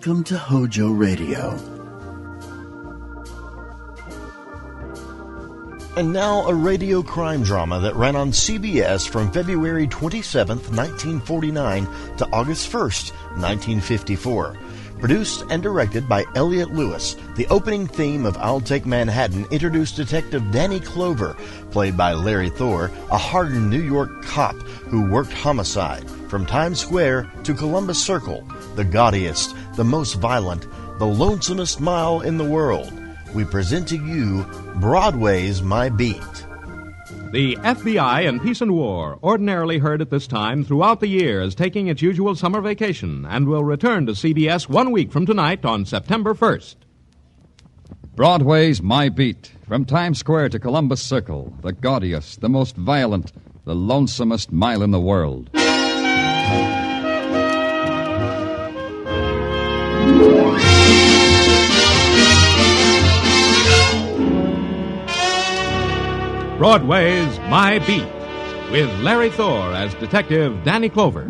Welcome to HOJO Radio. And now a radio crime drama that ran on CBS from February 27th, 1949 to August 1st, 1954. Produced and directed by Elliott Lewis, the opening theme of I'll Take Manhattan introduced Detective Danny Clover, played by Larry Thor, a hardened New York cop who worked homicide. From Times Square to Columbus Circle, the gaudiest, the most violent, the lonesomest mile in the world. We present to you Broadway's My Beat. The FBI and Peace and War, ordinarily heard at this time throughout the year, is taking its usual summer vacation and will return to CBS 1 week from tonight on September 1st. Broadway's My Beat. From Times Square to Columbus Circle, the gaudiest, the most violent, the lonesomest mile in the world. Broadway's My Beat, with Larry Thor as Detective Danny Clover.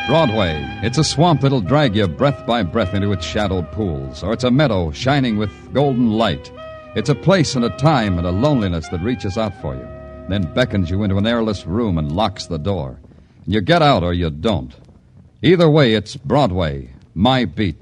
Broadway. It's a swamp that'll drag you breath by breath into its shadowed pools, or it's a meadow shining with golden light. It's a place and a time and a loneliness that reaches out for you, then beckons you into an airless room and locks the door. You get out or you don't. Either way, it's Broadway, My Beat.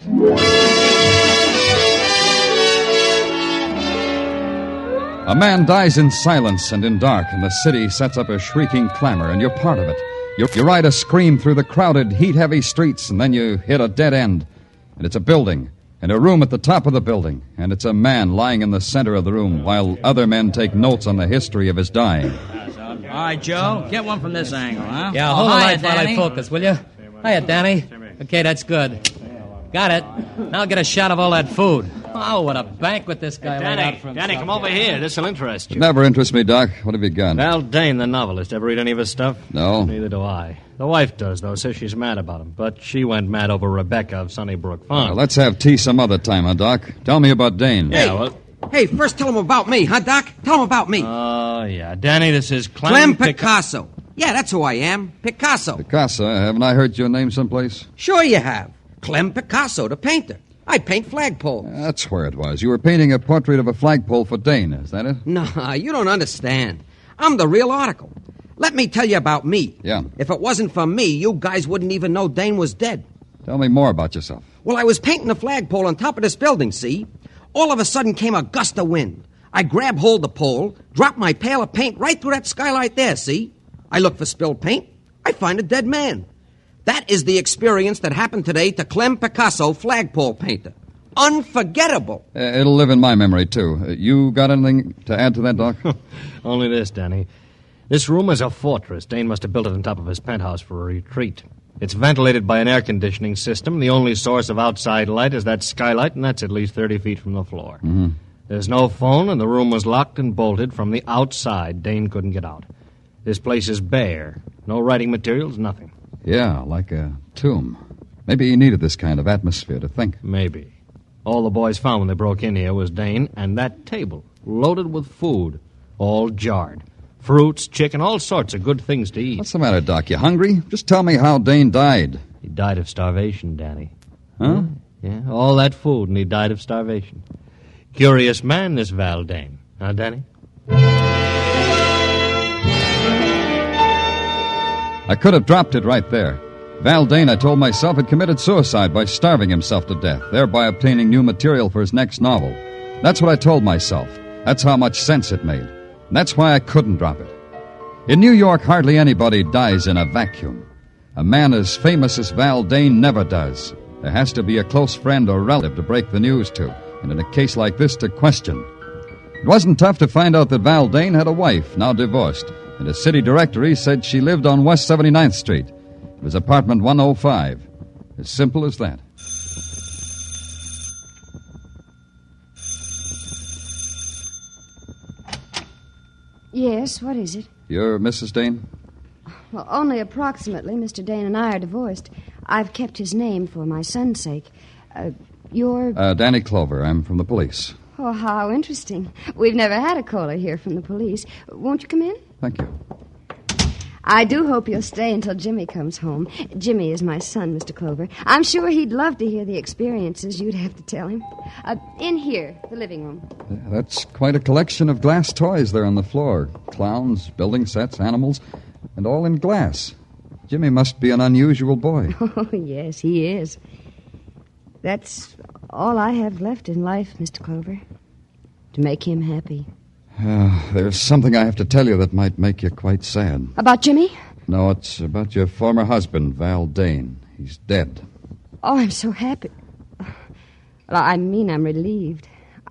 A man dies in silence and in dark, and the city sets up a shrieking clamor, and you're part of it. You ride a scream through the crowded, heat-heavy streets, and then you hit a dead end. And it's a building, and a room at the top of the building, and it's a man lying in the center of the room while other men take notes on the history of his dying. All right, Joe, get one from this angle, huh? Yeah, hold the light while I focus, will you? Hiya, Danny. Okay, that's good. Got it. Now get a shot of all that food. Oh, what a banquet this guy laid out for himself. Danny, come over here. This'll interest you. It never interests me, Doc. What have you got? Val Dane, the novelist. Ever read any of his stuff? No. Neither do I. The wife does, though. Says she's mad about him. But she went mad over Rebecca of Sunnybrook Farm. Well, let's have tea some other time, huh, Doc? Tell me about Dane. Yeah, well... Hey, first tell him about me, huh, Doc? Tell him about me. Oh, yeah. Danny, this is Clem Picasso. Yeah, that's who I am. Picasso. Picasso? Haven't I heard your name someplace? Sure you have. Clem Picasso, the painter. I paint flagpoles. That's where it was. You were painting a portrait of a flagpole for Dane, is that it? Nah, you don't understand. I'm the real article. Let me tell you about me. Yeah. If it wasn't for me, you guys wouldn't even know Dane was dead. Tell me more about yourself. Well, I was painting a flagpole on top of this building, see? All of a sudden came a gust of wind. I grabbed hold of the pole, dropped my pail of paint right through that skylight there, see? I look for spilled paint. I find a dead man. That is the experience that happened today to Clem Picasso, flagpole painter. Unforgettable. It'll live in my memory, too. You got anything to add to that, Doc? Only this, Danny. This room is a fortress. Dane must have built it on top of his penthouse for a retreat. It's ventilated by an air conditioning system. The only source of outside light is that skylight, and that's at least 30 feet from the floor. Mm-hmm. There's no phone, and the room was locked and bolted from the outside. Dane couldn't get out. This place is bare. No writing materials, nothing. Yeah, like a tomb. Maybe he needed this kind of atmosphere to think. Maybe. All the boys found when they broke in here was Dane and that table, loaded with food, all jarred. Fruits, chicken, all sorts of good things to eat. What's the matter, Doc? You hungry? Just tell me how Dane died. He died of starvation, Danny. Huh? Yeah, all that food, and he died of starvation. Curious man, this Val Dane. Huh, Danny? I could have dropped it right there. Val Dane, I told myself, had committed suicide by starving himself to death, thereby obtaining new material for his next novel. That's what I told myself. That's how much sense it made. And that's why I couldn't drop it. In New York, hardly anybody dies in a vacuum. A man as famous as Val Dane never does. There has to be a close friend or relative to break the news to, and in a case like this, to question. It wasn't tough to find out that Val Dane had a wife, now divorced, and a city directory said she lived on West 79th Street. It was apartment 105. As simple as that. Yes, what is it? You're Mrs. Dane? Well, only approximately. Mr. Dane and I are divorced. I've kept his name for my son's sake. You're... Danny Clover. I'm from the police. Oh, how interesting. We've never had a caller here from the police. Won't you come in? Thank you. I do hope you'll stay until Jimmy comes home. Jimmy is my son, Mr. Clover. I'm sure he'd love to hear the experiences you'd have to tell him. In here, the living room. That's quite a collection of glass toys there on the floor. Clowns, building sets, animals, and all in glass. Jimmy must be an unusual boy. Oh, yes, he is. That's all I have left in life, Mr. Clover. To make him happy. There's something I have to tell you that might make you quite sad. About Jimmy? No, it's about your former husband, Val Dane. He's dead. Oh, I'm so happy. Well, I'm relieved.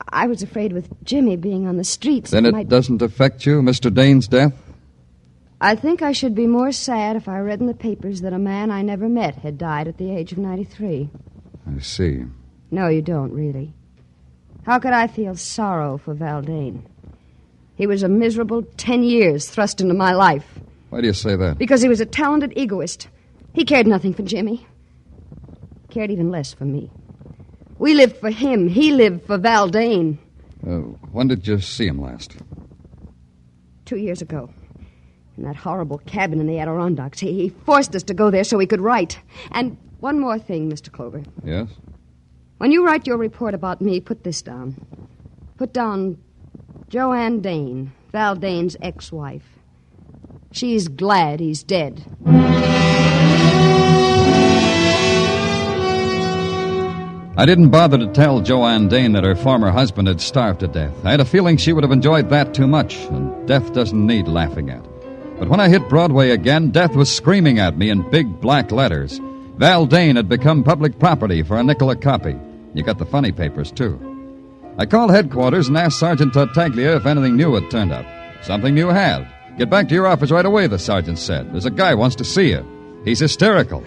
I was afraid with Jimmy being on the streets... Then it doesn't affect you, Mr. Dane's death? I think I should be more sad if I read in the papers that a man I never met had died at the age of 93. I see. No, you don't, really. How could I feel sorrow for Val Dane? He was a miserable 10 years thrust into my life. Why do you say that? Because he was a talented egoist. He cared nothing for Jimmy. Cared even less for me. We lived for him. He lived for Val Dane. When did you see him last? 2 years ago. In that horrible cabin in the Adirondacks. He forced us to go there so he could write. And one more thing, Mr. Clover. Yes? When you write your report about me, put this down. Put down Joanne Dane, Val Dane's ex-wife. She's glad he's dead. I didn't bother to tell Joanne Dane that her former husband had starved to death. I had a feeling she would have enjoyed that too much, and death doesn't need laughing at. But when I hit Broadway again, death was screaming at me in big black letters. Val Dane had become public property for a nickel a copy. You got the funny papers, too. I called headquarters and asked Sergeant Tartaglia if anything new had turned up. Something new had. Get back to your office right away, the sergeant said. There's a guy who wants to see you. He's hysterical.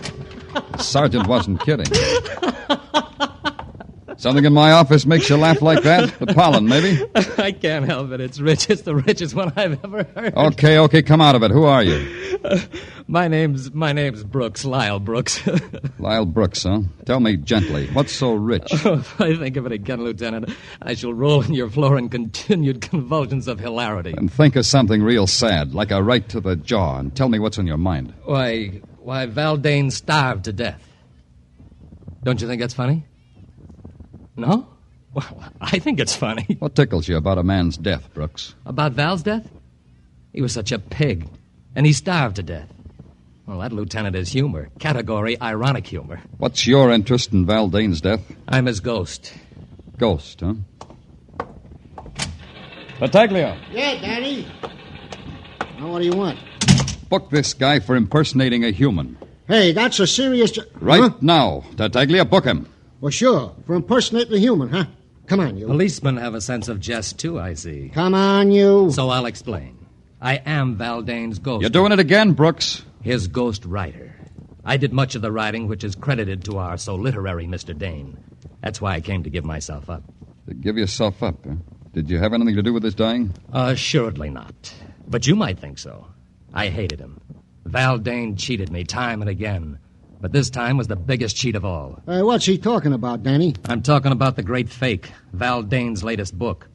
The sergeant wasn't kidding. Something in my office makes you laugh like that? The pollen, maybe? I can't help it. It's rich. It's the richest one I've ever heard. Okay, come out of it. Who are you? My name's Brooks, Lyle Brooks. Lyle Brooks, huh? Tell me gently, what's so rich? Oh, if I think of it again, Lieutenant, I shall roll on your floor in continued convulsions of hilarity. And think of something real sad, like a right to the jaw, and tell me what's on your mind. Why, Val Dane starved to death. Don't you think that's funny? No? Well, I think it's funny. What tickles you about a man's death, Brooks? About Val's death? He was such a pig, and he starved to death. Well, that, Lieutenant, is humor. Category ironic humor. What's your interest in Val Dane's death? I'm his ghost. Ghost, huh? Battaglia. Yeah, Daddy. Now, what do you want? Book this guy for impersonating a human. Hey, that's a serious... Right now. Tartaglia, book him. Well, sure. For impersonating a human, huh? Come on, you. Policemen have a sense of jest, too, I see. Come on, you. So I'll explain. I am Val Dane's ghost. You're doing it again, Brooks. His ghost writer. I did much of the writing which is credited to our so literary Mr. Dane. That's why I came to give myself up. To give yourself up, huh? Did you have anything to do with his dying? Assuredly not. But you might think so. I hated him. Val Dane cheated me time and again. But this time was the biggest cheat of all. What's he talking about, Danny? I'm talking about The Great Fake, Val Dane's latest book.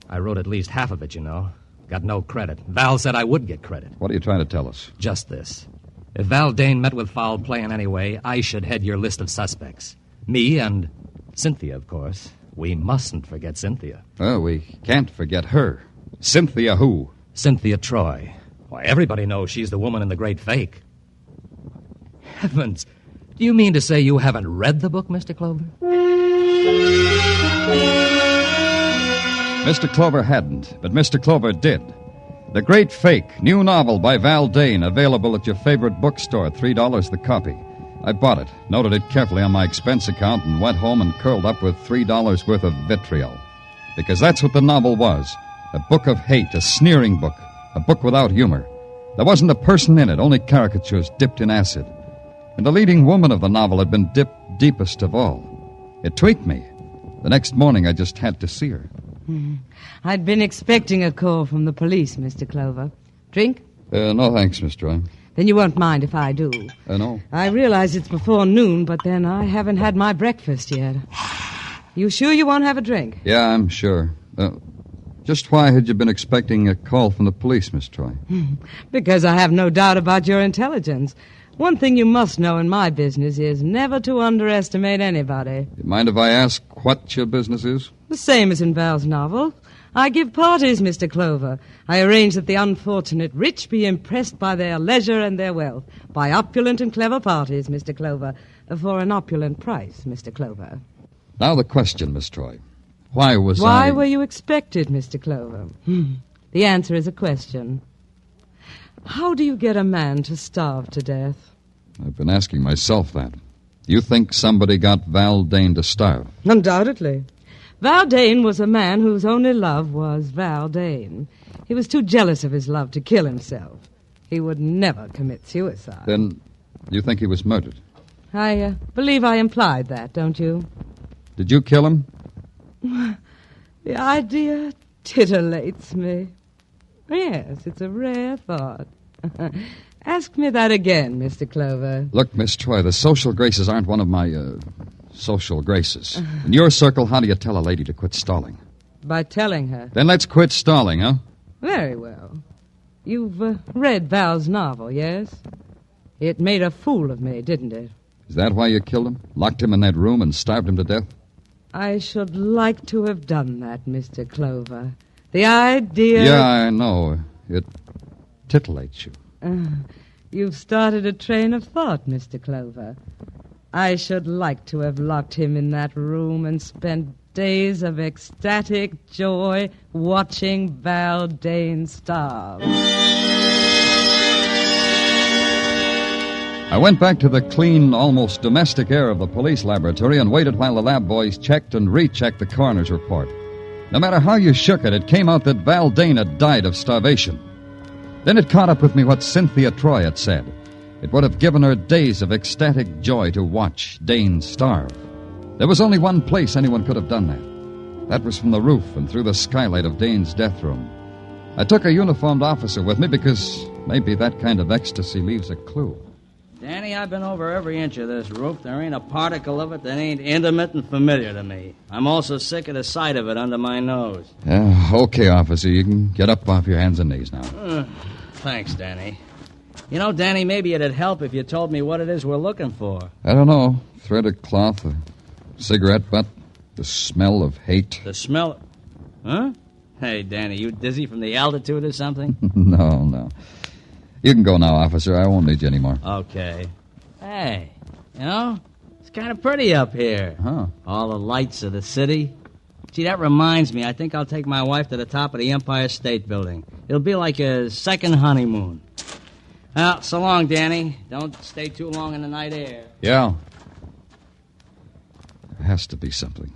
I wrote at least half of it, you know. Got no credit. Val said I would get credit. What are you trying to tell us? Just this. If Val Dane met with foul play in any way, I should head your list of suspects. Me and Cynthia, of course. We mustn't forget Cynthia. Oh, we can't forget her. Cynthia who? Cynthia Troy. Why, everybody knows she's the woman in The Great Fake. Heavens. Do you mean to say you haven't read the book, Mr. Clover? Mr. Clover hadn't, but Mr. Clover did. The Great Fake, new novel by Val Dane, available at your favorite bookstore, $3 the copy. I bought it, noted it carefully on my expense account, and went home and curled up with $3 worth of vitriol. Because that's what the novel was. A book of hate, a sneering book, a book without humor. There wasn't a person in it, only caricatures dipped in acid. And the leading woman of the novel had been dipped deepest of all. It tweaked me. The next morning, I just had to see her. I'd been expecting a call from the police, Mr. Clover. Drink? No, thanks, Miss Troy. Then you won't mind if I do. No. I realize it's before noon, but then I haven't had my breakfast yet. You sure you won't have a drink? Yeah, I'm sure. Just why had you been expecting a call from the police, Miss Troy? Because I have no doubt about your intelligence. One thing you must know in my business is never to underestimate anybody. You mind if I ask what your business is? The same as in Val's novel. I give parties, Mr. Clover. I arrange that the unfortunate rich be impressed by their leisure and their wealth. By opulent and clever parties, Mr. Clover. For an opulent price, Mr. Clover. Now the question, Miss Troy. Why Why were you expected, Mr. Clover? The answer is a question. How do you get a man to starve to death? I've been asking myself that. You think somebody got Val Dane to starve? Undoubtedly. Val Dane was a man whose only love was Val Dane. He was too jealous of his love to kill himself. He would never commit suicide. Then you think he was murdered? I believe I implied that, don't you? Did you kill him? The idea titillates me. Yes, it's a rare thought. Ask me that again, Mr. Clover. Look, Miss Troy, the social graces aren't one of my, social graces. In your circle, how do you tell a lady to quit stalling? By telling her. Then let's quit stalling, huh? Very well. You've read Val's novel, yes? It made a fool of me, didn't it? Is that why you killed him? Locked him in that room and starved him to death? I should like to have done that, Mr. Clover. The idea... Yeah, I know. It titillates you. You've started a train of thought, Mr. Clover. I should like to have locked him in that room and spent days of ecstatic joy watching Val Dane starve. I went back to the clean, almost domestic air of the police laboratory and waited while the lab boys checked and rechecked the coroner's report. No matter how you shook it, it came out that Val Dane had died of starvation. Then it caught up with me what Cynthia Troy had said. It would have given her days of ecstatic joy to watch Dane starve. There was only one place anyone could have done that. That was from the roof and through the skylight of Dane's death room. I took a uniformed officer with me because maybe that kind of ecstasy leaves a clue. Danny, I've been over every inch of this roof. There ain't a particle of it that ain't intimate and familiar to me. I'm also sick of the sight of it under my nose. Okay, officer. You can get up off your hands and knees now. Thanks, Danny. You know, Danny, maybe it'd help if you told me what it is we're looking for. I don't know. Threaded cloth, a cigarette butt, the smell of hate. The smell... Huh? Hey, Danny, you dizzy from the altitude or something? No. You can go now, officer. I won't need you anymore. Okay. Hey, you know, it's kind of pretty up here. Huh. All the lights of the city. Gee, that reminds me. I think I'll take my wife to the top of the Empire State Building. It'll be like a second honeymoon. Well, so long, Danny. Don't stay too long in the night air. Yeah. There has to be something.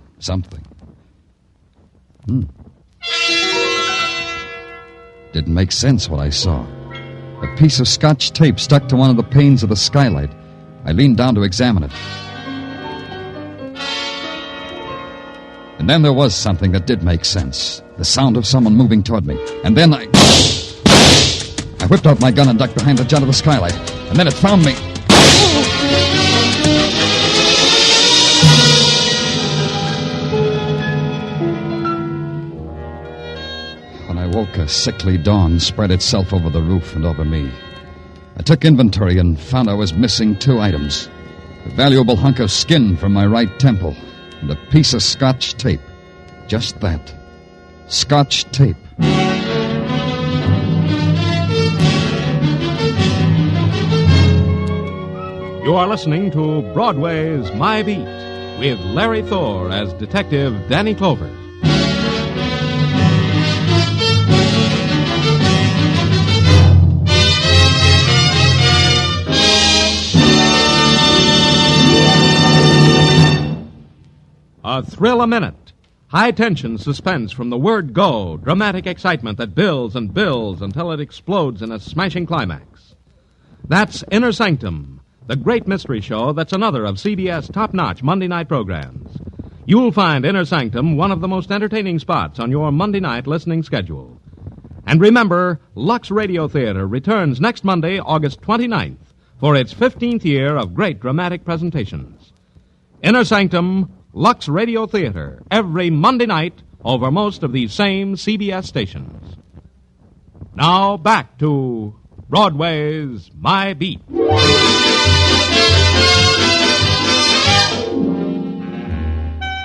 Didn't make sense what I saw. A piece of Scotch tape stuck to one of the panes of the skylight. I leaned down to examine it. And then there was something that did make sense. The sound of someone moving toward me. And then I whipped out my gun and ducked behind the jut of the skylight. And then it found me. When I woke, a sickly dawn spread itself over the roof and over me. I took inventory and found I was missing 2 items. A valuable hunk of skin from my right temple and a piece of Scotch tape. Just that. Scotch tape. You are listening to Broadway's My Beat with Larry Thor as Detective Danny Clover. A thrill a minute. High-tension suspense from the word go. Dramatic excitement that builds and builds until it explodes in a smashing climax. That's Inner Sanctum, the great mystery show that's another of CBS top-notch Monday night programs. You'll find Inner Sanctum one of the most entertaining spots on your Monday night listening schedule. And remember, Lux Radio Theater returns next Monday, August 29th, for its 15th year of great dramatic presentations. Inner Sanctum, Lux Radio Theater, every Monday night over most of these same CBS stations. Now back to Broadway's My Beat.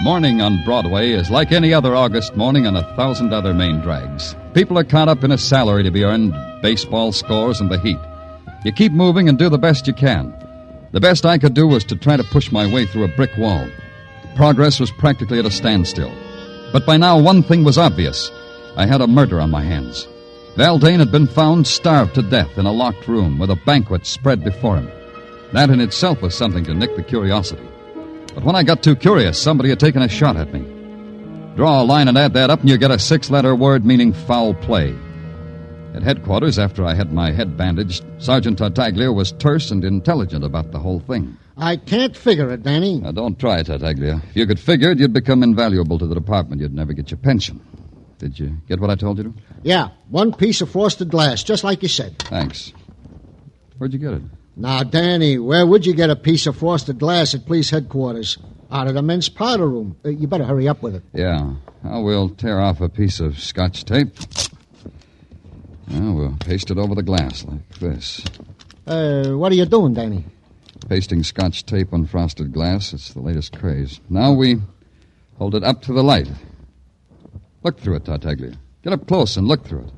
Morning on Broadway is like any other August morning on 1,000 other main drags. People are caught up in a salary to be earned, baseball scores, and the heat. You keep moving and do the best you can. The best I could do was to try to push my way through a brick wall. Progress was practically at a standstill. But by now, one thing was obvious. I had a murder on my hands. Valdane had been found starved to death in a locked room with a banquet spread before him. That in itself was something to nick the curiosity. But when I got too curious, somebody had taken a shot at me. Draw a line and add that up, and you get a 6-letter word meaning foul play. At headquarters, after I had my head bandaged, Sergeant Tartaglia was terse and intelligent about the whole thing. I can't figure it, Danny. Now, don't try, Tartaglia. If you could figure it, you'd become invaluable to the department. You'd never get your pension. Did you get what I told you to? Yeah, one piece of frosted glass, just like you said. Thanks. Where'd you get it? Now, Danny, where would you get a piece of frosted glass at police headquarters? Out of the men's powder room. You better hurry up with it. Yeah. Now, we'll tear off a piece of scotch tape. Now, we'll paste it over the glass like this. What are you doing, Danny? Pasting scotch tape on frosted glass. It's the latest craze. Now we hold it up to the light. Look through it, Tartaglia. Get up close and look through it.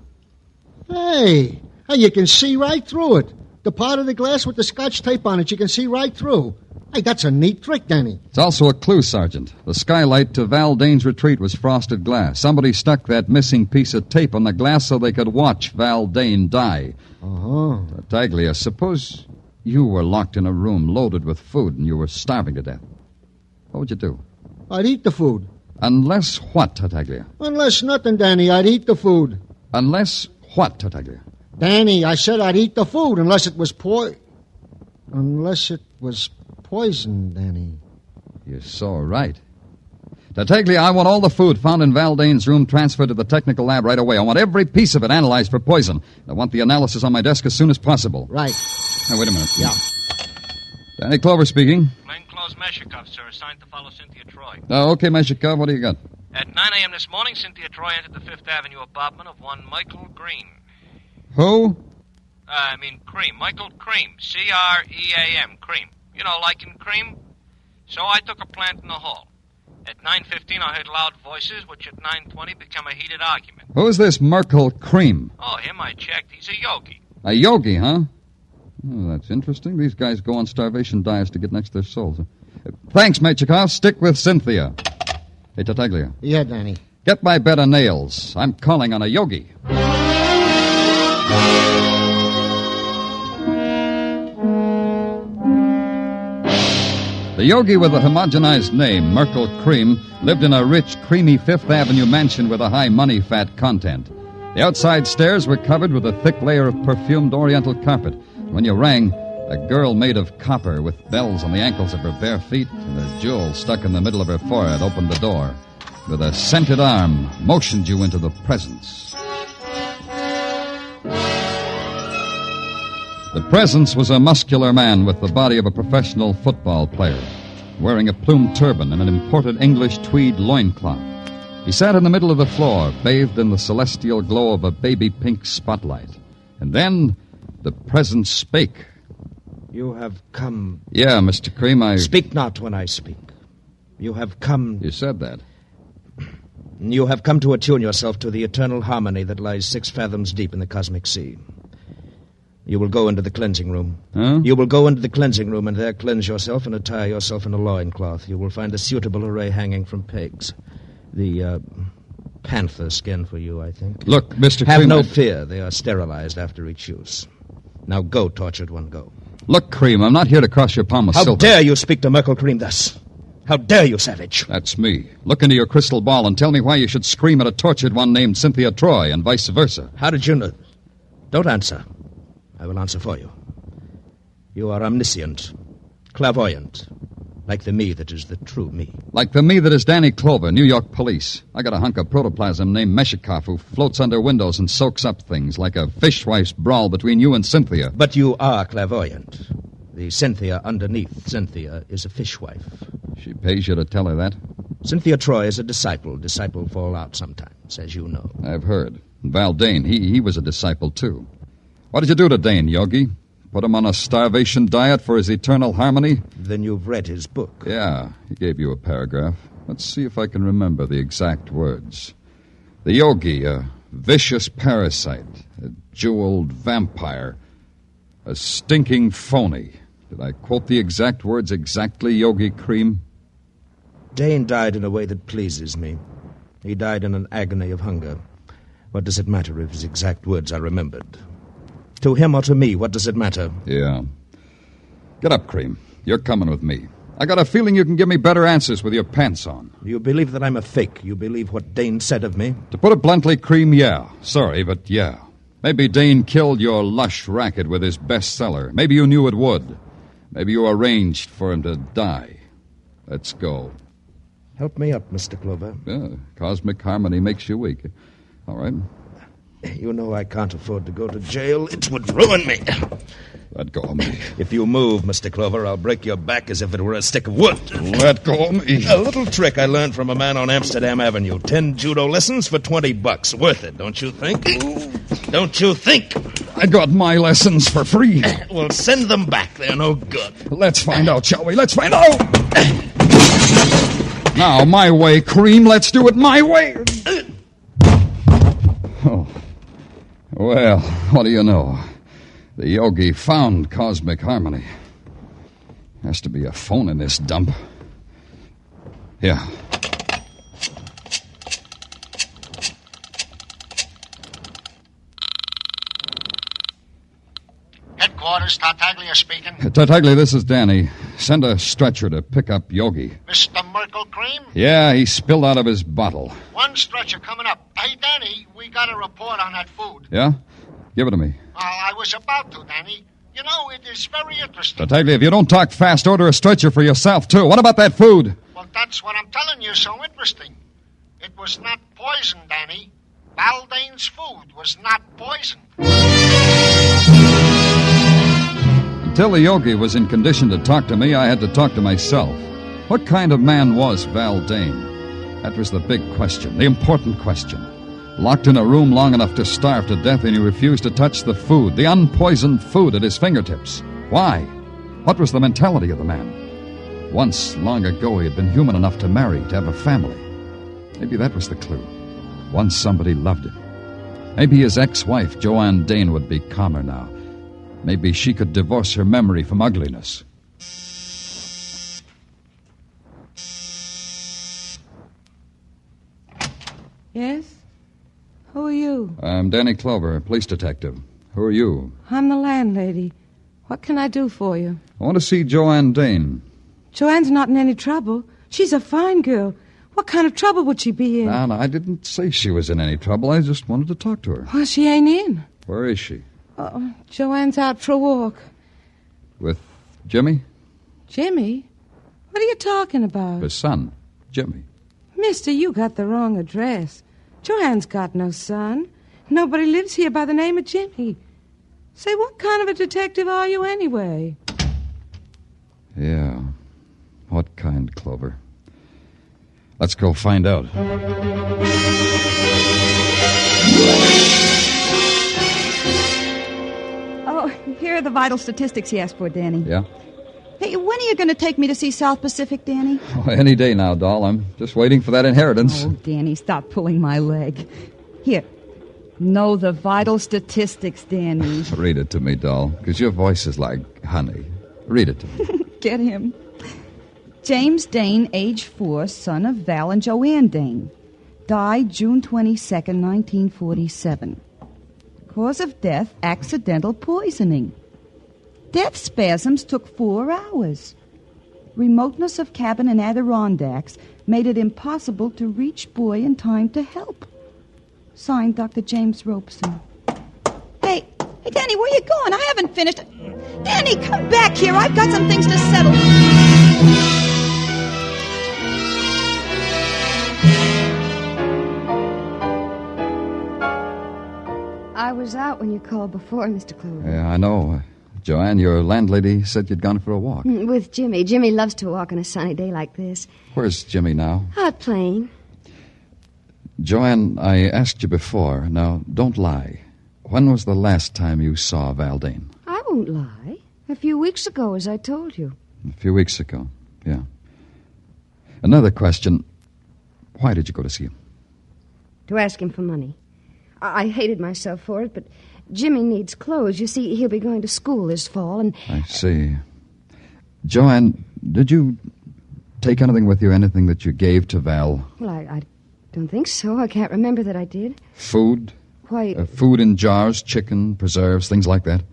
Hey, you can see right through it. The part of the glass with the scotch tape on it, you can see right through. Hey, that's a neat trick, Danny. It's also a clue, Sergeant. The skylight to Valdane's retreat was frosted glass. Somebody stuck that missing piece of tape on the glass so they could watch Valdane die. Uh-huh. Tartaglia, suppose you were locked in a room loaded with food and you were starving to death. What would you do? I'd eat the food. Unless what, Tartaglia? Unless nothing, Danny. I'd eat the food. Unless what, Tartaglia? Danny, I said I'd eat the food unless it was poison, Danny. You're so right. Tartaglia, I want all the food found in Valdane's room transferred to the technical lab right away. I want every piece of it analyzed for poison. I want the analysis on my desk as soon as possible. Right. Now, wait a minute. Yeah. Danny Clover speaking. Plainclothes Meshikov, sir, assigned to follow Cynthia Troy. Okay, Meshikov, what do you got? At 9 a.m. this morning, Cynthia Troy entered the Fifth Avenue apartment of one Michael Green. Who? Cream. Michael Cream. C-R-E-A-M. Cream. You know, like in cream? So I took a plant in the hall. At 9:15, I heard loud voices, which at 9:20 became a heated argument. Who's this Merkel Cream? Oh, him I checked. He's a yogi. A yogi, huh? Oh, that's interesting. These guys go on starvation diets to get next to their souls. Thanks, Mechikov. Stick with Cynthia. Hey, Tartaglia. Yeah, Danny. Get my bed of nails. I'm calling on a yogi. The yogi with a homogenized name, Merkel Cream, lived in a rich, creamy Fifth Avenue mansion with a high money-fat content. The outside stairs were covered with a thick layer of perfumed oriental carpet. When you rang, a girl made of copper with bells on the ankles of her bare feet and a jewel stuck in the middle of her forehead opened the door. With a scented arm, motioned you into the presence. The presence was a muscular man with the body of a professional football player, wearing a plumed turban and an imported English tweed loincloth. He sat in the middle of the floor, bathed in the celestial glow of a baby pink spotlight. And then the presence spake. You have come... Yeah, Mr. Cream, Speak not when I speak. You have come... You said that. You have come to attune yourself to the eternal harmony that lies 6 fathoms deep in the cosmic sea. You will go into the cleansing room. Huh? You will go into the cleansing room and there cleanse yourself and attire yourself in a loincloth. You will find a suitable array hanging from pegs. The panther skin for you, I think. Look, Mr. Have Cream... no fear. They are sterilized after each use. Now go, tortured one, go. Look, Cream, I'm not here to cross your palm with How silver. dare you speak to Merkel Cream thus? How dare you, savage? That's me. Look into your crystal ball and tell me why you should scream at a tortured one named Cynthia Troy and vice versa. How did you know? Don't answer. I will answer for you. You are omniscient, clairvoyant, like the me that is the true me. Like the me that is Danny Clover, New York police. I got a hunk of protoplasm named Meshikov who floats under windows and soaks up things like a fishwife's brawl between you and Cynthia. But you are clairvoyant. The Cynthia underneath Cynthia is a fishwife. She pays you to tell her that? Cynthia Troy is a disciple. Disciple fall out sometimes, as you know. I've heard. Val Dane, he was a disciple, too. What did you do to Dane, Yogi? Put him on a starvation diet for his eternal harmony? Then you've read his book. Yeah, he gave you a paragraph. Let's see if I can remember the exact words. The Yogi, a vicious parasite, a jeweled vampire, a stinking phony. Did I quote the exact words exactly, Yogi Cream? Dane died in a way that pleases me. He died in an agony of hunger. What does it matter if his exact words are remembered? To him or to me, what does it matter? Yeah. Get up, Cream. You're coming with me. I got a feeling you can give me better answers with your pants on. You believe that I'm a fake? You believe what Dane said of me? To put it bluntly, Cream, yeah. Sorry, but yeah. Maybe Dane killed your lush racket with his bestseller. Maybe you knew it would. Maybe you arranged for him to die. Let's go. Help me up, Mr. Clover. Yeah, cosmic harmony makes you weak. All right. You know I can't afford to go to jail. It would ruin me. Let go of me. If you move, Mr. Clover, I'll break your back as if it were a stick of wood. Let go of me. A little trick I learned from a man on Amsterdam Avenue. 10 judo lessons for $20. Worth it, don't you think? Don't you think? I got my lessons for free. Well, send them back. They're no good. Let's find out, shall we? Let's find out. Now, my way, Cream. Let's do it my way. Oh. Well, what do you know? The Yogi found cosmic harmony. Has to be a phone in this dump. Yeah. Headquarters, Tartaglia speaking. Tartaglia, this is Danny. Send a stretcher to pick up Yogi. Mr. Merkel Cream? Yeah, he spilled out of his bottle. One stretcher coming up. Hey, Danny, we got a report on that food. Yeah? Give it to me. I was about to, Danny. You know, it is very interesting. Tartaglia, if you don't talk fast, order a stretcher for yourself, too. What about that food? Well, that's what I'm telling you, so interesting. It was not poison, Danny. Valdane's food was not poison. Until the Yogi was in condition to talk to me, I had to talk to myself. What kind of man was Val Dane? That was the big question, the important question. Locked in a room long enough to starve to death, and he refused to touch the food, the unpoisoned food at his fingertips. Why? What was the mentality of the man? Once, long ago, he had been human enough to marry, to have a family. Maybe that was the clue. Once somebody loved him. Maybe his ex-wife, Joanne Dane, would be calmer now. Maybe she could divorce her memory from ugliness. Yes? Who are you? I'm Danny Clover, police detective. Who are you? I'm the landlady. What can I do for you? I want to see Joanne Dane. Joanne's not in any trouble. She's a fine girl. What kind of trouble would she be in? No, I didn't say she was in any trouble. I just wanted to talk to her. Well, she ain't in. Where is she? Joanne's out for a walk. With Jimmy? Jimmy? What are you talking about? His son, Jimmy. Mister, you got the wrong address. Joanne's got no son. Nobody lives here by the name of Jimmy. Say, what kind of a detective are you anyway? Yeah. What kind, Clover? Let's go find out. Oh, here are the vital statistics he asked for, Danny. Yeah? Hey, when are you going to take me to see South Pacific, Danny? Oh, any day now, doll. I'm just waiting for that inheritance. Oh, Danny, stop pulling my leg. Here. Know the vital statistics, Danny. Read it to me, doll, because your voice is like honey. Read it to me. Get him. James Dane, age 4, son of Val and Joanne Dane. Died June 22nd, 1947. Cause of death, accidental poisoning. Death spasms took 4 hours. Remoteness of cabin in Adirondacks made it impossible to reach boy in time to help. Signed, Dr. James Robeson. Hey, Danny, where you going? I haven't finished. Danny, come back here. I've got some things to settle. I was out when you called before, Mr. Clover. Yeah, I know. Joanne, your landlady said you'd gone for a walk. With Jimmy. Jimmy loves to walk on a sunny day like this. Where's Jimmy now? Out playing. Joanne, I asked you before. Now, don't lie. When was the last time you saw Valdane? I won't lie. A few weeks ago, as I told you. A few weeks ago, yeah. Another question. Why did you go to see him? To ask him for money. I hated myself for it, but Jimmy needs clothes. You see, he'll be going to school this fall, and... I see. Joanne, did you take anything with you, anything that you gave to Val? Well, I don't think so. I can't remember that I did. Food? Why... food in jars, chicken, preserves, things like that?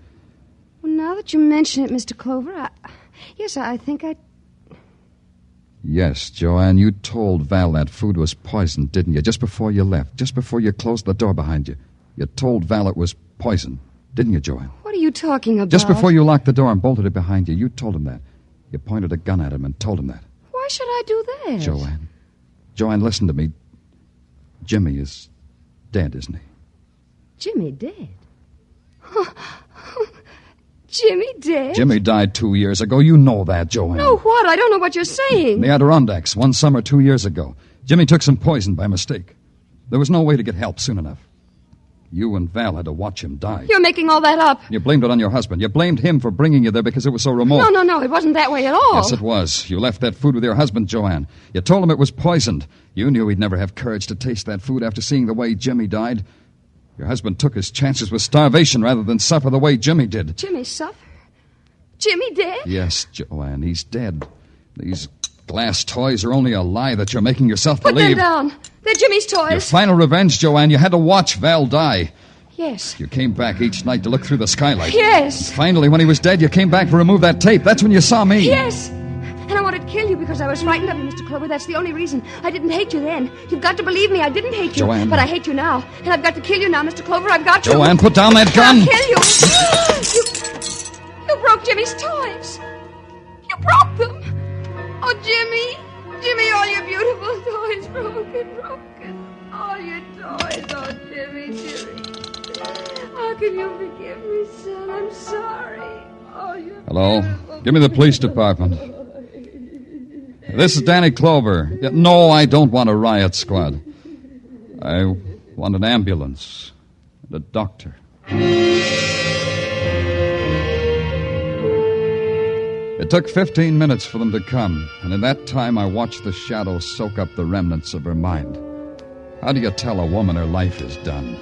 Well, now that you mention it, Mr. Clover, yes, I think I... Yes, Joanne, you told Val that food was poisoned, didn't you? Just before you left, just before you closed the door behind you. You told Val it was poison, didn't you, Joanne? What are you talking about? Just before you locked the door and bolted it behind you, you told him that. You pointed a gun at him and told him that. Why should I do that? Joanne, listen to me. Jimmy is dead, isn't he? Jimmy dead? Jimmy dead? Jimmy died 2 years ago. You know that, Joanne. No, what? I don't know what you're saying. In the Adirondacks, one summer 2 years ago. Jimmy took some poison by mistake. There was no way to get help soon enough. You and Val had to watch him die. You're making all that up. You blamed it on your husband. You blamed him for bringing you there because it was so remote. No, it wasn't that way at all. Yes, it was. You left that food with your husband, Joanne. You told him it was poisoned. You knew he'd never have courage to taste that food after seeing the way Jimmy died. Your husband took his chances with starvation rather than suffer the way Jimmy did. Jimmy suffer? Jimmy dead? Yes, Joanne, he's dead. These glass toys are only a lie that you're making yourself Put believe. them down. They're Jimmy's toys. Your final revenge, Joanne. You had to watch Val die. Yes. You came back each night to look through the skylight. Yes. And finally, when he was dead, you came back to remove that tape. That's when you saw me. Yes. And I wanted to kill you because I was frightened of you, Mr. Clover. That's the only reason. I didn't hate you then. You've got to believe me. I didn't hate you. Joanne. But I hate you now. And I've got to kill you now, Mr. Clover. I've got to. Joanne, put down that gun. I'll kill you. You broke Jimmy's toys. You broke them. Oh, Jimmy. Jimmy, all your beautiful toys broken. All your toys. Oh, Jimmy. How can you forgive me, son? I'm sorry. Oh, you're Hello? beautiful. Give me the police department. This is Danny Clover. No, I don't want a riot squad. I want an ambulance and a doctor. It took 15 minutes for them to come, and in that time I watched the shadow soak up the remnants of her mind. How do you tell a woman her life is done?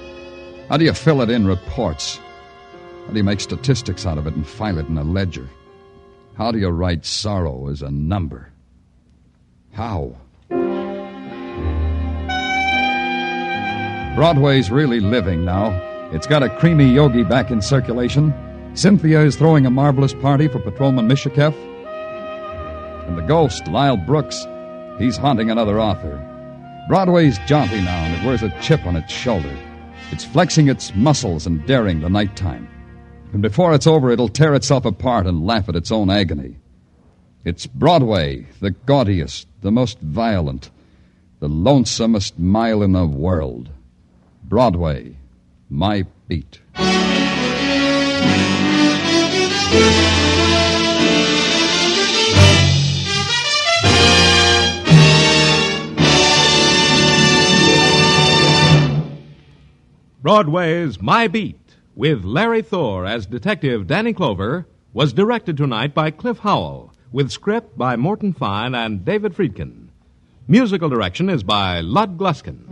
How do you fill it in reports? How do you make statistics out of it and file it in a ledger? How do you write sorrow as a number? How? Broadway's really living now. It's got a creamy yogi back in circulation. Cynthia is throwing a marvelous party for Patrolman Mishakef. And the ghost, Lyle Brooks, he's haunting another author. Broadway's jaunty now, and it wears a chip on its shoulder. It's flexing its muscles and daring the nighttime. And before it's over, it'll tear itself apart and laugh at its own agony. It's Broadway, the gaudiest, the most violent, the lonesomest mile in the world. Broadway, my beat. Broadway's My Beat, with Larry Thor as Detective Danny Clover, was directed tonight by Cliff Howell, with script by Morton Fine and David Friedkin. Musical direction is by Lud Gluskin.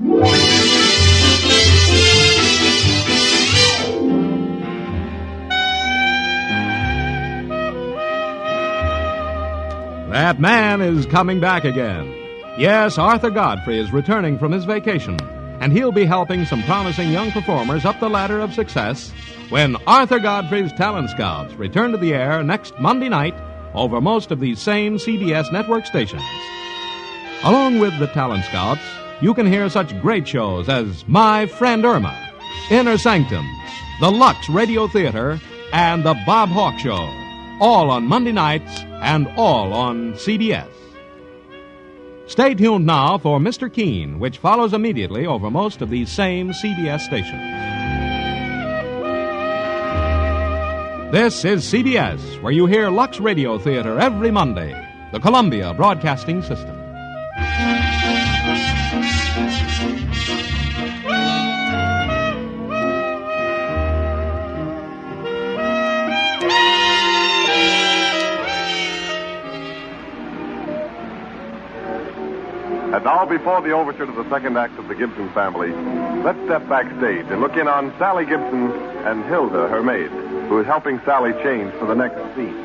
That man is coming back again. Yes, Arthur Godfrey is returning from his vacation, and he'll be helping some promising young performers up the ladder of success when Arthur Godfrey's Talent Scouts return to the air next Monday night over most of these same CBS network stations. Along with the Talent Scouts, you can hear such great shows as My Friend Irma, Inner Sanctum, The Lux Radio Theater, and The Bob Hawke Show, all on Monday nights and all on CBS. Stay tuned now for Mr. Keene, which follows immediately over most of these same CBS stations. This is CBS, where you hear Lux Radio Theater every Monday, the Columbia Broadcasting System. And now, before the overture to the second act of the Gibson family, let's step backstage and look in on Sally Gibson and Hilda, her maid, who is helping Sally change for the next scene.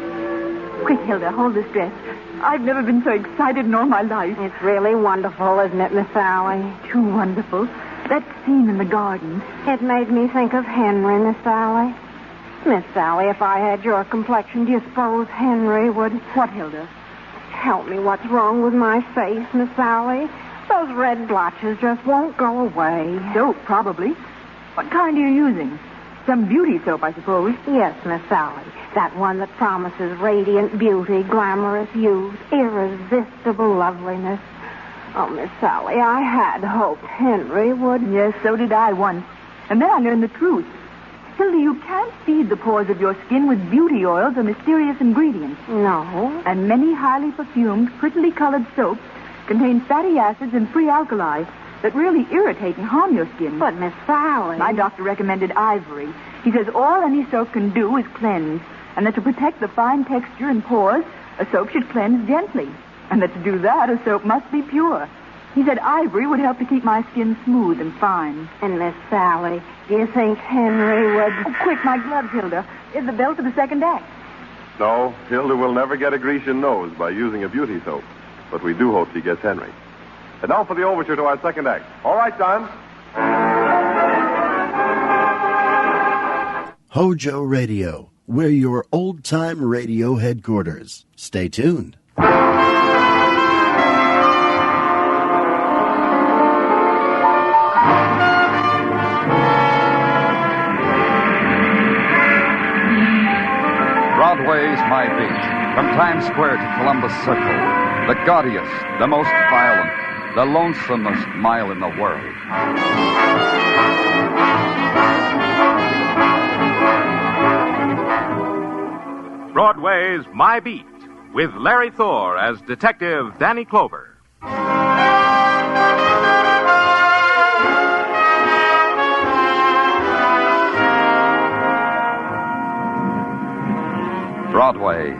Quick, Hilda, hold this dress. I've never been so excited in all my life. It's really wonderful, isn't it, Miss Sally? Too wonderful. That scene in the garden. It made me think of Henry, Miss Sally. Miss Sally, if I had your complexion, do you suppose Henry would... What, Hilda? Help me, what's wrong with my face, Miss Sally? Those red blotches just won't go away. Soap, probably. What kind are you using? Some beauty soap, I suppose. Yes, Miss Sally. That one that promises radiant beauty, glamorous youth, irresistible loveliness. Oh, Miss Sally, I had hoped Henry would... Yes, so did I once. And then I learned the truth. Hilda, you can't feed the pores of your skin with beauty oils or mysterious ingredients. No. And many highly perfumed, prettily colored soaps contain fatty acids and free alkali that really irritate and harm your skin. But, Miss Sally... My doctor recommended Ivory. He says all any soap can do is cleanse, and that to protect the fine texture and pores, a soap should cleanse gently. And that to do that, a soap must be pure. He said Ivory would help to keep my skin smooth and fine. And, Miss Sally, do you think Henry would... Oh, quick, my gloves, Hilda. Is the bell for the second act? No, Hilda will never get a Grecian nose by using a beauty soap. But we do hope she gets Henry. And now for the overture to our second act. All right, Don. HOJO Radio. We're your old-time radio headquarters. Stay tuned. Broadway's my beat. From Times Square to Columbus Circle. The gaudiest, the most violent, the lonesomest mile in the world. Broadway's My Beat, with Larry Thor as Detective Danny Clover. Broadway.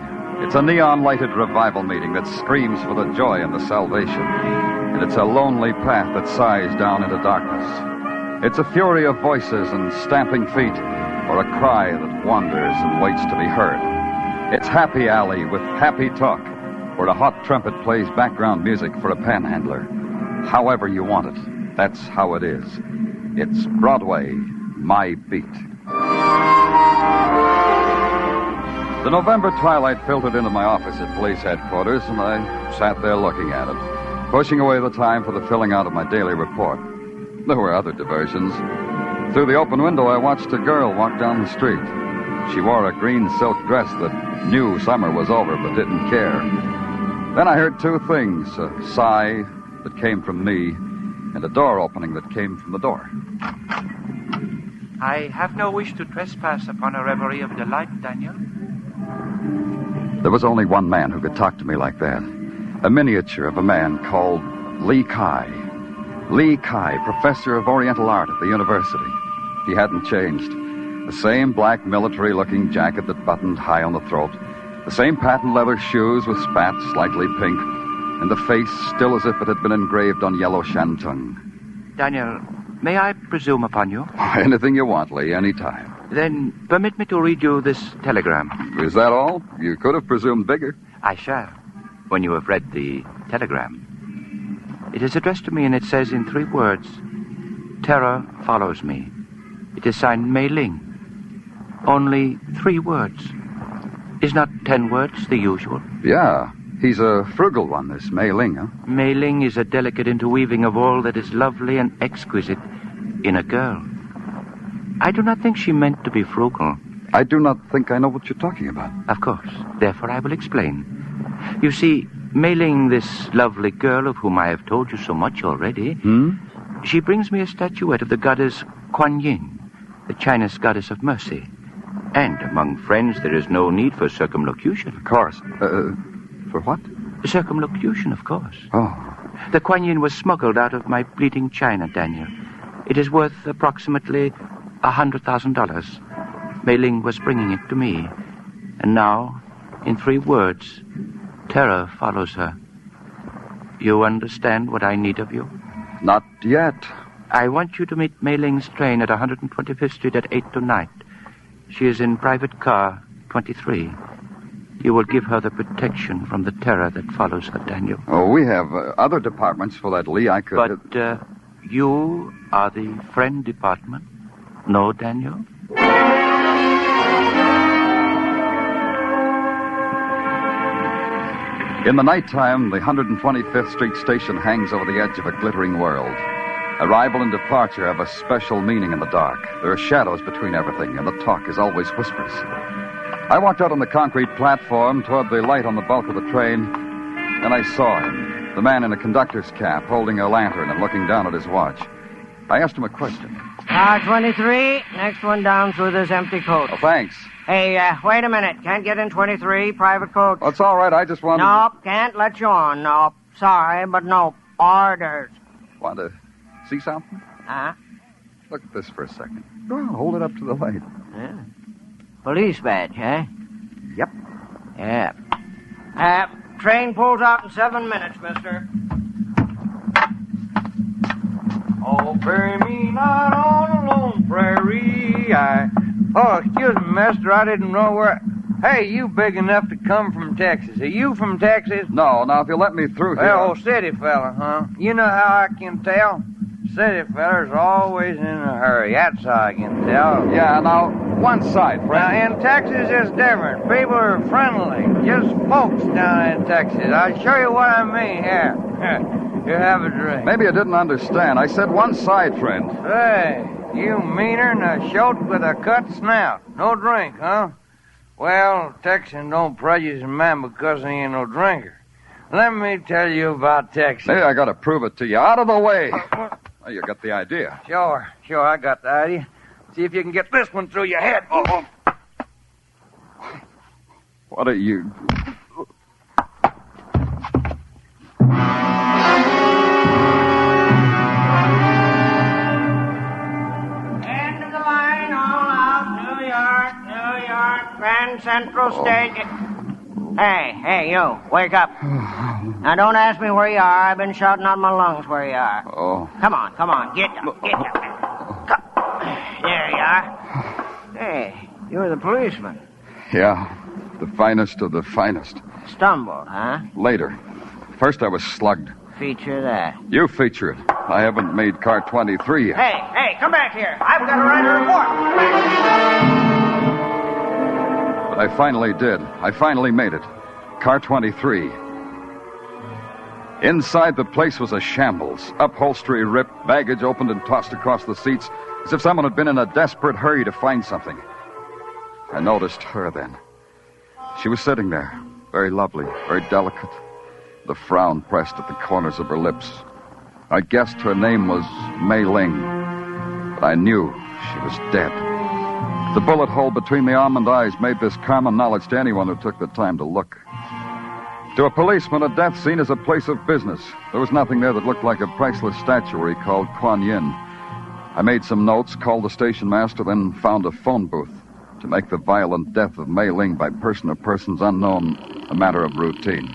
It's a neon-lighted revival meeting that screams for the joy and the salvation. And it's a lonely path that sighs down into darkness. It's a fury of voices and stamping feet, or a cry that wanders and waits to be heard. It's Happy Alley with happy talk, where a hot trumpet plays background music for a panhandler. However you want it, that's how it is. It's Broadway, My Beat. The November twilight filtered into my office at police headquarters, and I sat there looking at it, pushing away the time for the filling out of my daily report. There were other diversions. Through the open window, I watched a girl walk down the street. She wore a green silk dress that knew summer was over but didn't care. Then I heard two things, a sigh that came from me and a door opening that came from the door. I have no wish to trespass upon a reverie of delight, Daniel. There was only one man who could talk to me like that. A miniature of a man called Lee Kai. Lee Kai, professor of Oriental art at the university. He hadn't changed. The same black military-looking jacket that buttoned high on the throat. The same patent leather shoes with spats slightly pink. And the face still as if it had been engraved on yellow shantung. Daniel, may I presume upon you? Anything you want, Lee, any time. Then permit me to read you this telegram. Is that all? You could have presumed bigger. I shall, when you have read the telegram. It is addressed to me, and it says in 3 words, Terror follows me. It is signed Mei Ling. Only 3 words. Is not 10 words the usual? Yeah, he's a frugal one, this Mei Ling, huh? Mei Ling is a delicate interweaving of all that is lovely and exquisite in a girl. I do not think she meant to be frugal. I do not think I know what you're talking about. Of course. Therefore, I will explain. You see, Mei Ling, this lovely girl of whom I have told you so much already, she brings me a statuette of the goddess Kuan Yin, the Chinese goddess of mercy. And among friends, there is no need for circumlocution. Of course. For what? Circumlocution, of course. Oh. The Kuan Yin was smuggled out of my bleeding China, Daniel. It is worth approximately $100,000. Mei Ling was bringing it to me. And now, in 3 words, terror follows her. You understand what I need of you? Not yet. I want you to meet Mei Ling's train at 125th Street at 8 tonight. She is in private car 23. You will give her the protection from the terror that follows her, Daniel. Oh, we have other departments for that, Lee. I could... But you are the friend department. No, Daniel? In the nighttime, the 125th Street station hangs over the edge of a glittering world. Arrival and departure have a special meaning in the dark. There are shadows between everything, and the talk is always whispers. I walked out on the concrete platform toward the light on the bulk of the train, and I saw him, the man in a conductor's cap, holding a lantern and looking down at his watch. I asked him a question. Car 23, next one down through this empty coach. Oh, thanks. Hey, wait a minute. Can't get in 23, private coach. That's all right. I just wanted... Nope, can't let you on. Nope. Sorry, but nope. Orders. Want to see something? Huh? Look at this for a second. Go on, hold it up to the light. Yeah. Police badge, eh? Yep. Yeah. Train pulls out in 7 minutes, mister. Oh, bury me not on a lone prairie. Oh, excuse me, mister. I didn't know where... Hey, you big enough to come from Texas. Are you from Texas? No, now, if you'll let me through here... Well, city fella, huh? You know how I can tell? City fellas are always in a hurry. That's how I can tell. Yeah, now, one side, friend. Now, in Texas, it's different. People are friendly. Just folks down in Texas. I'll show you what I mean here. You have a drink. Maybe you didn't understand. I said one side, friend. Hey, you meaner than a shote with a cut snout. No drink, huh? Well, Texan don't prejudice a man because he ain't no drinker. Let me tell you about Texas. Hey, I gotta prove it to you. Out of the way. Oh, you got the idea. Sure, I got the idea. See if you can get this one through your head. Oh. What are you... End of the line, all out. New York, Grand Central Station. Hey, you, wake up. Now, don't ask me where you are. I've been shouting out my lungs where you are. Oh. Come on, get up. Come. There you are. Hey, you're the policeman. Yeah, the finest of the finest. Stumbled, huh? Later. First I was slugged. Feature that. You feature it. I haven't made car 23 yet. Hey, come back here. I've got to write a report. But I finally did. I finally made it. Car 23. Inside the place was a shambles. Upholstery ripped, baggage opened and tossed across the seats, as if someone had been in a desperate hurry to find something. I noticed her then. She was sitting there, very lovely, very delicate, the frown pressed at the corners of her lips. I guessed her name was Mei Ling, but I knew she was dead. The bullet hole between the almond eyes made this common knowledge to anyone who took the time to look. To a policeman, a death scene is a place of business. There was nothing there that looked like a priceless statuary called Kuan Yin. I made some notes, called the station master, then found a phone booth. To make the violent death of Mei Ling by person or persons unknown a matter of routine.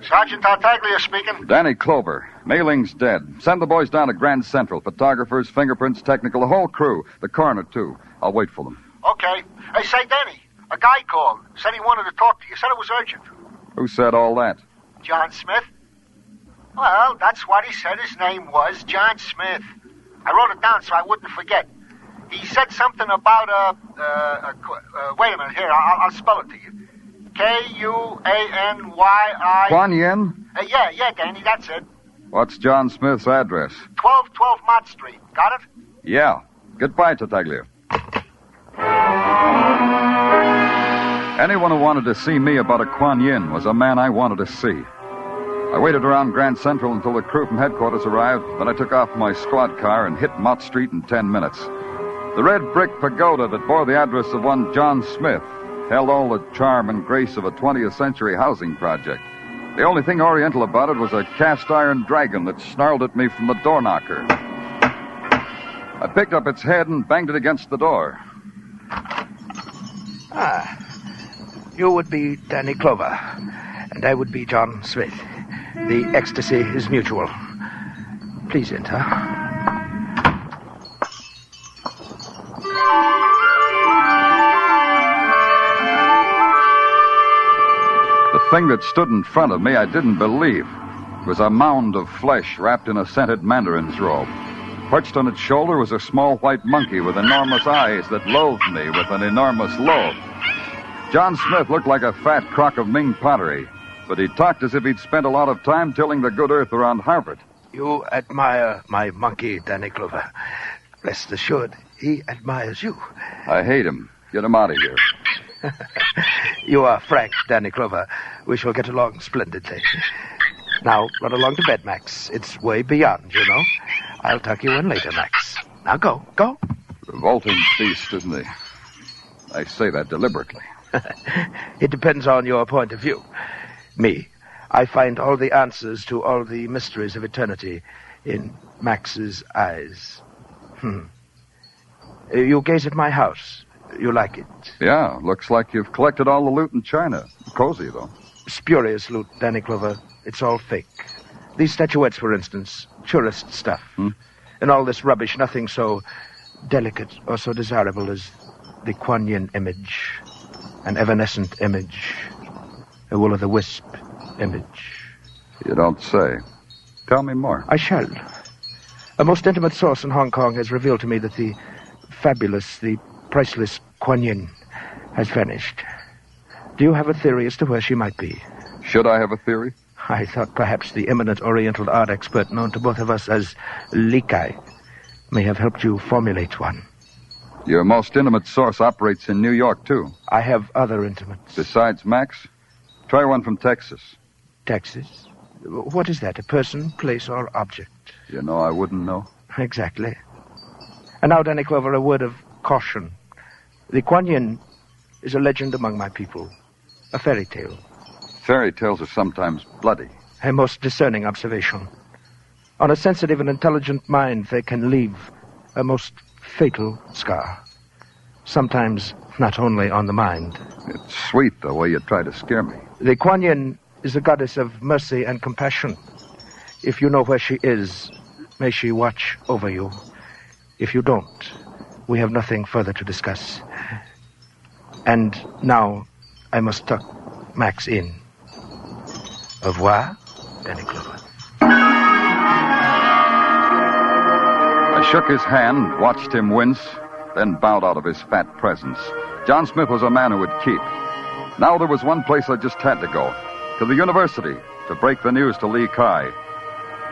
Sergeant Tartaglia speaking. Danny Clover. Mei Ling's dead. Send the boys down to Grand Central. Photographers, fingerprints, technical, the whole crew. The coroner, too. I'll wait for them. Okay. Hey, say, Danny, a guy called. Said he wanted to talk to you. Said it was urgent. Who said all that? John Smith. Well, that's what he said his name was, John Smith. I wrote it down so I wouldn't forget. He said something about wait a minute, here, I'll spell it to you. Kuanyi. Kuan Yin? Yeah, Danny, that's it. What's John Smith's address? 1212 Mott Street. Got it? Yeah. Goodbye, Tartaglia. Anyone who wanted to see me about a Kuan Yin was a man I wanted to see. I waited around Grand Central until the crew from headquarters arrived, then I took off my squad car and hit Mott Street in 10 minutes. The red brick pagoda that bore the address of one John Smith held all the charm and grace of a 20th century housing project. The only thing oriental about it was a cast-iron dragon that snarled at me from the door knocker. I picked up its head and banged it against the door. You would be Danny Clover, and I would be John Smith. The ecstasy is mutual. Please enter. The thing that stood in front of me I didn't believe. It was a mound of flesh wrapped in a scented mandarin's robe. Perched on its shoulder was a small white monkey with enormous eyes that loathed me with an enormous loathe. John Smith looked like a fat crock of Ming pottery, but he talked as if he'd spent a lot of time tilling the good earth around Harvard. You admire my monkey, Danny Clover. Rest assured, he admires you. I hate him. Get him out of here. You are frank, Danny Clover. We shall get along splendidly. Now, run along to bed, Max. It's way beyond, you know. I'll tuck you in later, Max. Now go. Revolting beast, isn't he? I say that deliberately. It depends on your point of view. Me, I find all the answers to all the mysteries of eternity in Max's eyes. You gaze at my house. You like it? Yeah, looks like you've collected all the loot in China. Cozy, though. Spurious loot, Danny Clover. It's all fake. These statuettes, for instance, tourist stuff. And all this rubbish, nothing so delicate or so desirable as the Kuan Yin image, an evanescent image, a will-o'-the-wisp image. You don't say. Tell me more. I shall. A most intimate source in Hong Kong has revealed to me that the fabulous, the priceless Kuan Yin has vanished. Do you have a theory as to where she might be? Should I have a theory? I thought perhaps the eminent Oriental art expert known to both of us as Li Kai may have helped you formulate one. Your most intimate source operates in New York, too. I have other intimates. Besides Max? Try one from Texas. Texas? What is that, a person, place, or object? You know I wouldn't know. Exactly. And now, Danny Clover, a word of caution. The Kuan Yin is a legend among my people, a fairy tale. Fairy tales are sometimes bloody. A most discerning observation. On a sensitive and intelligent mind, they can leave a most fatal scar. Sometimes not only on the mind. It's sweet, the way you try to scare me. The Kuan Yin is a goddess of mercy and compassion. If you know where she is, may she watch over you. If you don't, we have nothing further to discuss. And now I must tuck Max in. Au revoir, Danny Clover. I shook his hand, watched him wince, then bowed out of his fat presence. John Smith was a man who would keep. Now there was one place I just had to go, to the university, to break the news to Li Kai.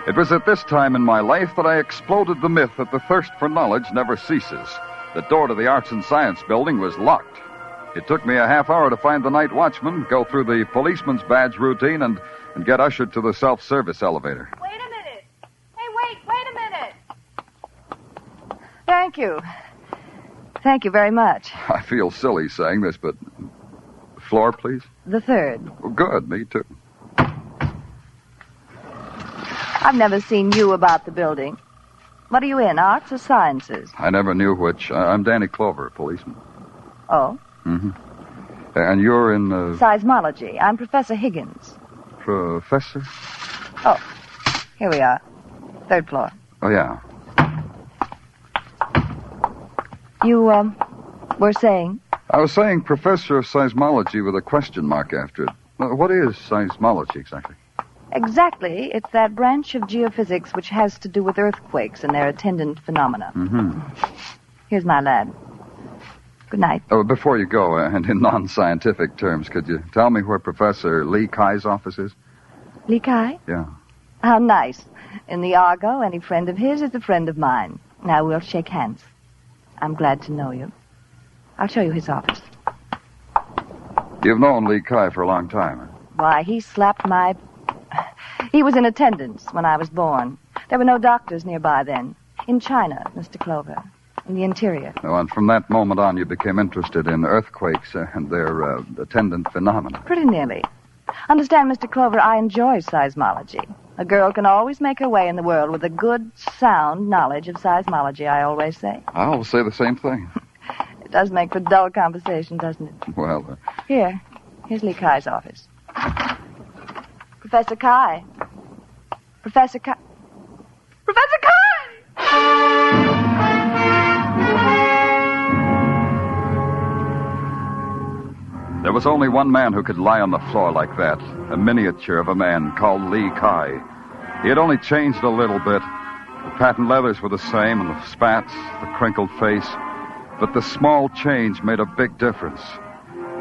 It was at this time in my life that I exploded the myth that the thirst for knowledge never ceases. The door to the Arts and Science building was locked. It took me a half hour to find the night watchman, go through the policeman's badge routine, and get ushered to the self-service elevator. Wait a minute. Hey, wait a minute. Thank you. Thank you very much. I feel silly saying this, but... Floor, please? The third. Oh, good, me too. I've never seen you about the building. What are you in, arts or sciences? I never knew which. I'm Danny Clover, a policeman. Oh? Mm-hmm. And you're in... Seismology. I'm Professor Higgins. Professor? Oh, here we are. Third floor. Oh, yeah. You, were saying? I was saying Professor of Seismology with a question mark after it. What is seismology exactly? Exactly. It's that branch of geophysics which has to do with earthquakes and their attendant phenomena. Mm-hmm. Here's my lad. Good night. Oh, before you go, and in non-scientific terms, could you tell me where Professor Li Kai's office is? Li Kai? Yeah. How nice. In the Argo, any friend of his is a friend of mine. Now we'll shake hands. I'm glad to know you. I'll show you his office. You've known Li Kai for a long time. Why, he slapped my... He was in attendance when I was born. There were no doctors nearby then. In China, Mr. Clover. in the interior. Oh, and from that moment on, you became interested in earthquakes and their attendant phenomena. Pretty nearly. Understand, Mr. Clover, I enjoy seismology. A girl can always make her way in the world with a good, sound knowledge of seismology, I always say. I'll say the same thing. It does make for dull conversation, doesn't it? Well, Here's Lee Kai's office. Professor Kai. Professor Kai. Professor Kai! there was only one man who could lie on the floor like that, a miniature of a man called Lee Kai. He had only changed a little bit. The patent leathers were the same, and the spats, the crinkled face. But the small change made a big difference.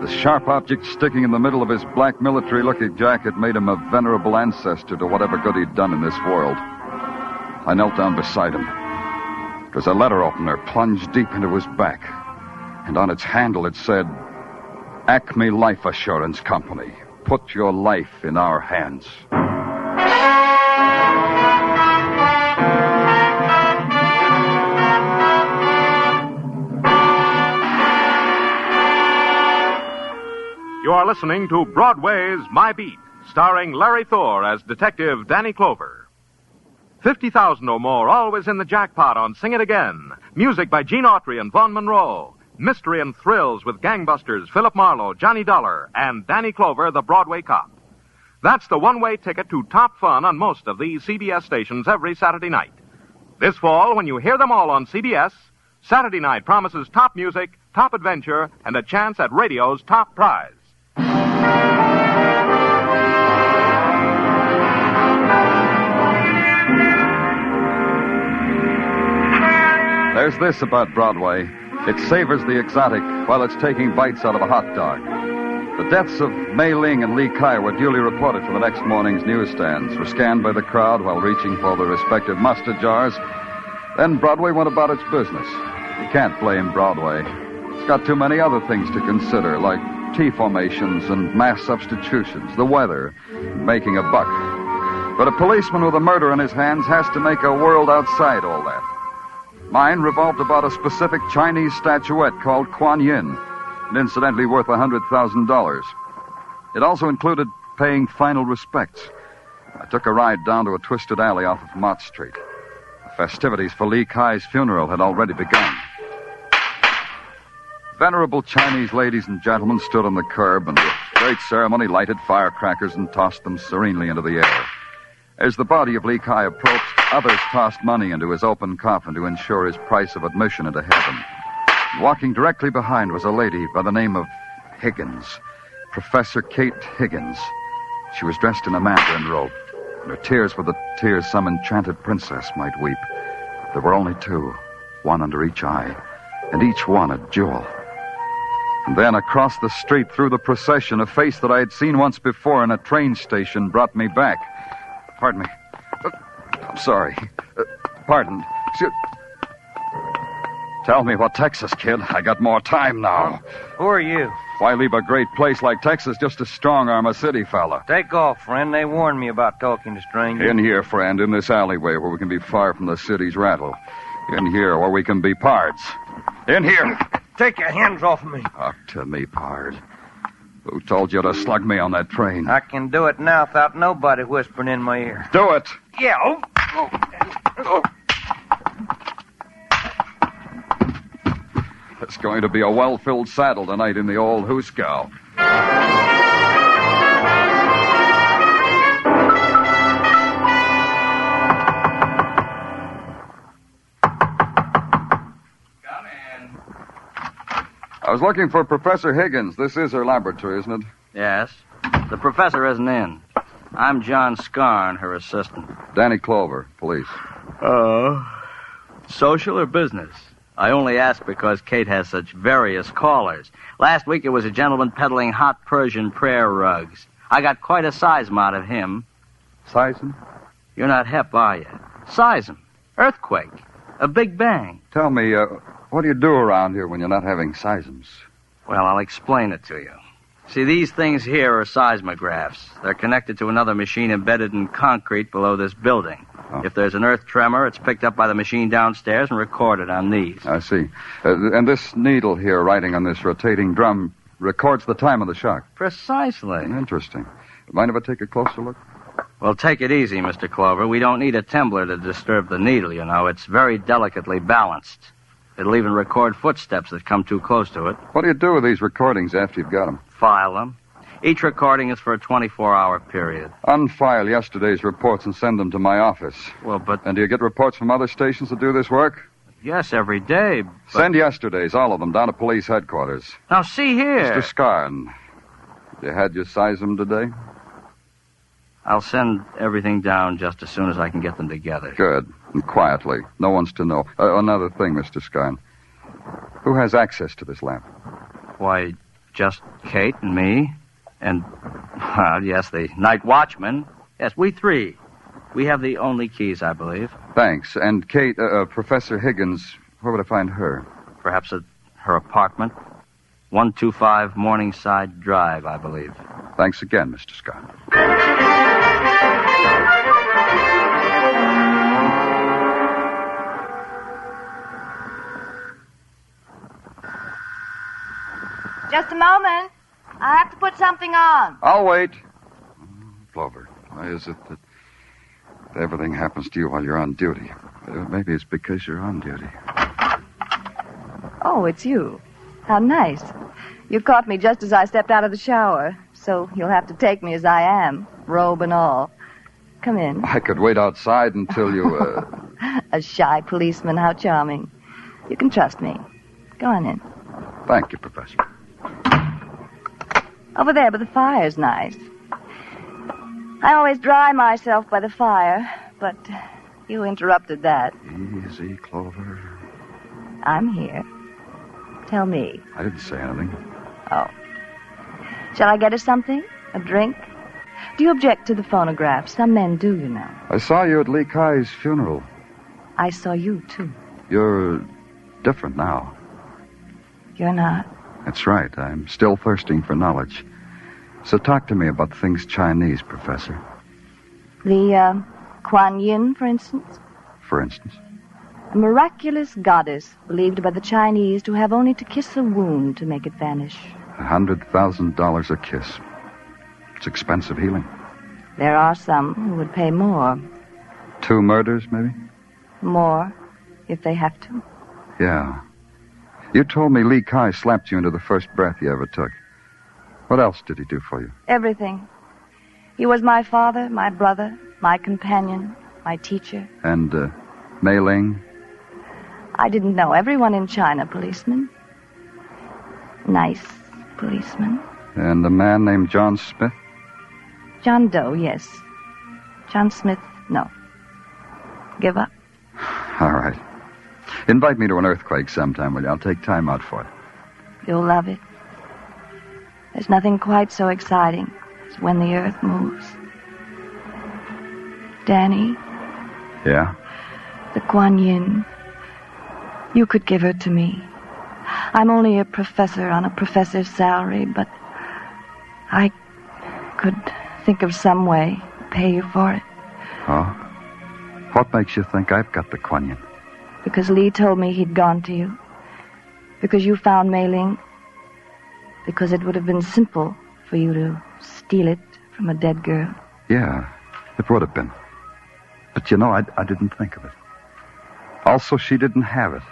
The sharp object sticking in the middle of his black military-looking jacket made him a venerable ancestor to whatever good he'd done in this world. I knelt down beside him. It was a letter opener plunged deep into his back. And on its handle it said, Acme Life Assurance Company. Put your life in our hands. You are listening to Broadway's My Beat, starring Larry Thor as Detective Danny Clover. 50,000 or more, always in the jackpot on Sing It Again. Music by Gene Autry and Vaughn Monroe. Mystery and thrills with gangbusters Philip Marlowe, Johnny Dollar, and Danny Clover, the Broadway cop. That's the one-way ticket to top fun on most of these CBS stations every Saturday night. This fall, when you hear them all on CBS, Saturday night promises top music, top adventure, and a chance at radio's top prize. There's this about Broadway. It savors the exotic while it's taking bites out of a hot dog. The deaths of Mei Ling and Lee Kai were duly reported for the next morning's newsstands, were scanned by the crowd while reaching for their respective mustard jars. Then Broadway went about its business. You can't blame Broadway. It's got too many other things to consider, like T formations and mass substitutions, the weather, and making a buck. But a policeman with a murder in his hands has to make a world outside all that. Mine revolved about a specific Chinese statuette called Kuan Yin, and incidentally worth $100,000. It also included paying final respects. I took a ride down to a twisted alley off of Mott Street. The festivities for Lee Kai's funeral had already begun. Venerable Chinese ladies and gentlemen stood on the curb and with great ceremony lighted firecrackers and tossed them serenely into the air. As the body of Lee Kai approached, others tossed money into his open coffin to ensure his price of admission into heaven. Walking directly behind was a lady by the name of Higgins, Professor Kate Higgins. She was dressed in a mandarin robe, and her tears were the tears some enchanted princess might weep. There were only two, one under each eye, and each one a jewel. And then across the street through the procession, a face that I had seen once before in a train station brought me back. Pardon me. I'm sorry. Pardon. Tell me what Texas, kid. I got more time now. Who are you? Why leave a great place like Texas just to strong-arm a city fella? Take off, friend. They warned me about talking to strangers. In here, friend, in this alleyway where we can be far from the city's rattle. In here where we can be pards. In here. Take your hands off of me. Talk to me, pard. Who told you to slug me on that train? I can do it now without nobody whispering in my ear. Do it. Yeah. It's going to be a well-filled saddle tonight in the old hoosgow. I was looking for Professor Higgins. This is her laboratory, isn't it? Yes. The professor isn't in. I'm John Scarn, her assistant. Danny Clover, police. Social or business? I only ask because Kate has such various callers. Last week it was a gentleman peddling hot Persian prayer rugs. I got quite a seism out of him. Seism? You're not hep, are you? Seism. Earthquake. A big bang. Tell me, what do you do around here when you're not having seisms? Well, I'll explain it to you. See, these things here are seismographs. They're connected to another machine embedded in concrete below this building. Oh. If there's an earth tremor, it's picked up by the machine downstairs and recorded on these. I see. And this needle here, writing on this rotating drum, records the time of the shock. Precisely. Interesting. Mind if I take a closer look? Well, take it easy, Mr. Clover. We don't need a tumbler to disturb the needle, you know. It's very delicately balanced. It'll even record footsteps that come too close to it. What do you do with these recordings after you've got them? File them. Each recording is for a 24-hour period. Unfile yesterday's reports and send them to my office. Well, but... And do you get reports from other stations that do this work? Yes, every day, but... Send yesterday's, all of them, down to police headquarters. Now, see here. Mr. Scarn, you had you size them today? I'll send everything down just as soon as I can get them together. Good. And quietly. No one's to know. Another thing, Mr. Scarn. Who has access to this lab? Why, just Kate and me. And, well, yes, the night watchman. Yes, we three. We have the only keys, I believe. Thanks. And Kate, Professor Higgins, where would I find her? Perhaps at her apartment. 125 Morningside Drive, I believe. Thanks again, Mr. Scott. Just a moment. I have to put something on. I'll wait. Clover, why is it that everything happens to you while you're on duty? Maybe it's because you're on duty. Oh, it's you. How nice. You caught me just as I stepped out of the shower, so you'll have to take me as I am, robe and all. Come in. I could wait outside until you, A shy policeman, how charming. You can trust me. Go on in. Thank you, Professor. Over there, but the fire's nice. I always dry myself by the fire, but you interrupted that. Easy, Clover. I'm here. Tell me. I didn't say anything. Oh. Shall I get her something? A drink? Do you object to the phonograph? Some men do, you know. I saw you at Lee Kai's funeral. I saw you, too. You're different now. You're not? That's right. I'm still thirsting for knowledge. So talk to me about things Chinese, Professor. The, Kuan Yin, for instance? For instance? A miraculous goddess believed by the Chinese to have only to kiss a wound to make it vanish. $100,000 a kiss. It's expensive healing. There are some who would pay more. 2 murders, maybe? More, if they have to. Yeah. You told me Lee Kai slapped you into the first breath you ever took. What else did he do for you? Everything. He was my father, my brother, my companion, my teacher. And, Mei Ling? I didn't know everyone in China, policeman. Nice policeman. And a man named John Smith? John Doe, yes. John Smith, no. Give up? All right. Invite me to an earthquake sometime, will you? I'll take time out for it. You'll love it. There's nothing quite so exciting as when the earth moves. Danny? Yeah? The Kuan Yin. You could give her to me. I'm only a professor on a professor's salary, but I could think of some way to pay you for it. Oh? What makes you think I've got the Kuan Yin? Because Lee told me he'd gone to you. Because you found Mei Ling. Because it would have been simple for you to steal it from a dead girl. Yeah, it would have been. But you know, I didn't think of it. Also, she didn't have it.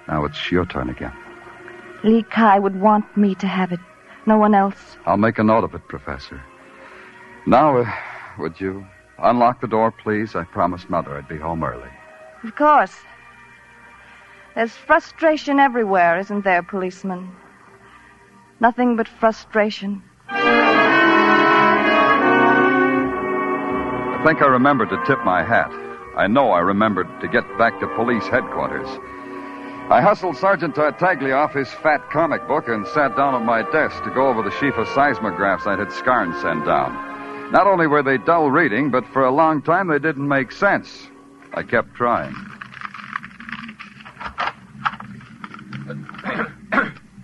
Now it's your turn again. Lee Kai would want me to have it. No one else. I'll make a note of it, Professor. Now, would you unlock the door, please? I promised Mother I'd be home early. Of course. There's frustration everywhere, isn't there, policeman? Nothing but frustration. I think I remembered to tip my hat. I know I remembered to get back to police headquarters. I hustled Sergeant Tartaglia off his fat comic book and sat down at my desk to go over the sheaf of seismographs I had Scarn send down. Not only were they dull reading, but for a long time they didn't make sense. I kept trying.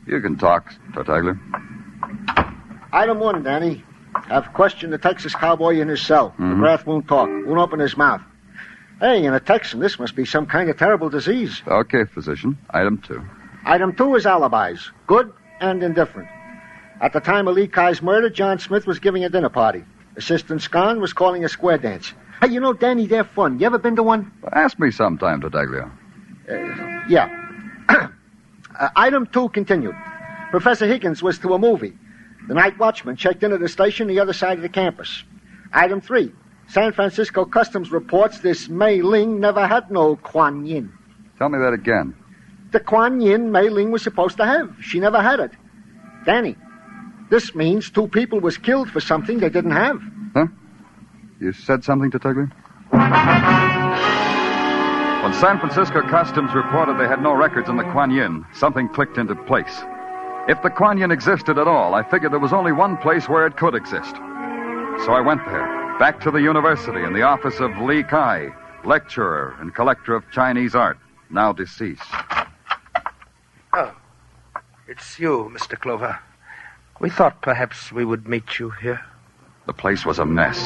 You can talk, Tartaglia. Item 1, Danny. I've questioned the Texas cowboy in his cell. McGrath won't talk, won't open his mouth. Hey, in a Texan, this must be some kind of terrible disease. Okay, physician. Item 2. Item 2 is alibis, good and indifferent. At the time of Lee Kai's murder, John Smith was giving a dinner party. Assistant Scon was calling a square dance. Hey, you know, Danny, they're fun. You ever been to one? Ask me sometime, Tartaglia. Yeah. Item 2 continued. Professor Higgins was to a movie. The night watchman checked into the station the other side of the campus. Item 3. San Francisco Customs reports this Mei Ling never had no Kuan Yin. Tell me that again. The Kuan Yin Mei Ling was supposed to have. She never had it. Danny, this means 2 people was killed for something they didn't have. Huh? You said something, Tartaglia? When San Francisco Customs reported they had no records on the Kuan Yin, something clicked into place. If the Kuan Yin existed at all, I figured there was only one place where it could exist. So I went there, back to the university in the office of Lee Kai, lecturer and collector of Chinese art, now deceased. Oh, it's you, Mr. Clover. We thought perhaps we would meet you here. The place was a mess.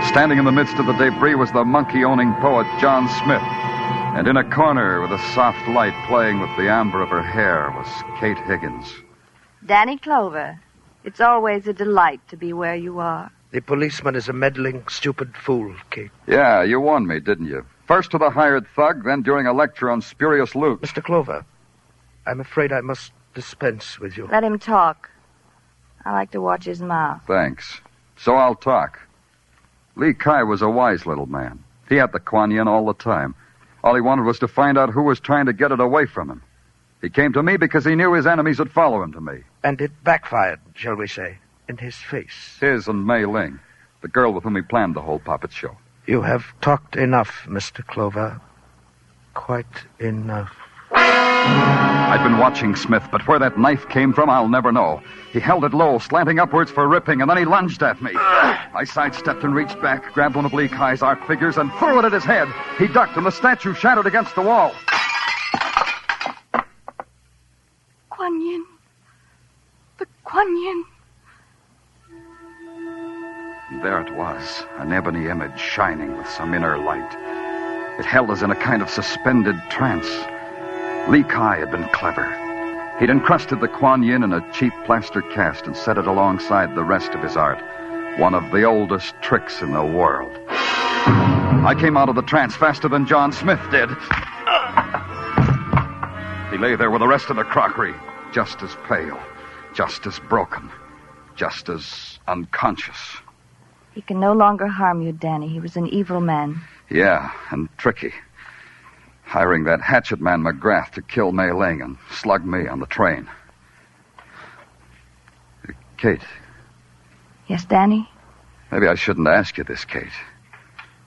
Standing in the midst of the debris was the monkey-owning poet John Smith. And in a corner with a soft light playing with the amber of her hair was Kate Higgins. Danny Clover, it's always a delight to be where you are. The policeman is a meddling, stupid fool, Kate. Yeah, you warned me, didn't you? First to the hired thug, then during a lecture on spurious loot. Mr. Clover, I'm afraid I must dispense with you. Let him talk. I like to watch his mouth. Thanks. So I'll talk. Lee Kai was a wise little man. He had the Kuan Yin all the time. All he wanted was to find out who was trying to get it away from him. He came to me because he knew his enemies would follow him to me. And it backfired, shall we say, in his face. His and Mei Ling, the girl with whom he planned the whole puppet show. You have talked enough, Mr. Clover. Quite enough. I'd been watching Smith, but where that knife came from, I'll never know. He held it low, slanting upwards for ripping, and then he lunged at me. I sidestepped and reached back, grabbed one of Lee Kai's art figures, and threw it at his head. He ducked, and the statue shattered against the wall. Kuan Yin. The Kuan Yin. And there it was, an ebony image shining with some inner light. It held us in a kind of suspended trance. Lee Kai had been clever. He'd encrusted the Kuan Yin in a cheap plaster cast and set it alongside the rest of his art. One of the oldest tricks in the world. I came out of the trance faster than John Smith did. He lay there with the rest of the crockery, just as pale, just as broken, just as unconscious. He can no longer harm you, Danny. He was an evil man. Yeah, and tricky. Hiring that hatchet man McGrath to kill Mei Ling and slug me on the train. Kate. Yes, Danny? Maybe I shouldn't ask you this, Kate.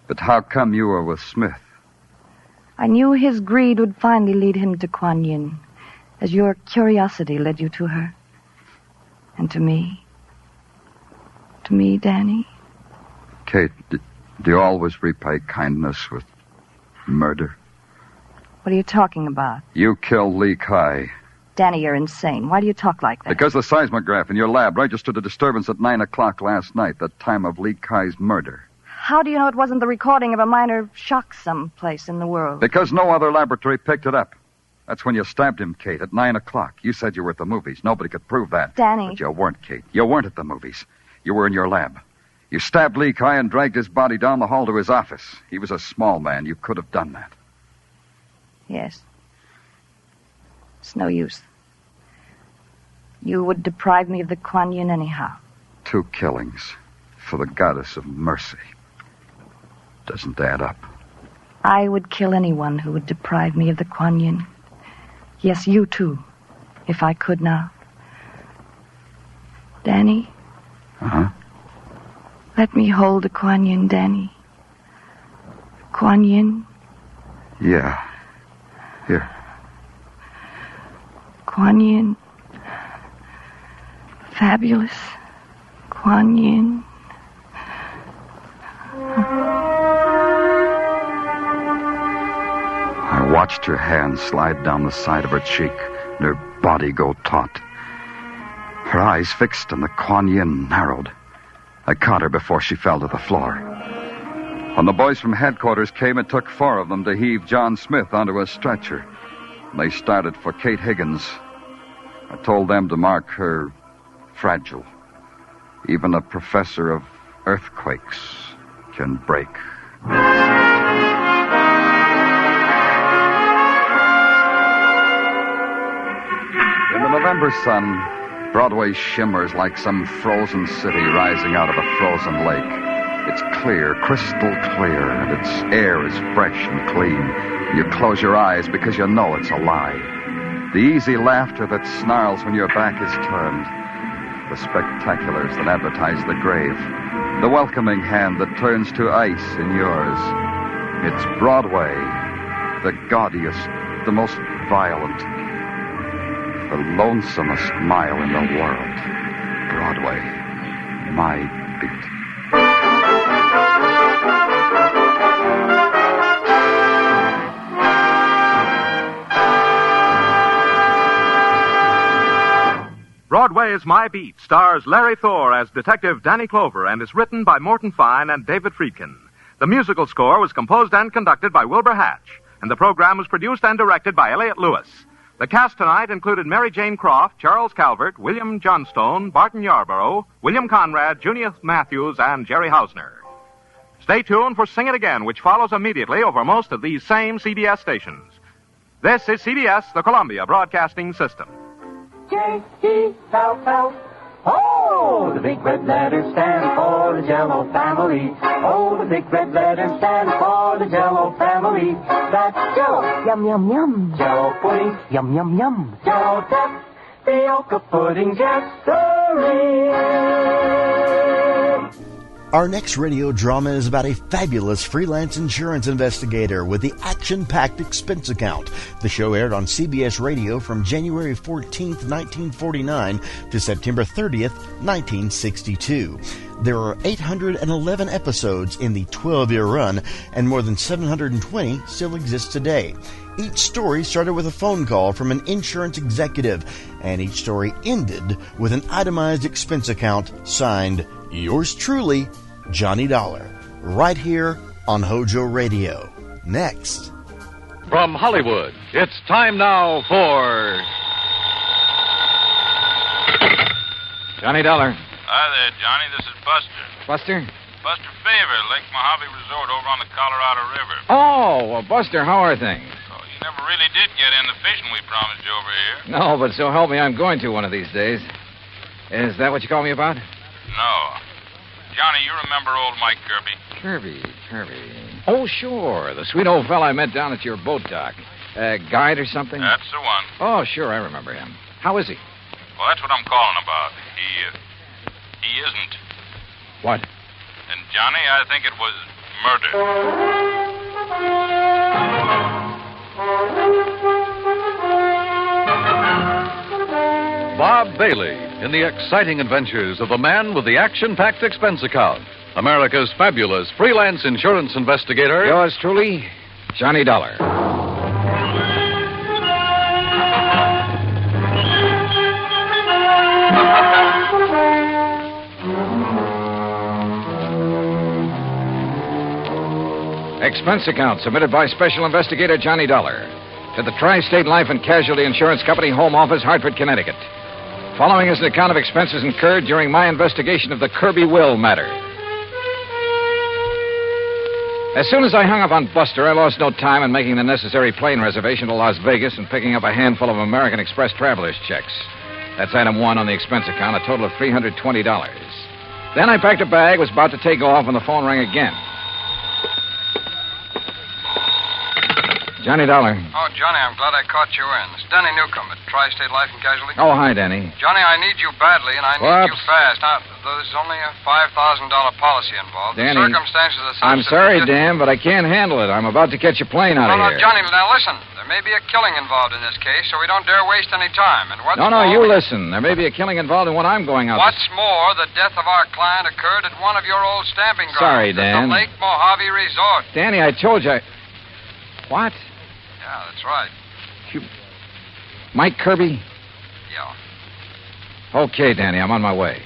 But how come you were with Smith? I knew his greed would finally lead him to Kuan Yin, as your curiosity led you to her. And to me. To me, Danny. Kate, do you always repay kindness with murder? What are you talking about? You killed Lee Kai. Danny, you're insane. Why do you talk like that? Because the seismograph in your lab registered a disturbance at 9 o'clock last night, the time of Lee Kai's murder. How do you know it wasn't the recording of a minor shock someplace in the world? Because no other laboratory picked it up. That's when you stabbed him, Kate, at 9 o'clock. You said you were at the movies. Nobody could prove that. Danny. But you weren't, Kate. You weren't at the movies. You were in your lab. You stabbed Lee Kai and dragged his body down the hall to his office. He was a small man. You could have done that. Yes. It's no use. You would deprive me of the Kuan Yin anyhow. 2 killings for the goddess of mercy. Doesn't add up. I would kill anyone who would deprive me of the Kuan Yin. Yes, you too, if I could now. Danny? Uh-huh. Let me hold the Kuan Yin, Danny. Kuan Yin? Yeah. Here. Kuan Yin. Fabulous. Kuan Yin. I watched her hand slide down the side of her cheek and her body go taut. Her eyes fixed and the Kuan Yin narrowed. I caught her before she fell to the floor. When the boys from headquarters came, it took 4 of them to heave John Smith onto a stretcher. They started for Kate Higgins. I told them to mark her fragile. Even a professor of earthquakes can break. In the November sun, Broadway shimmers like some frozen city rising out of a frozen lake. It's clear, crystal clear, and its air is fresh and clean. You close your eyes because you know it's a lie. The easy laughter that snarls when your back is turned. The spectaculars that advertise the grave. The welcoming hand that turns to ice in yours. It's Broadway, the gaudiest, the most violent, the lonesomest mile in the world. Broadway, my beat. Broadway is My Beat stars Larry Thor as Detective Danny Clover and is written by Morton Fine and David Friedkin. The musical score was composed and conducted by Wilbur Hatch, and the program was produced and directed by Elliott Lewis. The cast tonight included Mary Jane Croft, Charles Calvert, William Johnstone, Barton Yarborough, William Conrad, Junius Matthews, and Jerry Hausner. Stay tuned for Sing It Again, which follows immediately over most of these same CBS stations. This is CBS, the Columbia Broadcasting System. J-E-L-L. Oh, the big red letters stand for the Jell-O family. Oh, the big red letters stand for the Jell-O family. That's Jell-O. Yum, yum, yum. Jell-O pudding. Yum, yum, yum. Jell-O tapioca pudding. Yes, Our next radio drama is about a fabulous freelance insurance investigator with the action-packed expense account. The show aired on CBS Radio from January 14th, 1949 to September 30th, 1962. There are 811 episodes in the 12-year run, and more than 720 still exist today. Each story started with a phone call from an insurance executive, and each story ended with an itemized expense account signed, Yours truly, Johnny Dollar, right here on HOJO Radio. Next. From Hollywood, it's time now for Johnny Dollar. Hi there, Johnny. This is Buster. Buster? Buster Favor, Lake Mojave Resort over on the Colorado River. Oh, well, Buster, how are things? Oh, you never really did get in the fishing we promised you over here. No, but so help me, I'm going to one of these days. Is that what you called me about? No. Johnny, you remember old Mike Kirby? Kirby. Oh, sure. The sweet old fella I met down at your boat dock. Guide or something? That's the one. Oh, sure, I remember him. How is he? Well, that's what I'm calling about. He isn't. What? And, Johnny, I think it was murder. Bob Bailey in the exciting adventures of the man with the action-packed expense account. America's fabulous freelance insurance investigator. Yours truly, Johnny Dollar. Expense account submitted by Special Investigator Johnny Dollar to the Tri-State Life and Casualty Insurance Company Home Office, Hartford, Connecticut. Following is an account of expenses incurred during my investigation of the Kirby Will matter. As soon as I hung up on Buster, I lost no time in making the necessary plane reservation to Las Vegas and picking up a handful of American Express traveler's checks. That's item 1 on the expense account, a total of $320. Then I packed a bag, was about to take off when the phone rang again. Johnny Dollar. Oh, Johnny, I'm glad I caught you in. It's Danny Newcomb at Tri-State Life and Casualty. Oh, hi, Danny. Johnny, I need you badly, and I need you fast. Now, there's only a $5,000 policy involved. Danny, the circumstances are such I'm sorry, Dan, but I can't handle it. I'm about to catch a plane out of here. here. No, Johnny, now listen. There may be a killing involved in this case, so we don't dare waste any time. And what's No, you listen. There may be a killing involved in what I'm going out What's more, the death of our client occurred at one of your old stamping grounds. Sorry, Dan. At the Lake Mojave Resort. Danny, I told you What? Yeah, that's right. Mike Kirby? Yeah. Okay, Danny, I'm on my way.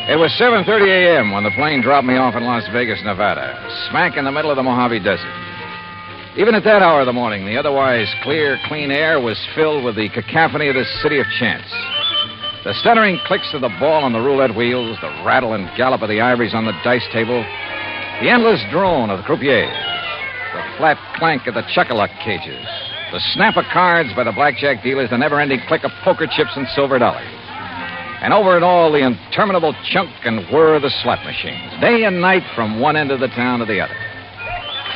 It was 7:30 a.m. when the plane dropped me off in Las Vegas, Nevada, smack in the middle of the Mojave Desert. Even at that hour of the morning, the otherwise clear, clean air was filled with the cacophony of this city of chance. The stuttering clicks of the ball on the roulette wheels, the rattle and gallop of the ivories on the dice table, the endless drone of the croupiers, the flat clank of the chuck-a-luck cages, the snap of cards by the blackjack dealers, the never-ending click of poker chips and silver dollars. And over it all, the interminable chunk and whir of the slot machines, day and night from one end of the town to the other.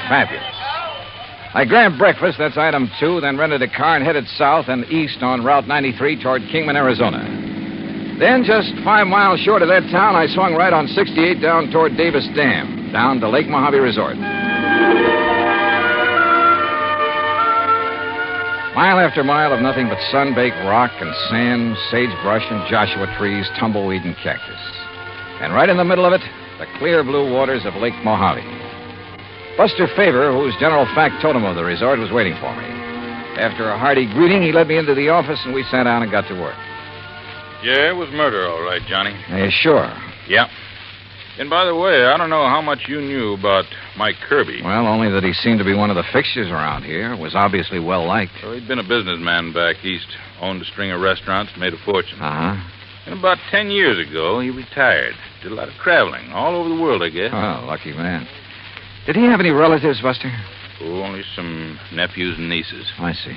Fabulous. I grabbed breakfast, that's item 2, then rented a car and headed south and east on Route 93 toward Kingman, Arizona. Then, just 5 miles short of that town, I swung right on 68 down toward Davis Dam, down to Lake Mojave Resort. Mile after mile of nothing but sun-baked rock and sand, sagebrush and Joshua trees, tumbleweed and cactus. And right in the middle of it, the clear blue waters of Lake Mojave. Buster Favor, who's general factotum of the resort, was waiting for me. After a hearty greeting, he led me into the office, and we sat down and got to work. Yeah, it was murder, all right, Johnny. Sure. Yeah. And by the way, I don't know how much you knew about Mike Kirby. Well, only that he seemed to be one of the fixtures around here. Was obviously well-liked. Well, he'd been a businessman back east. Owned a string of restaurants, made a fortune. Uh-huh. And about 10 years ago, he retired. Did a lot of traveling, all over the world, I guess. Oh, lucky man. Did he have any relatives, Buster? Oh, only some nephews and nieces. I see.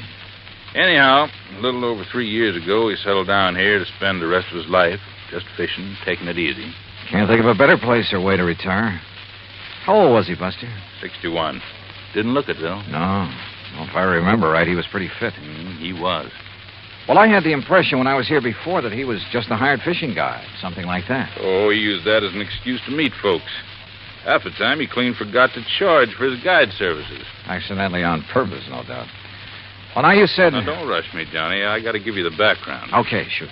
Anyhow, a little over 3 years ago, he settled down here to spend the rest of his life just fishing, taking it easy. Can't think of a better place or way to retire. How old was he, Buster? 61. Didn't look it, though. No. Well, if I remember right, he was pretty fit. He was. Well, I had the impression when I was here before that he was just a hired fishing guide, something like that. Oh, he used that as an excuse to meet folks. Half the time, he clean forgot to charge for his guide services. Accidentally on purpose, no doubt. Well, now you said... Now, don't rush me, Johnny. I got to give you the background. Okay, shoot.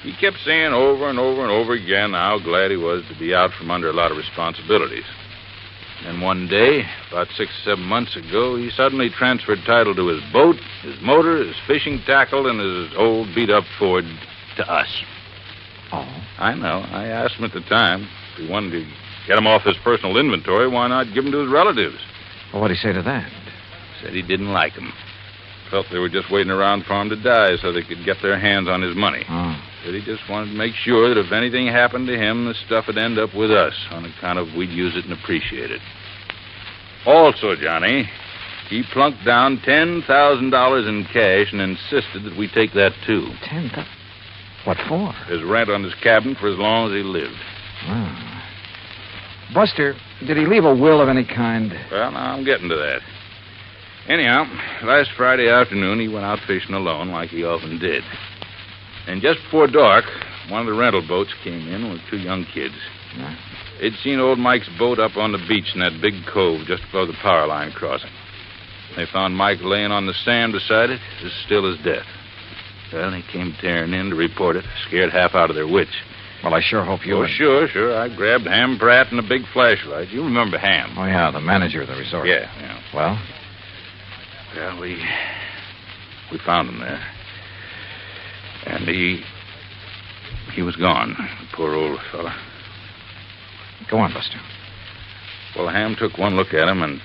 He kept saying over and over and over again how glad he was to be out from under a lot of responsibilities. And one day, about 6 or 7 months ago, he suddenly transferred title to his boat, his motor, his fishing tackle, and his old beat-up Ford to us. Oh? I know. I asked him at the time if he wanted to get him off his personal inventory, why not give him to his relatives? Well, what'd he say to that? Said he didn't like him. Felt they were just waiting around for him to die so they could get their hands on his money. Oh. Said he just wanted to make sure that if anything happened to him, the stuff would end up with us on account of we'd use it and appreciate it. Also, Johnny, he plunked down $10,000 in cash and insisted that we take that, too. $10,000? What for? His rent on his cabin for as long as he lived. Oh. Buster, did he leave a will of any kind? Well, now I'm getting to that. Anyhow, last Friday afternoon, he went out fishing alone like he often did. And just before dark, one of the rental boats came in with 2 young kids. Yeah. They'd seen old Mike's boat up on the beach in that big cove just above the power line crossing. They found Mike laying on the sand beside it, as still as death. Well, they came tearing in to report it, scared half out of their wits. Well, I sure hope you... Oh, sure. I grabbed Ham Pratt and a big flashlight. You remember Ham. Oh, yeah, the manager of the resort. Yeah. Well? Well, we found him there. And he was gone, poor old fella. Go on, Buster. Well, Ham took one look at him, and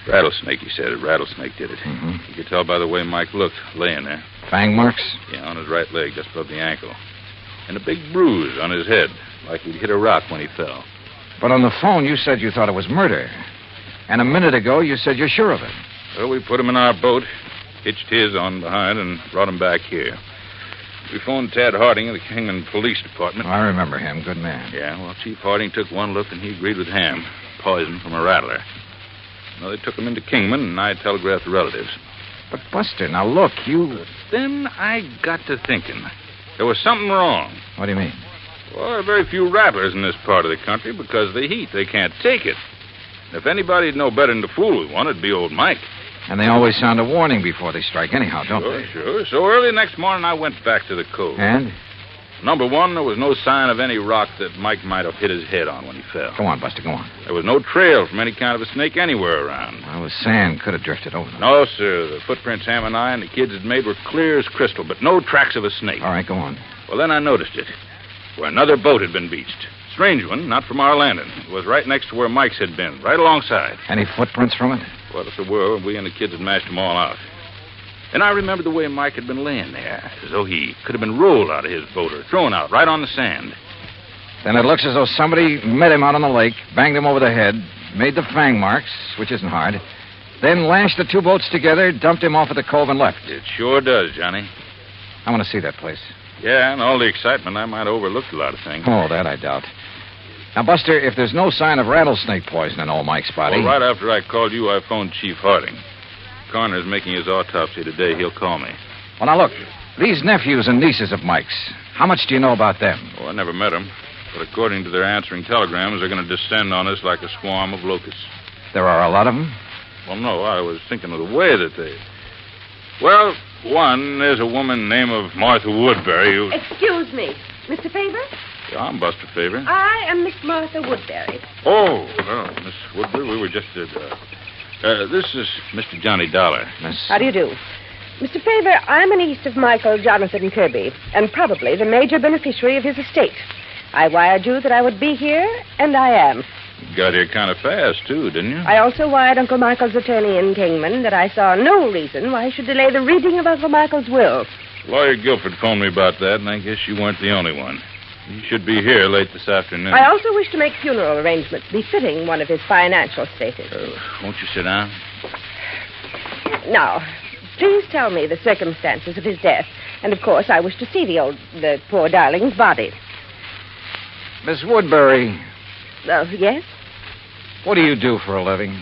rattlesnake, he said. A rattlesnake did it. Mm-hmm. You could tell by the way Mike looked, laying there. Fang marks? Yeah, on his right leg, just above the ankle. And a big bruise on his head, like he'd hit a rock when he fell. But on the phone, you said you thought it was murder. And a minute ago, you said you're sure of it. Well, we put him in our boat, hitched his on behind, and brought him back here. We phoned Tad Harding of the Kingman Police Department. I remember him. Good man. Yeah, well, Chief Harding took one look, and he agreed with Ham. Poison from a rattler. Well, they took him into Kingman, and I telegraphed the relatives. But, Buster, now look, you... But then I got to thinking. There was something wrong. What do you mean? Well, there are very few rattlers in this part of the country because of the heat. They can't take it. If anybody'd know better than to fool with one, it'd be old Mike. And they always sound a warning before they strike anyhow, don't they? Sure. So early next morning, I went back to the cove. And? Number one, there was no sign of any rock that Mike might have hit his head on when he fell. Go on, Buster, go on. There was no trail from any kind of a snake anywhere around. Well, the sand could have drifted over them. No, sir. The footprints Ham and I and the kids had made were clear as crystal, but no tracks of a snake. All right, go on. Well, then I noticed it, where another boat had been beached. Strange one, not from our landing. It was right next to where Mike's had been, right alongside. Any footprints from it? Well, if there were, we and the kids had mashed them all out. And I remembered the way Mike had been laying there, as though he could have been rolled out of his boat or thrown out right on the sand. Then it looks as though somebody met him out on the lake, banged him over the head, made the fang marks, which isn't hard, then lashed the two boats together, dumped him off at the cove, and left. It sure does, Johnny. I want to see that place. Yeah, and all the excitement, I might have overlooked a lot of things. Oh, that I doubt. Now, Buster, if there's no sign of rattlesnake poison in old Mike's body... Well, right after I called you, I phoned Chief Harding. Coroner's making his autopsy today. He'll call me. Well, now, look. These nephews and nieces of Mike's, how much do you know about them? Oh, I never met them. But according to their answering telegrams, they're going to descend on us like a swarm of locusts. There are a lot of them? Well, no, I was thinking of the way that they... Well, one, there's a woman named of Martha Woodbury who... Excuse me. Mr. Faber? Yeah, I'm Buster Faber. I am Miss Martha Woodbury. Oh, well, Miss Woodbury, we were just at... this is Mr. Johnny Dollar. How do you do? Mr. Faber, I'm a niece of Michael Jonathan Kirby, and probably the major beneficiary of his estate. I wired you that I would be here, and I am. You got here kind of fast, too, didn't you? I also wired Uncle Michael's attorney in Kingman that I saw no reason why he should delay the reading of Uncle Michael's will. Lawyer Guilford phoned me about that, and I guess you weren't the only one. He should be here late this afternoon. I also wish to make funeral arrangements befitting one of his financial status. Won't you sit down? Now, please tell me the circumstances of his death. And, of course, I wish to see the poor darling's body. Miss Woodbury. Yes? What do you do for a living?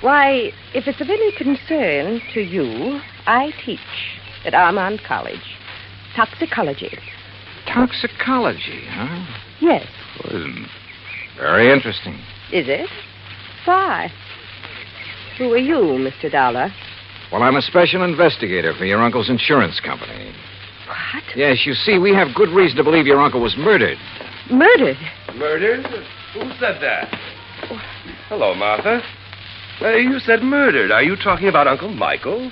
Why, if it's of any concern to you, I teach at Armand College. Toxicology. Toxicology, huh? Yes. Poison. Very interesting. Is it? Why? Who are you, Mr. Dollar? Well, I'm a special investigator for your uncle's insurance company. What? Yes, you see, we have good reason to believe your uncle was murdered. Murdered? Murdered? Who said that? Hello, Martha. You said murdered. Are you talking about Uncle Michael?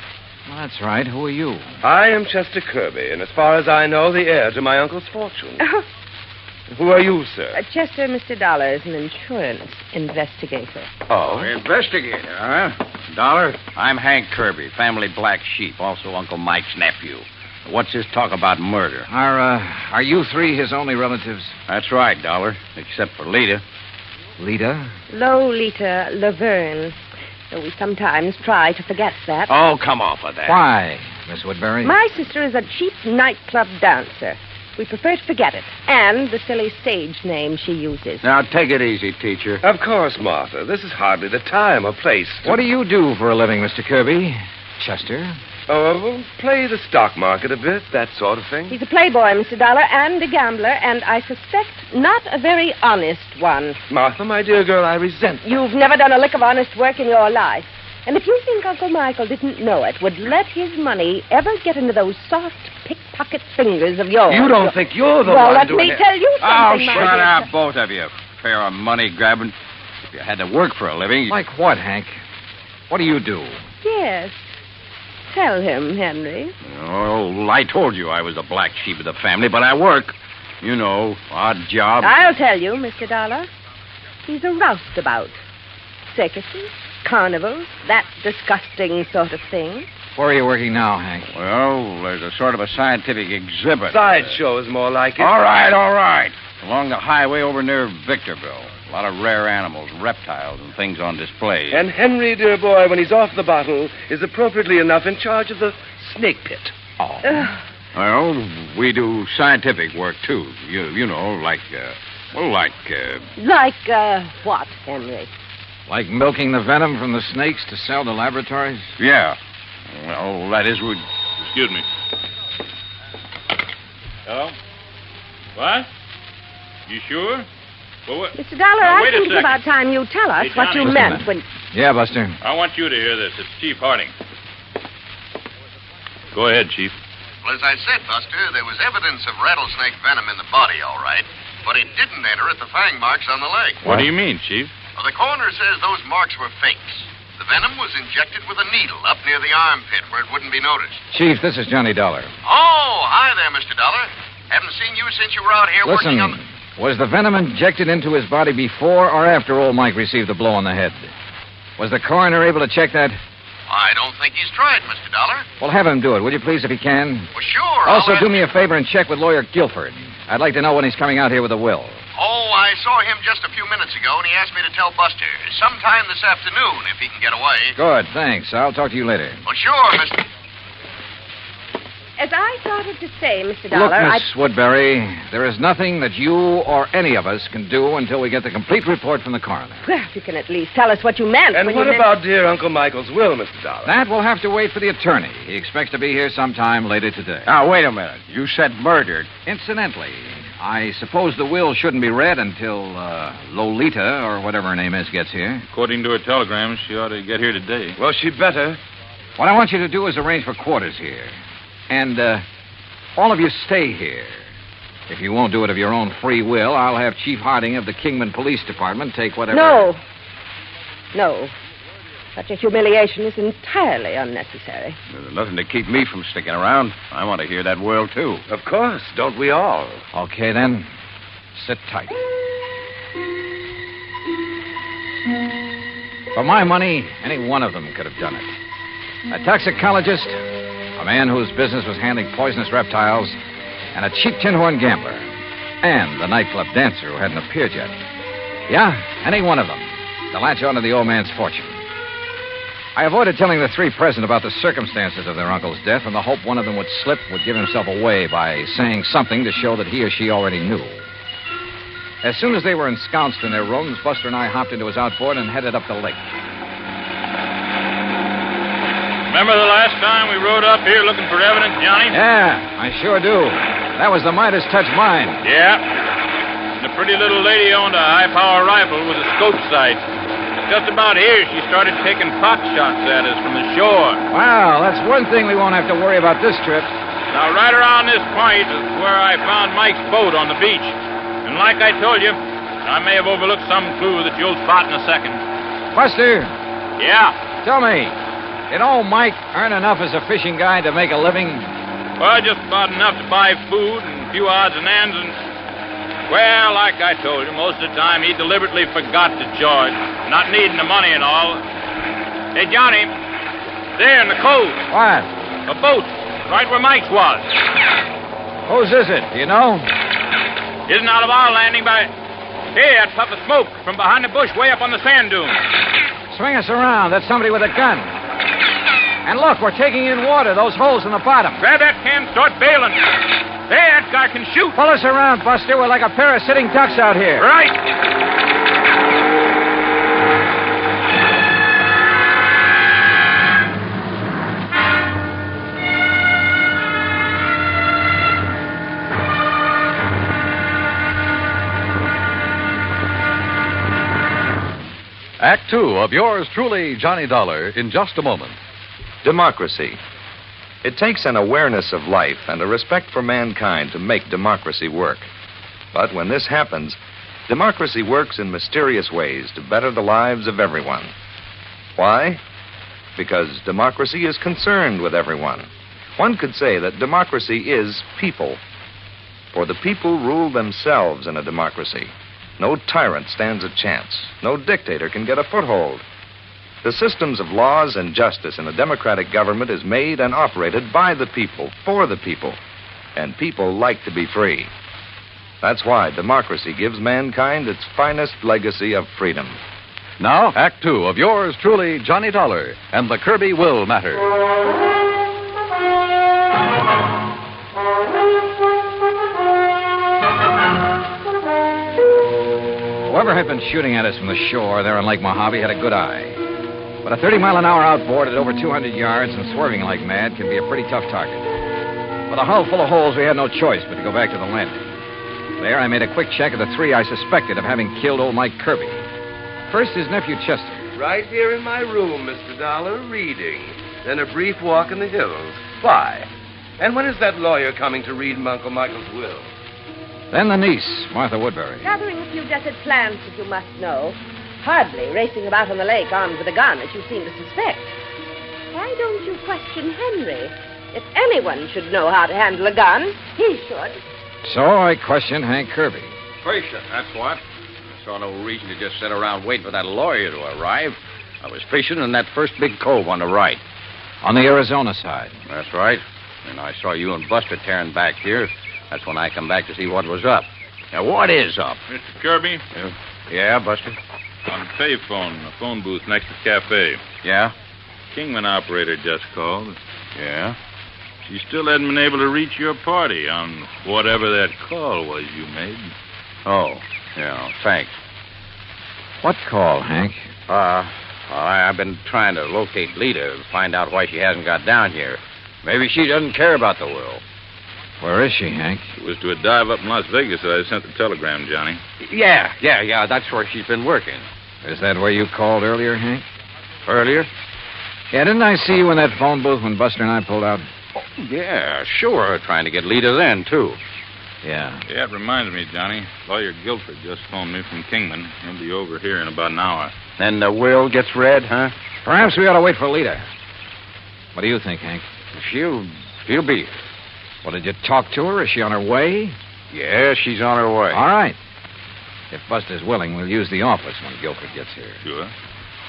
Well, that's right. Who are you? I am Chester Kirby, and as far as I know, the heir to my uncle's fortune. Who are you, sir? Chester, Mr. Dollar is an insurance investigator. Oh? Investigator, huh? Dollar, I'm Hank Kirby, family black sheep, also Uncle Mike's nephew. What's his talk about murder? Are you three his only relatives? That's right, Dollar, except for Lita. Lita? Lolita Laverne. Though we sometimes try to forget that. Oh, come off of that. Why, Miss Woodbury? My sister is a cheap nightclub dancer. We prefer to forget it. And the silly stage name she uses. Now, take it easy, teacher. Of course, Martha. This is hardly the time or place. What do you do for a living, Mr. Kirby? Chester? Play the stock market a bit, that sort of thing. He's a playboy, Mr. Dollar, and a gambler, and I suspect not a very honest one. Martha, my dear girl, I resent that. You've never done a lick of honest work in your life. And if you think Uncle Michael didn't know it, would let his money ever get into those soft pickpocket fingers of yours... You don't think you're the well, one let doing me it. tell you something, Oh, shut up, both of you. Pair of money grabbing. If you had to work for a living... Like what, Hank? What do you do? Yes. Tell him, Henry. Oh, I told you I was the black sheep of the family, but I work. You know, odd job. I'll tell you, Mr. Dollar. He's a roustabout. Circuses, carnivals, that disgusting sort of thing. Where are you working now, Hank? Well, there's a sort of a scientific exhibit. Sideshow is more like it. All right. Along the highway over near Victorville. A lot of rare animals, reptiles, and things on display. And Henry, dear boy, when he's off the bottle, is appropriately enough in charge of the snake pit. Oh. Well, we do scientific work, too. You know, like what, Henry? Like milking the venom from the snakes to sell to laboratories? Yeah. Well, that is... Excuse me. Hello? What? You sure? Well, what? Mr. Dollar, Now, I wait a think it's second. about time you tell us Hey, what Johnny, you listen a meant minute. when... Yeah, Buster. I want you to hear this. It's Chief Harding. Go ahead, Chief. Well, as I said, Buster, there was evidence of rattlesnake venom in the body, all right. But it didn't enter at the fang marks on the leg. What do you mean, Chief? Well, the coroner says those marks were fakes. The venom was injected with a needle up near the armpit where it wouldn't be noticed. Chief, this is Johnny Dollar. Oh, hi there, Mr. Dollar. Haven't seen you since you were out here Listen, working on the... was the venom injected into his body before or after old Mike received the blow on the head? Was the coroner able to check that? I don't think he's tried, Mr. Dollar. Well, have him do it, will you please, if he can? Well, sure. Also, do me a favor and check with Lawyer Guilford. I'd like to know when he's coming out here with a will. Oh, I saw him just a few minutes ago, and he asked me to tell Buster sometime this afternoon if he can get away. Good, thanks. I'll talk to you later. Well, sure, Mr. As I started to say, Mr. Look, Dollar, Miss Woodbury, there is nothing that you or any of us can do until we get the complete report from the coroner. Well, you can at least tell us what you meant. And when what you about dear Uncle Michael's will, Mr. Dollar? That will have to wait for the attorney. He expects to be here sometime later today. Now, wait a minute. You said murdered. Incidentally, I suppose the will shouldn't be read until Lolita, or whatever her name is, gets here. According to her telegram, she ought to get here today. Well, she'd better. What I want you to do is arrange for quarters here. And, all of you stay here. If you won't do it of your own free will, I'll have Chief Harding of the Kingman Police Department take whatever... No. Such a humiliation is entirely unnecessary. There's nothing to keep me from sticking around. I want to hear that will, too. Of course. Don't we all? Okay, then. Sit tight. For my money, any one of them could have done it. A toxicologist, a man whose business was handling poisonous reptiles, and a cheap tin horn gambler, and the nightclub dancer who hadn't appeared yet. Yeah, any one of them to latch onto the old man's fortune. I avoided telling the three present about the circumstances of their uncle's death in the hope one of them would slip, would give himself away by saying something to show that he or she already knew. As soon as they were ensconced in their rooms, Buster and I hopped into his outboard and headed up the lake. Remember the last time we rode up here looking for evidence, Johnny? Yeah, I sure do. That was the Midas touch mine. Yeah. And the pretty little lady owned a high-power rifle with a scope sight. Just about here, she started taking pot shots at us from the shore. Wow, that's one thing we won't have to worry about this trip. Now, right around this point is where I found Mike's boat on the beach. And like I told you, I may have overlooked some clue that you'll spot in a second. Buster. Yeah? Tell me, did old Mike earn enough as a fishing guide to make a living? Well, just about enough to buy food and a few odds and ends and... Well, like I told you, most of the time he deliberately forgot to charge, not needing the money and all. Hey, Johnny, there in the cove. What? A boat, right where Mike's was. Whose is it? Do you know? Isn't out of our landing by... Here, a puff of smoke from behind the bush way up on the sand dune. Swing us around. That's somebody with a gun. And look, we're taking in water, those holes in the bottom. Grab that can, start bailing. There, that guy can shoot. Pull us around, Buster. We're like a pair of sitting ducks out here. Right. Act Two of yours truly, Johnny Dollar, in just a moment. Democracy. It takes an awareness of life and a respect for mankind to make democracy work. But when this happens, democracy works in mysterious ways to better the lives of everyone. Why? Because democracy is concerned with everyone. One could say that democracy is people. For the people rule themselves in a democracy. No tyrant stands a chance. No dictator can get a foothold. The systems of laws and justice in a democratic government is made and operated by the people, for the people. And people like to be free. That's why democracy gives mankind its finest legacy of freedom. Now, Act Two of yours truly, Johnny Dollar, and the Kirby Will Matter. Whoever had been shooting at us from the shore there on Lake Mojave had a good eye. But a 30-mile-an-hour outboard at over 200 yards and swerving like mad can be a pretty tough target. With a hull full of holes, we had no choice but to go back to the landing. There, I made a quick check of the three I suspected of having killed old Mike Kirby. First, his nephew Chester. Right here in my room, Mr. Dollar, reading. Then a brief walk in the hills. Why? And when is that lawyer coming to read Uncle Michael's will? Then the niece, Martha Woodbury. Gathering a few desert plants, if you must know. Hardly racing about on the lake armed with a gun, as you seem to suspect. Why don't you question Henry? If anyone should know how to handle a gun, he should. So I questioned Hank Kirby. Fishing, that's what. I saw no reason to just sit around waiting for that lawyer to arrive. I was fishing in that first big cove on the right. On the Arizona side. That's right. And I saw you and Buster tearing back here. That's when I come back to see what was up. Now, what is up? Mr. Kirby? Yeah, Buster? On payphone, the phone booth next to the cafe. Yeah? Kingman operator just called. Yeah? She still hadn't been able to reach your party on whatever that call was you made. Oh, yeah, thanks. What call, Hank? I've been trying to locate Lita to find out why she hasn't got down here. Maybe she doesn't care about the will. Where is she, Hank? It was to a dive up in Las Vegas that I sent the telegram, Johnny. Yeah. That's where she's been working. Is that where you called earlier, Hank? Earlier? Yeah, didn't I see you in that phone booth when Buster and I pulled out? Oh, yeah, sure. Trying to get Lita then, too. Yeah. Yeah, it reminds me, Johnny. Lawyer Guilford just phoned me from Kingman. He'll be over here in about an hour. Then the will gets read, huh? Perhaps we ought to wait for Lita. What do you think, Hank? She'll be. Well, did you talk to her? Is she on her way? Yeah, she's on her way. All right. If Buster's willing, we'll use the office when Guilford gets here. Sure.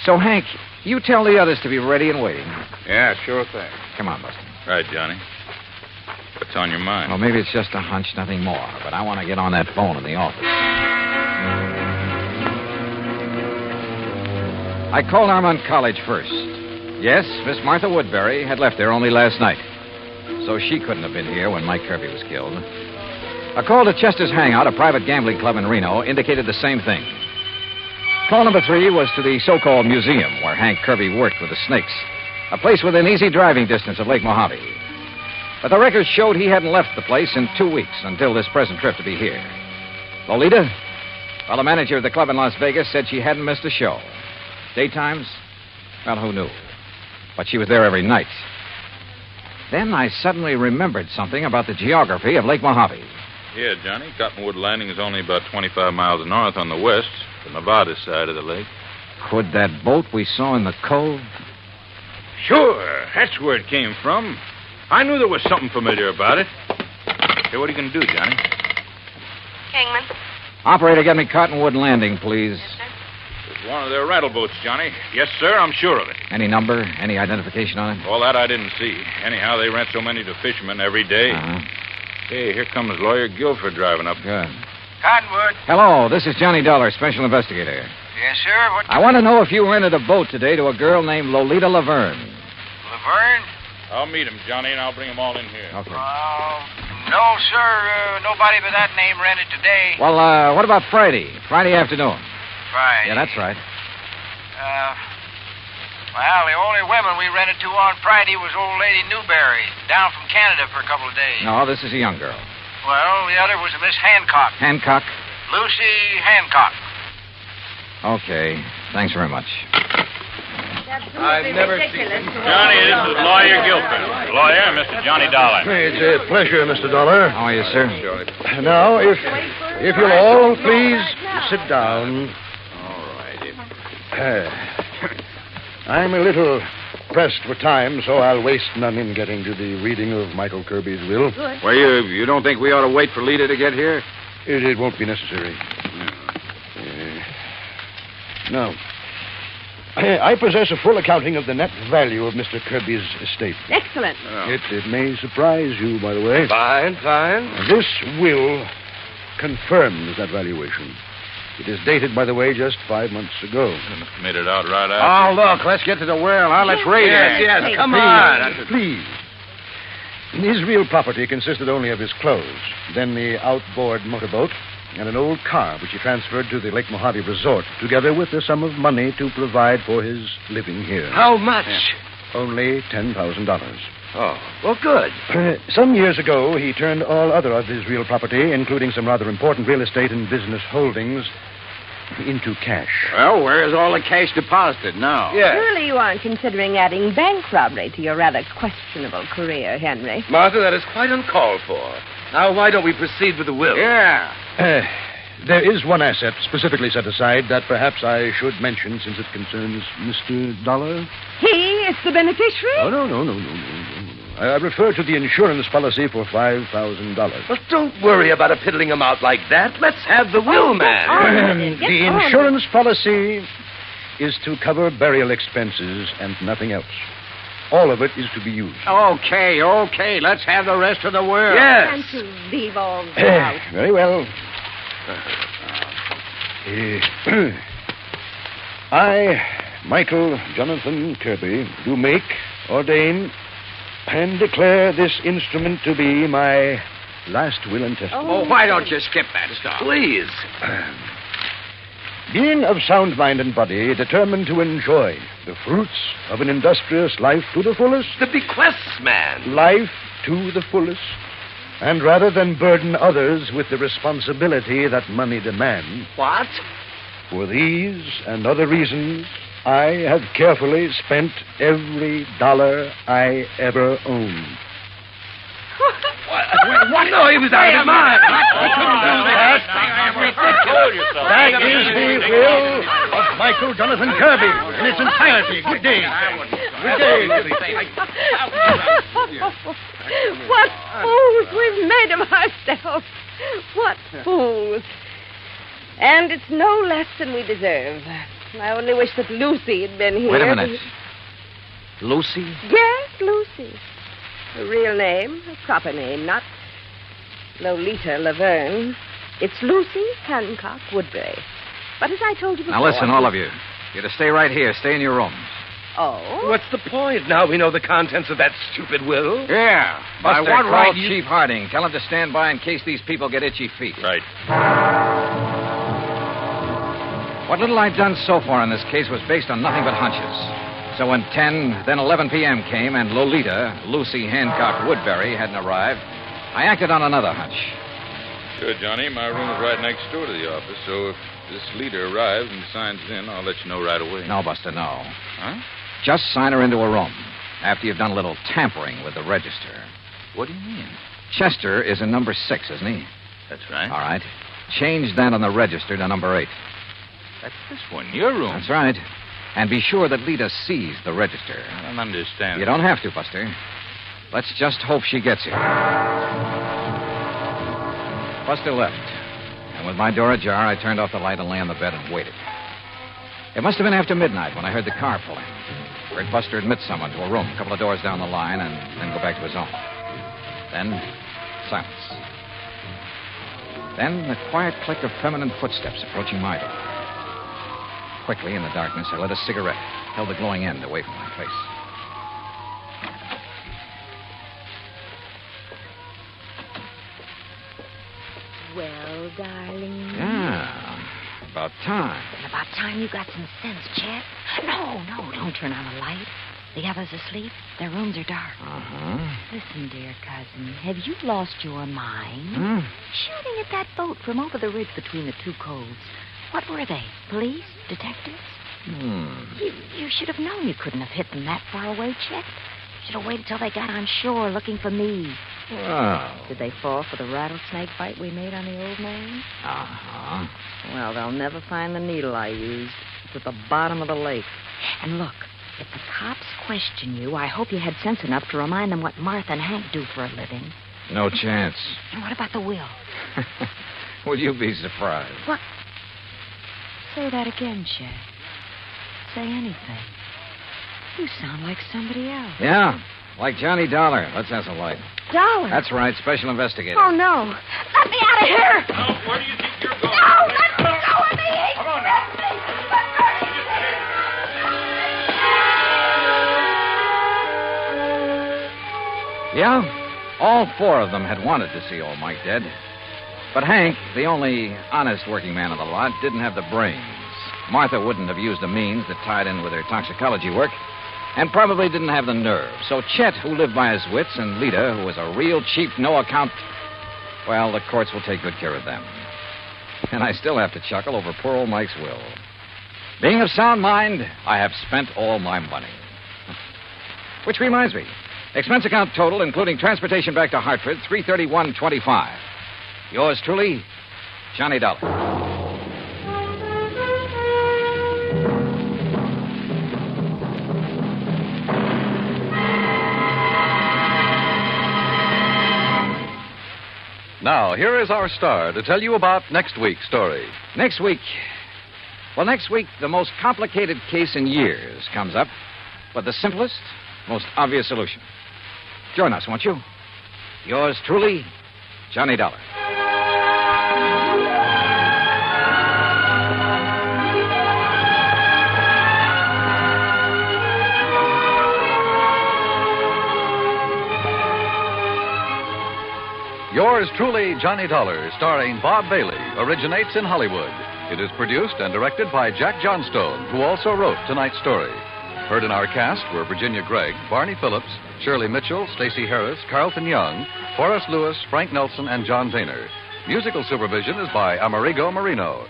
So, Hank, you tell the others to be ready and waiting. Yeah, sure thing. Come on, Buster. Right, Johnny. What's on your mind? Well, maybe it's just a hunch, nothing more. But I want to get on that phone in the office. I called Armand College first. Yes, Miss Martha Woodbury had left there only last night. So she couldn't have been here when Mike Kirby was killed. A call to Chester's Hangout, a private gambling club in Reno, indicated the same thing. Call number 3 was to the so-called museum where Hank Kirby worked with the snakes, a place within easy driving distance of Lake Mojave. But the records showed he hadn't left the place in 2 weeks until this present trip to be here. Lolita? Well, the manager of the club in Las Vegas said she hadn't missed a show. Daytimes? Well, who knew? But she was there every night. Then I suddenly remembered something about the geography of Lake Mojave. Yeah, Johnny. Cottonwood Landing is only about 25 miles north on the west, the Nevada side of the lake. Could that boat we saw in the cove? Sure. That's where it came from. I knew there was something familiar about it. Hey, what are you going to do, Johnny? Kingman? Operator, get me Cottonwood Landing, please. Yes, sir. It's one of their rental boats, Johnny. Yes, sir, I'm sure of it. Any number? Any identification on it? All that I didn't see. Anyhow, they rent so many to fishermen every day. Uh-huh. Hey, here comes Lawyer Guilford driving up. Good. Cottonwood. Hello, this is Johnny Dollar, special investigator. Yes, sir. What? I want to know if you rented a boat today to a girl named Lolita Laverne. Laverne? I'll meet him, Johnny, and I'll bring him all in here. Okay. No, sir. Nobody but that name rented today. Well, what about Friday? Friday afternoon. Friday? Yeah, that's right. Well, the only women we rented to on Friday was old lady Newberry, down from Canada for a couple of days. No, this is a young girl. Well, the other was a Miss Hancock. Hancock? Lucy Hancock. Okay. Thanks very much. I've never seen him. Johnny, this is Lawyer Guilford. Lawyer, Mr. Johnny Dollar. It's a pleasure, Mr. Dollar. How are you, sir? Now, if you'll all please sit down. All righty. I'm a little pressed for time, so I'll waste none in getting to the reading of Michael Kirby's will. Good. Well, you don't think we ought to wait for Lita to get here? It won't be necessary. No. I possess a full accounting of the net value of Mr. Kirby's estate. Excellent. It may surprise you, by the way. Fine. This will confirms that valuation. It is dated, by the way, just 5 months ago. Made it out right Oh, after. look, let's get to the will. Now, let's read it. Yes, Hey, come on. Please. His real property consisted only of his clothes, then the outboard motorboat, and an old car which he transferred to the Lake Mojave Resort, together with a sum of money to provide for his living here. How much? Only $10,000. Oh, well, good. Some years ago, he turned all other of his real property, including some rather important real estate and business holdings, into cash. Well, where's all the cash deposited now? Surely you aren't considering adding bank robbery to your rather questionable career, Henry. Martha, that is quite uncalled for. Now, why don't we proceed with the will? There is one asset specifically set aside that perhaps I should mention since it concerns Mr. Dollar. He is the beneficiary? Oh, no. I refer to the insurance policy for $5,000. Well, don't worry about a piddling amount like that. Let's have the will, man. The insurance policy is to cover burial expenses and nothing else. All of it is to be used. Okay. Let's have the rest of the will. Can't you leave all that out? Very well. I, Michael Jonathan Kirby, do make, ordain, and declare this instrument to be my last will and testament. Oh, why don't you skip that stuff? Please. Being of sound mind and body, determined to enjoy the fruits of an industrious life to the fullest. The bequests, man. Life to the fullest. And rather than burden others with the responsibility that money demands. What? For these and other reasons, I have carefully spent every dollar I ever owned. What? No, he was out of his mind. That is the will of Michael Jonathan Kirby in its entirety. Good day. Good day. What fools we've made of ourselves. What fools. And it's no less than we deserve. I only wish that Lucy had been here. Wait a minute. Lucy? Yes, Lucy. Her real name, her proper name, not Lolita Laverne. It's Lucy Hancock Woodbury. But as I told you before... Now listen, all of you. You're to stay right here. Stay in your rooms. Oh? What's the point? Now we know the contents of that stupid will. Yeah. Buster, By what call right Chief Harding. Tell him to stand by in case these people get itchy feet. Right. What little I've done so far in this case was based on nothing but hunches. So when 10, then 11 p.m. came and Lolita, Lucy Hancock Woodbury, hadn't arrived, I acted on another hunch. Sure, Johnny. My room is right next door to the office, so if this leader arrives and signs in, I'll let you know right away. No, Buster, no. Huh? Just sign her into a room after you've done a little tampering with the register. What do you mean? Chester is in number 6, isn't he? That's right. All right. Change that on the register to number 8. That's this one, your room. That's right. And be sure that Lita sees the register. I don't understand. You don't have to, Buster. Let's just hope she gets here. Buster left. And with my door ajar, I turned off the light and lay on the bed and waited. It must have been after midnight when I heard the car pull in. Heard Buster admit someone to a room a couple of doors down the line and then go back to his own. Then, silence. Then the quiet click of feminine footsteps approaching my door. Quickly, in the darkness, I lit a cigarette, held the glowing end away from my face. Well, darling. Yeah, about time. About time you got some sense, Chet. No, don't turn on the light. The others asleep. Their rooms are dark. Uh-huh. Listen, dear cousin, have you lost your mind? Huh? Shooting at that boat from over the ridge between the two coves. What were they? Police? Detectives? You should have known you couldn't have hit them that far away, Chet. You should have waited till they got on shore looking for me. Well. Did they fall for the rattlesnake bite we made on the old man? Uh-huh. Well, they'll never find the needle I used. It's at the bottom of the lake. And look, if the cops question you, I hope you had sense enough to remind them what Martha and Hank do for a living. No chance. And what about the will? Would you be surprised? What? Say that again, Chet. Say anything. You sound like somebody else. Yeah, like Johnny Dollar. Let's have some light. Dollar? That's right, special investigator. Oh, no. Let me out of here! Now, where do you think you're going? No, let me go of me! Come on now. Yeah, all 4 of them had wanted to see old Mike dead. But Hank, the only honest working man of the lot, didn't have the brains. Martha wouldn't have used the means that tied in with her toxicology work, and probably didn't have the nerve. So Chet, who lived by his wits, and Lita, who was a real cheap, no-account... Well, the courts will take good care of them. And I still have to chuckle over poor old Mike's will. Being of sound mind, I have spent all my money. Which reminds me, expense account total, including transportation back to Hartford, $331.25. Yours truly, Johnny Dollar. Now, here is our star to tell you about next week's story. Next week, the most complicated case in years comes up, but the simplest, most obvious solution. Join us, won't you? Yours truly, Johnny Dollar. Yours truly, Johnny Dollar, starring Bob Bailey, originates in Hollywood. It is produced and directed by Jack Johnstone, who also wrote tonight's story. Heard in our cast were Virginia Gregg, Barney Phillips, Shirley Mitchell, Stacey Harris, Carlton Young, Forrest Lewis, Frank Nelson, and John Boehner. Musical supervision is by Amerigo Marino.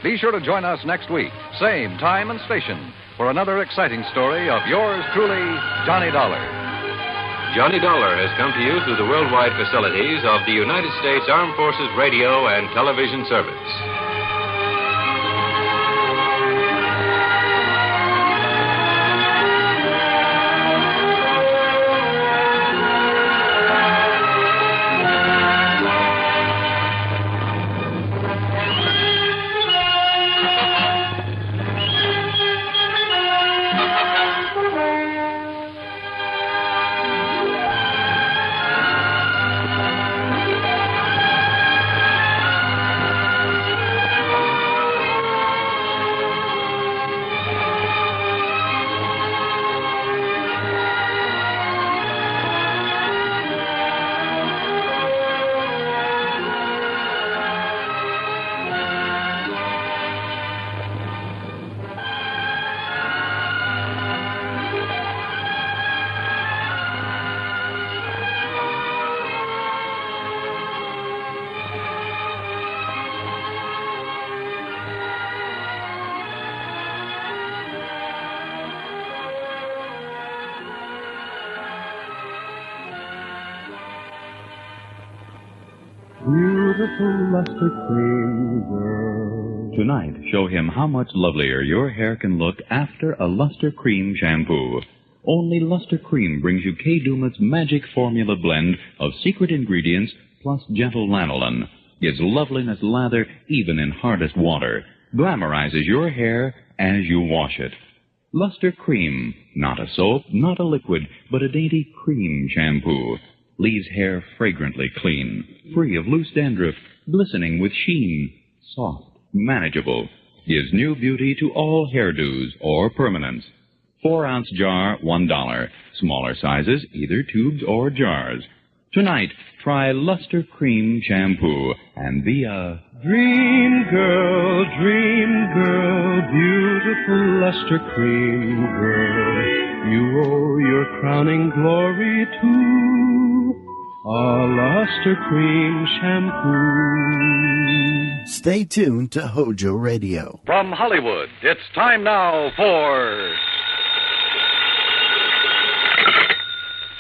Be sure to join us next week, same time and station, for another exciting story of yours truly, Johnny Dollar. Johnny Dollar has come to you through the worldwide facilities of the United States Armed Forces Radio and Television Service. Beautiful luster cream girl. Tonight, show him how much lovelier your hair can look after a Luster Cream shampoo. Only Luster Cream brings you Kay Duma's magic formula blend of secret ingredients plus gentle lanolin. Gives loveliness lather even in hardest water. Glamorizes your hair as you wash it. Luster Cream. Not a soap, not a liquid, but a dainty cream shampoo. Leaves hair fragrantly clean, free of loose dandruff, glistening with sheen, soft, manageable. Gives new beauty to all hairdos or permanents. 4-ounce jar, $1. Smaller sizes, either tubes or jars. Tonight, try Luster Cream Shampoo and be a dream girl, beautiful Luster Cream girl. You owe your crowning glory to a Luster Cream Shampoo. Stay tuned to HOJO Radio. From Hollywood, it's time now for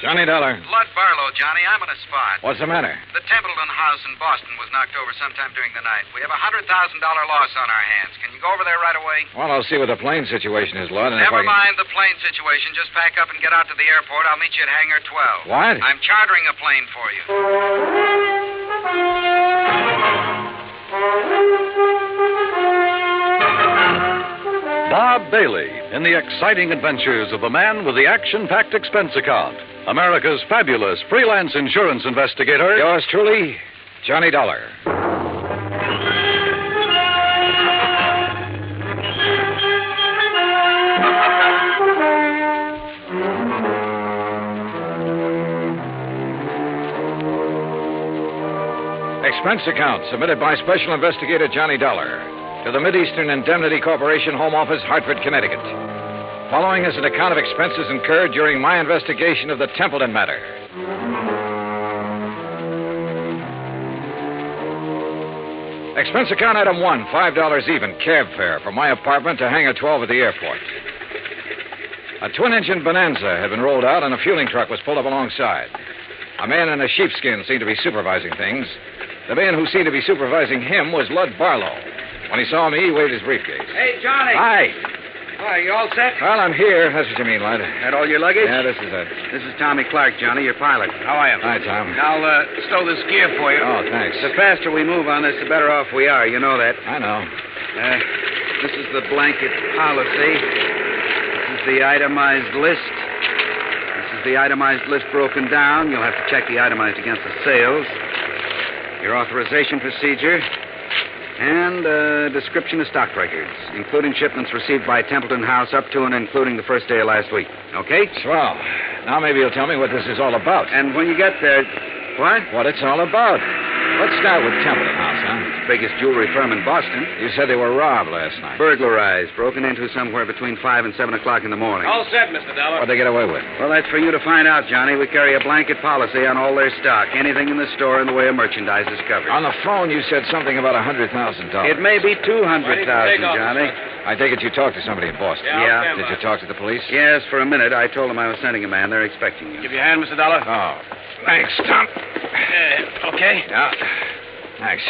Johnny Dollar. Lud Barlow, Johnny. I'm on a spot. What's the matter? The Templeton house in Boston was knocked over sometime during the night. We have a $100,000 loss on our hands. Can you go over there right away? Well, I'll see what the plane situation is, Lud. And Never mind the plane situation. Just pack up and get out to the airport. I'll meet you at Hangar 12. What? I'm chartering a plane for you. Bob Bailey in the exciting adventures of the man with the action-packed expense account. America's fabulous freelance insurance investigator. Yours truly, Johnny Dollar. Expense account submitted by Special Investigator Johnny Dollar to the Mideastern Indemnity Corporation Home Office, Hartford, Connecticut. Following is an account of expenses incurred during my investigation of the Templeton matter. Expense account item 1, $5 even, cab fare from my apartment to hangar 12 at the airport. A twin-engine Bonanza had been rolled out and a fueling truck was pulled up alongside. A man in a sheepskin seemed to be supervising things. The man who seemed to be supervising him was Lud Barlow. When he saw me, he waved his briefcase. Hey, Johnny. Hi. Why, you all set? Well, I'm here. That's what you mean, Lud. That all your luggage? Yeah, this is it. This is Tommy Clark, Johnny, your pilot. How are you? Hi, Tom. I'll stow this gear for you. Oh, thanks. The faster we move on this, the better off we are. You know that. I know. This is the blanket policy. This is the itemized list. This is the itemized list broken down. You'll have to check the itemized against the sales. Your authorization procedure. And a description of stock records, including shipments received by Templeton House up to and including the first day of last week. Okay? Swell. Now maybe you'll tell me what this is all about. And when you get there... What? What it's all about. Let's start with Templeton House, huh? It's the biggest jewelry firm in Boston. You said they were robbed last night. Burglarized, broken into somewhere between 5 and 7 o'clock in the morning. All set, Mr. Dollar. What'd they get away with? Well, that's for you to find out, Johnny. We carry a blanket policy on all their stock. Anything in the store in the way of merchandise is covered. On the phone, you said something about $100,000. It may be $200,000, Johnny. I take it you talked to somebody in Boston. Yeah. Did you talk to the police? Yes, for a minute. I told them I was sending a man. They're expecting you. Give you a hand, Mr. Dollar. Oh, thanks, Tom. Okay? Yeah. Thanks.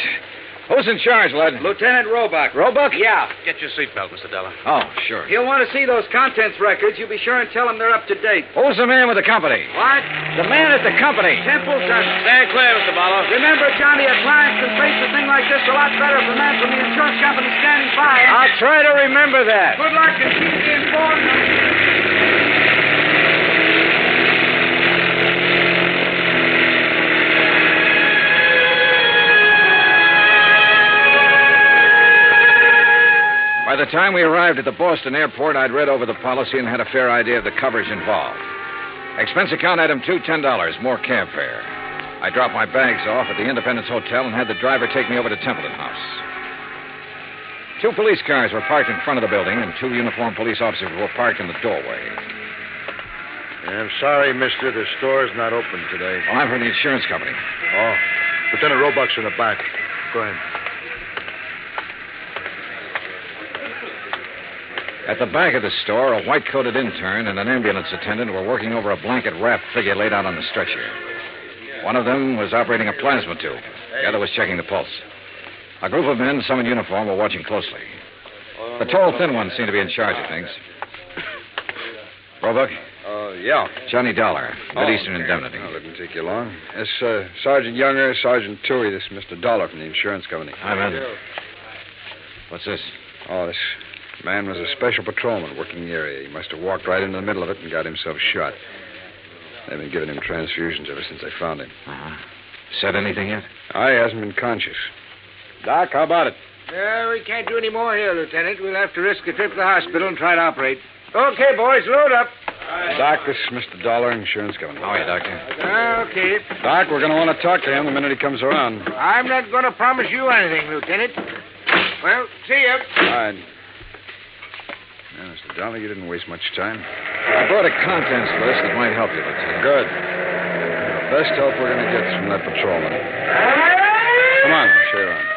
Who's in charge, Lud? Lieutenant Roebuck. Roebuck? Yeah. Get your seatbelt, Mr. Dollar. Oh, sure. He'll want to see those contents records. You be sure and tell him they're up to date. Who's the man with the company? What? The man at the company. Templeton. Stand clear, Mr. Barlow. Remember, Johnny, a client can face a thing like this a lot better if a man from the insurance company standing by. I'll try to remember that. Good luck and keep me informed. By the time we arrived at the Boston airport, I'd read over the policy and had a fair idea of the coverage involved. Expense account item 2, $10, more cab fare. I dropped my bags off at the Independence Hotel and had the driver take me over to Templeton House. 2 police cars were parked in front of the building, and 2 uniformed police officers were parked in the doorway. I'm sorry, mister. The store's not open today. Well, I'm from the insurance company. Oh. Lieutenant Roebuck's in the back. Go ahead. At the back of the store, a white-coated intern and an ambulance attendant were working over a blanket-wrapped figure laid out on the stretcher. One of them was operating a plasma tube. The other was checking the pulse. A group of men, some in uniform, were watching closely. The tall, thin one seemed to be in charge of things. Roebuck? Yeah. Johnny Dollar, Mid-Eastern Indemnity. Oh, didn't take you long. This Sergeant Younger, Sergeant Toohey, this is Mr. Dollar from the insurance company. Hi, man. What's this? Oh, this man was a special patrolman working the area. He must have walked right into the middle of it and got himself shot. They've been giving him transfusions ever since they found him. Uh-huh. Said anything yet? He hasn't been conscious. Doc, how about it? We can't do any more here, Lieutenant. We'll have to risk a trip to the hospital and try to operate. Okay, boys, load up. Doc, this is Mr. Dollar, insurance company. How are you, Doctor? Okay. Doc, we're going to want to talk to him the minute he comes around. I'm not going to promise you anything, Lieutenant. Well, see you. All right. Yeah, Mr. Dollar, you didn't waste much time. I brought a contents list that might help you, Lieutenant. Good. The best help we're going to get is from that patrolman. Come on, I'll show you around.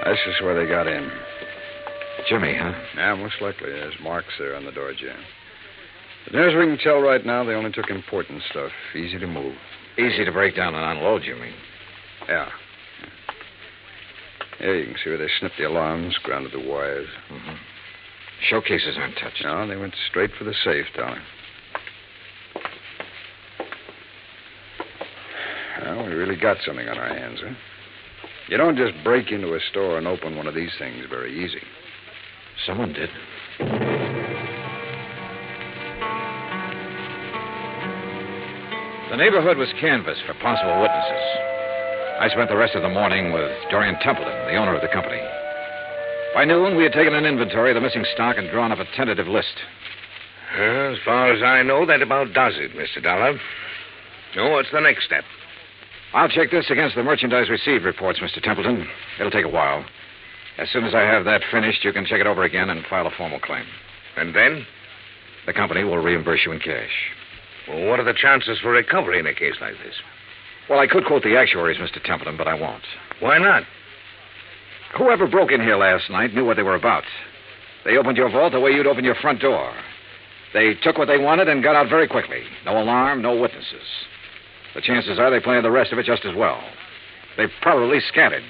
This is where they got in. Jimmy, huh? Yeah, most likely. There's marks there on the door jamb. But near as we can tell right now, they only took important stuff. Easy to move. Easy to break down and unload, you mean? Yeah. Here you can see where they snipped the alarms, grounded the wires. Mm-hmm. Showcases aren't touched. No, they went straight for the safe, Dollar. Well, we really got something on our hands, huh? You don't just break into a store and open one of these things very easy. Someone did. The neighborhood was canvassed for possible witnesses. I spent the rest of the morning with Dorian Templeton, the owner of the company. By noon, we had taken an inventory of the missing stock and drawn up a tentative list. As far as I know, that about does it, Mr. Dollar. So what's the next step? I'll check this against the merchandise received reports, Mr. Templeton. It'll take a while. As soon as I have that finished, you can check it over again and file a formal claim. And then? The company will reimburse you in cash. Well, what are the chances for recovery in a case like this? Well, I could quote the actuaries, Mr. Templeton, but I won't. Why not? Whoever broke in here last night knew what they were about. They opened your vault the way you'd open your front door. They took what they wanted and got out very quickly. No alarm, no witnesses. The chances are they planned the rest of it just as well. They probably scattered.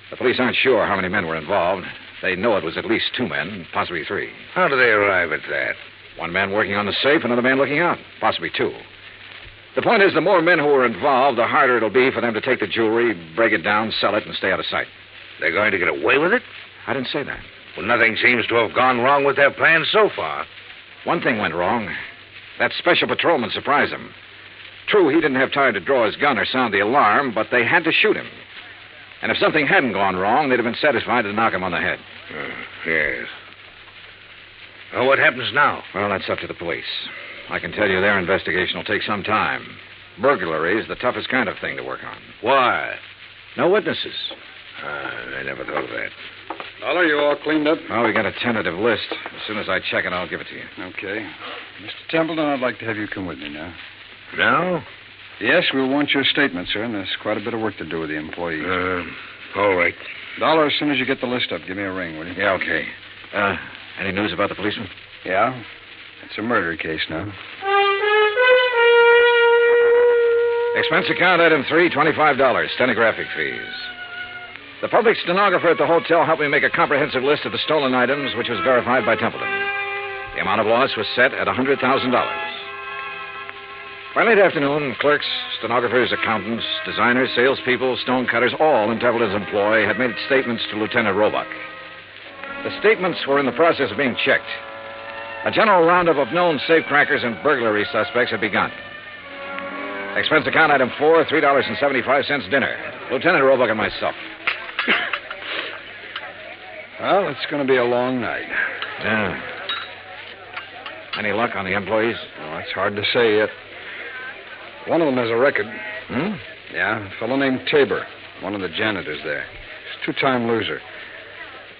The police aren't sure how many men were involved. They know it was at least 2 men, possibly 3. How do they arrive at that? 1 man working on the safe, another man looking out, possibly 2. The point is, the more men who are involved, the harder it'll be for them to take the jewelry, break it down, sell it, and stay out of sight. They're going to get away with it? I didn't say that. Well, nothing seems to have gone wrong with their plans so far. One thing went wrong. That special patrolman surprised them. True, he didn't have time to draw his gun or sound the alarm, but they had to shoot him. And if something hadn't gone wrong, they'd have been satisfied to knock him on the head. Yes. Well, what happens now? Well, that's up to the police. I can tell you their investigation will take some time. Burglary is the toughest kind of thing to work on. Why? No witnesses. I never thought of that. Dollar, you all cleaned up? Oh, we got a tentative list. As soon as I check it, I'll give it to you. Okay. Mr. Templeton, I'd like to have you come with me now. Now? Yes, we'll want your statement, sir, and there's quite a bit of work to do with the employees. All right. Dollar, as soon as you get the list up, give me a ring, will you? Yeah, okay. Any news about the policeman? Yeah. It's a murder case now. Expense account item 3, $25, stenographic fees. The public stenographer at the hotel helped me make a comprehensive list of the stolen items, which was verified by Templeton. The amount of loss was set at $100,000. By late afternoon, clerks, stenographers, accountants, designers, salespeople, stonecutters, all in Templeton's employ had made statements to Lieutenant Roebuck. The statements were in the process of being checked. A general roundup of known safecrackers and burglary suspects had begun. Expense account item 4, $3.75 dinner. Lieutenant Roebuck and myself. Well, it's going to be a long night. Yeah. Any luck on the employees? Oh, it's hard to say yet. One of them has a record. Hmm? Yeah, a fellow named Tabor, one of the janitors there. He's a 2-time loser.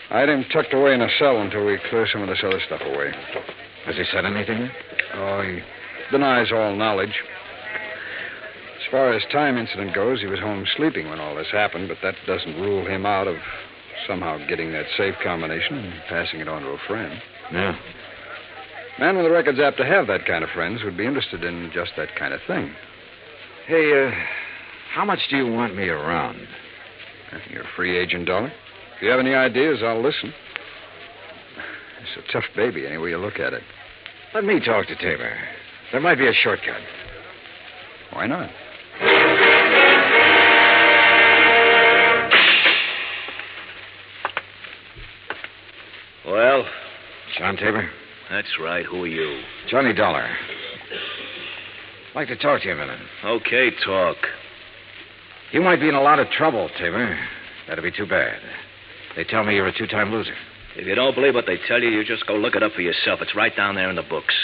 I had him tucked away in a cell until we clear some of this other stuff away. Has he said anything yet? Oh, he denies all knowledge. As far as time incident goes, he was home sleeping when all this happened, but that doesn't rule him out of somehow getting that safe combination and passing it on to a friend. Yeah. Man with a record's apt to have that kind of friends who'd be interested in just that kind of thing. Hey, how much do you want me around? You're a free agent, Dollar. If you have any ideas, I'll listen. It's a tough baby, any way you look at it. Let me talk to Tabor. There might be a shortcut. Why not? Well? John Tabor? That's right. Who are you? Johnny Dollar. I'd like to talk to you a minute. Okay, talk. You might be in a lot of trouble, Tabor. That'd be too bad. They tell me you're a 2-time loser. If you don't believe what they tell you, you just go look it up for yourself. It's right down there in the books.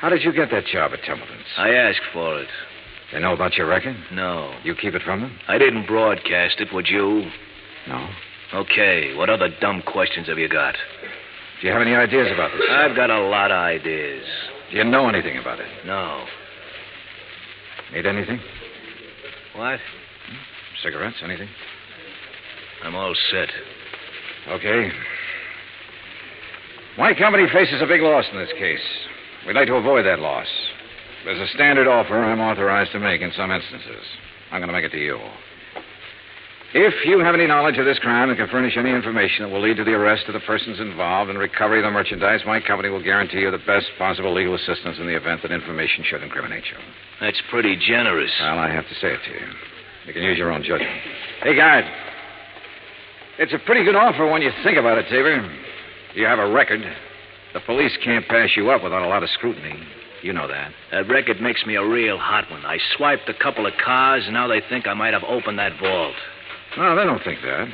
How did you get that job at Templeton's? I asked for it. They know about your record? No. You keep it from them? I didn't broadcast it, would you? No. Okay, what other dumb questions have you got? Do you have any ideas about this? I've got a lot of ideas. Do you know anything about it? No. Need anything? What? Cigarettes, anything? I'm all set. Okay. My company faces a big loss in this case. We'd like to avoid that loss. There's a standard offer I'm authorized to make in some instances. I'm going to make it to you. If you have any knowledge of this crime and can furnish any information that will lead to the arrest of the persons involved and recovery of the merchandise, my company will guarantee you the best possible legal assistance in the event that information should incriminate you. That's pretty generous. Well, I have to say it to you. You can use your own judgment. Hey, guard. It's a pretty good offer when you think about it, Tabor. You have a record. The police can't pass you up without a lot of scrutiny. You know that. That record makes me a real hot one. I swiped a couple of cars, and now they think I might have opened that vault. No, they don't think that.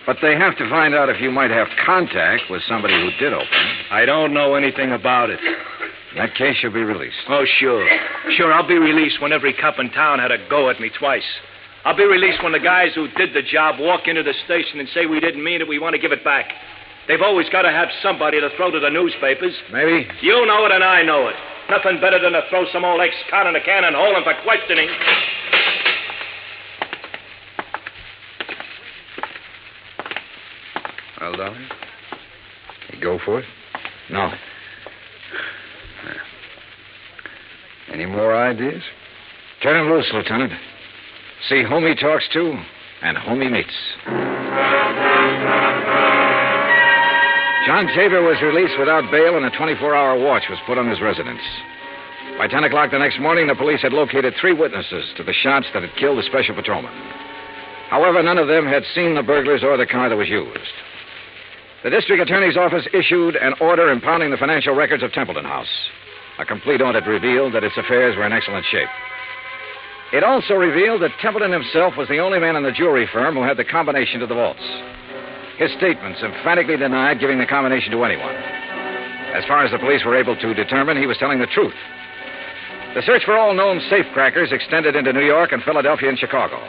But they have to find out if you might have contact with somebody who did open it. I don't know anything about it. In that case, you'll be released. Oh, sure. Sure, I'll be released when every cop in town had a go at me twice. I'll be released when the guys who did the job walk into the station and say we didn't mean it, we want to give it back. They've always got to have somebody to throw to the newspapers. Maybe. You know it and I know it. Nothing better than to throw some old ex-con in a cannon hole and for questioning. Well, Dolly? You go for it? No. Any more ideas? Turn him loose, Lieutenant. See whom he talks to and whom he meets. John Tabor was released without bail, and a 24-hour watch was put on his residence. By 10 o'clock the next morning, the police had located 3 witnesses to the shots that had killed the special patrolman. However, none of them had seen the burglars or the car that was used. The district attorney's office issued an order impounding the financial records of Templeton House. A complete audit revealed that its affairs were in excellent shape. It also revealed that Templeton himself was the only man in the jewelry firm who had the combination to the vaults. His statements emphatically denied giving the combination to anyone. As far as the police were able to determine, he was telling the truth. The search for all known safecrackers extended into New York and Philadelphia and Chicago.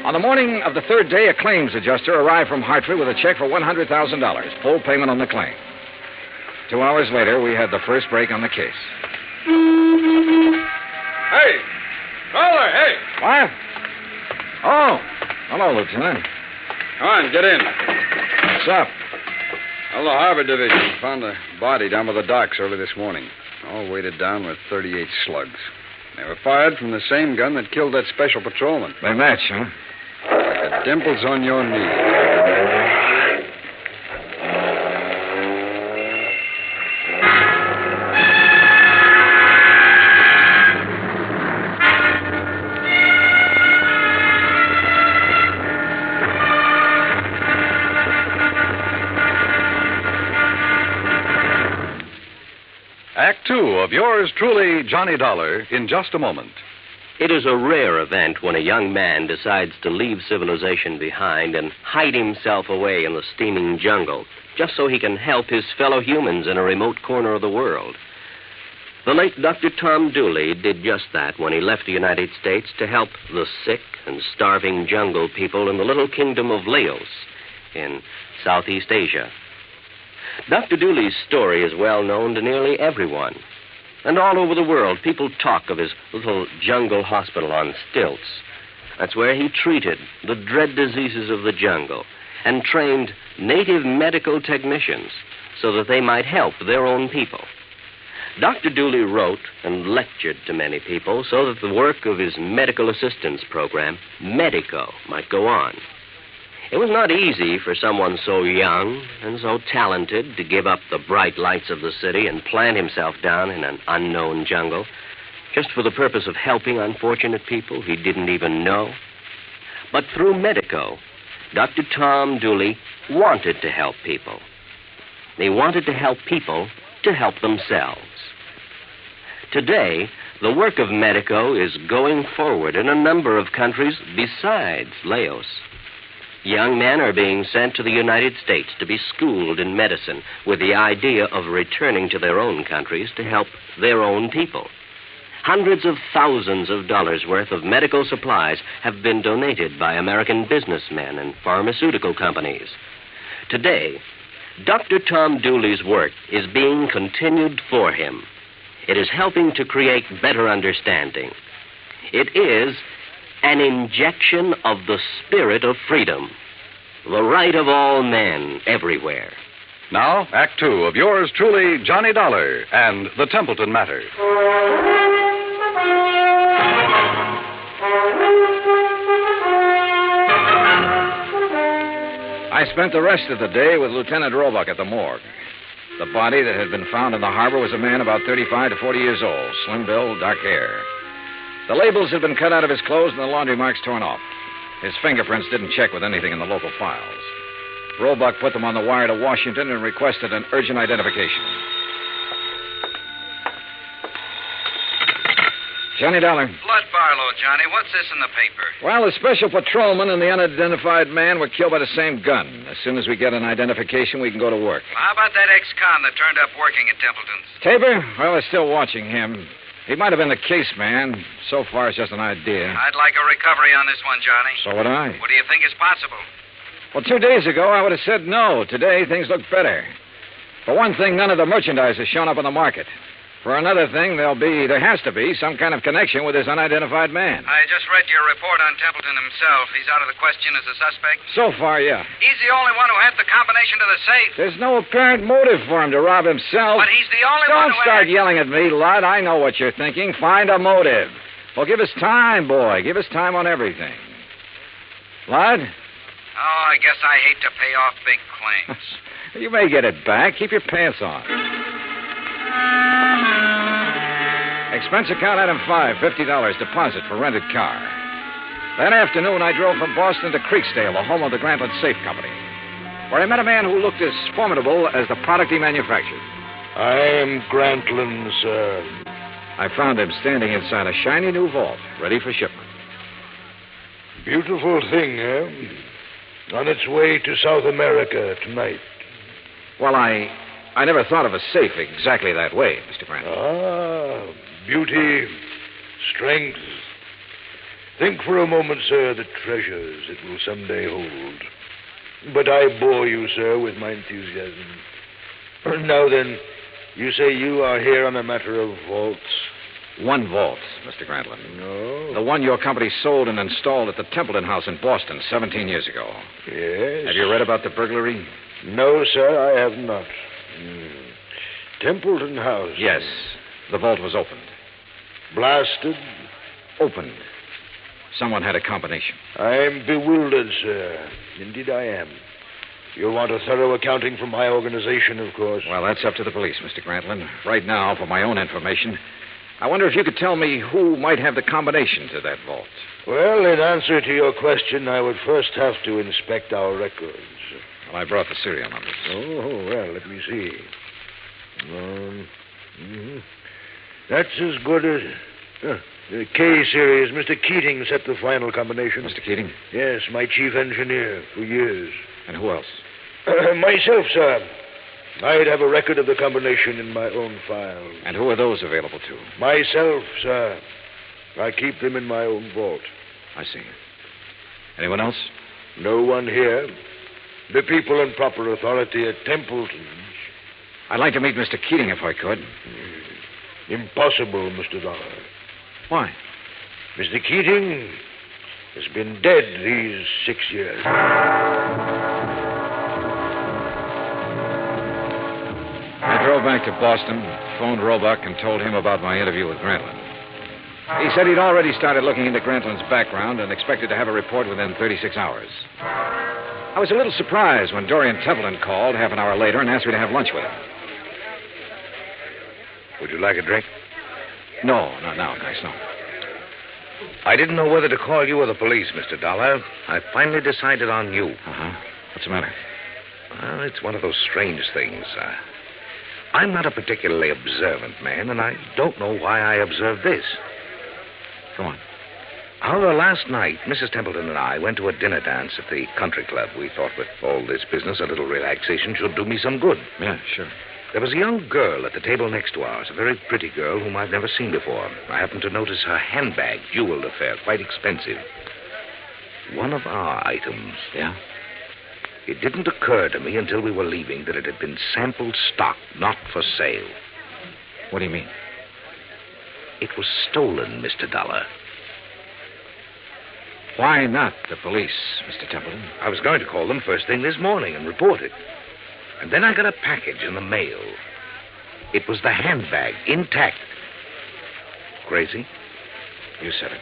On the morning of the 3rd day, a claims adjuster arrived from Hartford with a check for $100,000, full payment on the claim. 2 hours later, we had the first break on the case. Hey! Caller, hey! What? Oh, hello, Lieutenant. Come on, get in. What's up? Well, the Harbor Division found a body down by the docks early this morning, all weighted down with 38 slugs. They were fired from the same gun that killed that special patrolman. They match, huh? Like the dimples on your knee. Act 2 of yours truly, Johnny Dollar, in just a moment. It is a rare event when a young man decides to leave civilization behind and hide himself away in the steaming jungle, just so he can help his fellow humans in a remote corner of the world. The late Dr. Tom Dooley did just that when he left the United States to help the sick and starving jungle people in the little kingdom of Laos in Southeast Asia. Dr. Dooley's story is well known to nearly everyone. And all over the world, people talk of his little jungle hospital on stilts. That's where he treated the dread diseases of the jungle and trained native medical technicians so that they might help their own people. Dr. Dooley wrote and lectured to many people so that the work of his medical assistance program, Medico, might go on. It was not easy for someone so young and so talented to give up the bright lights of the city and plant himself down in an unknown jungle just for the purpose of helping unfortunate people he didn't even know. But through Medico, Dr. Tom Dooley wanted to help people. He wanted to help people to help themselves. Today, the work of Medico is going forward in a number of countries besides Laos. Young men are being sent to the United States to be schooled in medicine with the idea of returning to their own countries to help their own people. Hundreds of thousands of dollars worth of medical supplies have been donated by American businessmen and pharmaceutical companies. Today, Dr. Tom Dooley's work is being continued for him. It is helping to create better understanding. It is an injection of the spirit of freedom, the right of all men everywhere. Now, Act 2 of yours truly, Johnny Dollar, and the Templeton Matter. I spent the rest of the day with Lieutenant Roebuck at the morgue. The body that had been found in the harbor was a man about 35 to 40 years old, slim build, dark hair. The labels had been cut out of his clothes and the laundry marks torn off. His fingerprints didn't check with anything in the local files. Roebuck put them on the wire to Washington and requested an urgent identification. Johnny Dollar. Blood Barlow, Johnny. What's this in the paper? Well, the special patrolman and the unidentified man were killed by the same gun. As soon as we get an identification, we can go to work. How about that ex-con that turned up working at Templeton's? Tabor? Well, they're still watching him. He might have been the case man. So far, it's just an idea. I'd like a recovery on this one, Johnny. So would I. What do you think is possible? Well, 2 days ago, I would have said no. Today, things look better. For one thing, none of the merchandise has shown up on the market. For another thing, there has to be some kind of connection with this unidentified man. I just read your report on Templeton himself. He's out of the question as a suspect? So far, yeah. He's the only one who had the combination to the safe. There's no apparent motive for him to rob himself. But he's the only one Don't who start yelling at me, Lud. I know what you're thinking. Find a motive. Well, give us time, boy. Give us time on everything. Lud? Oh, I guess I hate to pay off big claims. You may get it back. Keep your pants on. Expense account item 5, $50 deposit for rented car. That afternoon, I drove from Boston to Creeksdale, the home of the Grantland Safe Company, where I met a man who looked as formidable as the product he manufactured. I am Grantland, sir. I found him standing inside a shiny new vault, ready for shipment. Beautiful thing, eh? On its way to South America tonight. Well, I never thought of a safe exactly that way, Mr. Grant. Ah, beauty, strength. Think for a moment, sir, the treasures it will someday hold. But I bore you, sir, with my enthusiasm. Now then, you say you are here on a matter of vaults? One vault, Mr. Grantland. No. The one your company sold and installed at the Templeton House in Boston 17 years ago. Yes. Have you read about the burglary? No, sir, I have not. Templeton House? Yes. The vault was opened. Blasted? Opened. Someone had a combination. I am bewildered, sir. Indeed I am. You'll want a thorough accounting from my organization, of course. Well, that's up to the police, Mr. Grantland. Right now, for my own information, I wonder if you could tell me who might have the combination to that vault. Well, in answer to your question, I would first have to inspect our records. Well, I brought the serial numbers. Oh, well, let me see. That's as good as... the K series. Mr. Keating set the final combination. Mr. Keating? Yes, my chief engineer for years. And who else? Myself, sir. I'd have a record of the combination in my own file. And who are those available to? Myself, sir. I keep them in my own vault. I see. Anyone else? No one here. The people in proper authority at Templeton's. I'd like to meet Mr. Keating if I could. Impossible, Mr. Dollar. Why? Mr. Keating has been dead these 6 years. I drove back to Boston, phoned Roebuck, and told him about my interview with Grantland. He said he'd already started looking into Grantland's background and expected to have a report within 36 hours. I was a little surprised when Dorian Templeton called half an hour later and asked me to have lunch with him. Would you like a drink? No, not now, thanks, no. I didn't know whether to call you or the police, Mr. Dollar. I finally decided on you. Uh-huh. What's the matter? Well, it's one of those strange things. I'm not a particularly observant man, and I don't know why I observed this. Go on. However, last night, Mrs. Templeton and I went to a dinner dance at the country club. We thought with all this business, a little relaxation should do me some good. Yeah, sure. There was a young girl at the table next to ours, a very pretty girl whom I've never seen before. I happened to notice her handbag, jeweled affair, quite expensive. One of our items. Yeah? It didn't occur to me until we were leaving that it had been sample stock, not for sale. What do you mean? It was stolen, Mr. Dollar. Why not the police, Mr. Templeton? I was going to call them first thing this morning and report it. And then I got a package in the mail. It was the handbag, intact. Crazy? You said it.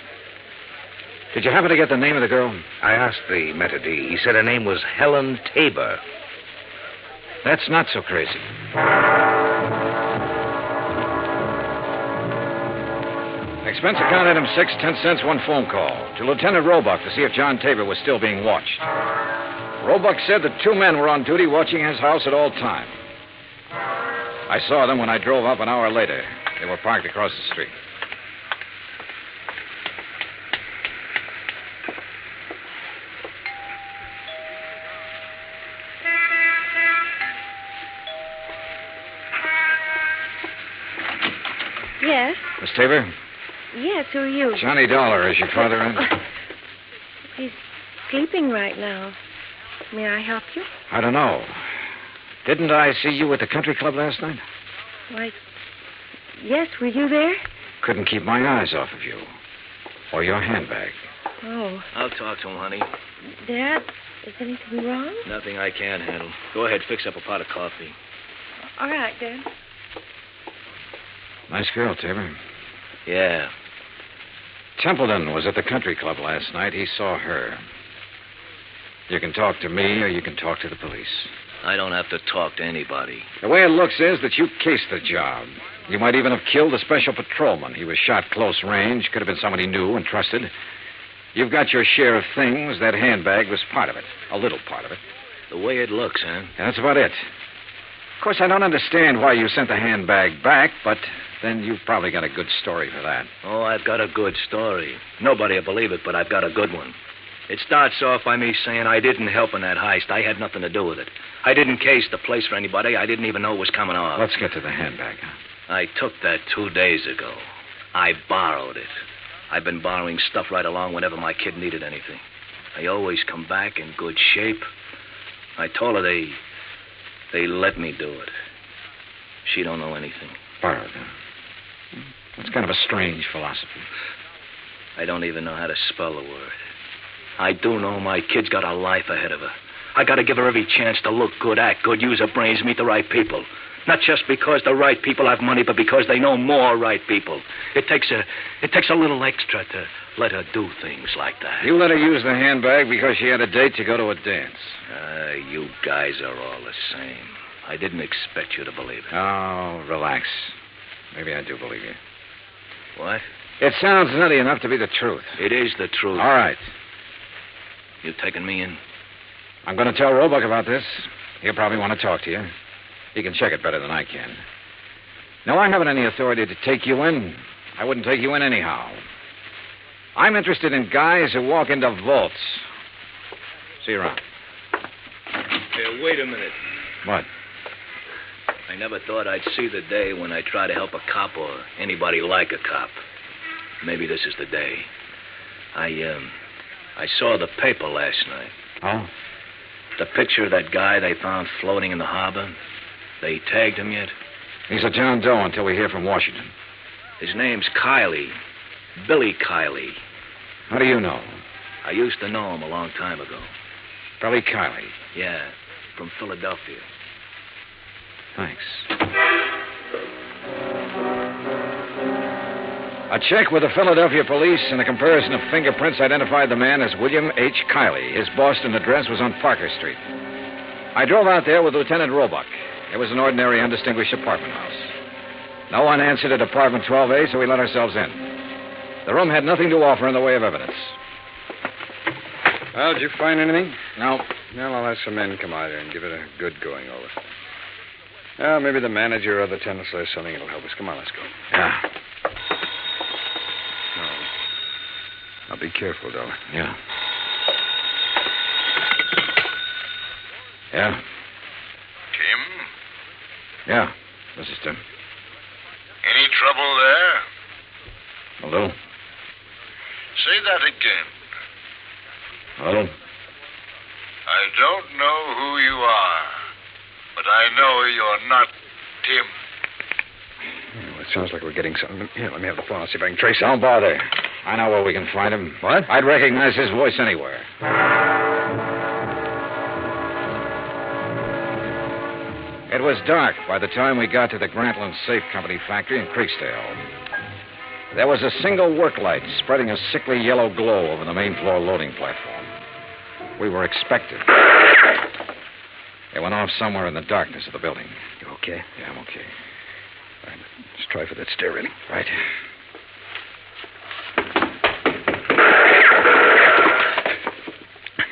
Did you happen to get the name of the girl? I asked the maitre d'. He said her name was Helen Tabor. That's not so crazy. Expense account item 6, 10 cents, one phone call to Lieutenant Roebuck to see if John Tabor was still being watched. Roebuck said that 2 men were on duty watching his house at all time. I saw them when I drove up an hour later. They were parked across the street. Yes? Miss Tabor? Yes, who are you? Johnny Dollar. Is your father in? He's sleeping right now. May I help you? I don't know. Didn't I see you at the country club last night? Why, Yes, were you there? Couldn't keep my eyes off of you. Or your handbag. Oh. I'll talk to him, honey. Dad, is anything wrong? Nothing I can't handle. Go ahead, fix up a pot of coffee. All right, Dad. Nice girl, Tabor. Yeah. Templeton was at the country club last night. He saw her. You can talk to me or you can talk to the police. I don't have to talk to anybody. The way it looks is that you cased the job. You might even have killed the special patrolman. He was shot close range. Could have been somebody new and trusted. You've got your share of things. That handbag was part of it. A little part of it. The way it looks, huh? That's about it. Of course, I don't understand why you sent the handbag back, but then you've probably got a good story for that. Oh, I've got a good story. Nobody will believe it, but I've got a good one. It starts off by me saying I didn't help in that heist. I had nothing to do with it. I didn't case the place for anybody. I didn't even know it was coming off. Let's get to the handbag, huh? I took that 2 days ago. I borrowed it. I've been borrowing stuff right along whenever my kid needed anything. They always come back in good shape. I told her they let me do it. She don't know anything. Borrowed, huh? That's kind of a strange philosophy. I don't even know how to spell the word. I do know my kid's got a life ahead of her. I got to give her every chance to look good, act good, use her brains, meet the right people. Not just because the right people have money, but because they know more right people. It takes a little extra to let her do things like that. You let her use the handbag because she had a date to go to a dance. You guys are all the same. I didn't expect you to believe it. Oh, relax. Maybe I do believe you. What? It sounds nutty enough to be the truth. It is the truth. All right. You taking me in? I'm going to tell Roebuck about this. He'll probably want to talk to you. He can check it better than I can. No, I haven't any authority to take you in. I wouldn't take you in anyhow. I'm interested in guys who walk into vaults. See you around. Hey, wait a minute. What? I never thought I'd see the day when I try to help a cop or anybody like a cop. Maybe this is the day. I saw the paper last night. Oh? The picture of that guy they found floating in the harbor. They tagged him yet? He's a John Doe until we hear from Washington. His name's Kiley. Billy Kiley. How do you know? I used to know him a long time ago. Billy Kiley? Yeah, from Philadelphia. Thanks. A check with the Philadelphia police and a comparison of fingerprints identified the man as William H. Kiley. His Boston address was on Parker Street. I drove out there with Lieutenant Roebuck. It was an ordinary, undistinguished apartment house. No one answered at apartment 12A, so we let ourselves in. The room had nothing to offer in the way of evidence. Well, did you find anything? No. Well, I'll have some men come out here and give it a good going over. Well, maybe the manager or the tenants will have something that'll help us. Come on, let's go. Yeah. Now, be careful, Dollar. Yeah. Yeah? Tim? Yeah, this is Tim. Any trouble there? A little. Say that again. A little. I don't know who you are, but I know you're not Tim. Well, it sounds like we're getting something. Here, let me have the phone. I'll see if I can trace it. Don't bother. I know where we can find him. What? I'd recognize his voice anywhere. It was dark by the time we got to the Grantland Safe Company factory in Creeksdale. There was a single work light spreading a sickly yellow glow over the main floor loading platform. We were expected. It went off somewhere in the darkness of the building. You okay? Yeah, I'm okay. All right, let's try for that stair railing. Right.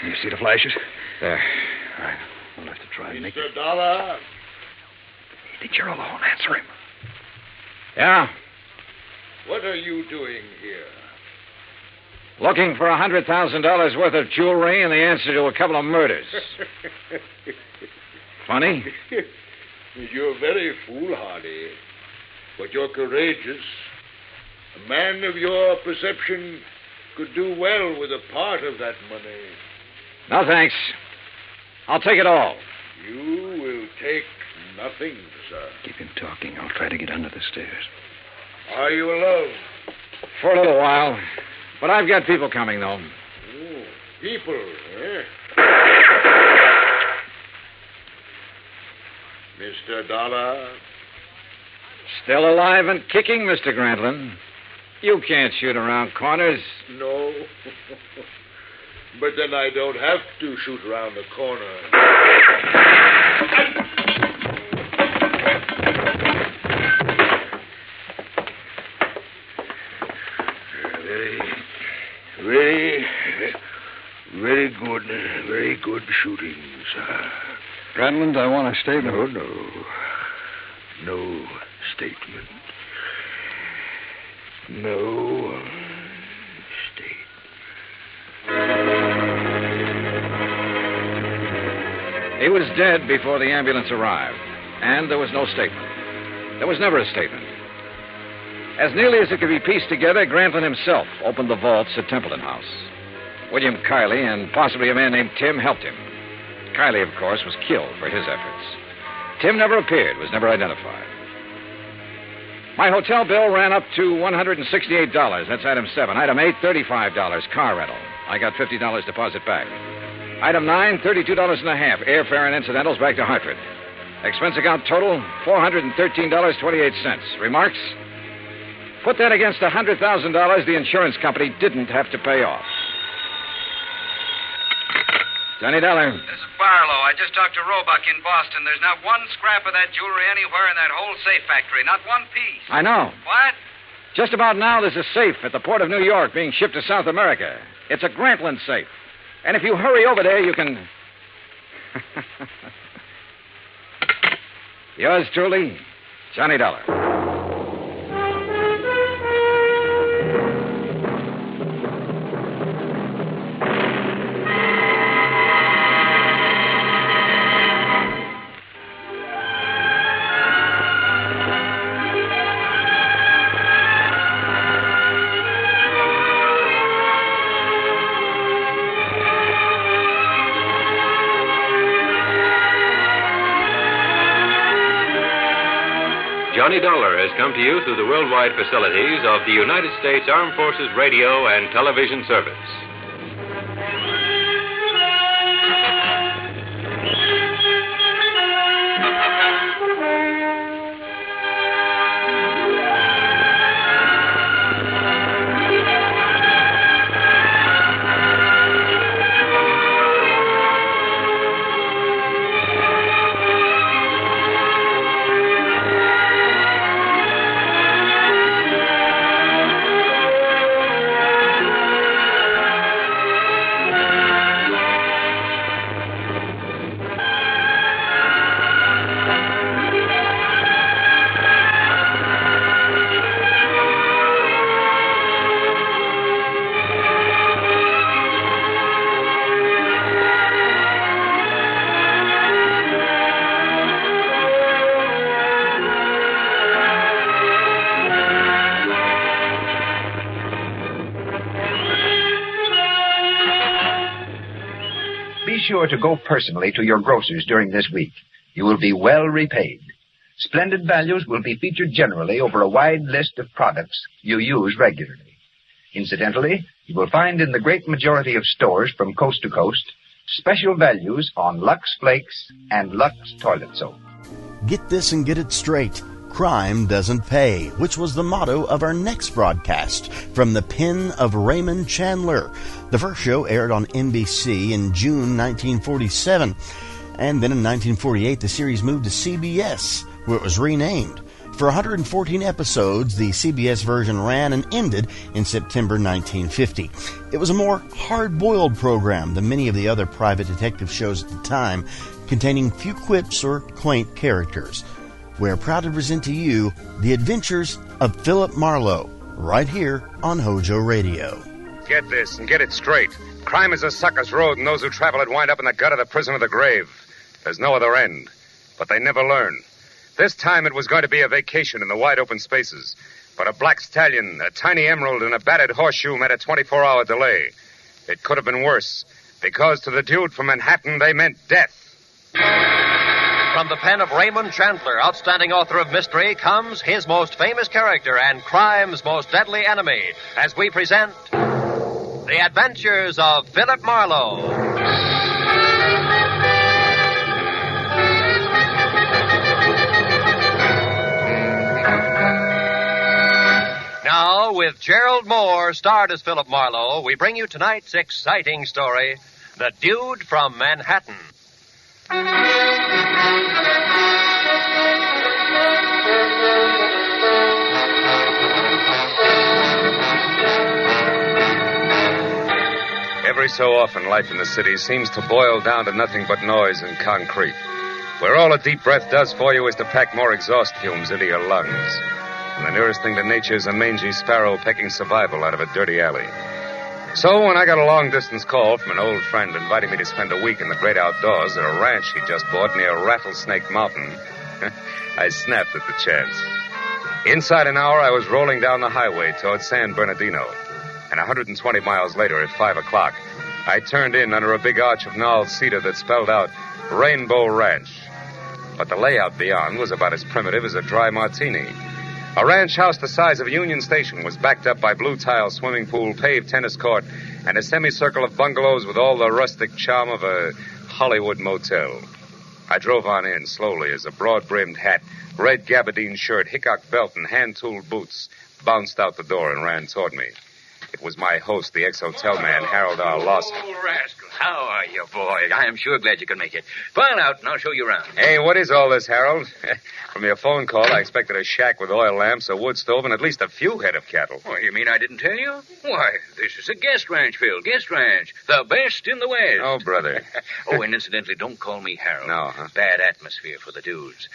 You see the flashes? There. All right. We'll have to try and make it. Mr. Dollar? I think you're alone. Answer him. Yeah? What are you doing here? Looking for $100,000 worth of jewelry and the answer to a couple of murders. Funny? You're very foolhardy, but you're courageous. A man of your perception could do well with a part of that money. No, thanks. I'll take it all. You will take nothing, sir. Keep him talking. I'll try to get under the stairs. Are you alone? For a little while. But I've got people coming, though. Ooh, people, eh? Mr. Dollar? Still alive and kicking, Mr. Grantlin. You can't shoot around corners. No. But then I don't have to shoot around the corner. Very good shooting, sir. Grantlin, I want a statement. No statement. No statement. He was dead before the ambulance arrived, and there was no statement. There was never a statement. As nearly as it could be pieced together, Grantlin himself opened the vaults at Templeton House. William Kiley and possibly a man named Tim helped him. Kiley, of course, was killed for his efforts. Tim never appeared, was never identified. My hotel bill ran up to $168. That's item 7. Item 8, $35, car rental. I got $50 deposit back. Item 9, $32.50, airfare and incidentals back to Hartford. Expense account total, $413.28. Remarks? Put that against the $100,000 the insurance company didn't have to pay off. Johnny Dollar. This is Barlow. I just talked to Roebuck in Boston. There's not one scrap of that jewelry anywhere in that whole safe factory. Not one piece. I know. What? Just about now, there's a safe at the port of New York being shipped to South America. It's a Grantlin safe. And if you hurry over there, you can... Yours truly, Johnny Dollar. Johnny Dollar has come to you through the worldwide facilities of the United States Armed Forces Radio and Television Service. Be sure to go personally to your grocer's during this week. You will be well repaid. Splendid values will be featured generally over a wide list of products you use regularly. Incidentally, you will find in the great majority of stores from coast to coast special values on Lux Flakes and Lux Toilet Soap. Get this and get it straight. Crime doesn't pay, which was the motto of our next broadcast from the pen of Raymond Chandler. The first show aired on NBC in June 1947. And then in 1948, the series moved to CBS, where it was renamed. For 114 episodes, the CBS version ran and ended in September 1950. It was a more hard-boiled program than many of the other private detective shows at the time, containing few quips or quaint characters. We're proud to present to you the adventures of Philip Marlowe, right here on HOJO Radio. Get this and get it straight. Crime is a sucker's road, and those who travel it wind up in the gut of the prison of the grave. There's no other end, but they never learn. This time it was going to be a vacation in the wide open spaces, but a black stallion, a tiny emerald, and a battered horseshoe meant a 24-hour delay. It could have been worse, because to the dude from Manhattan, they meant death. from the pen of Raymond Chandler, outstanding author of mystery, comes his most famous character and crime's most deadly enemy, as we present The Adventures of Philip Marlowe. Now, with Gerald Moore, starred as Philip Marlowe, we bring you tonight's exciting story, The Dude from Manhattan. Every so often, life in the city seems to boil down to nothing but noise and concrete, where all a deep breath does for you is to pack more exhaust fumes into your lungs. And the nearest thing to nature is a mangy sparrow pecking survival out of a dirty alley. So when I got a long-distance call from an old friend inviting me to spend a week in the great outdoors at a ranch he just bought near Rattlesnake Mountain, I snapped at the chance. Inside an hour, I was rolling down the highway towards San Bernardino. And 120 miles later, at 5 o'clock, I turned in under a big arch of gnarled cedar that spelled out Rainbow Ranch. But the layout beyond was about as primitive as a dry martini. A ranch house the size of Union Station was backed up by blue-tile swimming pool, paved tennis court, and a semicircle of bungalows with all the rustic charm of a Hollywood motel. I drove on in slowly as a broad-brimmed hat, red gabardine shirt, hickok belt, and hand-tooled boots bounced out the door and ran toward me. It was my host, the ex-hotel man, Harold R. Lawson. Oh, rascal. How are you, boy? I am sure glad you could make it. File out, and I'll show you around. Hey, what is all this, Harold? From your phone call, I expected a shack with oil lamps, a wood stove, and at least a few head of cattle. Oh, you mean I didn't tell you? Why, this is a guest ranch, Phil. Guest ranch. The best in the West. Oh, brother. Oh, and incidentally, don't call me Harold. No, huh? Bad atmosphere for the dudes.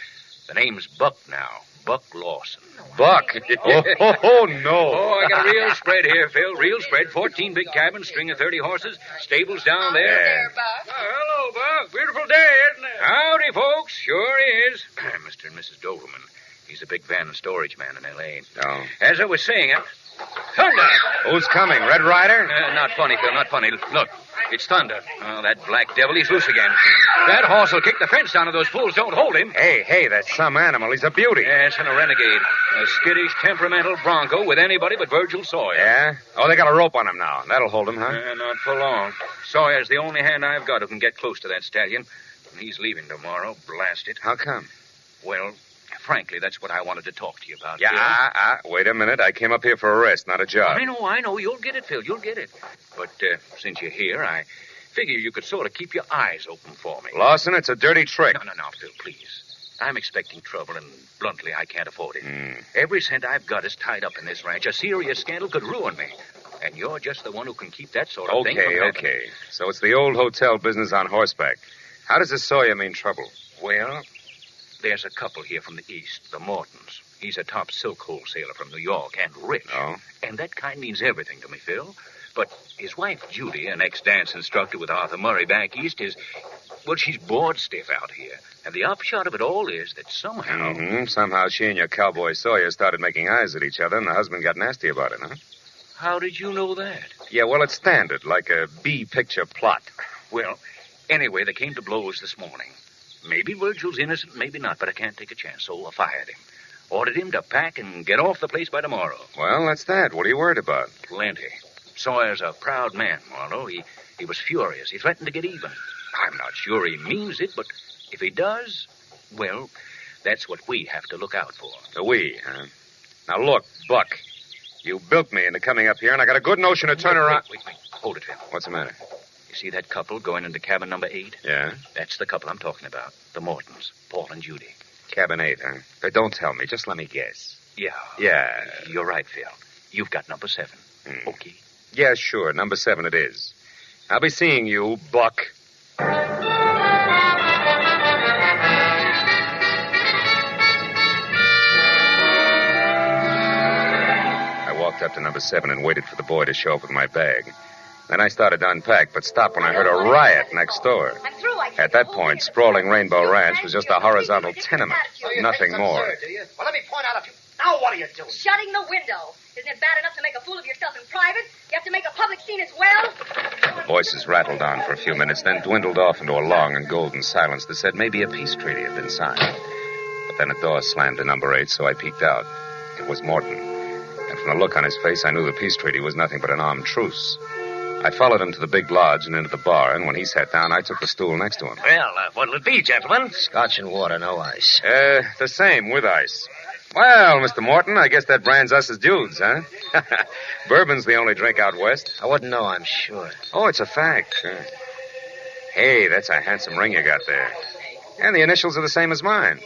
The name's Buck now. Buck Lawson. Buck? Oh, no. Oh, I got a real spread here, Phil. Real spread. 14 big cabins, string of 30 horses, stables down there. There, Buck. Hello, Buck. Beautiful day, isn't it? Howdy, folks. Sure is. Mr. and Mrs. Doberman. He's a big van and storage man in L.A. Oh. As I was saying, thunder. Who's coming? Red Rider? Not funny, Phil. Not funny. Look, it's thunder. Oh, that black devil, he's loose again. That horse will kick the fence down if those fools don't hold him. Hey, that's some animal. He's a beauty. Yes, and a renegade. A skittish, temperamental bronco with anybody but Virgil Sawyer. Yeah? Oh, they got a rope on him now. That'll hold him, huh? Not for long. Sawyer's the only hand I've got who can get close to that stallion. And he's leaving tomorrow. Blast it. How come? Well, frankly, that's what I wanted to talk to you about. Yeah, wait a minute. I came up here for a rest, not a job. I know. You'll get it, Phil. You'll get it. But since you're here, I figure you could sort of keep your eyes open for me. Lawson, it's a dirty trick. No, Phil, please. I'm expecting trouble, and bluntly, I can't afford it. Every cent I've got is tied up in this ranch. A serious scandal could ruin me. And you're just the one who can keep that sort of thing from happening. Okay. So it's the old hotel business on horseback. How does this Sawyer mean trouble? Well, there's a couple here from the east, the Mortons. He's a top silk wholesaler from New York and rich. Oh? And that kind means everything to me, Phil. But his wife, Judy, an ex-dance instructor with Arthur Murray back east, she's bored stiff out here. And the upshot of it all is that somehow... Somehow she and your cowboy Sawyer started making eyes at each other, and the husband got nasty about it, huh? How did you know that? Yeah, well, it's standard, like a B-picture plot. Well, anyway, they came to blows this morning. Maybe Virgil's innocent, maybe not, but I can't take a chance, so I fired him. Ordered him to pack and get off the place by tomorrow. Well, that's that. What are you worried about? Plenty. Sawyer's a proud man, Marlowe. He was furious. He threatened to get even. I'm not sure he means it, but if he does, well, that's what we have to look out for. We, huh? Now, look, Buck, you built me into coming up here, and I got a good notion to turn around... Wait. Hold it, Phil. What's the matter? You see that couple going into cabin number 8? Yeah? That's the couple I'm talking about. The Mortons, Paul and Judy. Cabin 8, huh? Don't tell me. Just let me guess. Yeah. Yeah. You're right, Phil. You've got number 7. Okay. Yeah, sure. Number 7 it is. I'll be seeing you, Buck. I walked up to number 7 and waited for the boy to show up with my bag. Then I started to unpack, but stopped when I heard a riot next door. At that point, sprawling Rainbow Ranch was just a horizontal tenement. Nothing more. Well, let me point out a few... Now what are you doing? Shutting the window. Isn't isn't it bad enough to make a fool of yourself in private? You have to make a public scene as well? The voices rattled on for a few minutes, then dwindled off into a long and golden silence that said maybe a peace treaty had been signed. But then a door slammed to number 8, so I peeked out. It was Morton. And from the look on his face, I knew the peace treaty was nothing but an armed truce. I followed him to the big lodge and into the bar, and when he sat down, I took the stool next to him. Well, what'll it be, gentlemen? Scotch and water, no ice. The same, with ice. Well, Mr. Morton, I guess that brands us as dudes, huh? Bourbon's the only drink out west. I wouldn't know, I'm sure. Oh, it's a fact. Sure. Hey, that's a handsome ring you got there. And the initials are the same as mine.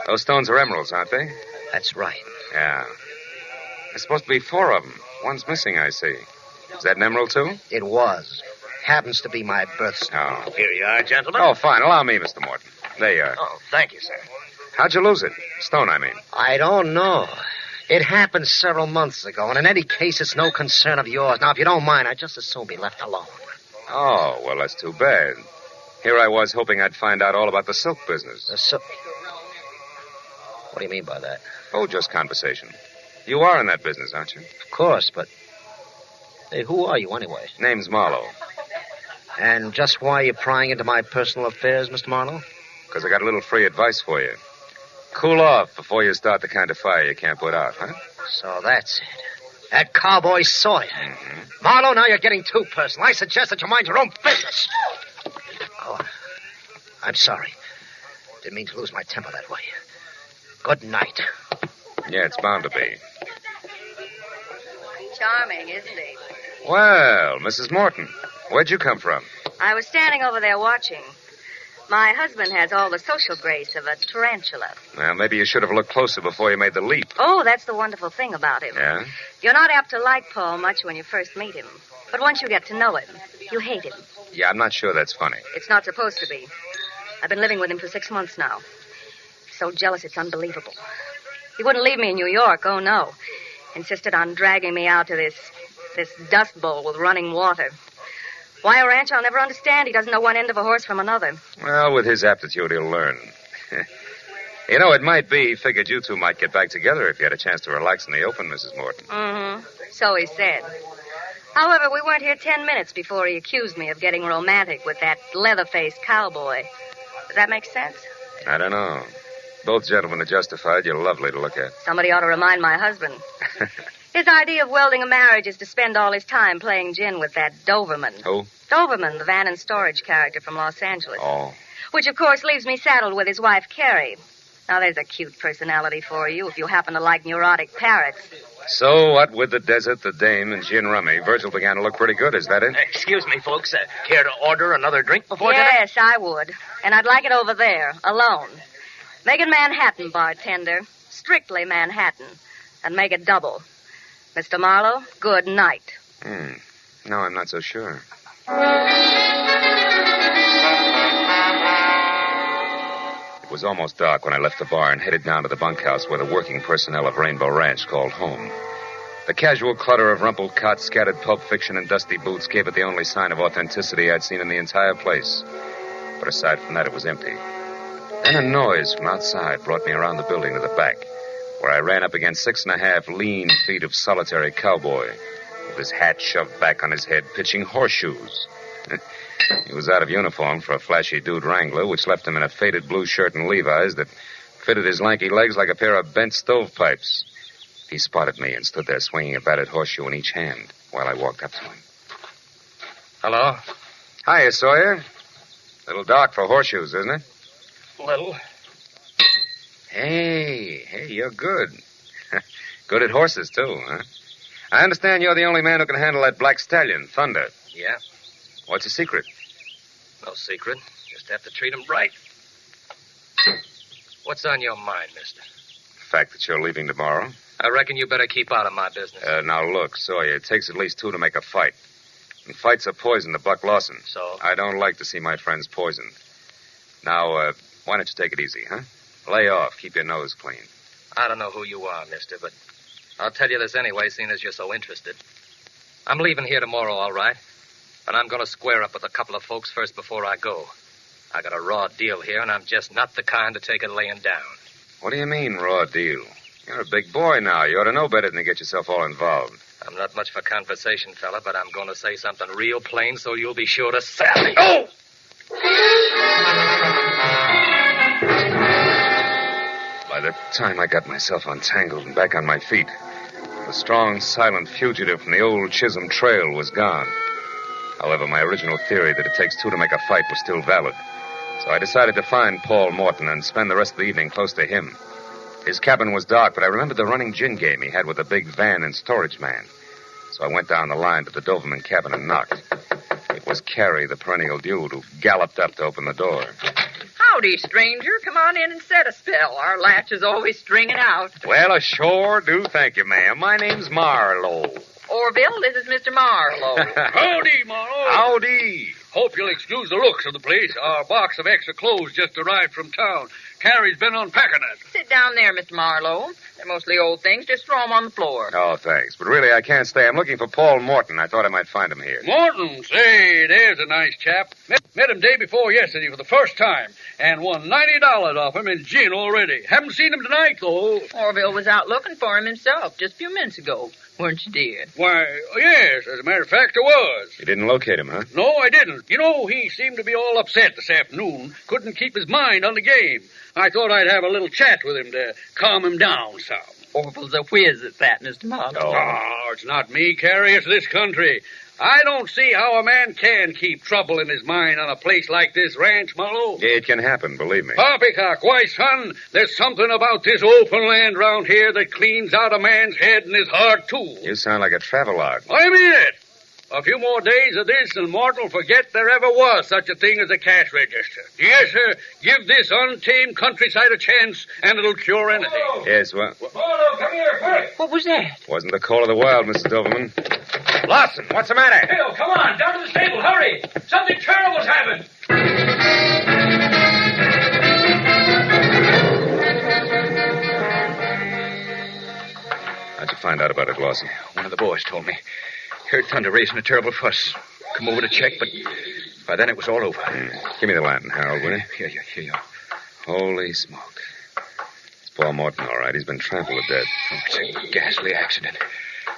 Those stones are emeralds, aren't they? That's right. Yeah. There's supposed to be 4 of them. One's missing, I see. Is that an emerald, too? It was. Happens to be my birthstone. Oh. Here you are, gentlemen. Oh, fine. Allow me, Mr. Morton. There you are. Oh, thank you, sir. How'd you lose it? Stone, I mean. I don't know. It happened several months ago, and in any case, it's no concern of yours. Now, if you don't mind, I'd just as soon be left alone. Oh, well, that's too bad. Here I was hoping I'd find out all about the silk business. The silk? What do you mean by that? Oh, just conversation. You are in that business, aren't you? Of course, but... Hey, who are you, anyway? Name's Marlowe. And just why are you prying into my personal affairs, Mr. Marlowe? Because I got a little free advice for you. Cool off before you start the kind of fire you can't put out, huh? So that's it. That cowboy Sawyer. Mm-hmm. Marlowe, now you're getting too personal. I suggest that you mind your own business. Oh, I'm sorry. Didn't mean to lose my temper that way. Good night. Yeah, it's bound to be. Charming, isn't he? Well, Mrs. Morton, where'd you come from? I was standing over there watching. My husband has all the social grace of a tarantula. Well, maybe you should have looked closer before you made the leap. Oh, that's the wonderful thing about him. Yeah? You're not apt to like Paul much when you first meet him. But once you get to know him, you hate him. Yeah, I'm not sure that's funny. It's not supposed to be. I've been living with him for 6 months now. So jealous it's unbelievable. He wouldn't leave me in New York, oh no. Insisted on dragging me out to this dust bowl with running water. Why a ranch, I'll never understand. He doesn't know one end of a horse from another. Well, with his aptitude, he'll learn. You know, it might be he figured you two might get back together if you had a chance to relax in the open, Mrs. Morton. Mm-hmm. So he said. However, we weren't here 10 minutes before he accused me of getting romantic with that leather-faced cowboy. Does that make sense? I don't know. Both gentlemen are justified. You're lovely to look at. Somebody ought to remind my husband. His idea of welding a marriage is to spend all his time playing gin with that Doberman. Who? Doberman, the van and storage character from Los Angeles. Oh. Which, of course, leaves me saddled with his wife, Carrie. Now, there's a cute personality for you if you happen to like neurotic parrots. So, what with the desert, the dame, and gin rummy, Virgil began to look pretty good. Is that it? Excuse me, folks. Care to order another drink before dinner? Yes, I would. And I'd like it over there, alone. Make it Manhattan, bartender. Strictly Manhattan. And make it double. Mr. Marlowe, good night. No, I'm not so sure. It was almost dark when I left the bar and headed down to the bunkhouse where the working personnel of Rainbow Ranch called home. The casual clutter of rumpled cots, scattered pulp fiction, and dusty boots gave it the only sign of authenticity I'd seen in the entire place. But aside from that, it was empty. Then a noise from outside brought me around the building to the back, where I ran up against 6.5 lean feet of solitary cowboy, with his hat shoved back on his head, pitching horseshoes. He was out of uniform for a flashy dude wrangler, which left him in a faded blue shirt and Levi's that fitted his lanky legs like a pair of bent stovepipes. He spotted me and stood there swinging a battered horseshoe in each hand while I walked up to him. Hello? Hiya, Sawyer. Little dark for horseshoes, isn't it? Little. Hey, you're good. Good at horses, too, huh? I understand you're the only man who can handle that black stallion, Thunder. Yeah. What's the secret? No secret. Just have to treat him right. What's on your mind, mister? The fact that you're leaving tomorrow. I reckon you better keep out of my business. Now, look, Sawyer, it takes at least 2 to make a fight. And fights are poison to Buck Lawson. So? I don't like to see my friends poisoned. Now, why don't you take it easy, huh? Lay off. Keep your nose clean. I don't know who you are, mister, but I'll tell you this anyway, seeing as you're so interested. I'm leaving here tomorrow, all right. But I'm going to square up with a couple of folks first before I go. I got a raw deal here, and I'm just not the kind to take it laying down. What do you mean, raw deal? You're a big boy now. You ought to know better than to get yourself all involved. I'm not much for conversation, fella, but I'm going to say something real plain so you'll be sure to sally. Oh! By the time I got myself untangled and back on my feet, the strong, silent fugitive from the old Chisholm Trail was gone. However, my original theory that it takes two to make a fight was still valid. So I decided to find Paul Morton and spend the rest of the evening close to him. His cabin was dark, but I remembered the running gin game he had with a big van and storage man. So I went down the line to the Doberman cabin and knocked. It was Carrie, the perennial dude, who galloped up to open the door. Howdy, stranger. Come on in and set a spell. Our latch is always stringing out. Well, I sure do, thank you, ma'am. My name's Marlowe. Orville, this is Mr. Marlowe. Howdy, Marlowe. Howdy. Hope you'll excuse the looks of the place. Our box of extra clothes just arrived from town. Carrie's been unpacking it. Sit down there, Mr. Marlowe. They're mostly old things. Just throw them on the floor. Oh, thanks. But really, I can't stay. I'm looking for Paul Morton. I thought I might find him here. Morton? Say, there's a nice chap. Met him day before yesterday for the first time and won $90 off him in gin already. Haven't seen him tonight, though. Orville was out looking for him himself just a few minutes ago. Weren't you, dear? Why, yes, as a matter of fact, I was. You didn't locate him, huh? No, I didn't. You know, he seemed to be all upset this afternoon. Couldn't keep his mind on the game. I thought I'd have a little chat with him to calm him down some. Orville's a whiz at that, Mr. Marlowe. Oh, it's not me, Carrie. It's this country. I don't see how a man can keep trouble in his mind on a place like this ranch, Marlowe. It can happen, believe me. Poppycock, why, son, there's something about this open land round here that cleans out a man's head and his heart, too. You sound like a travelogue. I mean it. A few more days of this and Morton will forget there ever was such a thing as a cash register. Yes, sir. Give this untamed countryside a chance, and it'll cure anything. Whoa. Yes, well... Marlowe, come here, quick. What was that? Wasn't the call of the wild, Mrs. Doberman. Lawson, what's the matter? Bill, come on, down to the stable, hurry. Something terrible's happened. How'd you find out about it, Lawson? One of the boys told me. Heard Thunder raising a terrible fuss. Come over to check, but by then it was all over. Give me the lantern, Harold, will you? Here you are. Holy smoke. It's Paul Morton, all right. He's been trampled to death. Oh, it's a ghastly accident.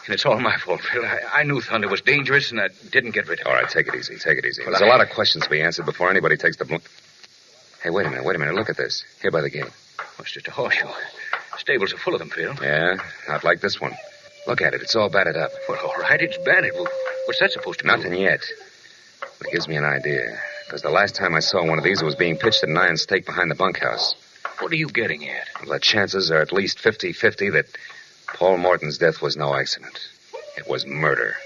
And it's all my fault, Phil. I knew Thunder was dangerous, and I didn't get rid of him. All right, take it easy. Take it easy. Well, There's a lot of questions to be answered before anybody takes the bloom. Hey, wait a minute. Look at this. Here by the gate. Oh, it's just a horseshoe. Stables are full of them, Phil. Yeah, not like this one. Look at it. It's all battered up. Well, all right, it's battered. Well, what's that supposed to mean? Nothing yet. But it gives me an idea. Because the last time I saw one of these, it was being pitched at an iron stake behind the bunkhouse. What are you getting at? Well, the chances are at least 50-50 that Paul Morton's death was no accident. It was murder.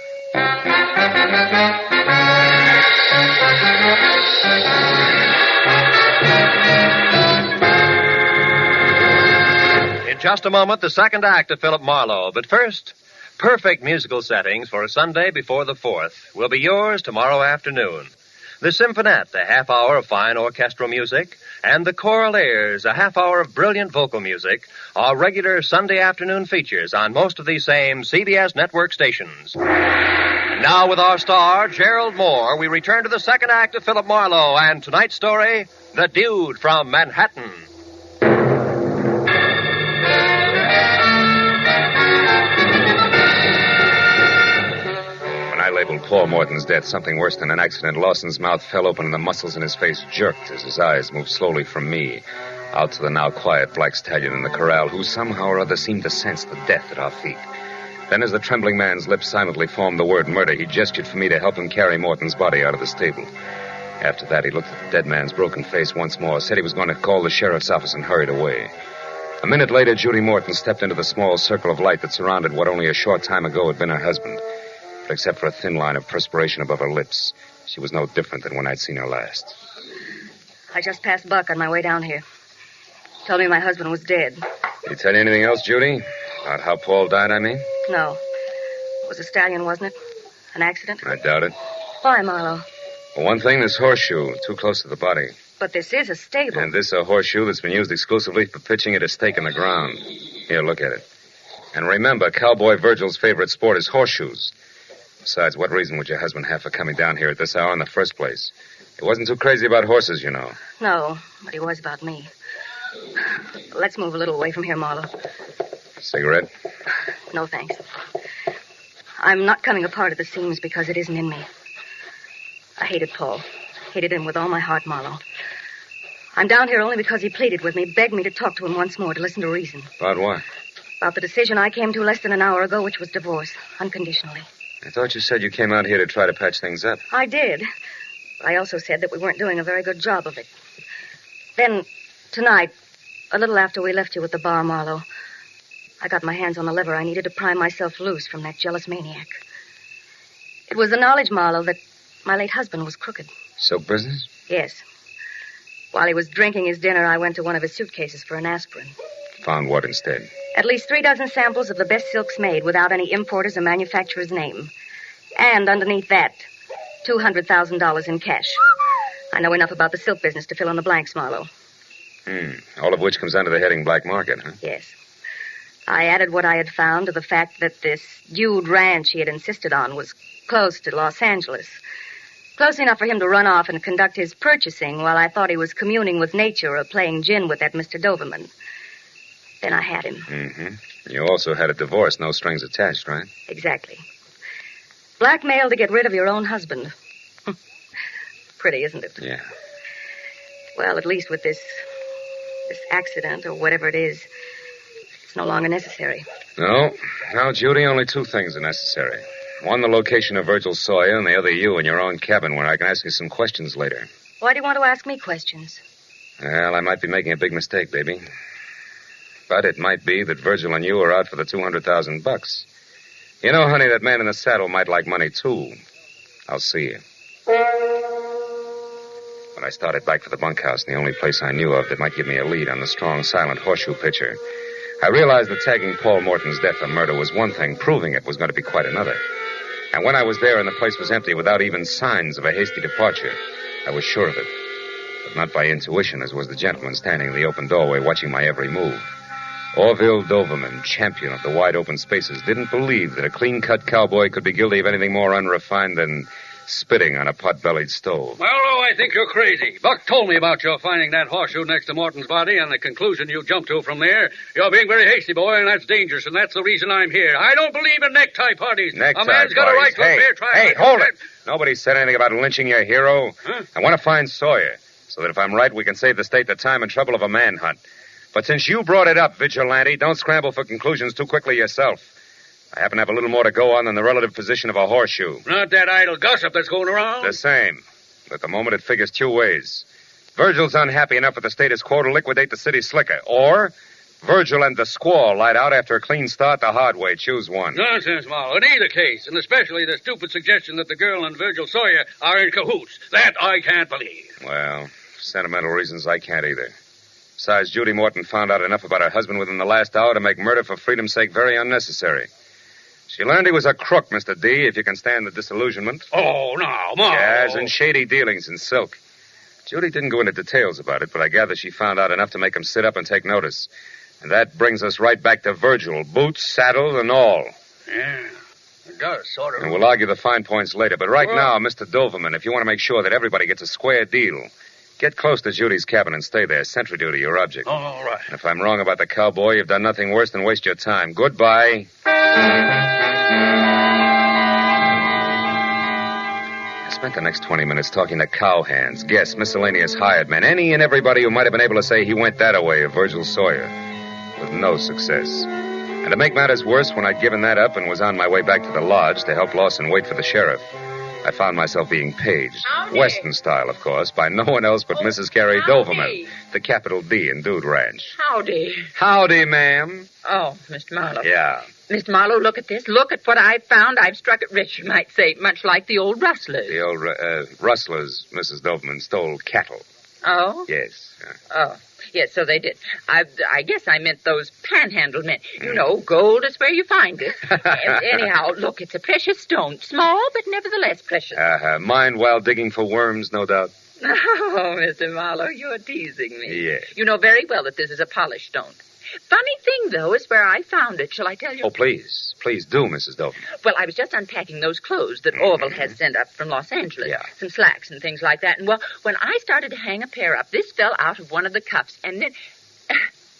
In just a moment, the second act of Philip Marlowe. But first, perfect musical settings for a Sunday before the 4th will be yours tomorrow afternoon. The Symphonette, a half hour of fine orchestral music, and the Choral Airs, a half hour of brilliant vocal music, are regular Sunday afternoon features on most of these same CBS network stations. And now with our star, Gerald Moore, we return to the second act of Philip Marlowe and tonight's story, The Dude from Manhattan. When I labeled Paul Morton's death something worse than an accident, Lawson's mouth fell open and the muscles in his face jerked as his eyes moved slowly from me out to the now quiet black stallion in the corral, who somehow or other seemed to sense the death at our feet. Then as the trembling man's lips silently formed the word murder, he gestured for me to help him carry Morton's body out of the stable. After that, he looked at the dead man's broken face once more, said he was going to call the sheriff's office, and hurried away. A minute later, Judy Morton stepped into the small circle of light that surrounded what only a short time ago had been her husband. But except for a thin line of perspiration above her lips, she was no different than when I'd seen her last. I just passed Buck on my way down here. Told me my husband was dead. Did he tell you anything else, Judy? About how Paul died, I mean? No. It was a stallion, wasn't it? An accident? I doubt it. Why, Marlowe? For one thing, this horseshoe, too close to the body. But this is a stable. And this a horseshoe that's been used exclusively for pitching at a stake in the ground. Here, look at it. And remember, Cowboy Virgil's favorite sport is horseshoes. Besides, what reason would your husband have for coming down here at this hour in the first place? He wasn't too crazy about horses, you know. No, but he was about me. Let's move a little away from here, Marlowe. Cigarette? No, thanks. I'm not coming apart at the seams because it isn't in me. I hated Paul. Hated him with all my heart, Marlowe. I'm down here only because he pleaded with me, begged me to talk to him once more, to listen to reason. About what? About the decision I came to less than an hour ago, which was divorce, unconditionally. I thought you said you came out here to try to patch things up. I did. But I also said that we weren't doing a very good job of it. Then, tonight, a little after we left you at the bar, Marlowe, I got my hands on the lever I needed to pry myself loose from that jealous maniac. It was the knowledge, Marlowe, that my late husband was crooked. Silk business? Yes. While he was drinking his dinner, I went to one of his suitcases for an aspirin. Found what instead? At least 3 dozen samples of the best silks made without any importer's or manufacturer's name. And underneath that, $200,000 in cash. I know enough about the silk business to fill in the blanks, Marlowe. All of which comes under the heading black market, huh? Yes. I added what I had found to the fact that this Dude ranch he had insisted on was close to Los Angeles. Close enough for him to run off and conduct his purchasing while I thought he was communing with nature or playing gin with that Mr. Doverman. Then I had him. Mm-hmm. You also had a divorce, no strings attached, right? Exactly. Blackmail to get rid of your own husband. Pretty, isn't it? Yeah. Well, at least with this accident or whatever it is, it's no longer necessary. No. Now, Judy, only 2 things are necessary. One, the location of Virgil Sawyer, and the other, you in your own cabin where I can ask you some questions later. Why do you want to ask me questions? Well, I might be making a big mistake, baby. But it might be that Virgil and you are out for the $200,000. You know, honey, that man in the saddle might like money, too. I'll see you. When I started back for the bunkhouse, the only place I knew of that might give me a lead on the strong, silent horseshoe pitcher, I realized that tagging Paul Morton's death a murder was one thing, proving it was going to be quite another. And when I was there and the place was empty without even signs of a hasty departure, I was sure of it. But not by intuition, as was the gentleman standing in the open doorway watching my every move. Orville Doverman, champion of the wide open spaces, didn't believe that a clean-cut cowboy could be guilty of anything more unrefined than spitting on a pot-bellied stove. Well, I think you're crazy. Buck told me about your finding that horseshoe next to Morton's body and the conclusion you jumped to from there. You're being very hasty, boy, and that's dangerous, and that's the reason I'm here. I don't believe in necktie parties. A man's got a right to a fair trial. Hey, hold it. Nobody said anything about lynching your hero. Huh? I want to find Sawyer, so that if I'm right, we can save the state the time and trouble of a manhunt. But since you brought it up, Vigilante, don't scramble for conclusions too quickly yourself. I happen to have a little more to go on than the relative position of a horseshoe. Not that idle gossip that's going around. The same. But at the moment, it figures 2 ways. Virgil's unhappy enough with the status quo to liquidate the city slicker. Or Virgil and the squaw light out after a clean start the hard way. Choose one. Nonsense, Marlowe. In either case, and especially the stupid suggestion that the girl and Virgil Sawyer are in cahoots. That I can't believe. Well, for sentimental reasons, I can't either. Besides, Judy Morton found out enough about her husband within the last hour to make murder for freedom's sake very unnecessary. She learned he was a crook, Mr. D, if you can stand the disillusionment. Oh, now, Marlowe. Yes, and shady dealings in silk. Judy didn't go into details about it, but I gather she found out enough to make him sit up and take notice. And that brings us right back to Virgil, boots, saddle, and all. Yeah, it does, sort of. And we'll argue the fine points later. But right now, Mr. Doverman, if you want to make sure that everybody gets a square deal, get close to Judy's cabin and stay there. Sentry duty, your object. All right. And if I'm wrong about the cowboy, you've done nothing worse than waste your time. Goodbye. I spent the next 20 minutes talking to cowhands, guests, miscellaneous hired men, any and everybody who might have been able to say he went that away of Virgil Sawyer, with no success. And to make matters worse, when I'd given that up and was on my way back to the lodge to help Lawson wait for the sheriff, I found myself being paged. Howdy. Western style, of course, by no one else but Mrs. Carrie Doverman, the capital D in Dude Ranch. Howdy. Howdy, ma'am. Oh, Mr. Marlowe. Yeah. Mr. Marlowe, look at this. Look at what I've found. I've struck it rich, you might say, much like the old rustlers. The old rustlers, Mrs. Doverman, stole cattle. Oh? Yes. Oh, yes, so they did. I guess I meant those panhandle men. You know, gold is where you find it. Anyhow, look, it's a precious stone. Small, but nevertheless precious. Mined while digging for worms, no doubt. Oh, Mr. Marlowe, you're teasing me. Yes. You know very well that this is a polished stone. Funny thing, though, is where I found it. Shall I tell you? Oh, please. Please do, Mrs. Doverman. Well, I was just unpacking those clothes that Orville has sent up from Los Angeles. Yeah. Some slacks and things like that. And, well, when I started to hang a pair up, this fell out of one of the cuffs. And then...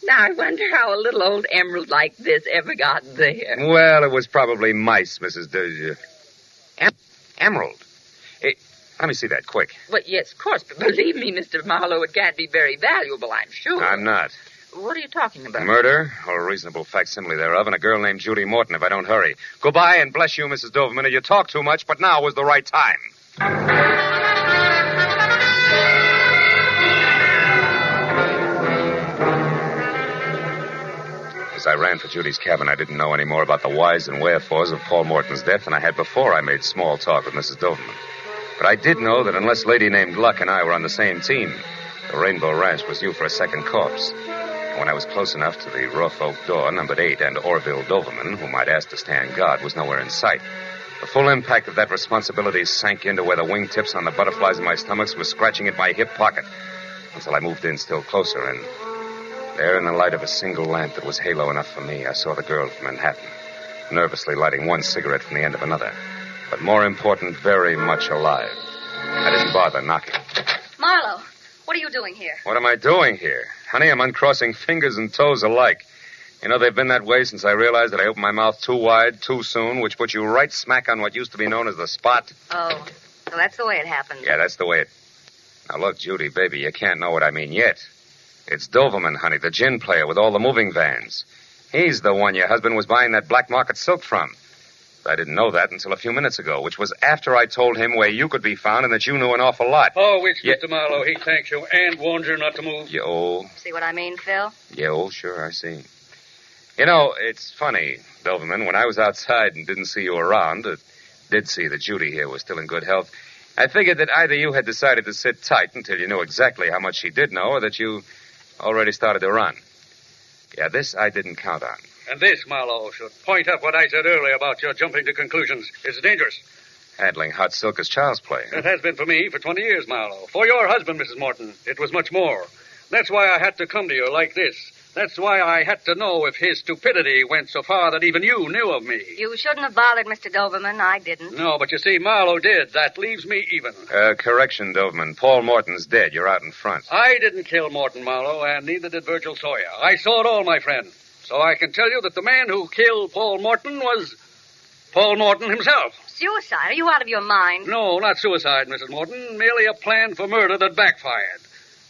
Now, I wonder how a little old emerald like this ever got there. Well, it was probably mice, Mrs. DOJO. Emerald? Let me see that, quick. Well, yes, of course, but believe me, Mr. Marlowe, it can't be very valuable, I'm sure. I'm not. What are you talking about? Murder, or a reasonable facsimile thereof, and a girl named Judy Morton if I don't hurry. Goodbye, and bless you, Mrs. Doverman. You talk too much, but now was the right time. As I ran for Judy's cabin, I didn't know any more about the whys and wherefores of Paul Morton's death than I had before I made small talk with Mrs. Doverman. But I did know that unless Lady named Luck and I were on the same team, the Rainbow Ranch was due for a second corpse. And when I was close enough to the rough oak door, numbered 8, and Orville Doverman, whom I'd asked to stand guard, was nowhere in sight, the full impact of that responsibility sank into where the wingtips on the butterflies in my stomach were scratching at my hip pocket, until I moved in still closer, and there in the light of a single lamp that was halo enough for me, I saw the girl from Manhattan, nervously lighting one cigarette from the end of another. But more important, very much alive. I didn't bother knocking. Marlowe, what are you doing here? What am I doing here? Honey, I'm uncrossing fingers and toes alike. You know, they've been that way since I realized that I opened my mouth too wide, too soon, which put you right smack on what used to be known as the spot. Oh, so that's the way it happened. Yeah, that's the way it... Now, look, Judy, baby, you can't know what I mean yet. It's Doverman, honey, the gin player with all the moving vans. He's the one your husband was buying that black market silk from. I didn't know that until a few minutes ago, which was after I told him where you could be found and that you knew an awful lot. Oh, which, Mr. Marlowe, he thanks you and warns you not to move. See what I mean, Phil? Sure, I see. You know, it's funny, Doverman, when I was outside and didn't see you around, did see that Judy here was still in good health, I figured that either you had decided to sit tight until you knew exactly how much she did know, or that you already started to run. Yeah, this I didn't count on. And this, Marlowe, should point up what I said earlier about your jumping to conclusions. It's dangerous. Handling hot silk is child's play. It has been for me for 20 years, Marlowe. For your husband, Mrs. Morton, it was much more. That's why I had to come to you like this. That's why I had to know if his stupidity went so far that even you knew of me. You shouldn't have bothered Mr. Doverman. I didn't. No, but you see, Marlowe did. That leaves me even. Correction, Doverman. Paul Morton's dead. You're out in front. I didn't kill Morton, Marlowe, and neither did Virgil Sawyer. I saw it all, my friend. So I can tell you that the man who killed Paul Morton was Paul Morton himself. Suicide? Are you out of your mind? No, not suicide, Mrs. Morton. Merely a plan for murder that backfired.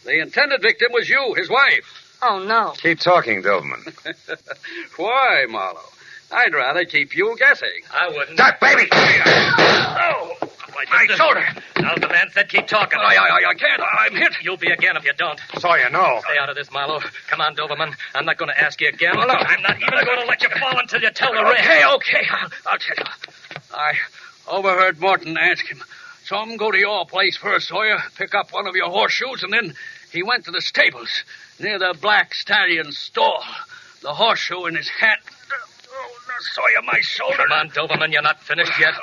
The intended victim was you, his wife. Oh, no. Keep talking, Doverman. Why, Marlowe? I'd rather keep you guessing. I wouldn't. Duck, baby! Oh, my shoulder. Now, the man said keep talking. I can't. I'm hit. You'll be again if you don't. Sawyer, no. Stay out of this, Marlowe. Come on, Doverman. I'm not going to ask you again. Well, no. I'm not even going to let you fall until you tell the rest. Okay. I'll tell you. I overheard Morton ask him. So I'm go to your place first, Sawyer, pick up one of your horseshoes, and then he went to the stables near the Black Stallion's stall. The horseshoe in his hat. Oh, Sawyer, my shoulder. Come on, Doverman, you're not finished yet.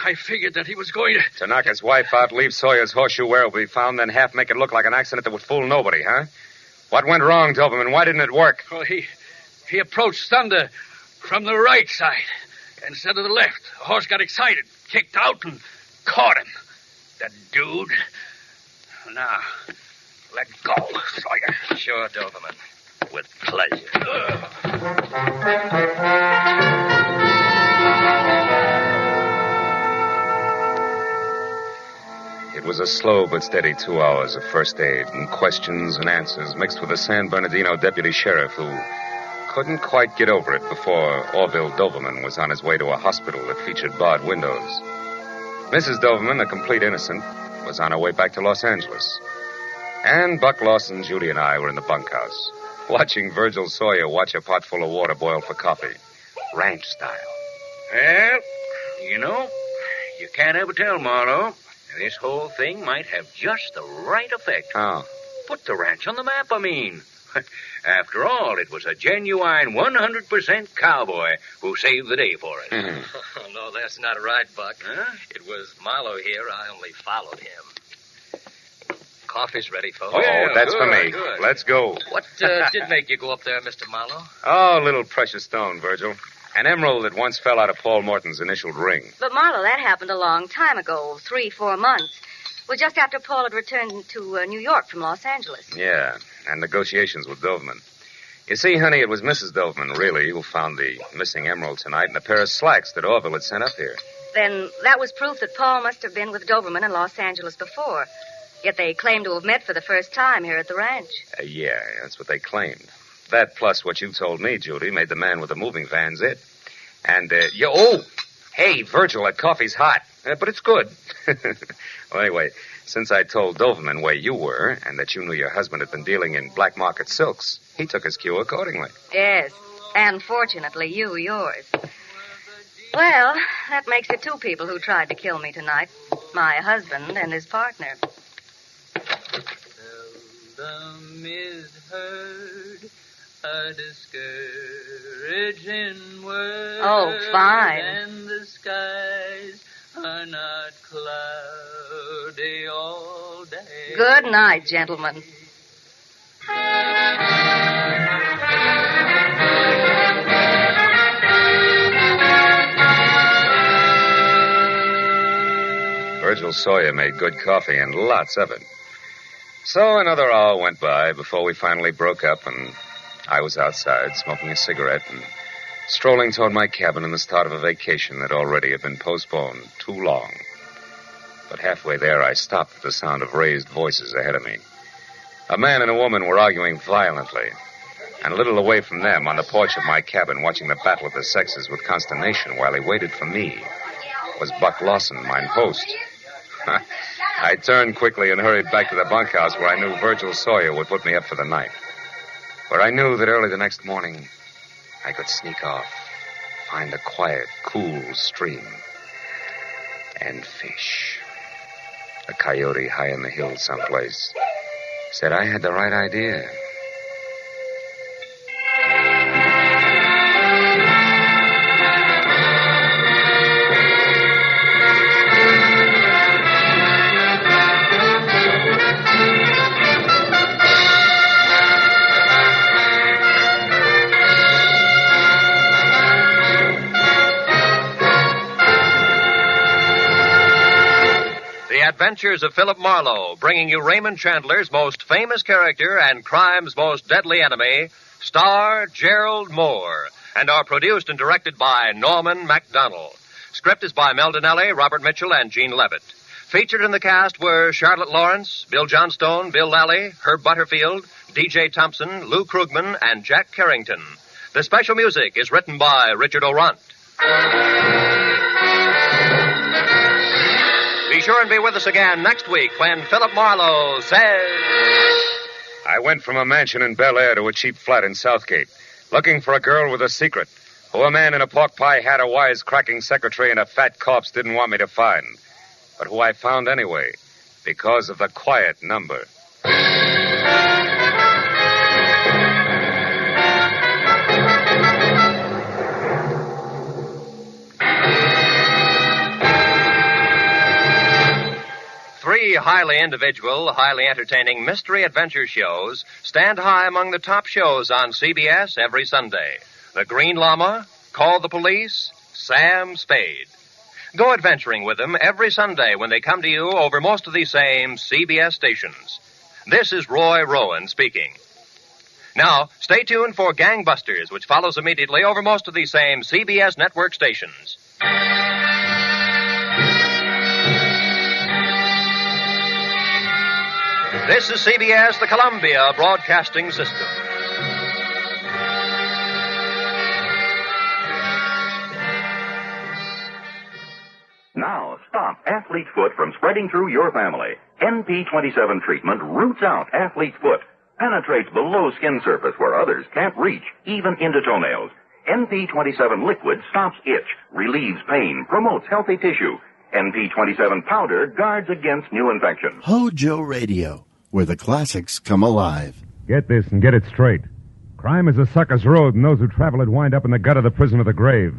I figured that he was going to... To knock his wife out, leave Sawyer's horseshoe where it will be found, then half make it look like an accident that would fool nobody, huh? What went wrong, Doverman? Why didn't it work? Well, he approached Thunder from the right side instead of the left. The horse got excited, kicked out, and caught him. The dude. Now, let go, Sawyer. Sure, Doverman. With pleasure. It was a slow but steady 2 hours of first aid and questions and answers mixed with a San Bernardino deputy sheriff who couldn't quite get over it before Orville Doverman was on his way to a hospital that featured barred windows. Mrs. Doverman, a complete innocent, was on her way back to Los Angeles. And Buck Lawson, Judy, and I were in the bunkhouse, watching Virgil Sawyer watch a pot full of water boil for coffee, ranch style. Well, you know, you can't ever tell, Marlowe. This whole thing might have just the right effect. Oh. Put the ranch on the map, I mean. After all, it was a genuine 100% cowboy who saved the day for it. Oh, no, that's not right, Buck. Huh? It was Marlowe here. I only followed him. Coffee's ready, folks. Oh, that's good, for me. Good. Let's go. What did make you go up there, Mr. Marlowe? Oh, a little precious stone, Virgil. An emerald that once fell out of Paul Morton's initialed ring. But, Marlowe, that happened a long time ago, 3-4 months. Well, just after Paul had returned to New York from Los Angeles. Yeah, and negotiations with Doverman. You see, honey, it was Mrs. Doverman, really, who found the missing emerald tonight in a pair of slacks that Orville had sent up here. Then that was proof that Paul must have been with Doberman in Los Angeles before. Yet they claim to have met for the first time here at the ranch. Yeah, that's what they claimed. That plus what you told me, Judy, made the man with the moving vans it. And, hey, Virgil, that coffee's hot. But it's good. Well, anyway, since I told Doverman where you were and that you knew your husband had been dealing in black market silks, he took his cue accordingly. Yes, and fortunately, yours. Well, that makes it two people who tried to kill me tonight. My husband and his partner. Seldom is heard a discouraging word. Oh, fine. And the skies are not cloudy all day. Good night, gentlemen. Virgil Sawyer made good coffee and lots of it. So another hour went by before we finally broke up, and I was outside smoking a cigarette and strolling toward my cabin in the start of a vacation that already had been postponed too long. But halfway there, I stopped at the sound of raised voices ahead of me. A man and a woman were arguing violently, and a little away from them, on the porch of my cabin, watching the battle of the sexes with consternation while he waited for me, was Buck Lawson, mine host. I turned quickly and hurried back to the bunkhouse where I knew Virgil Sawyer would put me up for the night. Where I knew that early the next morning, I could sneak off, find a quiet, cool stream, and fish. A coyote high in the hills someplace said I had the right idea. The Adventures of Philip Marlowe, bringing you Raymond Chandler's most famous character and crime's most deadly enemy, star Gerald Moore, and are produced and directed by Norman MacDonald. Script is by Mel Donnelly, Robert Mitchell, and Gene Levitt. Featured in the cast were Charlotte Lawrence, Bill Johnstone, Bill Lally, Herb Butterfield, D.J. Thompson, Lou Krugman, and Jack Carrington. The special music is written by Richard O'Runt. Be sure and be with us again next week when Philip Marlowe says... I went from a mansion in Bel Air to a cheap flat in Southgate, looking for a girl with a secret, who a man in a pork pie hat, a wise-cracking secretary, and a fat corpse didn't want me to find, but who I found anyway, because of the quiet number. Three highly individual, highly entertaining mystery adventure shows stand high among the top shows on CBS every Sunday. The Green Llama, Call the Police, Sam Spade. Go adventuring with them every Sunday when they come to you over most of these same CBS stations. This is Roy Rowan speaking. Now, stay tuned for Gangbusters, which follows immediately over most of these same CBS network stations. This is CBS, the Columbia Broadcasting System. Now, stop athlete's foot from spreading through your family. NP27 treatment roots out athlete's foot, penetrates below skin surface where others can't reach, even into toenails. NP27 liquid stops itch, relieves pain, promotes healthy tissue. NP27 powder guards against new infections. HOJO Radio, where the classics come alive. Get this and get it straight. Crime is a sucker's road, and those who travel it wind up in the gut of the prison of the grave.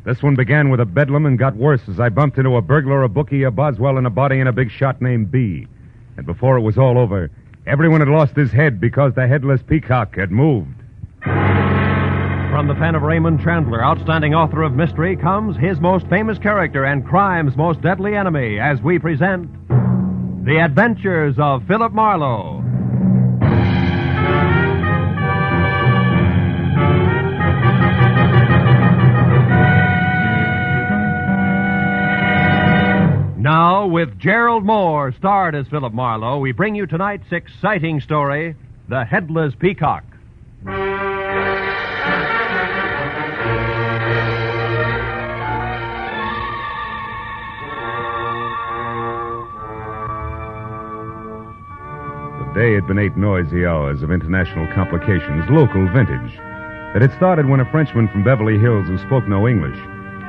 This one began with a bedlam and got worse as I bumped into a burglar, a bookie, a Boswell, and a body, and a big shot named B. And before it was all over, everyone had lost his head because the headless peacock had moved. From the pen of Raymond Chandler, outstanding author of mystery, comes his most famous character and crime's most deadly enemy as we present The Adventures of Philip Marlowe. with Gerald Moore, starred as Philip Marlowe, we bring you tonight's exciting story, The Headless Peacock. The day had been 8 noisy hours of international complications, local vintage. It had started when a Frenchman from Beverly Hills who spoke no English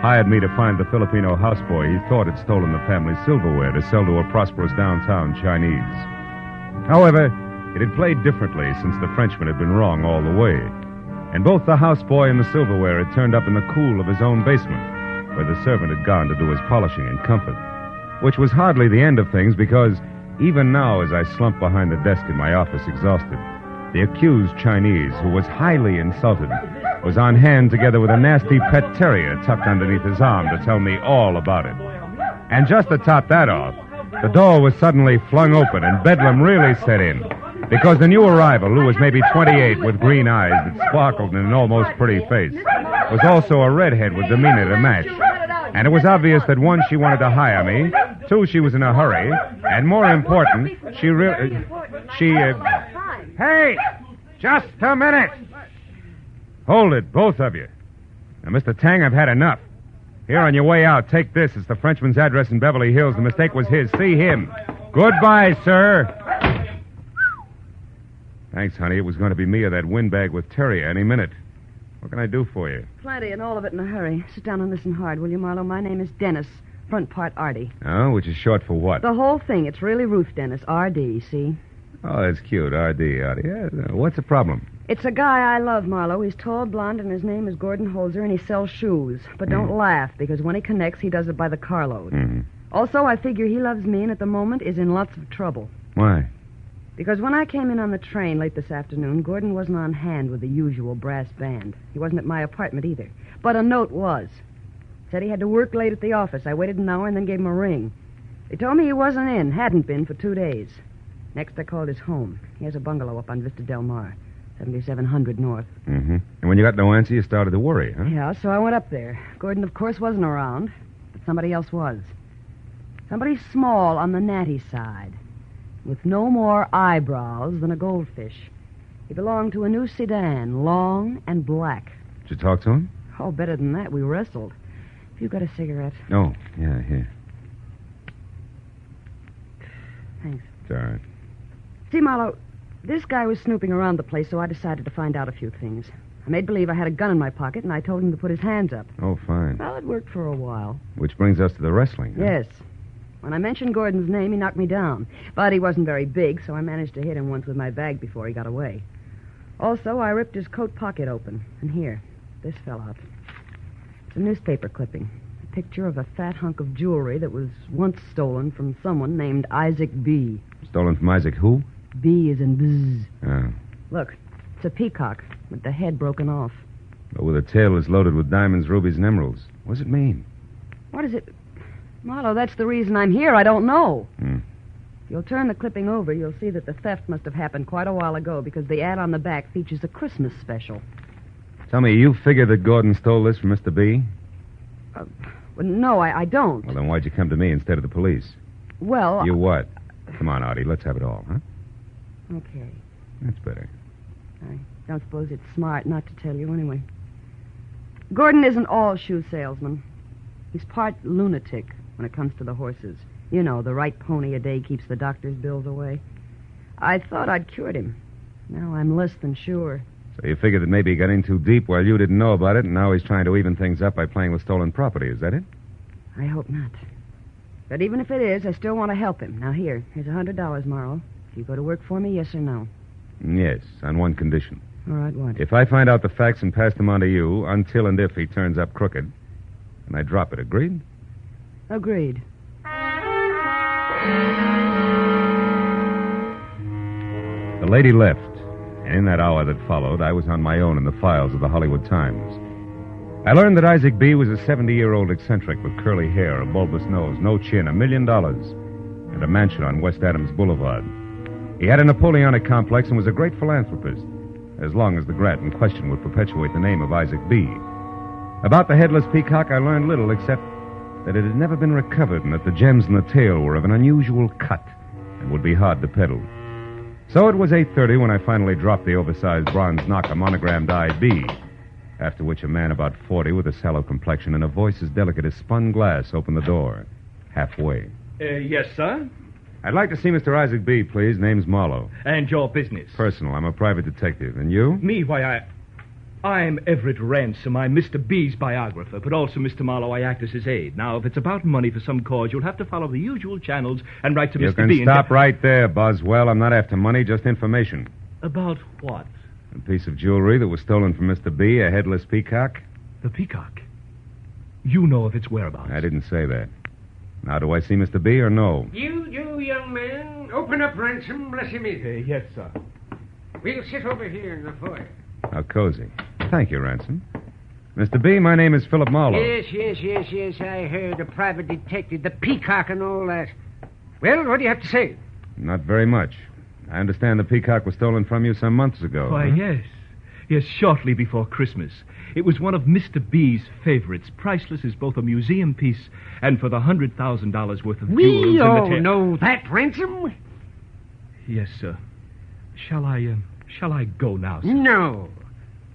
hired me to find the Filipino houseboy he thought had stolen the family's silverware to sell to a prosperous downtown Chinese. However, it had played differently since the Frenchman had been wrong all the way. And both the houseboy and the silverware had turned up in the cool of his own basement, where the servant had gone to do his polishing in comfort. Which was hardly the end of things, because even now, as I slumped behind the desk in my office exhausted, the accused Chinese, who was highly insulted, was on hand together with a nasty pet terrier tucked underneath his arm to tell me all about it. And just to top that off, the door was suddenly flung open and bedlam really set in, because the new arrival, who was maybe 28 with green eyes that sparkled in an almost pretty face, was also a redhead with demeanor to match. And it was obvious that, 1, she wanted to hire me, 2, she was in a hurry, and more important, Hey! Just a minute! Hold it, both of you. Now, Mr. Tang, I've had enough. Here, on your way out, take this. It's the Frenchman's address in Beverly Hills. The mistake was his. See him. Goodbye, sir. Thanks, honey. It was going to be me or that windbag with Terry any minute. What can I do for you? Plenty, and all of it in a hurry. Sit down and listen hard, will you, Marlowe? My name is Dennis. Front part Artie. Oh, which is short for what? The whole thing. It's really Ruth Dennis. R.D., see? Oh, that's cute. R.D., Artie. Yeah, what's the problem? It's a guy I love, Marlowe. He's tall, blonde, and his name is Gordon Holzer, and he sells shoes. But don't laugh, because when he connects, he does it by the carload. Mm-hmm. Also, I figure he loves me and at the moment is in lots of trouble. Why? Because when I came in on the train late this afternoon, Gordon wasn't on hand with the usual brass band. He wasn't at my apartment either. But a note was. Said he had to work late at the office. I waited an hour and then gave him a ring. They told me he wasn't in, hadn't been for 2 days. Next, I called his home. He has a bungalow up on Vista Del Mar, 7700 North. Mm-hmm. And when you got no answer, you started to worry, huh? Yeah, so I went up there. Gordon, of course, wasn't around, but somebody else was. Somebody small on the natty side, with no more eyebrows than a goldfish. He belonged to a new sedan, long and black. Did you talk to him? Oh, better than that. We wrestled. Have you got a cigarette? Oh, yeah, here. Thanks. It's all right. See, Marlowe, this guy was snooping around the place, so I decided to find out a few things. I made believe I had a gun in my pocket, and I told him to put his hands up. Oh, fine. Well, it worked for a while. Which brings us to the wrestling, huh? Yes. When I mentioned Gordon's name, he knocked me down. But he wasn't very big, so I managed to hit him once with my bag before he got away. Also, I ripped his coat pocket open. And here, this fell out. It's a newspaper clipping. A picture of a fat hunk of jewelry that was once stolen from someone named Isaac B. Stolen from Isaac who? B is in bzz. Oh. Look, it's a peacock with the head broken off. But with a tail that's loaded with diamonds, rubies, and emeralds. What does it mean? What is it? Marlowe, that's the reason I'm here. I don't know. If you'll turn the clipping over, you'll see that the theft must have happened quite a while ago because the ad on the back features a Christmas special. Tell me, you figure that Gordon stole this from Mr. B? Well, no, I don't. Well, then why'd you come to me instead of the police? Well... You what? Come on, Artie, let's have it all, huh? Okay. That's better. I don't suppose it's smart not to tell you anyway. Gordon isn't all shoe salesman. He's part lunatic when it comes to the horses. You know, the right pony a day keeps the doctor's bills away. I thought I'd cured him. Now I'm less than sure. So you figured that maybe he got in too deep while you didn't know about it, and now he's trying to even things up by playing with stolen property. Is that it? I hope not. But even if it is, I still want to help him. Now, here's $100, Marlowe. If you go to work for me, yes or no? Yes, on one condition. All right, what? If I find out the facts and pass them on to you, until and if he turns up crooked, and I drop it. Agreed? Agreed. The lady left, and in that hour that followed, I was on my own in the files of the Hollywood Times. I learned that Isaac B. was a 70-year-old eccentric with curly hair, a bulbous nose, no chin, $1 million, and a mansion on West Adams Boulevard. He had a Napoleonic complex and was a great philanthropist, as long as the grant in question would perpetuate the name of Isaac B. About the headless peacock, I learned little except that it had never been recovered and that the gems in the tail were of an unusual cut and would be hard to peddle. So it was 8:30 when I finally dropped the oversized bronze knocker monogrammed IB, after which a man about 40 with a sallow complexion and a voice as delicate as spun glass opened the door, halfway. Yes, sir? I'd like to see Mr. Isaac B., please. Name's Marlowe. And your business? Personal. I'm a private detective. And you? Me, why, I'm Everett Ransom. I'm Mr. B's biographer, but also, Mr. Marlowe, I act as his aide. Now, if it's about money for some cause, you'll have to follow the usual channels and write to You Mr. B. can stop right there, Boswell. I'm not after money, just information. About what? A piece of jewelry that was stolen from Mr. B., a headless peacock. The peacock? You know of its whereabouts? I didn't say that. Now, do I see Mr. B. or no? You, young man. Open up, Ransom. Bless you, meet. Yes, sir. We'll sit over here in the foyer. How cozy. Thank you, Ransom. Mr. B., my name is Philip Marlowe. Yes. I heard a private detective, the peacock and all that. Well, what do you have to say? Not very much. I understand the peacock was stolen from you some months ago. Why, huh? yes. Yes, shortly before Christmas. It was one of Mr. B's favorites, priceless as both a museum piece and for the $100,000 worth of jewels. We all know that, Ransom. Yes, sir. Shall I go now, sir? No.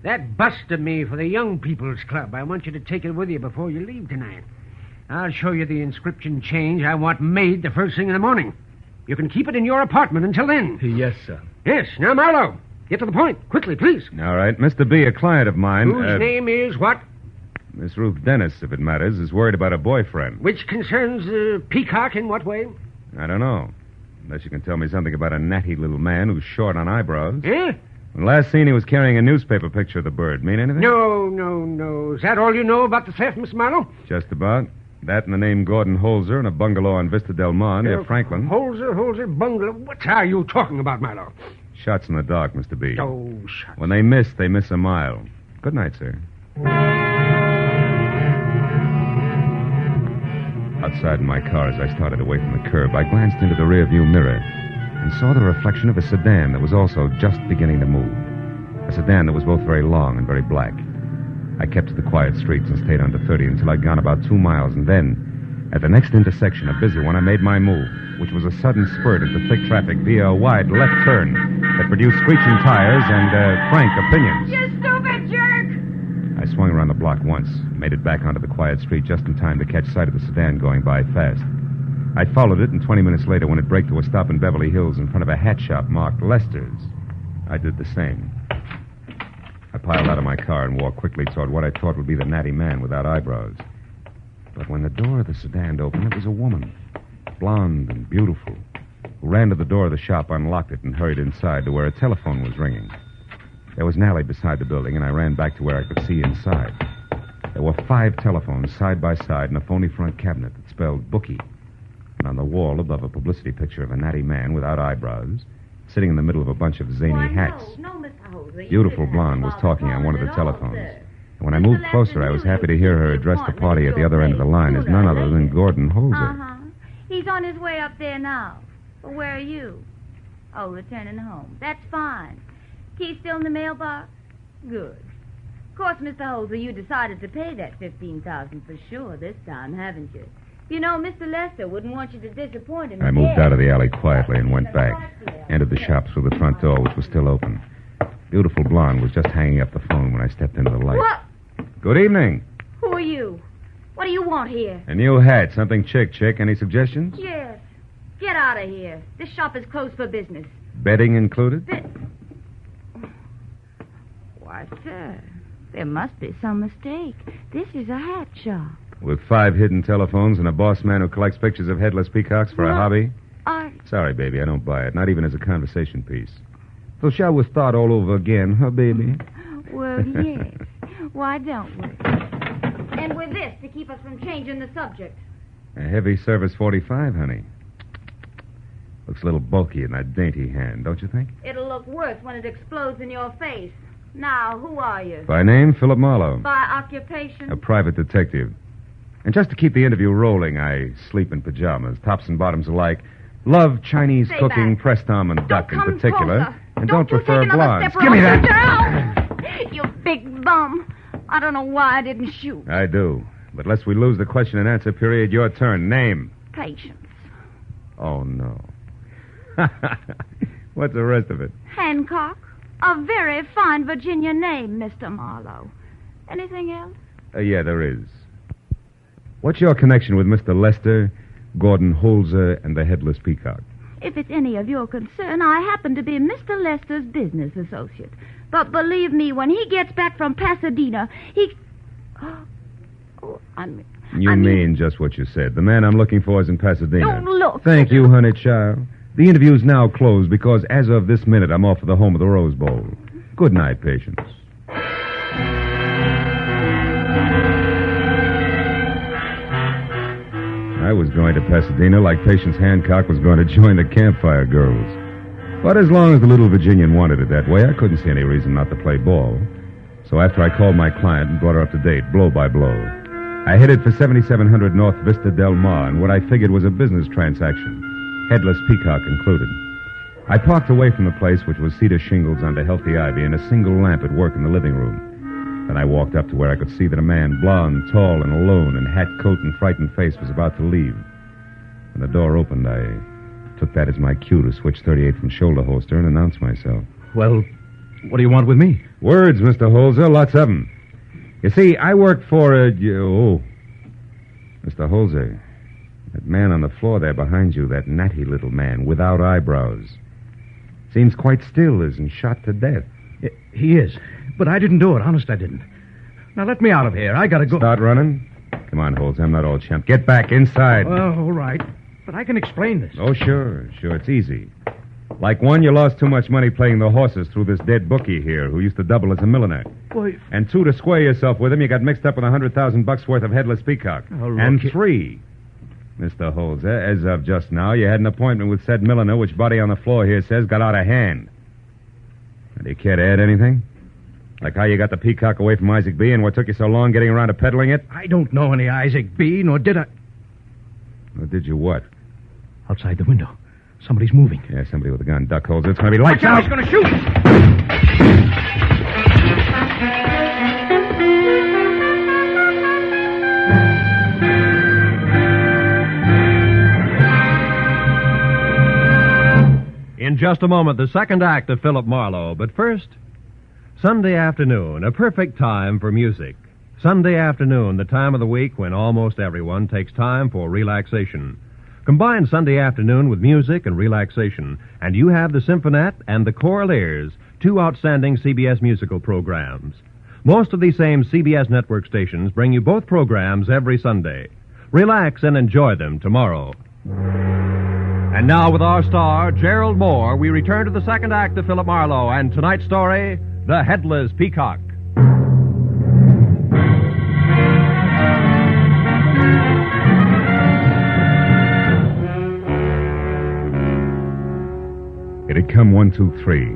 That bust of me for the Young People's Club. I want you to take it with you before you leave tonight. I'll show you the inscription change I want made the first thing in the morning. You can keep it in your apartment until then. Yes, sir. Yes. Now, Marlowe, get to the point. Quickly, please. All right. Mr. B., a client of mine... Whose name is what? Miss Ruth Dennis, if it matters, is worried about a boyfriend. Which concerns the peacock in what way? I don't know. Unless you can tell me something about a natty little man who's short on eyebrows. Eh? When last seen, he was carrying a newspaper picture of the bird. Mean anything? No. Is that all you know about the theft, Miss Marlowe? Just about. That and the name Gordon Holzer and a bungalow on Vista Del Mar near Franklin. Holzer, bungalow. What are you talking about, Marlowe? Shots in the dark, Mr. B. Oh, shots. When they miss a mile. Good night, sir. Outside in my car, as I started away from the curb, I glanced into the rearview mirror and saw the reflection of a sedan that was also just beginning to move. A sedan that was both very long and very black. I kept to the quiet streets and stayed under 30 until I'd gone about 2 miles, and then, at the next intersection, a busy one, I made my move, which was a sudden spurt into thick traffic via a wide left turn that produced screeching tires and frank opinions. You stupid jerk! I swung around the block once, made it back onto the quiet street just in time to catch sight of the sedan going by fast. I followed it, and 20 minutes later, when it braked to a stop in Beverly Hills in front of a hat shop marked Lester's, I did the same. I piled out of my car and walked quickly toward what I thought would be the natty man without eyebrows. But when the door of the sedan opened, it was a woman, blonde and beautiful, who ran to the door of the shop, unlocked it, and hurried inside to where a telephone was ringing. There was an alley beside the building, and I ran back to where I could see inside. There were 5 telephones side by side in a phony front cabinet that spelled bookie. And on the wall above, a publicity picture of a natty man without eyebrows, sitting in the middle of a bunch of zany hats. No, Mr. Hoser. Beautiful blonde was talking on one of the telephones. And when I moved closer, I was happy to hear her address the party at the other end of the line as none other than Gordon Holzer. Uh-huh. He's on his way up there now. But where are you? Oh, returning home. That's fine. Key still in the mailbox? Good. Of course, Mr. Holzer, you decided to pay that $15,000 for sure this time, haven't you? You know, Mr. Lester wouldn't want you to disappoint him. I moved out of the alley quietly and went back. Entered the shop through the front door, which was still open. Beautiful blonde was just hanging up the phone when I stepped into the light. What? Good evening. Who are you? What do you want here? A new hat. Something chick. Any suggestions? Yes. Get out of here. This shop is closed for business. Bedding included? Why, sir, there must be some mistake. This is a hat shop. With 5 hidden telephones and a boss man who collects pictures of headless peacocks for a hobby? Sorry, baby, I don't buy it. Not even as a conversation piece. So shall we start all over again, huh, baby? Well, yes. Why don't we? And with this to keep us from changing the subject. A heavy service 45, honey. Looks a little bulky in that dainty hand, don't you think? It'll look worse when it explodes in your face. Now, who are you? By name, Philip Marlowe. By occupation? A private detective. And just to keep the interview rolling, I sleep in pajamas, tops and bottoms alike. Love Chinese Stay cooking, back. pressed almond duck in come particular. closer. And Don't you prefer take another blondes. step Give me around that. You big bum. I don't know why I didn't shoot. I do. But lest we lose the question and answer period, your turn. Name. Patience. Oh, no. What's the rest of it? Hancock. A very fine Virginia name, Mr. Marlowe. Anything else? Yeah, there is. What's your connection with Mr. Lester, Gordon Holzer, and the Headless Peacock? If it's any of your concern, I happen to be Mr. Lester's business associate. But believe me, when he gets back from Pasadena, he... You mean just what you said. The man I'm looking for is in Pasadena. Don't look. Thank you, honey child. The interview's now closed because as of this minute, I'm off for the home of the Rose Bowl. Good night, Patience. I was going to Pasadena like Patience Hancock was going to join the Campfire Girls. But as long as the little Virginian wanted it that way, I couldn't see any reason not to play ball. So after I called my client and brought her up to date, blow by blow, I headed for 7700 North Vista Del Mar in what I figured was a business transaction, Headless Peacock included. I parked away from the place, which was cedar shingles under healthy ivy, and a single lamp at work in the living room. Then I walked up to where I could see that a man, blond, tall, and alone, in hat, coat, and frightened face, was about to leave. When the door opened, I took that as my cue to switch 38 from shoulder holster and announce myself. Well, what do you want with me? Words, Mr. Holzer, lots of them. You see, I work for Mr. Holzer, that man on the floor there behind you, that natty little man without eyebrows. Seems quite still, isn't shot to death. He is. But I didn't do it. Honest, I didn't. Now, let me out of here. I gotta go. Start running? Come on, Holzer. I'm not all chump. Get back inside. Well, all right. But I can explain this. Oh, sure. It's easy. Like one, you lost too much money playing the horses through this dead bookie here who used to double as a milliner. Boy. And 2, to square yourself with him, you got mixed up with $100,000 worth of Headless Peacock. Oh, look, and 3, Mr. Holzer, as of just now, you had an appointment with said milliner, which body on the floor here says got out of hand. Do you care to add anything? Like how you got the Peacock away from Isaac B. and what took you so long getting around to peddling it? I don't know any Isaac B., nor did I... Or did you what? Outside the window. Somebody's moving. Yeah, somebody with a gun. Duck Holzer. It's going to be lights out. He's going to shoot! In just a moment, the second act of Philip Marlowe. But first, Sunday afternoon, a perfect time for music. Sunday afternoon, the time of the week when almost everyone takes time for relaxation. Combine Sunday afternoon with music and relaxation, and you have the Symphonette and the Choraleers, 2 outstanding CBS musical programs. Most of these same CBS network stations bring you both programs every Sunday. Relax and enjoy them tomorrow. And now with our star, Gerald Moore, we return to the second act of Philip Marlowe and tonight's story, The Headless Peacock. It had come 1, 2, 3.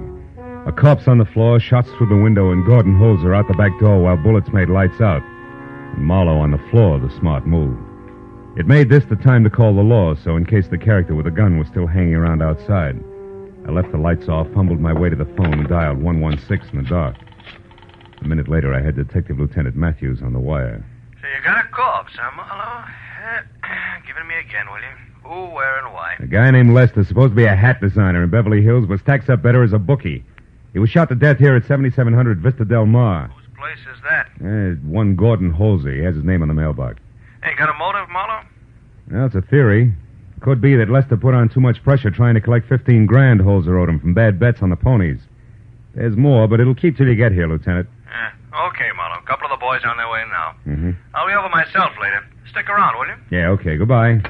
A corpse on the floor, shots through the window, and Gordon Holzer out the back door while bullets made lights out. And Marlowe on the floor, the smart move. It made this the time to call the law, so in case the character with the gun was still hanging around outside, I left the lights off, fumbled my way to the phone, and dialed 116 in the dark. A minute later, I had Detective Lieutenant Matthews on the wire. So you got a corpse, huh, Marlowe? Give it to me again, will you? Who, where, and why? A guy named Lester, supposed to be a hat designer in Beverly Hills, but stacks up better as a bookie. He was shot to death here at 7700 Vista Del Mar. Whose place is that? One Gordon Holzer. He has his name on the mailbox. Hey, got a motive, Marlowe? Well, it's a theory. Could be that Lester put on too much pressure trying to collect $15,000 Holzer owed him from bad bets on the ponies. There's more, but it'll keep till you get here, Lieutenant. Okay, Marlowe. A couple of the boys on their way now. Mm-hmm. I'll be over myself later. Stick around, will you? Yeah, okay. Goodbye.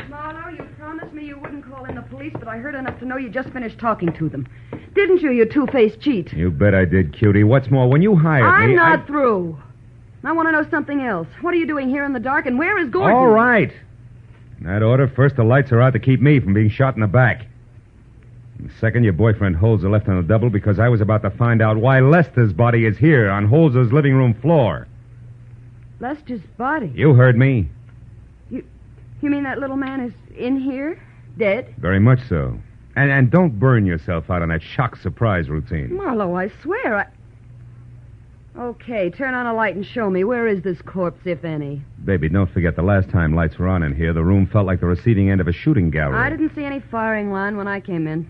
Marlowe, you promised me you wouldn't call in the police, but I heard enough to know you just finished talking to them. Didn't you, you two-faced cheat? You bet I did, cutie. What's more, when you hired me... I'm not through. I want to know something else. What are you doing here in the dark, and where is Gordon? All right. In that order, first the lights are out to keep me from being shot in the back. And second, your boyfriend Holzer left on a double because I was about to find out why Lester's body is here on Holzer's living room floor. Lester's body? You heard me. You mean that little man is in here, dead? Very much so. And don't burn yourself out on that shock surprise routine. Marlowe, I swear Okay, turn on a light and show me. Where is this corpse, if any? Baby, don't forget the last time lights were on in here, the room felt like the receding end of a shooting gallery. I didn't see any firing line when I came in.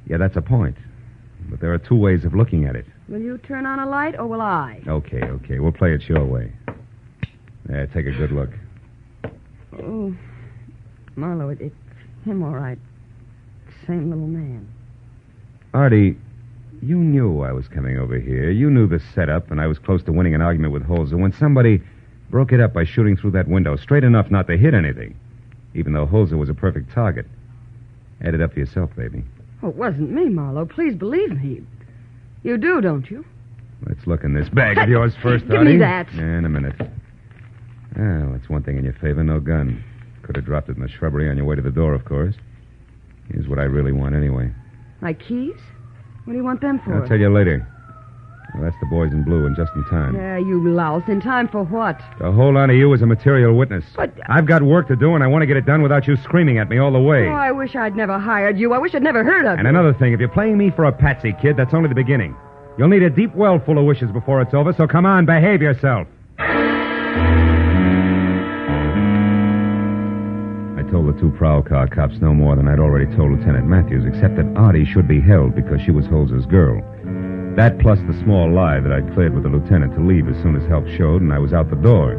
Yeah, that's a point. But there are two ways of looking at it. Will you turn on a light, or will I? Okay. We'll play it your way. Yeah, take a good look. Oh, Marlowe, it's him, all right. Same little man. Artie, you knew I was coming over here. You knew the setup, and I was close to winning an argument with Holzer when somebody broke it up by shooting through that window, straight enough not to hit anything, even though Holzer was a perfect target. Add it up for yourself, baby. Oh, it wasn't me, Marlowe. Please believe me. You do, don't you? Let's look in this bag of yours first, Give Artie. me that. Yeah, in a minute. Well, that's one thing in your favor, no gun. Could have dropped it in the shrubbery on your way to the door, of course. Here's what I really want anyway. My keys? What do you want them for? I'll tell you later. Well, that's the boys in blue, and just in time. Yeah, you louse. In time for what? To hold on to you as a material witness. But... I've got work to do, and I want to get it done without you screaming at me all the way. Oh, I wish I'd never hired you. I wish I'd never heard of you. And another thing, if you're playing me for a patsy, kid, that's only the beginning. You'll need a deep well full of wishes before it's over, so come on, behave yourself. I told the two prowl car cops no more than I'd already told Lieutenant Matthews, except that Artie should be held because she was Holzer's girl. That plus the small lie that I'd cleared with the lieutenant to leave as soon as help showed, and I was out the door,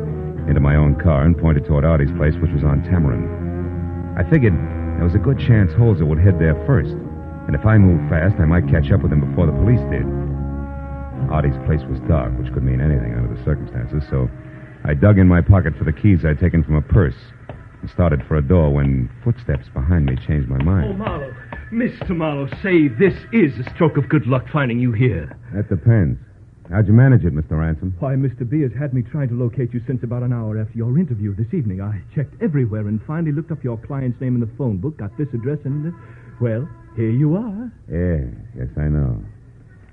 into my own car, and pointed toward Artie's place, which was on Tamarin. I figured there was a good chance Holzer would head there first, and if I moved fast, I might catch up with him before the police did. Artie's place was dark, which could mean anything under the circumstances, so I dug in my pocket for the keys I'd taken from a purse and started for a door when footsteps behind me changed my mind. Oh, Marlowe. Mr. Marlowe, say this is a stroke of good luck finding you here. That depends. How'd you manage it, Mr. Ransom? Why, Mr. B has had me trying to locate you since about an hour after your interview this evening. I checked everywhere and finally looked up your client's name in the phone book, got this address, and, well, here you are. Yes, I know.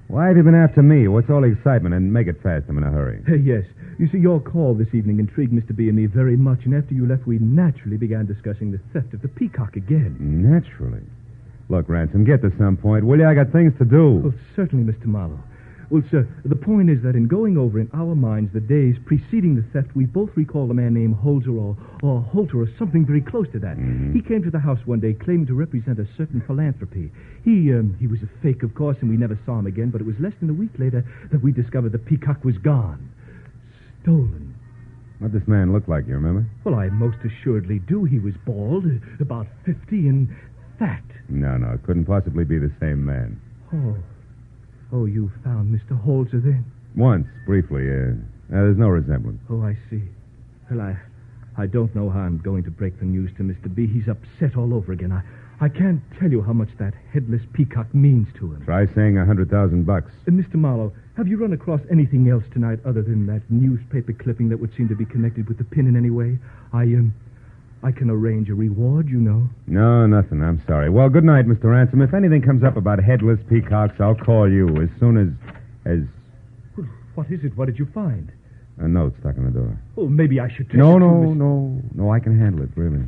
Why have you been after me? What's all the excitement? And make it fast. I'm in a hurry. Yes. You see, your call this evening intrigued Mr. B and me very much, and after you left, we naturally began discussing the theft of the peacock again. Naturally. Look, Ransom, get to some point, will you? I got things to do. Oh, certainly, Mr. Marlowe. Well, sir, the point is that in going over in our minds the days preceding the theft, we both recall a man named Holzer or Holter or something very close to that. Mm-hmm. He came to the house one day claiming to represent a certain philanthropy. He was a fake, of course, and we never saw him again, but it was less than a week later that we discovered the peacock was gone. Stolen. What'd this man look like, you remember? Well, I most assuredly do. He was bald, about 50, and fat. No, it couldn't possibly be the same man. Oh, you found Mr. Holzer then? Once, briefly, there's no resemblance. Oh, I see. Well, I don't know how I'm going to break the news to Mr. B. He's upset all over again. I can't tell you how much that headless peacock means to him. Try saying $100,000. Mr. Marlowe, have you run across anything else tonight other than that newspaper clipping that would seem to be connected with the pin in any way? I can arrange a reward, you know. No, nothing. I'm sorry. Well, good night, Mr. Ransom. If anything comes up about headless peacocks, I'll call you as soon as... Well, what is it? What did you find? A note stuck in the door. Oh, maybe I should... No, I can handle it, really.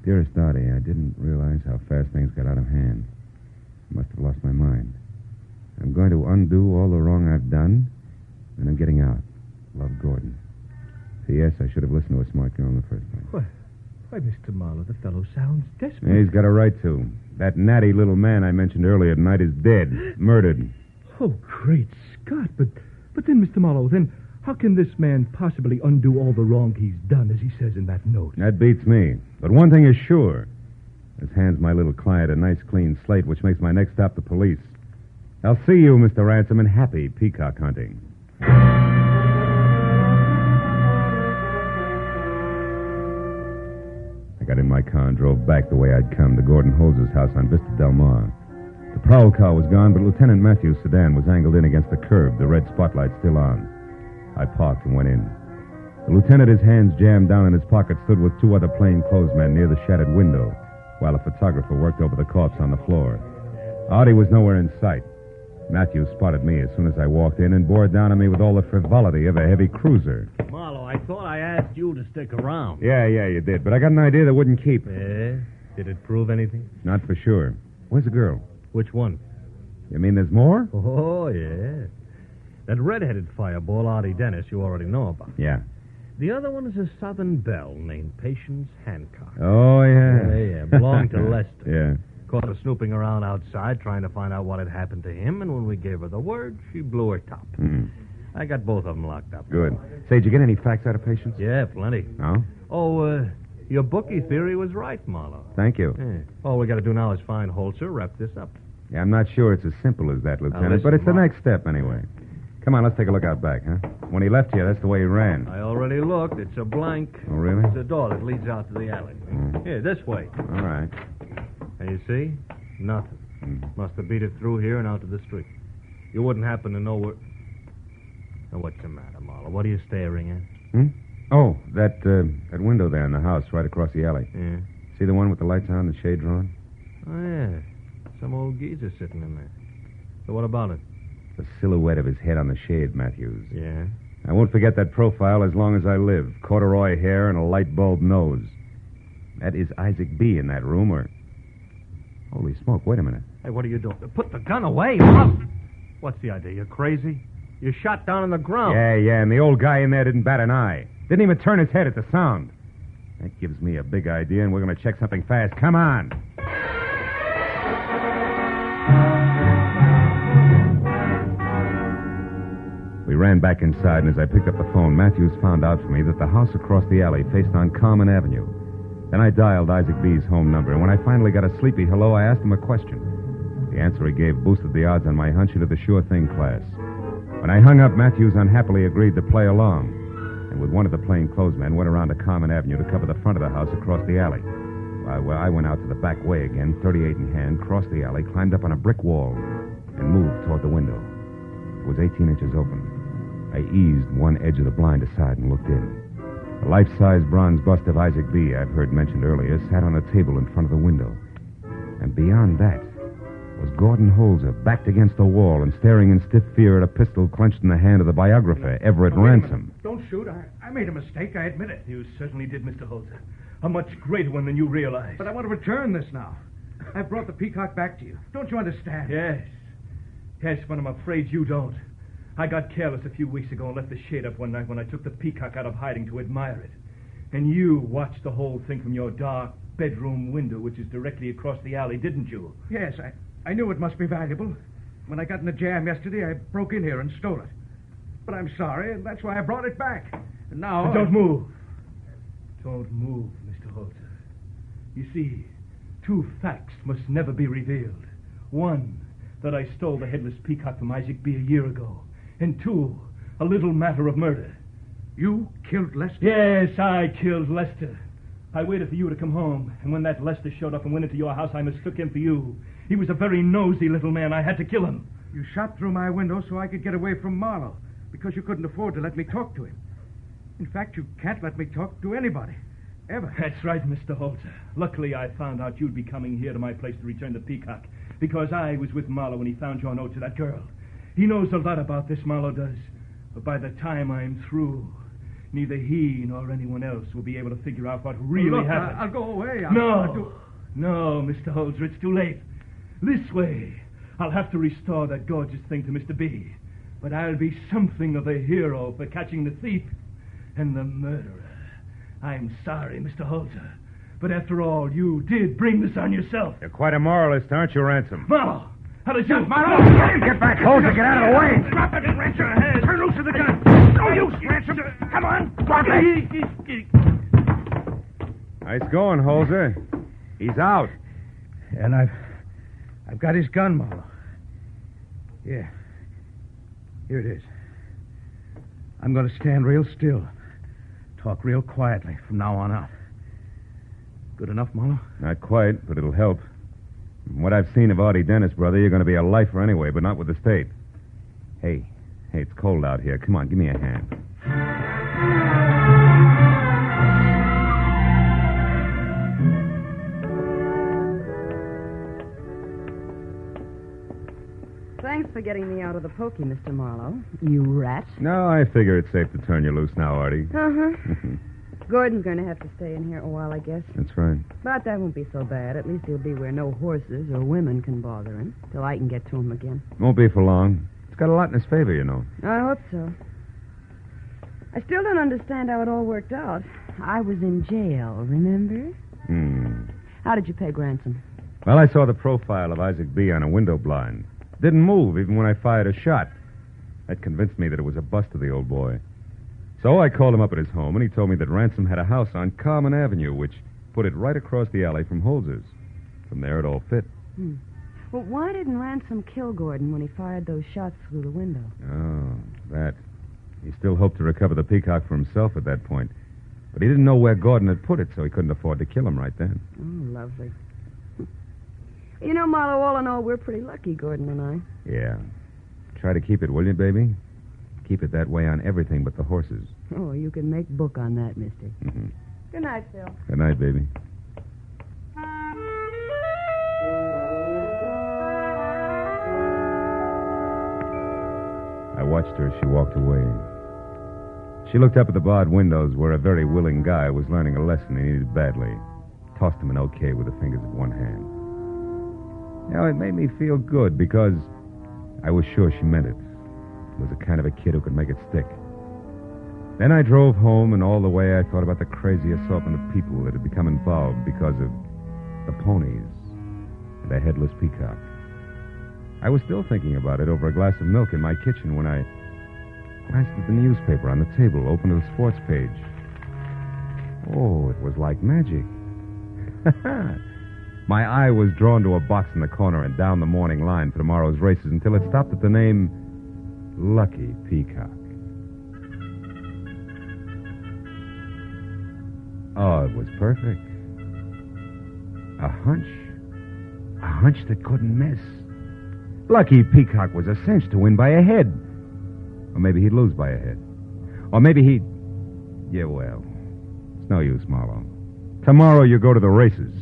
Dearest Artie, I didn't realize how fast things got out of hand. I must have lost my mind. I'm going to undo all the wrong I've done, and I'm getting out. Love, Gordon. P.S. I should have listened to a smart girl in the first place. Why, Mr. Marlowe, the fellow sounds desperate. He's got a right to. That natty little man I mentioned earlier tonight is dead, murdered. Oh, great Scott. But then, Mr. Marlowe, then how can this man possibly undo all the wrong he's done, as he says in that note? That beats me. But one thing is sure. This hands my little client a nice clean slate, which makes my next stop the police. I'll see you, Mr. Ransom, and happy peacock hunting. I got in my car and drove back the way I'd come to Gordon Holzer's house on Vista Del Mar. The prowl car was gone, but Lieutenant Matthews' sedan was angled in against the curb, the red spotlight still on. I parked and went in. The lieutenant, his hands jammed down in his pocket, stood with two other plainclothesmen near the shattered window, while a photographer worked over the corpse on the floor. Artie was nowhere in sight. Matthews spotted me as soon as I walked in and bore down on me with all the frivolity of a heavy cruiser. Marlowe, I thought I asked you to stick around. Yeah, you did, but I got an idea that wouldn't keep. Yeah? Did it prove anything? Not for sure. Where's the girl? Which one? You mean there's more? Oh, yeah. That red-headed fireball, Artie Dennis, you already know about. Yeah. The other one is a Southern belle named Patience Hancock. Oh, yeah. Yeah. Belonged to Lester. Yeah. Caught her snooping around outside trying to find out what had happened to him, and when we gave her the word, she blew her top. Mm. I got both of them locked up. Good. Say, did you get any facts out of Patience? Yeah, plenty. Oh? Oh, your bookie theory was right, Marlowe. Thank you. Yeah. All we got to do now is find Holzer, wrap this up. Yeah, I'm not sure it's as simple as that, Lieutenant, listen, but it's the Mark. next step anyway. Come on, let's take a look out back, huh? When he left here, that's the way he ran. I already looked. It's a blank. Oh, really? It's a door that leads out to the alley. Here, this way. All right. And you see? Nothing. Must have beat it through here and out to the street. You wouldn't happen to know where... Now, what's the matter, Marlowe? What are you staring at? Oh, that window there in the house right across the alley. Yeah. See the one with the lights on, the shade drawn? Oh, yeah. Some old geezer sitting in there. So what about it? The silhouette of his head on the shade, Matthews. Yeah? I won't forget that profile as long as I live. Corduroy hair and a light bulb nose. That is Isaac B. in that room, or... Holy smoke, wait a minute. Hey, what are you doing? Put the gun away. What's the idea? You crazy? You shot down on the ground. Yeah, and the old guy in there didn't bat an eye. Didn't even turn his head at the sound. That gives me a big idea, and we're going to check something fast. Come on. We ran back inside, and as I picked up the phone, Matthews found out for me that the house across the alley faced on Common Avenue. Then I dialed Isaac B.'s home number, and when I finally got a sleepy hello, I asked him a question. The answer he gave boosted the odds on my hunch into the sure thing class. When I hung up, Matthews unhappily agreed to play along, and with one of the plainclothesmen went around to Common Avenue to cover the front of the house across the alley. Well, I went out to the back way again, 38 in hand, crossed the alley, climbed up on a brick wall, and moved toward the window. It was 18 inches open. I eased one edge of the blind aside and looked in. The life-size bronze bust of Isaac B., I'd heard mentioned earlier, sat on a table in front of the window. And beyond that was Gordon Holzer, backed against the wall and staring in stiff fear at a pistol clenched in the hand of the biographer, Everett Ransom. Don't shoot. I made a mistake. I admit it. You certainly did, Mr. Holzer. A much greater one than you realize. But I want to return this now. I've brought the peacock back to you. Don't you understand? Yes, but I'm afraid you don't. I got careless a few weeks ago and left the shade up one night when I took the peacock out of hiding to admire it. And you watched the whole thing from your dark bedroom window, which is directly across the alley, didn't you? Yes, I knew it must be valuable. When I got in the jam yesterday, I broke in here and stole it. But I'm sorry, and that's why I brought it back. And now... Don't move. Don't move, Mr. Holzer. You see, two facts must never be revealed. One, that I stole the headless peacock from Isaac B. a year ago. And two, a little matter of murder. You killed Lester? Yes, I killed Lester. I waited for you to come home, and when that Lester showed up and went into your house, I mistook him for you. He was a very nosy little man. I had to kill him. You shot through my window so I could get away from Marlowe, because you couldn't afford to let me talk to him. In fact, you can't let me talk to anybody. Ever. That's right, Mr. Holzer. Luckily, I found out you'd be coming here to my place to return the peacock, because I was with Marlowe when he found your note to that girl. He knows a lot about this, Marlowe does. But by the time I'm through, neither he nor anyone else will be able to figure out what really happened. I'll go away. No, Mr. Holzer, it's too late. This way, I'll have to restore that gorgeous thing to Mr. B. But I'll be something of a hero for catching the thief and the murderer. I'm sorry, Mr. Holzer, but after all, you did bring this on yourself. You're quite a moralist, aren't you, Ransom? Marlowe! How did you... Marlowe! Get back, Holzer! Get out of the way! Drop it, Ransom! Turn loose of the gun! No use, Ransom! Come on! Drop it! Nice going, Holzer. He's out. And I've got his gun, Marlowe. Yeah. Here it is. I'm going to stand real still. Talk real quietly from now on out. Good enough, Marlowe? Not quite, but it'll help. From what I've seen of Artie Dennis, brother, you're going to be a lifer anyway, but not with the state. Hey, it's cold out here. Come on, give me a hand. Thanks for getting me out of the pokey, Mr. Marlowe. You rat. No, I figure it's safe to turn you loose now, Artie. Uh-huh. Gordon's going to have to stay in here a while, I guess. That's right. But that won't be so bad. At least he'll be where no horses or women can bother him, till I can get to him again. Won't be for long. It's got a lot in his favor, you know. I hope so. I still don't understand how it all worked out. I was in jail, remember? How did you peg ransom? Well, I saw the profile of Isaac B. on a window blind. Didn't move even when I fired a shot. That convinced me that it was a bust of the old boy. So I called him up at his home, and he told me that Ransom had a house on Carmen Avenue, which put it right across the alley from Holzer's. From there, it all fit. Well, why didn't Ransom kill Gordon when he fired those shots through the window? Oh, that. He still hoped to recover the peacock for himself at that point. But he didn't know where Gordon had put it, so he couldn't afford to kill him right then. Oh, lovely. You know, Marlo, all in all, we're pretty lucky, Gordon and I. Yeah. Try to keep it, will you, baby? Keep it that way on everything but the horses. Oh, you can make book on that, mister. Mm-hmm. Good night, Phil. Good night, baby. I watched her as she walked away. She looked up at the barred windows where a very willing guy was learning a lesson he needed badly. Tossed him an okay with the fingers of one hand. You know, it made me feel good because I was sure she meant it. Was the kind of a kid who could make it stick. Then I drove home, and all the way I thought about the crazy assortment of people that had become involved because of the ponies and a headless peacock. I was still thinking about it over a glass of milk in my kitchen when I glanced at the newspaper on the table, opened to the sports page. Oh, it was like magic. My eye was drawn to a box in the corner and down the morning line for tomorrow's races until it stopped at the name Lucky Peacock. Oh, it was perfect. A hunch that couldn't miss. Lucky Peacock was a cinch to win by a head. Or maybe he'd lose by a head. Or maybe he'd... Yeah, well, it's no use, Marlo. Tomorrow you go to the races.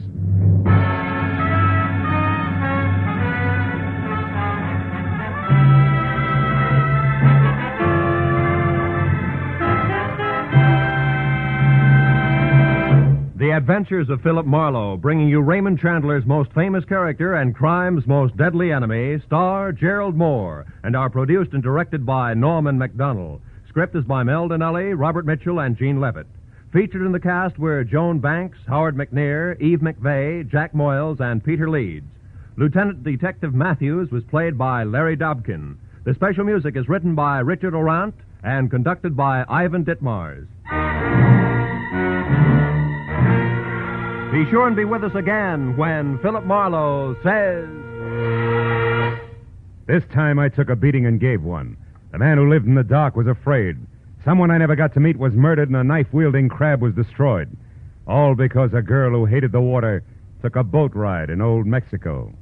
The Adventures of Philip Marlowe, bringing you Raymond Chandler's most famous character and crime's most deadly enemy, star Gerald Moore, and are produced and directed by Norman MacDonald. Script is by Mel Donnelly, Robert Mitchell, and Gene Levitt. Featured in the cast were Joan Banks, Howard McNear, Eve McVeigh, Jack Moyles, and Peter Leeds. Lieutenant Detective Matthews was played by Larry Dobkin. The special music is written by Richard Orant and conducted by Ivan Ditmars. Be sure and be with us again when Philip Marlowe says... This time I took a beating and gave one. The man who lived in the dark was afraid. Someone I never got to meet was murdered and a knife-wielding crab was destroyed. All because a girl who hated the water took a boat ride in old Mexico.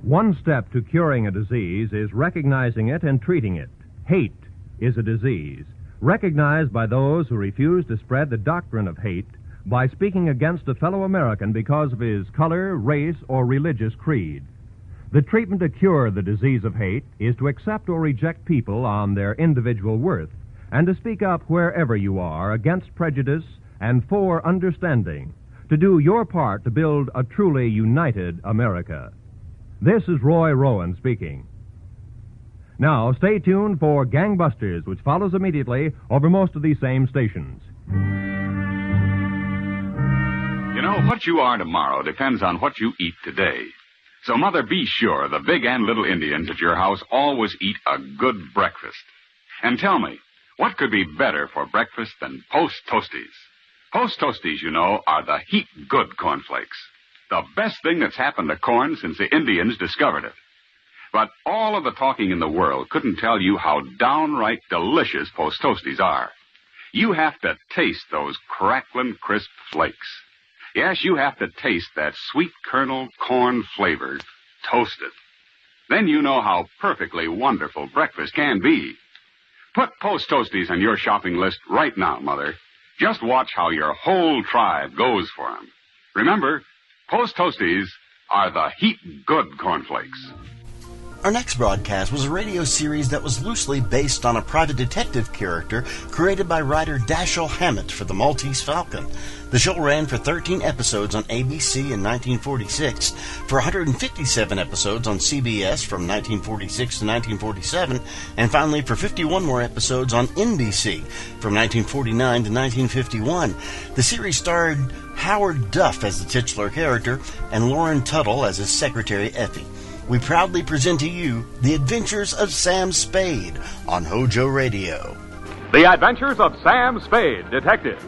One step to curing a disease is recognizing it and treating it. Hate is a disease, recognized by those who refuse to spread the doctrine of hate by speaking against a fellow American because of his color, race, or religious creed. The treatment to cure the disease of hate is to accept or reject people on their individual worth and to speak up wherever you are against prejudice and for understanding, to do your part to build a truly united America. This is Roy Rowan speaking. Now, stay tuned for Gangbusters, which follows immediately over most of these same stations. You know, what you are tomorrow depends on what you eat today. So, Mother, be sure the big and little Indians at your house always eat a good breakfast. And tell me, what could be better for breakfast than Post Toasties? Post Toasties, you know, are the heat-good cornflakes. The best thing that's happened to corn since the Indians discovered it. But all of the talking in the world couldn't tell you how downright delicious Post Toasties are. You have to taste those crackling, crisp flakes. Yes, you have to taste that sweet kernel corn flavor toasted. Then you know how perfectly wonderful breakfast can be. Put Post Toasties on your shopping list right now, Mother. Just watch how your whole tribe goes for them. Remember, Post Toasties are the heat-good cornflakes. Our next broadcast was a radio series that was loosely based on a private detective character created by writer Dashiell Hammett for the Maltese Falcon. The show ran for 13 episodes on ABC in 1946, for 157 episodes on CBS from 1946 to 1947, and finally for 51 more episodes on NBC from 1949 to 1951. The series starred Howard Duff as the titular character and Lauren Tuttle as his secretary Effie. We proudly present to you The Adventures of Sam Spade on HOJO Radio. The Adventures of Sam Spade, Detective.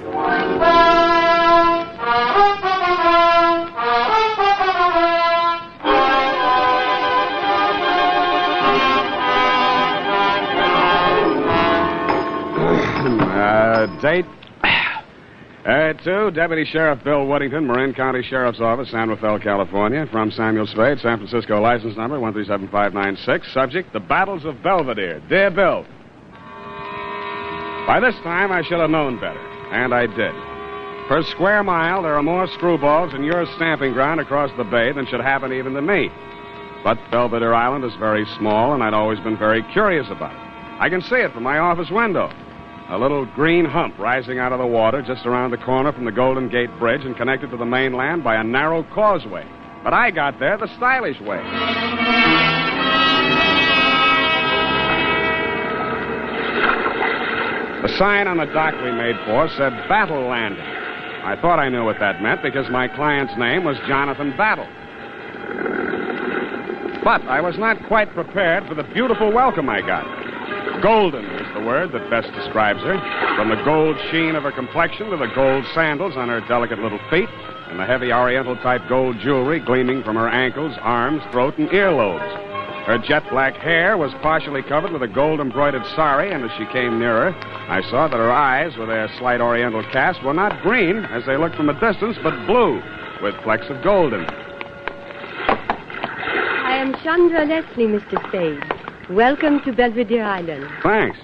Date. To Deputy Sheriff Bill Woodington, Marin County Sheriff's Office, San Rafael, California. From Samuel Spade, San Francisco, license number 137596. Subject, the Battles of Belvedere. Dear Bill, by this time I should have known better, and I did. Per square mile, there are more screwballs in your stamping ground across the bay than should happen even to me. But Belvedere Island is very small, and I'd always been very curious about it. I can see it from my office window. A little green hump rising out of the water just around the corner from the Golden Gate Bridge and connected to the mainland by a narrow causeway. But I got there the stylish way. The sign on the dock we made for said Battle Landing. I thought I knew what that meant because my client's name was Jonathan Battle. But I was not quite prepared for the beautiful welcome I got. Golden is the word that best describes her. From the gold sheen of her complexion to the gold sandals on her delicate little feet and the heavy oriental-type gold jewelry gleaming from her ankles, arms, throat, and earlobes. Her jet-black hair was partially covered with a gold-embroidered sari, and as she came nearer, I saw that her eyes, with their slight oriental cast, were not green, as they looked from a distance, but blue, with flecks of gold in them. I am Chandra Leslie, Mr. Spade. Welcome to Belvedere Island. Thanks.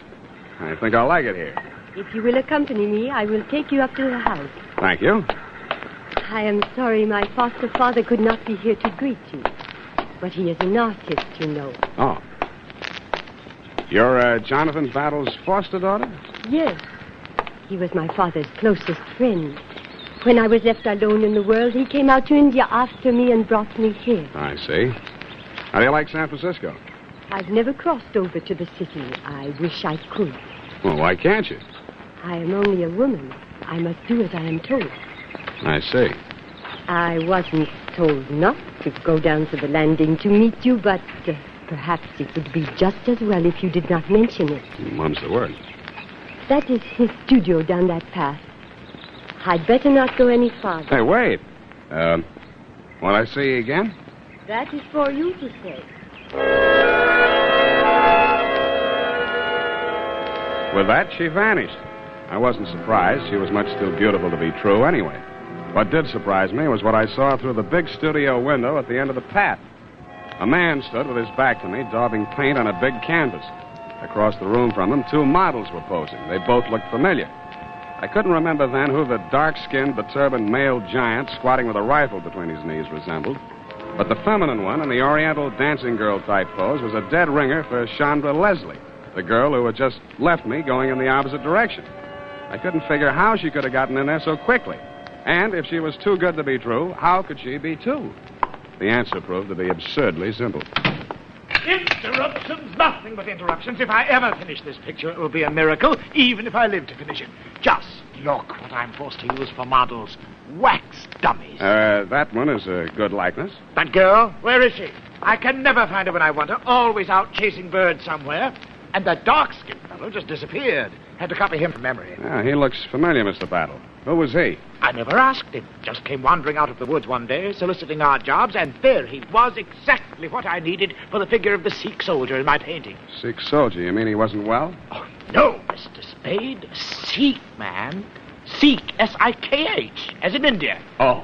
I think I'll like it here. If you will accompany me, I will take you up to the house. Thank you. I am sorry my foster father could not be here to greet you. But he is an artist, you know. Oh. You're Jonathan Battle's foster daughter? Yes. He was my father's closest friend. When I was left alone in the world, he came out to India after me and brought me here. I see. How do you like San Francisco? I've never crossed over to the city. I wish I could. Well, why can't you? I am only a woman. I must do as I am told. I see. I wasn't told not to go down to the landing to meet you, but perhaps it would be just as well if you did not mention it. Mum's the word. That is his studio down that path. I'd better not go any farther. Hey, wait. Will I see you again? That is for you to say. With that, she vanished. I wasn't surprised. She was much too beautiful to be true anyway. What did surprise me was what I saw through the big studio window at the end of the path. A man stood with his back to me, daubing paint on a big canvas. Across the room from him, two models were posing. They both looked familiar. I couldn't remember then who the dark-skinned, beturbaned male giant squatting with a rifle between his knees resembled. But the feminine one in the oriental dancing girl-type pose was a dead ringer for Chandra Leslie, the girl who had just left me going in the opposite direction. I couldn't figure how she could have gotten in there so quickly. And if she was too good to be true, how could she be two? The answer proved to be absurdly simple. Interruptions, nothing but interruptions. If I ever finish this picture, it will be a miracle, even if I live to finish it. Just look what I'm forced to use for models. Wax dummies. That one is a good likeness. That girl, where is she? I can never find her when I want her. Always out chasing birds somewhere. And that dark-skinned fellow just disappeared. Had to copy him from memory. Yeah, he looks familiar, Mr. Battle. Who was he? I never asked him. Just came wandering out of the woods one day, soliciting odd jobs, and there he was, exactly what I needed for the figure of the Sikh soldier in my painting. Sikh soldier? You mean he wasn't well? Oh, no, Mr. Spade. Sikh, man. Sikh, S-I-K-H, as in India. Oh,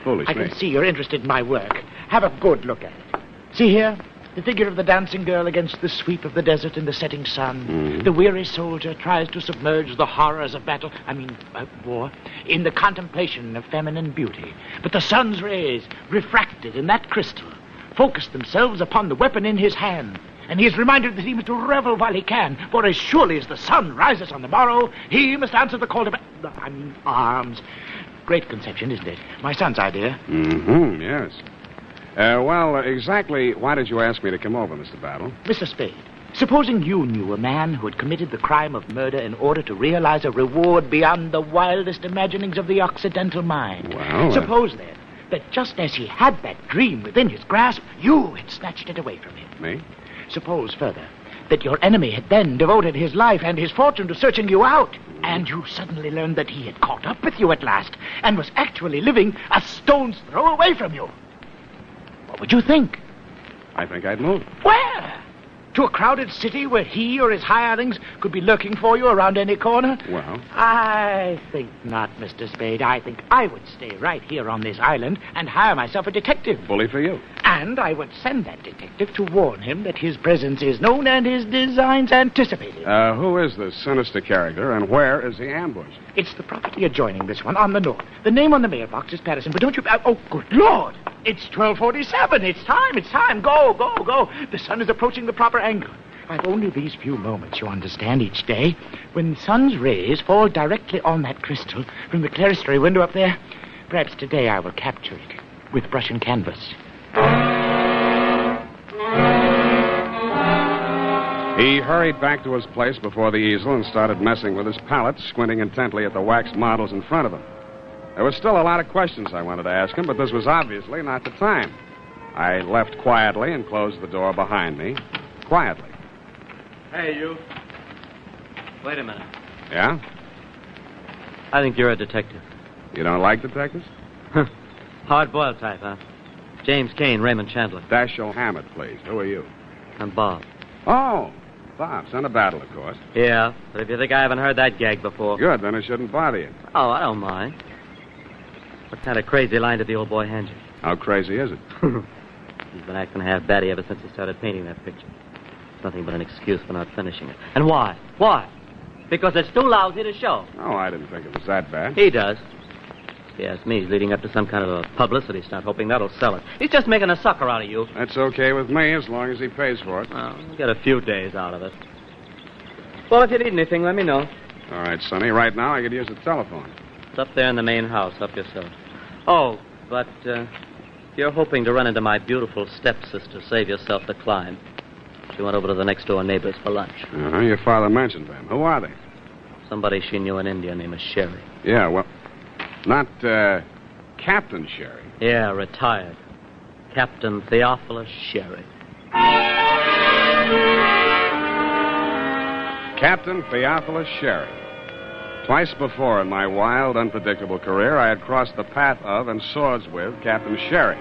foolish I me. can see you're interested in my work. Have a good look at it. See here? The figure of the dancing girl against the sweep of the desert in the setting sun. Mm. The weary soldier tries to submerge the horrors of battle, war, in the contemplation of feminine beauty. But the sun's rays, refracted in that crystal, focus themselves upon the weapon in his hand. And he is reminded that he must revel while he can, for as surely as the sun rises on the morrow, he must answer the call to arms. Great conception, isn't it? My son's idea. Mm-hmm, yes. Well, exactly why did you ask me to come over, Mr. Battle? Mr. Spade, supposing you knew a man who had committed the crime of murder in order to realize a reward beyond the wildest imaginings of the Occidental mind. Well, Suppose, then, that just as he had that dream within his grasp, you had snatched it away from him. Me? Suppose, further, that your enemy had then devoted his life and his fortune to searching you out, and you suddenly learned that he had caught up with you at last and was actually living a stone's throw away from you. What would you think? I think I'd move. Where? To a crowded city where he or his hirelings could be lurking for you around any corner? Well? I think not, Mr. Spade. I think I would stay right here on this island and hire myself a detective. Bully for you. And I would send that detective to warn him that his presence is known and his designs anticipated. Who is this sinister character, and where is he ambushed? It's the property adjoining this one on the north. The name on the mailbox is Patterson, but don't you... oh, good Lord! It's 12:47. It's time. Go. The sun is approaching the proper angle. I've only these few moments, you understand, each day. When the sun's rays fall directly on that crystal from the clerestory window up there, perhaps today I will capture it with brush and canvas. He hurried back to his place before the easel and started messing with his palette, squinting intently at the wax models in front of him. There were still a lot of questions I wanted to ask him, but this was obviously not the time. I left quietly and closed the door behind me. Quietly. Hey, you. Wait a minute. Yeah? I think you're a detective. You don't like detectives? Hard-boiled type, huh? James Kane, Raymond Chandler. Dashiell Hammett, please. Who are you? I'm Bob. Oh, Bob, son of Battle, of course. Yeah, but if you think I haven't heard that gag before... Good, then it shouldn't bother you. Oh, I don't mind. What kind of crazy line did the old boy hand you? How crazy is it? He's been acting half batty ever since he started painting that picture. It's nothing but an excuse for not finishing it. And why? Why? Because it's too lousy to show. Oh, I didn't think it was that bad. He does. If you ask me, he's leading up to some kind of a publicity stunt, hoping that'll sell it. He's just making a sucker out of you. That's okay with me, as long as he pays for it. Well, we'll get a few days out of it. Well, if you need anything, let me know. All right, Sonny. Right now, I could use the telephone. It's up there in the main house. Help yourself. Oh, but if you're hoping to run into my beautiful stepsister, save yourself the climb. She went over to the next-door neighbors for lunch. Uh-huh. Your father mentioned them. Who are they? Somebody she knew in India named Sherry. Yeah, well, not Captain Sherry. Yeah, retired. Captain Theophilus Sherry. Captain Theophilus Sherry. Twice before in my wild, unpredictable career, I had crossed the path of and swords with Captain Sherry,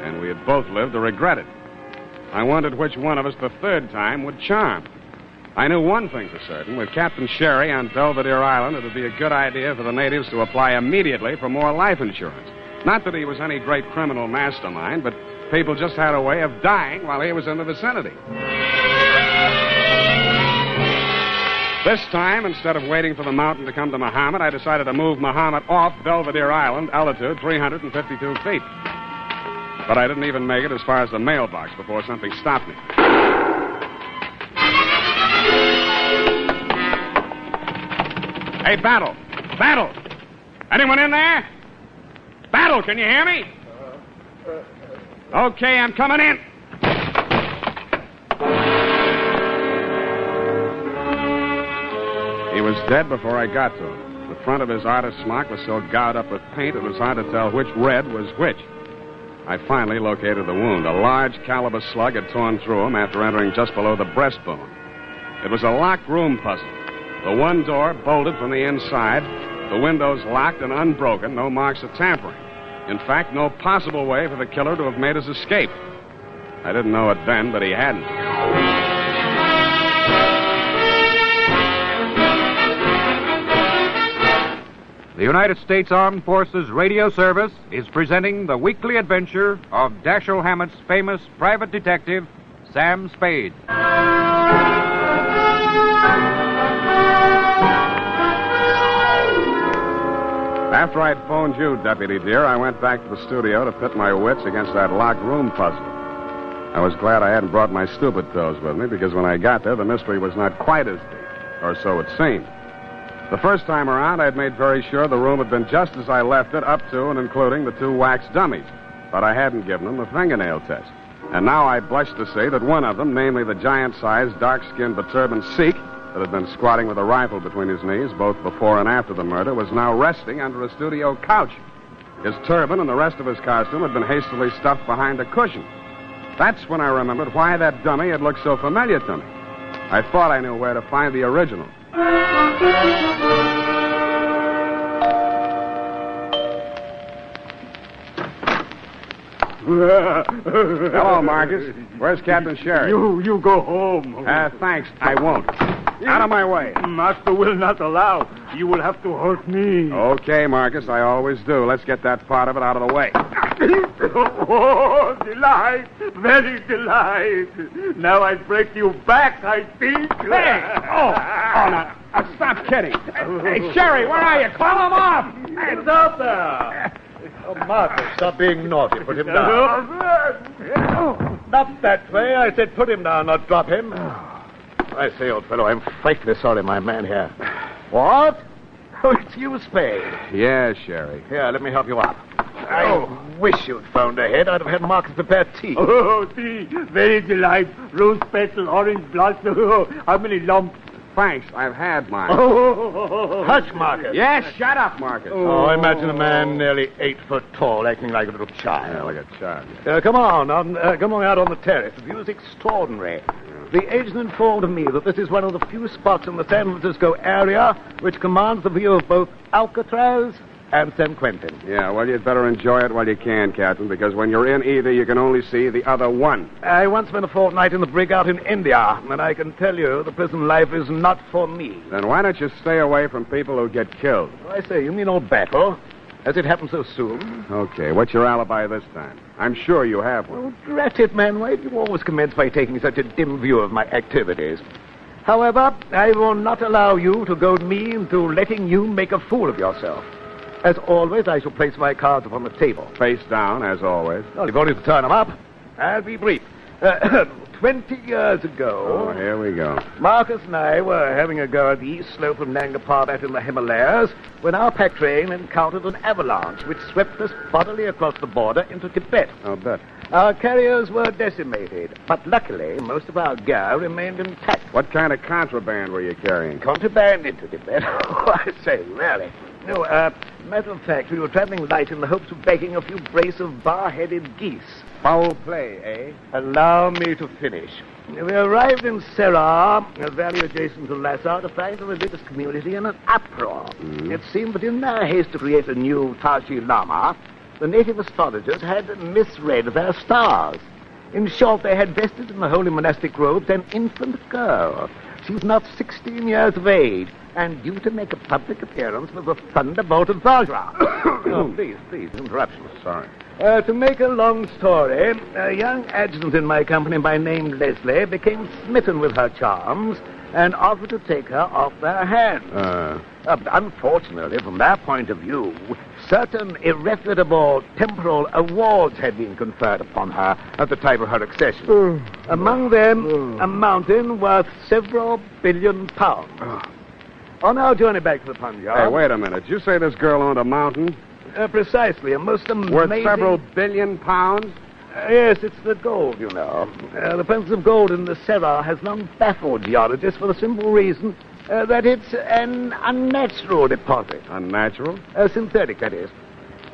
and we had both lived to regret it. I wondered which one of us the third time would charm. I knew one thing for certain. With Captain Sherry on Belvedere Island, it would be a good idea for the natives to apply immediately for more life insurance. Not that he was any great criminal mastermind, but people just had a way of dying while he was in the vicinity. This time, instead of waiting for the mountain to come to Muhammad, I decided to move Muhammad off Belvedere Island, altitude 352 feet. But I didn't even make it as far as the mailbox before something stopped me. Hey, Battle! Battle! Anyone in there? Battle, can you hear me? Okay, I'm coming in. He was dead before I got to him. The front of his artist's smock was so gouged up with paint it was hard to tell which red was which. I finally located the wound. A large caliber slug had torn through him after entering just below the breastbone. It was a locked room puzzle. The one door bolted from the inside, the windows locked and unbroken, no marks of tampering. In fact, no possible way for the killer to have made his escape. I didn't know it then, but he hadn't. The United States Armed Forces Radio Service is presenting the weekly adventure of Dashiell Hammett's famous private detective, Sam Spade. After I'd phoned you, Deputy dear, I went back to the studio to pit my wits against that locked room puzzle. I was glad I hadn't brought my stupid pills with me, because when I got there, the mystery was not quite as deep. Or so it seemed. The first time around, I'd made very sure the room had been just as I left it, up to and including the 2 wax dummies. But I hadn't given them the fingernail test. And now I blush to say that one of them, namely the giant-sized, dark-skinned, beturbaned Sikh that had been squatting with a rifle between his knees, both before and after the murder, was now resting under a studio couch. His turban and the rest of his costume had been hastily stuffed behind a cushion. That's when I remembered why that dummy had looked so familiar to me. I thought I knew where to find the original. Hello, Marcus. Where's Captain Sherry? You go home. Thanks. I won't. Out of my way. Master will not allow. You will have to hurt me. Okay, Marcus, I always do. Let's get that part of it out of the way. Oh, delight. Very delight. Now I break you back, I think. Hey! Now, stop kidding. Hey, Sherry, where are you? Call him off! It's out there. Oh, Marcus, stop being naughty. Put him down. Not that way. I said put him down, not drop him. I say, old fellow, I'm frightfully sorry my man here. What? Oh, it's you, Spade. Yeah, Sherry. Here, let me help you up. I wish you'd phoned ahead. I'd have had Marcus prepare tea. Oh, tea. Very delight. Rose petal, orange blossom. Oh, how many lumps? Thanks, I've had mine. Hush, Marcus. Yes, shut up, Marcus. Oh, imagine a man nearly 8 foot tall acting like a little child. Yeah, like a child. Come on out on the terrace. The view is extraordinary. The agent informed me that this is one of the few spots in the San Francisco area which commands the view of both Alcatraz and San Quentin. Yeah, well, you'd better enjoy it while you can, Captain, because when you're in either, you can only see the other one. I once spent a fortnight in the brig out in India, and I can tell you the prison life is not for me. Then why don't you stay away from people who get killed? I say, you mean old Battle? Has it happened so soon? Okay, what's your alibi this time? I'm sure you have one. Oh, drat it, man. Why do you always commence by taking such a dim view of my activities? However, I will not allow you to goad me into letting you make a fool of yourself. As always, I shall place my cards upon the table. Face down, as always. Well, you've only to turn them up. I'll be brief. 20 years ago... Oh, here we go. Marcus and I were having a go at the east slope of Nanga Parbat in the Himalayas when our pack train encountered an avalanche which swept us bodily across the border into Tibet. I'll bet. Our carriers were decimated, but luckily most of our gear remained intact. What kind of contraband were you carrying? Contraband into Tibet? Oh, I say, really. No, matter of fact, we were traveling light in the hopes of bagging a few brace of bar-headed geese. Foul play, eh? Allow me to finish. We arrived in Serra, a valley adjacent to Lhasa, to find the religious community in an uproar. It seemed that in their haste to create a new Tashi Lama, the native astrologers had misread their stars. In short, they had vested in the holy monastic robes an infant girl. She was not 16 years of age, and due to make a public appearance with a thunderbolt of Vajra. Oh, please, interruption. Sorry. To make a long story, a young adjutant in my company by name Leslie became smitten with her charms and offered to take her off their hands. Unfortunately, from their point of view, certain irrefutable temporal awards had been conferred upon her at the time of her accession. Among them, a mountain worth several billion pounds. On our journey back to the Punjab... Hey, wait a minute. Did you say this girl owned a mountain? Precisely. A most amazing... Worth several billion pounds? Yes, it's the gold, you know. The presence of gold in the Serra has long baffled geologists for the simple reason that it's an unnatural deposit. Unnatural? Synthetic, that is.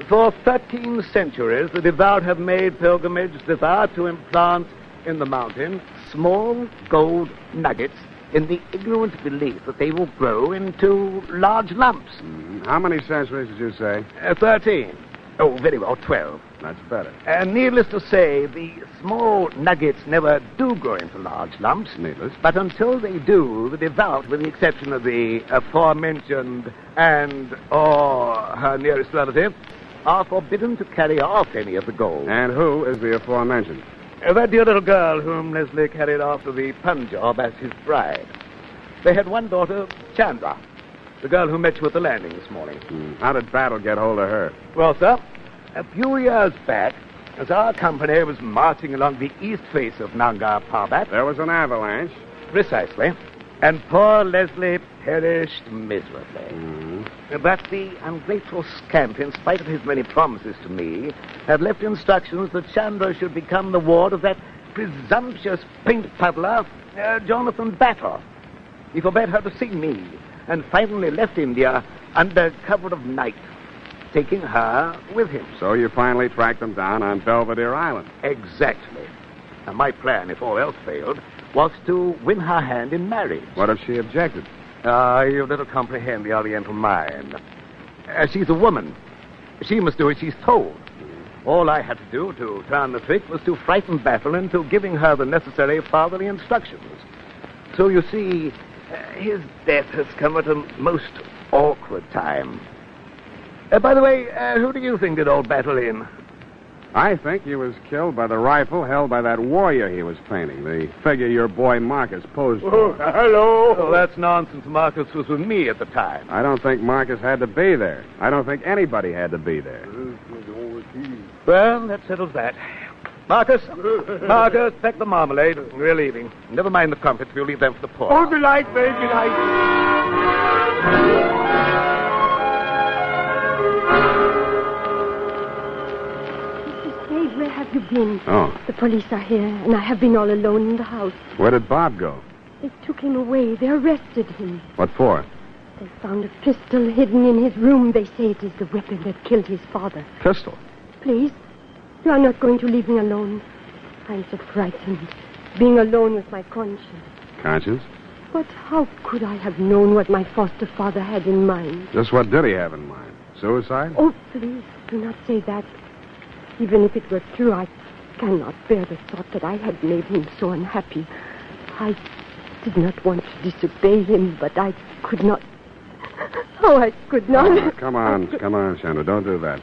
For 13 centuries, the devout have made pilgrimage thither to implant in the mountain small gold nuggets in the ignorant belief that they will grow into large lumps. How many centuries did you say? 13. Oh, very well, 12. That's better. Needless to say, the small nuggets never do grow into large lumps. Needless. But until they do, the devout, with the exception of the aforementioned or her nearest relative, are forbidden to carry off any of the gold. And who is the aforementioned? That dear little girl whom Leslie carried off to the Punjab as his bride. They had one daughter, Chandra, the girl who met you at the landing this morning. How did Battle get hold of her? Well, sir, a few years back, As our company was marching along the east face of Nanga Parbat... There was an avalanche. Precisely. And poor Leslie perished miserably. But the ungrateful scamp, in spite of his many promises to me, had left instructions that Chandra should become the ward of that presumptuous paint puddler, Jonathan Battle. He forbade her to see me, and finally left India under cover of night, taking her with him. So you finally tracked them down on Belvedere Island. Exactly. And my plan, if all else failed, was to win her hand in marriage. What if she objected? You little comprehend the Oriental mind. She's a woman. She must do as she's told. All I had to do to turn the trick was to frighten Battle into giving her the necessary fatherly instructions. So you see, his death has come at a most awkward time. By the way, who do you think did old Battle in? I think he was killed by the rifle held by that warrior he was painting, the figure your boy Marcus posed for. Oh, hello. Oh, that's nonsense. Marcus was with me at the time. I don't think Marcus had to be there. I don't think anybody had to be there. Well, that settles that. Marcus, pack the marmalade. We're leaving. Never mind the crumpets. We'll leave them for the poor. Oh, delight, baby, delight. Where have you been? Oh. The police are here, and I have been all alone in the house. Where did Bob go? They took him away. They arrested him. What for? They found a pistol hidden in his room. They say it is the weapon that killed his father. Pistol? Please, you are not going to leave me alone. I'm so frightened, being alone with my conscience. Conscience? But how could I have known what my foster father had in mind? Just what did he have in mind? Suicide? Oh, please, do not say that. Even if it were true, I cannot bear the thought that I had made him so unhappy. I did not want to disobey him, but I could not. Oh, I could not. Oh, come on, Chandra, don't do that.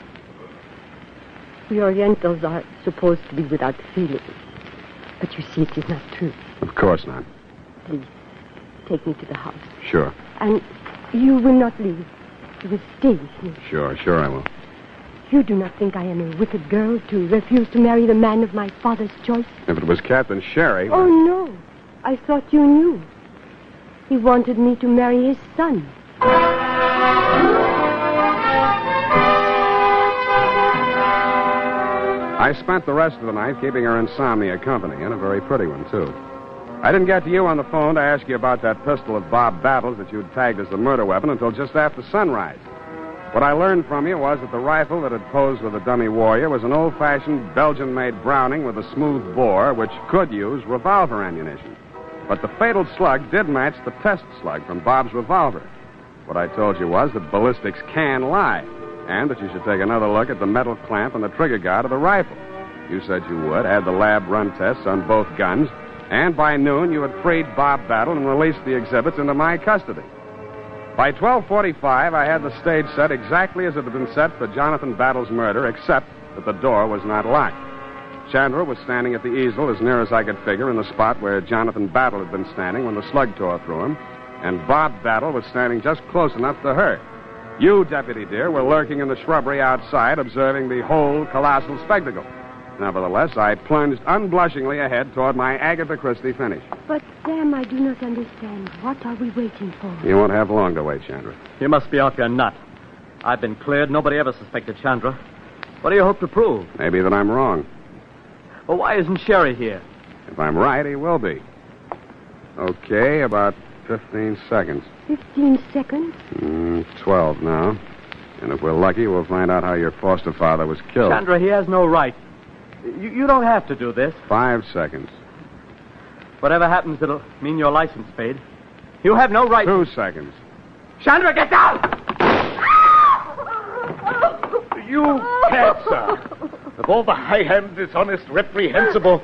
We Orientals are supposed to be without feeling. But you see, it is not true. Of course not. Please, take me to the house. Sure. And you will not leave. You will stay with me. Sure I will. You do not think I am a wicked girl to refuse to marry the man of my father's choice? If it was Captain Sherry... Oh, no. I thought you knew. He wanted me to marry his son. I spent the rest of the night keeping her insomnia company, and a very pretty one, too. I didn't get to you on the phone to ask you about that pistol of Bob Battle's that you'd tagged as the murder weapon until just after sunrise. What I learned from you was that the rifle that had posed with the dummy warrior was an old-fashioned Belgian-made Browning with a smooth bore, which could use revolver ammunition. But the fatal slug did match the test slug from Bob's revolver. What I told you was that ballistics can lie, and that you should take another look at the metal clamp and the trigger guard of the rifle. You said you would, had the lab run tests on both guns, and by noon you had freed Bob Battle and released the exhibits into my custody. By 12:45, I had the stage set exactly as it had been set for Jonathan Battle's murder, except that the door was not locked. Chandra was standing at the easel as near as I could figure in the spot where Jonathan Battle had been standing when the slug tore through him, and Bob Battle was standing just close enough to her. You, Deputy dear, were lurking in the shrubbery outside, observing the whole colossal spectacle. Nevertheless, I plunged unblushingly ahead toward my Agatha Christie finish. But, Sam, I do not understand. What are we waiting for? You won't have long to wait, Chandra. You must be off your nut. I've been cleared. Nobody ever suspected Chandra. What do you hope to prove? Maybe that I'm wrong. Well, why isn't Sherry here? If I'm right, he will be. Okay, about 15 seconds. 15 seconds? 12 now. And if we're lucky, we'll find out how your foster father was killed. Chandra, he has no right. You don't have to do this. 5 seconds. Whatever happens, it'll mean your license paid. You have no right... 2 seconds. Chandra, get down! You can't, sir. Of all the high-handed, dishonest, reprehensible...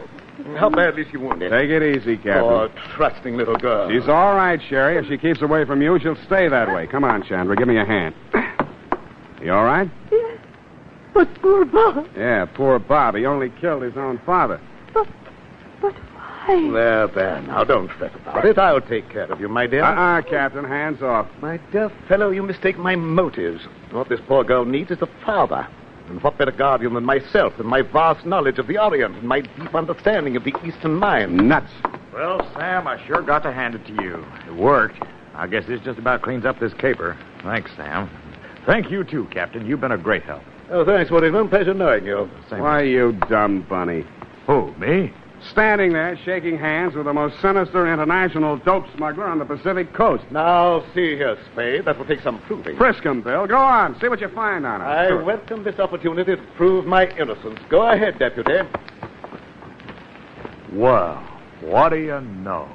How badly is she wounded? Take it easy, Captain. Oh, trusting little girl. She's all right, Sherry. If she keeps away from you, she'll stay that way. Come on, Chandra. Give me a hand. You all right? Yes. But poor Bob. Yeah, poor Bob. He only killed his own father. But why? There. Now, don't fret about it. I'll take care of you, my dear. Captain. Hands off. My dear fellow, you mistake my motives. What this poor girl needs is a father. And what better guardian than myself and my vast knowledge of the Orient and my deep understanding of the Eastern mind? Nuts. Well, Sam, I sure got to hand it to you. It worked. I guess this just about cleans up this caper. Thanks, Sam. Thank you, too, Captain. You've been a great help. Oh, thanks, Whittington. Pleasure knowing you. Why, you dumb bunny. Who, me? Standing there, shaking hands with the most sinister international dope smuggler on the Pacific coast. Now, see here, Spade. That will take some proving. Frisk him, Bill. Go on. See what you find on him. I welcome this opportunity to prove my innocence. Go ahead, Deputy. Well, what do you know?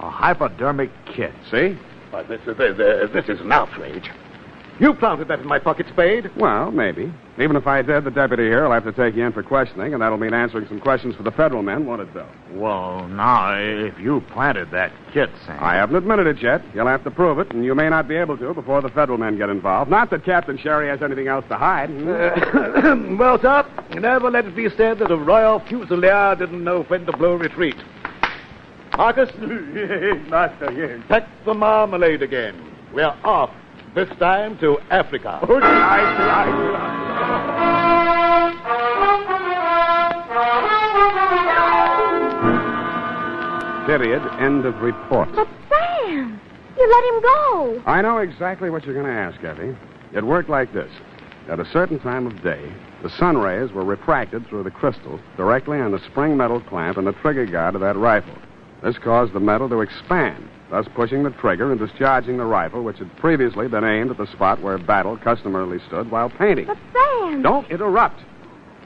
A hypodermic kit. See? Why, this is an outrage. You planted that in my pocket, Spade. Well, maybe. Even if I did, the deputy here will have to take you in for questioning, and that'll mean answering some questions for the federal men, won't it, Bill? Well, now, if you planted that kit, Sam... I haven't admitted it yet. You'll have to prove it, and you may not be able to before the federal men get involved. Not that Captain Sherry has anything else to hide. Well, sir, never let it be said that a royal fusilier didn't know when to blow retreat. Marcus? Master, yes. Pack the marmalade again. We're off. This time to Africa. Oh, Period. End of report. But Sam, you let him go. I know exactly what you're going to ask, Effie. It worked like this. At a certain time of day, the sun rays were refracted through the crystal directly on the spring metal clamp and the trigger guard of that rifle. This caused the metal to expand, thus pushing the trigger and discharging the rifle, which had previously been aimed at the spot where Battle customarily stood while painting. But Sam... Don't interrupt.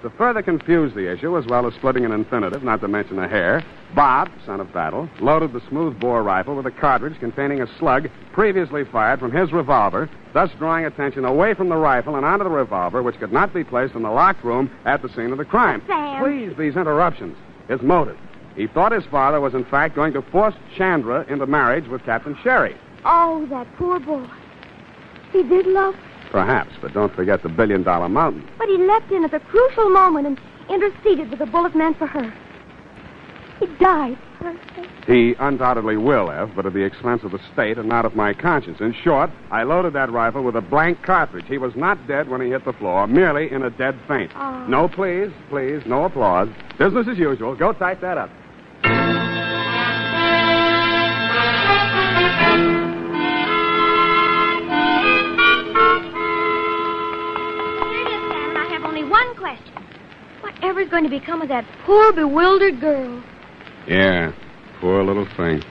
To further confuse the issue, as well as splitting an infinitive, not to mention a hair, Bob, son of Battle, loaded the smoothbore rifle with a cartridge containing a slug previously fired from his revolver, thus drawing attention away from the rifle and onto the revolver, which could not be placed in the locked room at the scene of the crime. But Sam... Please, these interruptions. His motive. He thought his father was, in fact, going to force Chandra into marriage with Captain Sherry. Oh, that poor boy. He did love her. Perhaps, but don't forget the $1 billion mountain. But he leapt in at the crucial moment and interceded with a bullet meant for her. He died for her sake. He undoubtedly will have, but at the expense of the state and not of my conscience. In short, I loaded that rifle with a blank cartridge. He was not dead when he hit the floor, merely in a dead faint. Oh. No, please, no applause. Business as usual. Go type that up. One question. Whatever's going to become of that poor, bewildered girl? Yeah, poor little thing.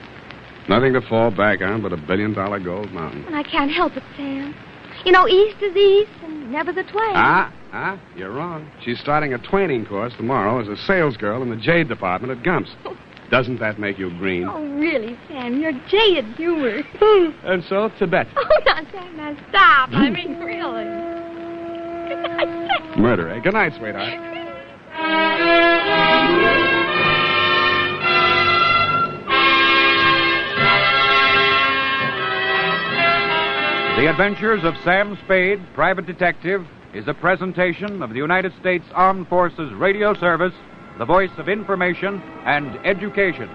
Nothing to fall back on but $1 billion gold mountain. And I can't help it, Sam. You know, east is east and never the twain. You're wrong. She's starting a twaining course tomorrow as a salesgirl in the jade department at Gump's. Doesn't that make you green? Oh, really, Sam? You're jaded humor. And so, Tibet. Oh, now, Sam, now stop. I mean, really. Good night, Sam. Murder, eh? Good night, sweetheart. The Adventures of Sam Spade, Private Detective, is a presentation of the United States Armed Forces Radio Service, the voice of information and education.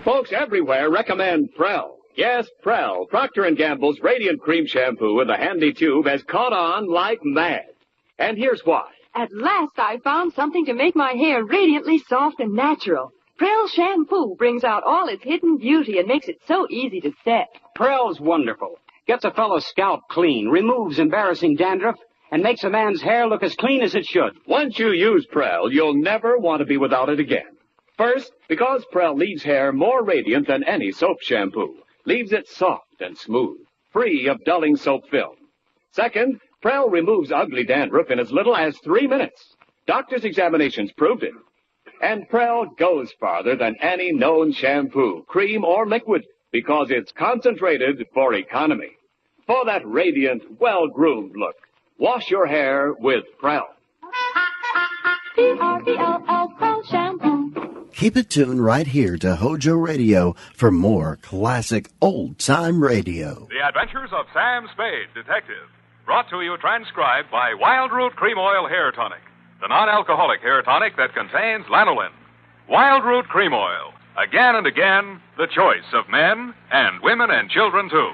Folks everywhere recommend Prel. Yes, Prel, Procter & Gamble's Radiant Cream Shampoo with a handy tube has caught on like mad. And here's why. At last I found something to make my hair radiantly soft and natural. Prel shampoo brings out all its hidden beauty and makes it so easy to set. Prel's wonderful. Gets a fellow's scalp clean, removes embarrassing dandruff, and makes a man's hair look as clean as it should. Once you use Prel, you'll never want to be without it again. First, because Prel leaves hair more radiant than any soap shampoo. Leaves it soft and smooth, free of dulling soap film. Second, Prel removes ugly dandruff in as little as 3 minutes. Doctors' examinations proved it. And Prel goes farther than any known shampoo, cream, or liquid, because it's concentrated for economy. For that radiant, well-groomed look, wash your hair with Prel. P-R-E-L-L, Prel shampoo. Keep it tuned right here to HOJO Radio for more classic old-time radio. The Adventures of Sam Spade, Detective. Brought to you transcribed by Wild Root Cream Oil Hair Tonic, the non-alcoholic hair tonic that contains lanolin. Wild Root Cream Oil. Again and again, the choice of men and women and children, too.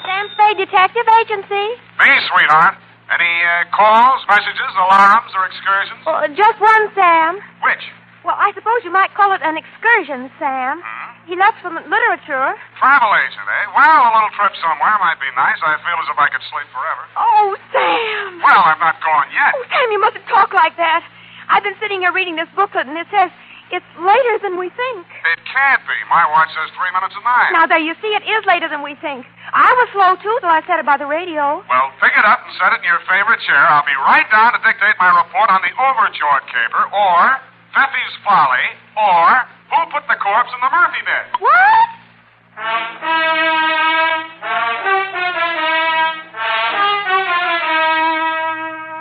Sam Spade Detective Agency. Me, sweetheart. Any calls, messages, alarms, or excursions? Just one, Sam. Which? Well, I suppose you might call it an excursion, Sam. He left some literature. Travel agent, eh? Well, a little trip somewhere might be nice. I feel as if I could sleep forever. Oh, Sam. Well, I'm not going yet. Oh, Sam, you mustn't talk like that. I've been sitting here reading this booklet, and it says it's later than we think. It can't be. My watch says 3 minutes of 9. Now, there, you see, it is later than we think. I was slow, too, till I said it by the radio. Well, pick it up and set it in your favorite chair. I'll be right down to dictate my report on the overjoyed caper, or Feffy's Folly, or Who Put the Corpse in the Murphy Bed. What?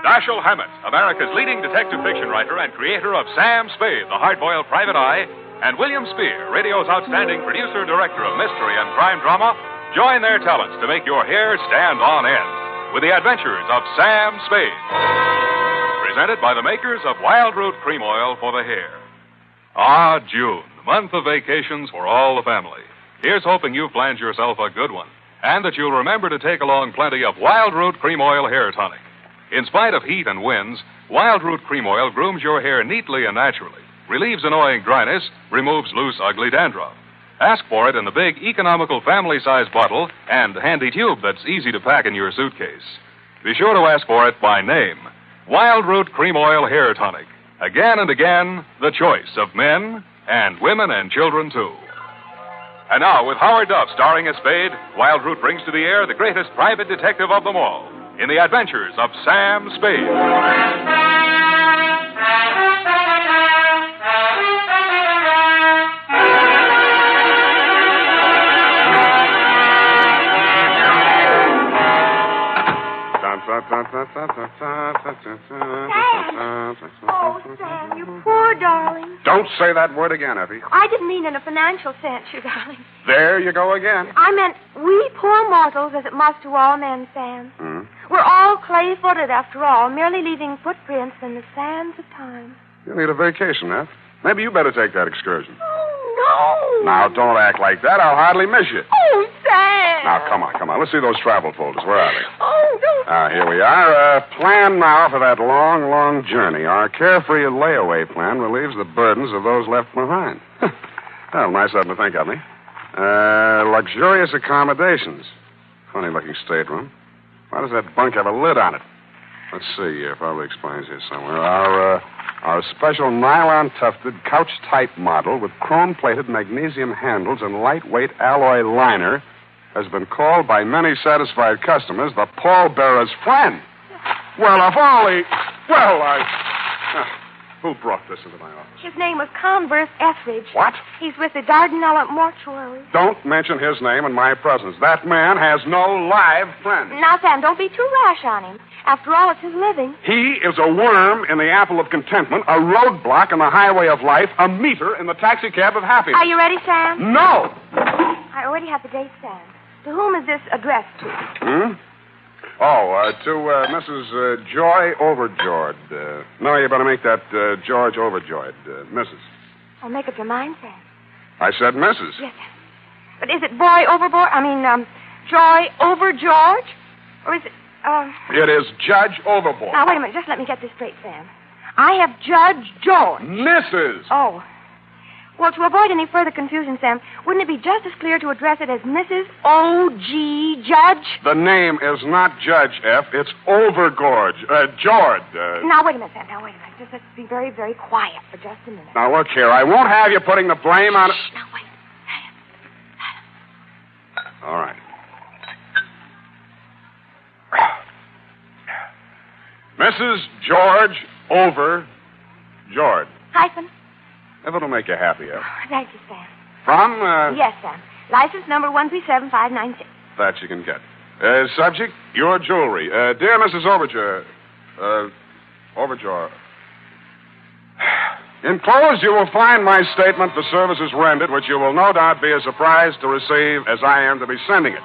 Dashiell Hammett, America's leading detective fiction writer and creator of Sam Spade, the hard-boiled private eye, and William Spear, radio's outstanding producer-director of mystery and crime drama, join their talents to make your hair stand on end with the adventures of Sam Spade. Presented by the makers of Wild Root Cream Oil for the hair. Ah, June, the month of vacations for all the family. Here's hoping you've planned yourself a good one, and that you'll remember to take along plenty of Wild Root Cream Oil Hair Tonic. In spite of heat and winds, Wild Root Cream Oil grooms your hair neatly and naturally, relieves annoying dryness, removes loose, ugly dandruff. Ask for it in the big, economical family-size bottle and handy tube that's easy to pack in your suitcase. Be sure to ask for it by name. Wild Root Cream Oil Hair Tonic. Again and again, the choice of men and women and children, too. And now, with Howard Duff starring as Spade, Wild Root brings to the air the greatest private detective of them all in the adventures of Sam Spade. Oh, Sam, you poor darling. Don't say that word again, Effie. I didn't mean in a financial sense, you darling. There you go again. I meant we poor mortals, as it must to all men, Sam. Hmm? We're all clay-footed, after all, merely leaving footprints in the sands of time. You need a vacation, Eff. Maybe you better take that excursion. Oh, no. Now, don't act like that. I'll hardly miss you. Oh, Sam. Now, come on. Let's see those travel folders. Where are they? Oh, don't. Here we are. Plan now for that long, long journey. Our carefree layaway plan relieves the burdens of those left behind. Well, nice of them to think of me. Luxurious accommodations. Funny-looking stateroom. Why does that bunk have a lid on it? Let's see. Probably explains here somewhere. Our special nylon-tufted couch-type model with chrome-plated magnesium handles and lightweight alloy liner has been called by many satisfied customers the pallbearer's friend. Well, of all the... Who brought this into my office? His name was Converse Etheridge. What? He's with the Dardanella Mortuary. Don't mention his name in my presence. That man has no live friends. Now, Sam, don't be too rash on him. After all, it's his living. He is a worm in the apple of contentment, a roadblock in the highway of life, a meter in the taxicab of happiness. Are you ready, Sam? No! I already have the date, Sam. To whom is this addressed to? To Mrs. Joy Overjoyed. No, you better make that George Overjoyed, Mrs. Oh, make up your mind, Sam. I said Mrs. Yes, Sam. But is it Boy Overboard? Joy Over George? Or is it, It is Judge Overboard. Now, wait a minute. Just let me get this straight, Sam. I have Judge George. Mrs. Oh. Well, to avoid any further confusion, Sam, wouldn't it be just as clear to address it as Mrs. O.G. Judge? The name is not Judge, F. It's Overgorge. George. Now, wait a minute, Sam. Now, wait a minute. Just let's be very, very quiet for just a minute. Now, look here. I won't have you putting the blame on... Shh, now, wait. All right. Mrs. George George. Hyphen. If it'll make you happy, F. Thank you, Sam. From, Yes, Sam. License number 137-596. That you can get. Subject, your jewelry. Dear Mrs. Overjoy. Enclosed, you will find my statement for services rendered, which you will no doubt be as surprised to receive as I am to be sending it.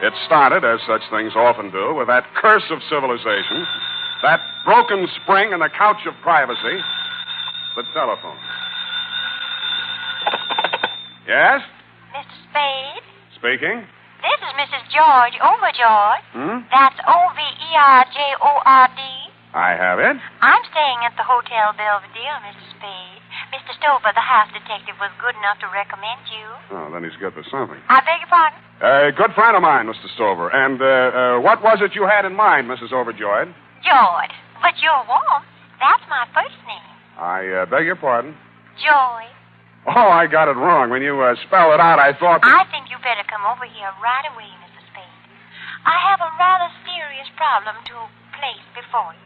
It started, as such things often do, with that curse of civilization, that broken spring in the couch of privacy, the telephone. Yes? Mr. Spade? Speaking? This is Mrs. George Overjoy. That's Overjord. I have it. I'm staying at the Hotel Belvedere, Mr. Spade. Mr. Stover, the house detective, was good enough to recommend you. Oh, then he's good for something. I beg your pardon? Good friend of mine, Mr. Stover. And what was it you had in mind, Mrs. Overjoyed? George. But you're warm. That's my first name. I beg your pardon? Joy. Oh, I got it wrong. When you spelled it out, I thought... I think you better come over here right away, Mr. Spade. I have a rather serious problem to place before you.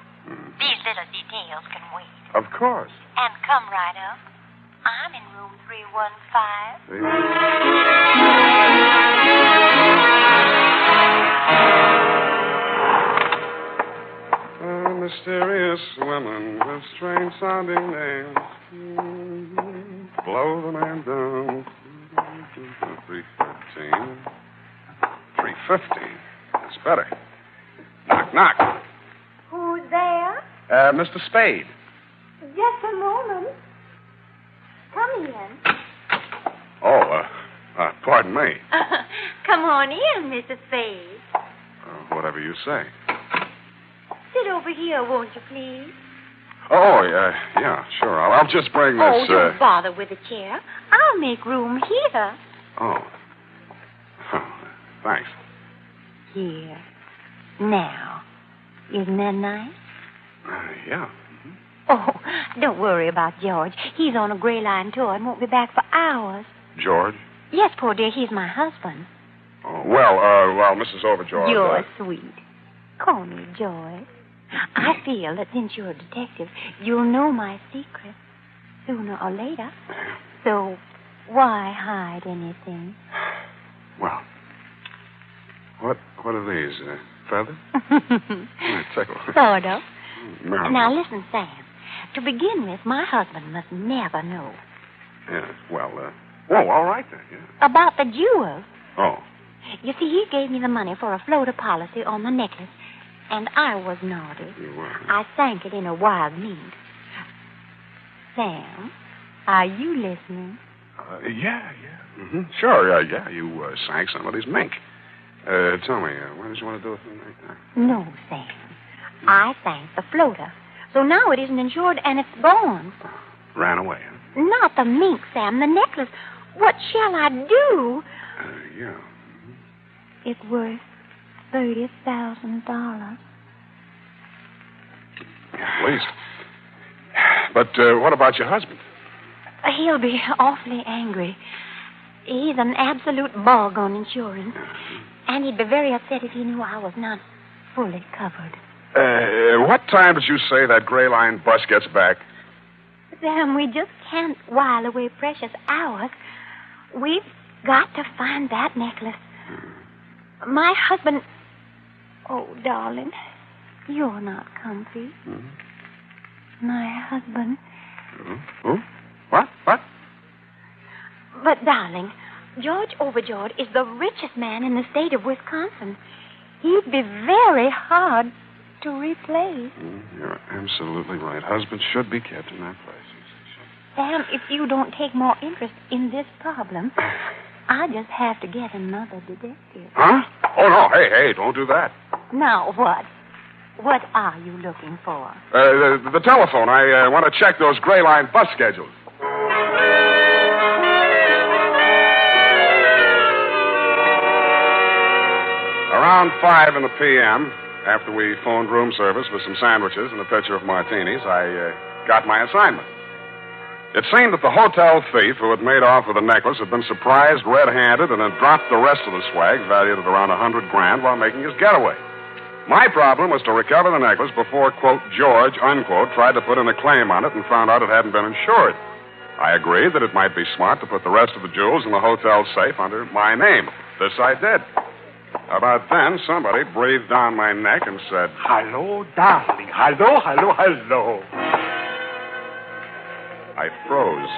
These little details can wait. Of course. And come right up. I'm in room 315. Mysterious women with strange sounding names. Blow the man down. 313. 315. That's better. Knock, knock. Who's there? Mr. Spade. Just a moment. Come in. Oh, pardon me. Come on in, Mr. Spade. Whatever you say. Sit over here, won't you, please? Oh, yeah, sure. I'll just bring this... Oh, don't bother with the chair. I'll make room here. Oh. Thanks. Here. Now. Isn't that nice? Yeah. Oh, don't worry about George. He's on a Gray Line tour and won't be back for hours. George? Yes, poor dear, he's my husband. Oh, well, Mrs. Overjoy. You're sweet. Call me Joy. I feel that since you're a detective, you'll know my secret sooner or later. So why hide anything? Well, what are these? Feathers? Tickle. Sort of. No. Now listen, Sam. To begin with, my husband must never know. Yeah, well, all right then, yeah. About the jewels. Oh. You see, he gave me the money for a floater policy on the necklace, and I was naughty. You were. I sank it in a wild mink. Sam, are you listening? Yeah. Mm-hmm. Sure, yeah. You sank somebody's mink. Tell me, why did you want to do it like that? No, Sam. I sank the floater. So now it isn't insured, and it's gone. Ran away, huh? Not the mink, Sam. The necklace. What shall I do? Yeah. It's worth $30,000. At least. But what about your husband? He'll be awfully angry. He's an absolute bog on insurance. And he'd be very upset if he knew I was not fully covered. What time did you say that Gray Line bus gets back? Sam, we just can't while away precious hours. We've got to find that necklace. My husband... Oh, darling, you're not comfy. My husband... Who? What? But, darling, George Overjoy is the richest man in the state of Wisconsin. He'd be very hard to replace. You're absolutely right. Husbands should be kept in that place. Sam, if you don't take more interest in this problem, I'll just have to get another detective. Huh? Oh, no. Hey, don't do that. Now, what? What are you looking for? The telephone. I want to check those Gray Line bus schedules. around 5 in the p.m., after we phoned room service with some sandwiches and a pitcher of martinis, I got my assignment. It seemed that the hotel thief who had made off with the necklace had been surprised red-handed and had dropped the rest of the swag, valued at around $100,000, while making his getaway. My problem was to recover the necklace before, quote, George, unquote, tried to put in a claim on it and found out it hadn't been insured. I agreed that it might be smart to put the rest of the jewels in the hotel safe under my name. This I did. About then, somebody breathed down my neck and said, Hello, darling. Hello, hello, hello. I froze.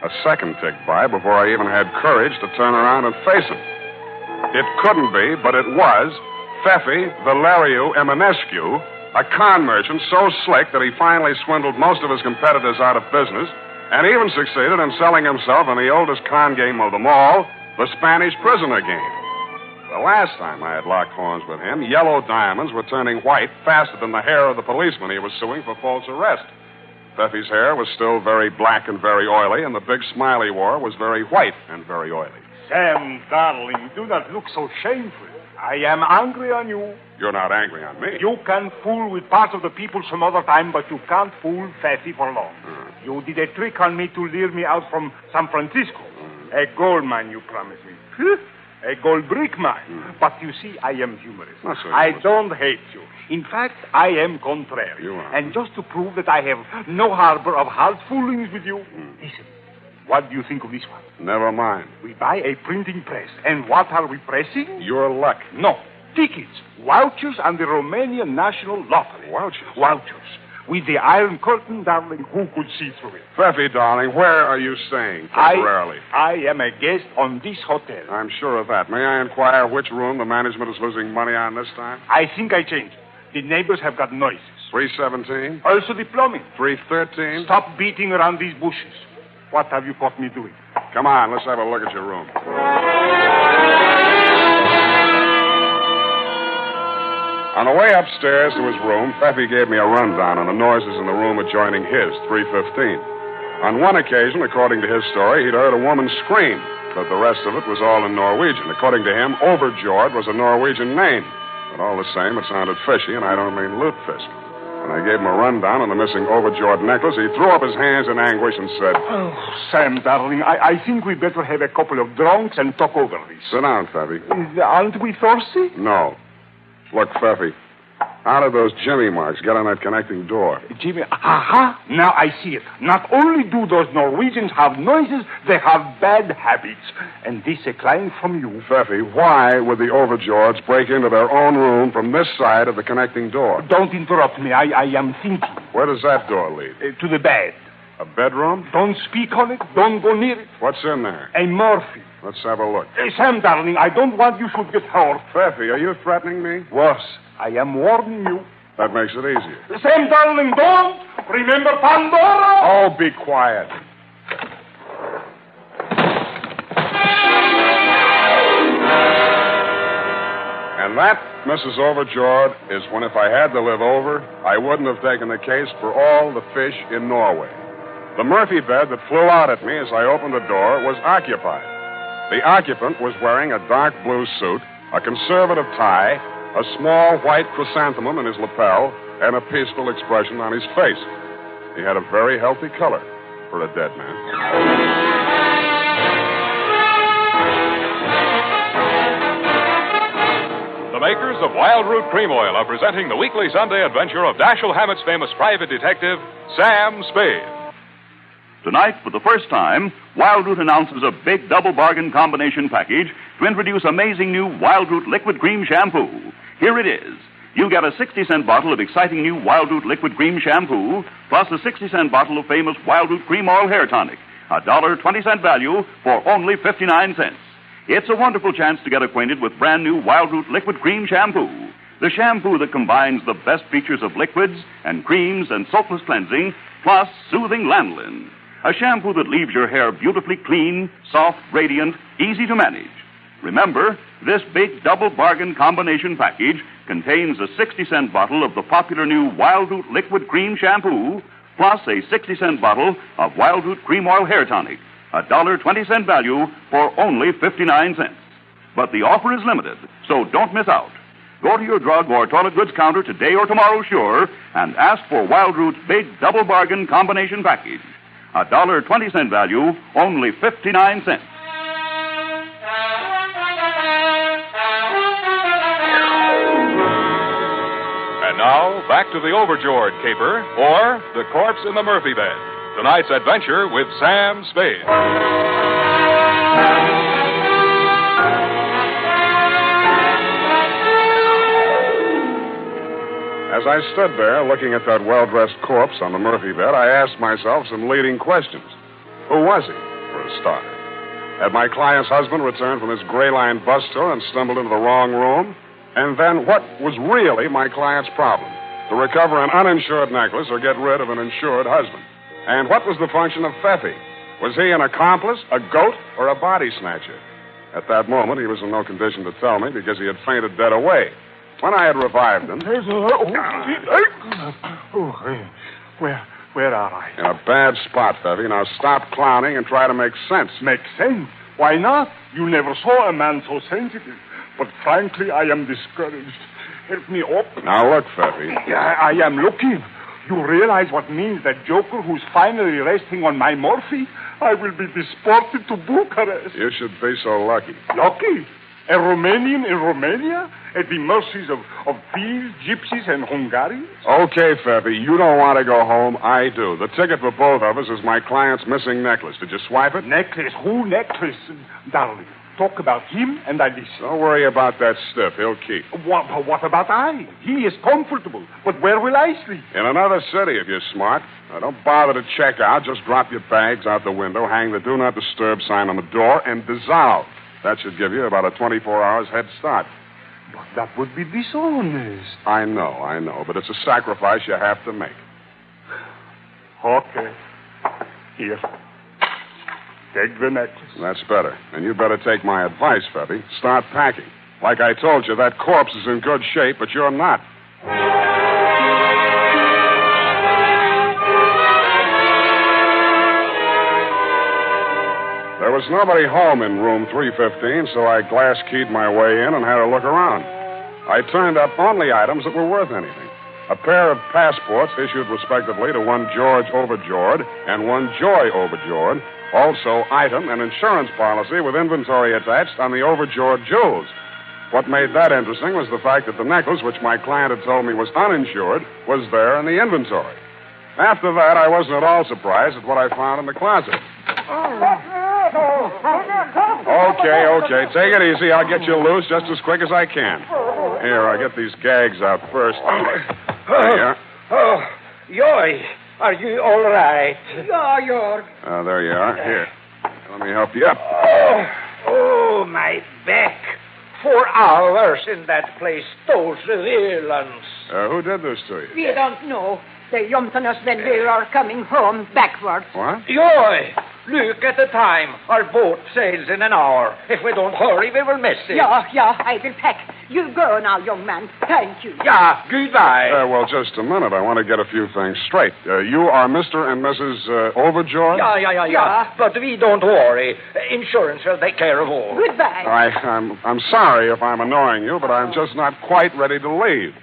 A second ticked by before I even had courage to turn around and face him. It couldn't be, but it was Fefi Valeriu Eminescu, a con merchant so slick that he finally swindled most of his competitors out of business and even succeeded in selling himself in the oldest con game of them all, the Spanish prisoner game. The last time I had locked horns with him, yellow diamonds were turning white faster than the hair of the policeman he was suing for false arrest. Fefi's hair was still very black and very oily, and the big smile he wore was very white and very oily. Sam, darling, do not look so shameful. I am angry on you. You're not angry on me. You can fool with parts of the people some other time, but you can't fool Fefi for long. You did a trick on me to lure me out from San Francisco. A gold mine, you promised me. A gold brick mine. But you see, I am humorous. I don't hate you. In fact, I am contrary. You are. And just to prove that I have no harbor of hard foolings with you, listen. What do you think of this one? Never mind. We buy a printing press. And what are we pressing? Your luck. No. Tickets. Vouchers on the Romanian National Lottery. Vouchers? Vouchers. With the Iron Curtain, darling, who could see through it? Fefi, darling, where are you staying temporarily? I am a guest on this hotel. I'm sure of that. May I inquire which room the management is losing money on this time? I think I changed it. The neighbors have got noises. 317? Also the plumbing. 313? Stop beating around these bushes. What have you caught me doing? Come on, let's have a look at your room. On the way upstairs to his room, Fefi gave me a rundown on the noises in the room adjoining his, 315. On one occasion, according to his story, he'd heard a woman scream, but the rest of it was all in Norwegian. According to him, Overjord was a Norwegian name. But all the same, it sounded fishy, and I don't mean lutefisk. When I gave him a rundown on the missing Overjord necklace, he threw up his hands in anguish and said, Oh, Sam, darling, I think we better have a couple of drinks and talk over this. Sit down, Fefi. Aren't we thirsty? No. Look, Fefi, how did those Jimmy marks get on that connecting door? Jimmy, aha! Now I see it. Not only do those Norwegians have noises, they have bad habits. And this a client from you. Fefi, why would the Overjords break into their own room from this side of the connecting door? Don't interrupt me. I am thinking. Where does that door lead? To the bed. A bedroom? Don't speak on it. Don't go near it. What's in there? A morphine. Let's have a look. Sam, darling, I don't want you should get hurt. Fefi, are you threatening me? Worse. I am warning you. That makes it easier. Sam, darling, don't. Remember Pandora? Oh, be quiet. And that, Mrs. Overjord, is when if I had to live over, I wouldn't have taken the case for all the fish in Norway. The Murphy bed that flew out at me as I opened the door was occupied. The occupant was wearing a dark blue suit, a conservative tie, a small white chrysanthemum in his lapel, and a peaceful expression on his face. He had a very healthy color for a dead man. The makers of Wild Root Cream Oil are presenting the weekly Sunday adventure of Dashiell Hammett's famous private detective, Sam Spade. Tonight, for the first time, Wild Root announces a big double bargain combination package to introduce amazing new Wild Root Liquid Cream Shampoo. Here it is. You get a 60-cent bottle of exciting new Wild Root Liquid Cream Shampoo, plus a 60-cent bottle of famous Wild Root Cream Oil Hair Tonic. A $1.20 value for only 59 cents. It's a wonderful chance to get acquainted with brand new Wild Root Liquid Cream Shampoo. The shampoo that combines the best features of liquids and creams and soapless cleansing, plus soothing lanolin. A shampoo that leaves your hair beautifully clean, soft, radiant, easy to manage. Remember, this big double bargain combination package contains a 60-cent bottle of the popular new Wild Root Liquid Cream Shampoo, plus a 60-cent bottle of Wild Root Cream Oil Hair Tonic, a $1.20 value for only 59 cents. But the offer is limited, so don't miss out. Go to your drug or toilet goods counter today or tomorrow, sure, and ask for Wild Root's big double bargain combination package. $1.20 value, only 59 cents. And now, back to the overjoyed caper, or the corpse in the Murphy bed. Tonight's adventure with Sam Spade. As I stood there looking at that well-dressed corpse on the Murphy bed, I asked myself some leading questions. Who was he, for a starter? Had my client's husband returned from his gray-line bus tour and stumbled into the wrong room? And then what was really my client's problem? To recover an uninsured necklace or get rid of an insured husband? And what was the function of Pfeffy? Was he an accomplice, a goat, or a body snatcher? At that moment, he was in no condition to tell me because he had fainted dead away. When I had revived him... Where are I? In a bad spot, Pfeffy. Now stop clowning and try to make sense. Make sense? Why not? You never saw a man so sensitive. But frankly, I am discouraged. Help me up. Now look, Pfeffy. I am looking. You realize what means that joker who's finally resting on my morphine? I will be deported to Bucharest. You should be so lucky. Lucky? A Romanian in Romania? At the mercies of thieves, gypsies, and Hungarians? Okay, Pfeffy, you don't want to go home. I do. The ticket for both of us is my client's missing necklace. Did you swipe it? Necklace? Who necklace? Darling, talk about him and I listen. Don't worry about that stiff. He'll keep. What about I? He is comfortable. But where will I sleep? In another city, if you're smart. Now, don't bother to check out. Just drop your bags out the window, hang the Do Not Disturb sign on the door, and dissolve. That should give you about a 24 hours head start. But that would be dishonest. I know, but it's a sacrifice you have to make. Okay. Here. Take the necklace. That's better. And you better take my advice, Pfeffy. Start packing. Like I told you, that corpse is in good shape, but you're not. There was nobody home in room 315, so I glass-keyed my way in and had a look around. I turned up only items that were worth anything. A pair of passports issued respectively to one George Overjoyed and one Joy Overjoyed. Also, item and insurance policy with inventory attached on the Overjoyed jewels. What made that interesting was the fact that the necklace, which my client had told me was uninsured, was there in the inventory. After that, I wasn't at all surprised at what I found in the closet. Okay. Take it easy. I'll get you loose just as quick as I can. Here, I'll get these gags out first. There you are. Oh, Yoy, are you all right? Yeah, York. There you are. Here. Let me help you up. Oh, my back. 4 hours in that place. Those villains. Who did this to you? We don't know. They jumped on us when we are coming home backwards. What? Yoy, look at the time. Our boat sails in an hour. If we don't hurry, we will miss it. Yeah, I will pack. You go now, young man. Thank you. Yeah, goodbye. Well, just a minute. I want to get a few things straight. You are Mr. and Mrs. Overjoyed? Yeah. But we don't worry. Insurance will take care of all. Goodbye. I'm sorry if I'm annoying you, but I'm just not quite ready to leave.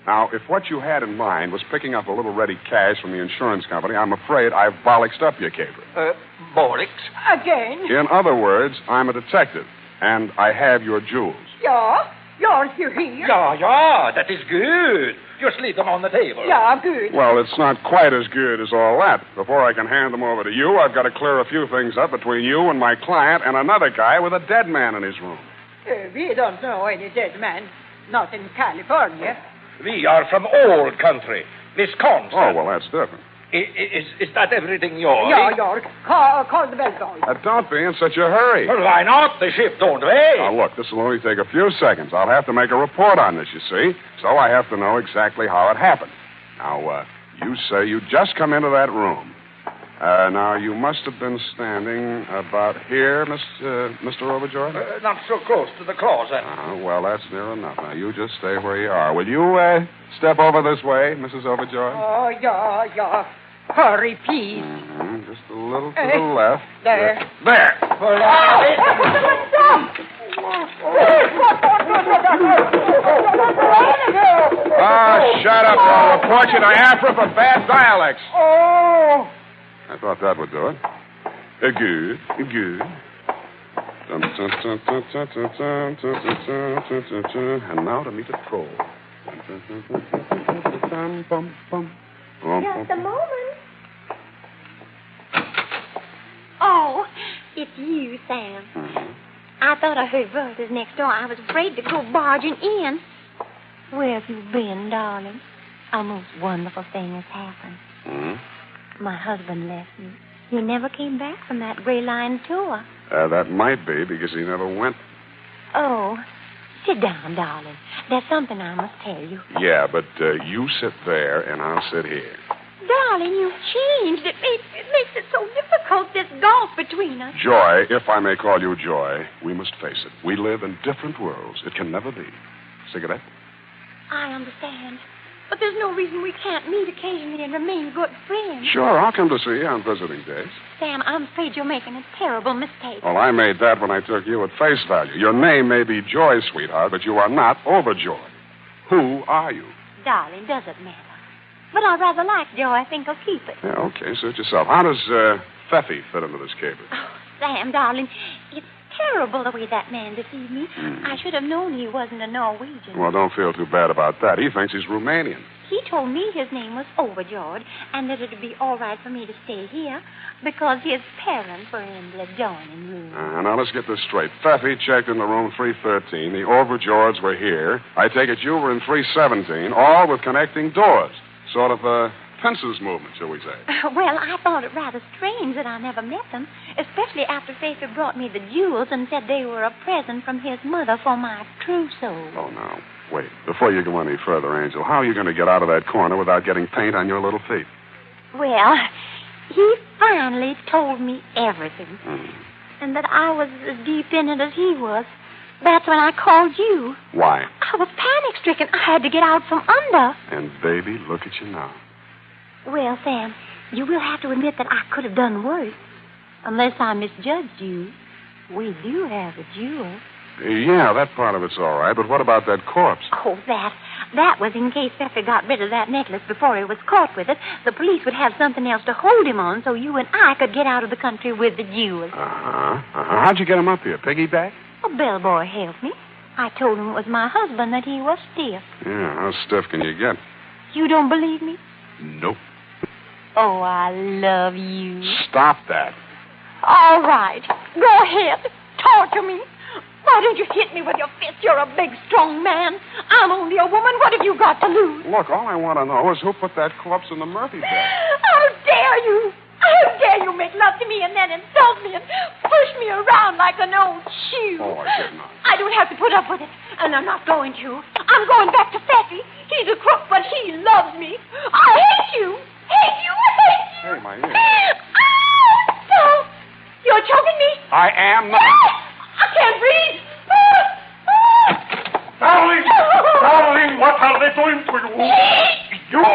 Now, if what you had in mind was picking up a little ready cash from the insurance company, I'm afraid I've bollocksed up your caper. Bollocks? Again? In other words, I'm a detective, and I have your jewels. Yeah? You're here? Yeah, that is good. Just leave them on the table. Yeah, good. Well, it's not quite as good as all that. Before I can hand them over to you, I've got to clear a few things up between you and my client and another guy with a dead man in his room. We don't know any dead man. Not in California. We are from old country, Wisconsin. Oh, well, that's different. Is that everything, York? Yeah, York. Call the bell boy. Don't be in such a hurry. Well, why not? The ship don't wait. Now, look, this will only take a few seconds. I'll have to make a report on this, you see. So I have to know exactly how it happened. Now, you say you just come into that room. Now, you must have been standing about here, Mr. Overjoyed? Not so close to the closet. Well, that's near enough. Now, you just stay where you are. Will you step over this way, Mrs. Overjoyed? Oh, yeah. Hurry, please. Mm-hmm. Just a little to the left. There. Well, Shut up, I'll report you to AFRA for bad dialects. Oh! I thought that would do it. Good. And now to meet the troll. Just a moment. Oh, it's you, Sam. I thought I heard voices next door. I was afraid to go barging in. Where have you been, darling? A most wonderful thing has happened. My husband left me. He never came back from that Gray Line tour. That might be because he never went. Oh, sit down, darling. There's something I must tell you. Yeah, but you sit there and I'll sit here. Darling, you've changed. It makes it so difficult, this gulf between us. Joy, if I may call you Joy, we must face it. We live in different worlds. It can never be. Cigarette? I understand. But there's no reason we can't meet occasionally and remain good friends. Sure, I'll come to see you on visiting days. Sam, I'm afraid you're making a terrible mistake. Well, I made that when I took you at face value. Your name may be Joy, sweetheart, but you are not overjoyed. Who are you? Darling, doesn't matter. But I rather like Joy. I think I'll keep it. Yeah, okay, suit yourself. How does Pfeffy fit into this caper? Oh, Sam, darling, it's terrible the way that man deceived me. I should have known he wasn't a Norwegian. Well, don't feel too bad about that. He thinks he's Romanian. He told me his name was Overjoyed and that it'd be all right for me to stay here because his parents were in the adjoining room. Now, let's get this straight. Pfeffy checked in the room 313. The Overjoyeds were here. I take it you were in 317, all with connecting doors. Sort of a fences movement, shall we say. Well, I thought it rather strange that I never met them, especially after Faith brought me the jewels and said they were a present from his mother for my trousseau. Oh, now, wait. Before you go any further, Angel, how are you going to get out of that corner without getting paint on your little feet? Well, he finally told me everything. And that I was as deep in it as he was. That's when I called you. Why? I was panic-stricken. I had to get out from under. And, baby, look at you now. Well, Sam, you will have to admit that I could have done worse. Unless I misjudged you. We do have a jewel. Yeah, that part of it's all right, but what about that corpse? Oh, that was in case Pfeffy got rid of that necklace before he was caught with it. The police would have something else to hold him on so you and I could get out of the country with the jewel. How'd you get him up here? Piggyback? A bellboy helped me. I told him it was my husband that he was stiff. Yeah, how stiff can you get? You don't believe me? Nope. Oh, I love you. Stop that. All right. Go ahead. Torture me. Why don't you hit me with your fist? You're a big, strong man. I'm only a woman. What have you got to lose? Look, all I want to know is who put that corpse in the Murphy bed. How dare you? How dare you make love to me and then insult me and push me around like an old shoe? Oh, I did not. I don't have to put up with it, and I'm not going to. I'm going back to Pfeffy. He's a crook, but he loves me. I hate you. Hate you. Hate you. Hey, my ear. So, you're choking me? I am not. I can't breathe. Darling, what are they doing to you?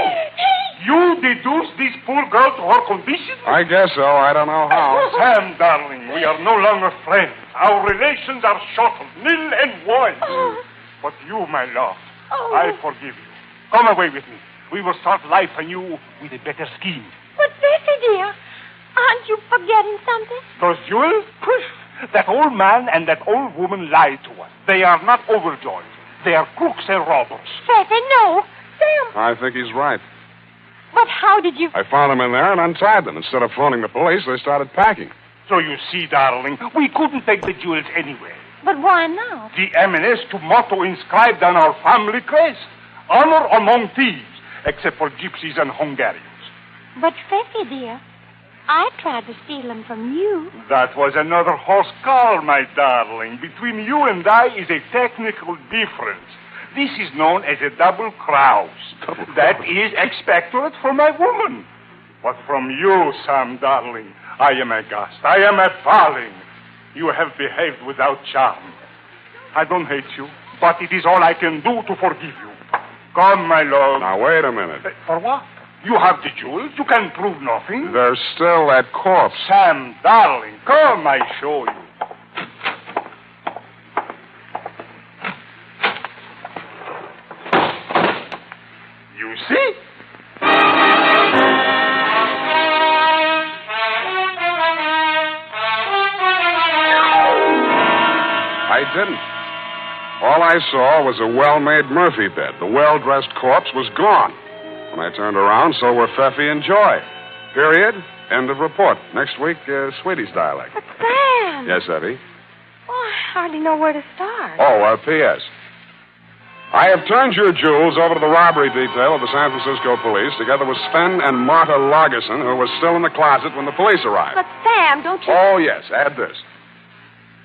You deduce this poor girl to her condition? I guess so. I don't know how. Sam, darling, we are no longer friends. Our relations are shortened, nil and void. But you, my love, I forgive you. Come away with me. We will start life anew with a better scheme. But, Bessie, dear, aren't you forgetting something? Those jewels? That old man and that old woman lied to us. They are not overjoyed. They are crooks and robbers. Bessie, no. Sam. I think he's right. But how did you... I found them in there and untied them. Instead of phoning the police, they started packing. So you see, darling, we couldn't take the jewels anyway. But why now? The M&S to motto inscribed on our family crest. Honor among thieves, except for gypsies and Hungarians. But, Pfeffy, dear, I tried to steal them from you. That was another horse call, my darling. Between you and I is a technical difference. This is known as a double crouse. That is expectorate for my woman. But from you, Sam, darling, I am aghast. I am appalling. You have behaved without charm. I don't hate you, but it is all I can do to forgive you. Come, my love. Now, wait a minute. For what? You have the jewels. You can prove nothing. There's still that corpse. Sam, darling, come, I show you. You You see? I didn't. All I saw was a well-made Murphy bed. The well-dressed corpse was gone. When I turned around, so were Pfeffy and Joy. Period. End of report. Next week, Sweetie's dialect. But Sam! Yes, Effie? Oh, I hardly know where to start. Oh, P.S. I have turned your jewels over to the robbery detail of the San Francisco police, together with Sven and Marta Lagerson, who was still in the closet when the police arrived. But Sam, don't you... Oh, yes. Add this.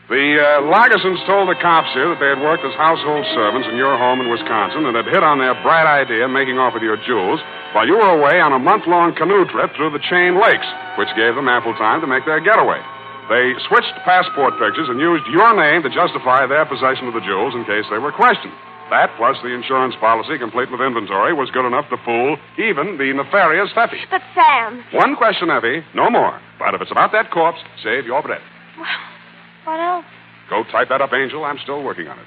The Lagersons told the cops here that they had worked as household servants in your home in Wisconsin and had hit on their bright idea of making off with your jewels while you were away on a month-long canoe trip through the Chain Lakes, which gave them ample time to make their getaway. They switched passport pictures and used your name to justify their possession of the jewels in case they were questioned. That, plus the insurance policy, complete with inventory, was good enough to fool even the nefarious Pfeffy. But Sam... One question, Effie, no more. But if it's about that corpse, save your breath. Well, what else? Go type that up, Angel. I'm still working on it.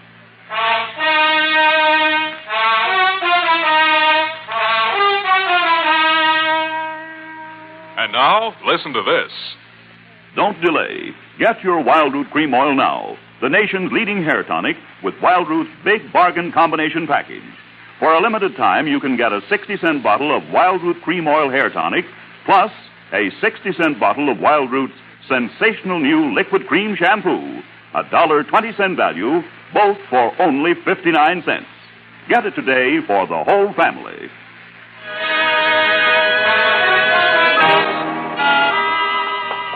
And now, listen to this. Don't delay. Get your Wild Root Cream Oil now, the nation's leading hair tonic with Wild Root's big bargain combination package. For a limited time, you can get a 60-cent bottle of Wild Root Cream Oil hair tonic, plus a 60-cent bottle of Wild Root's sensational new liquid cream shampoo. $1.20 value, both for only 59 cents. Get it today for the whole family.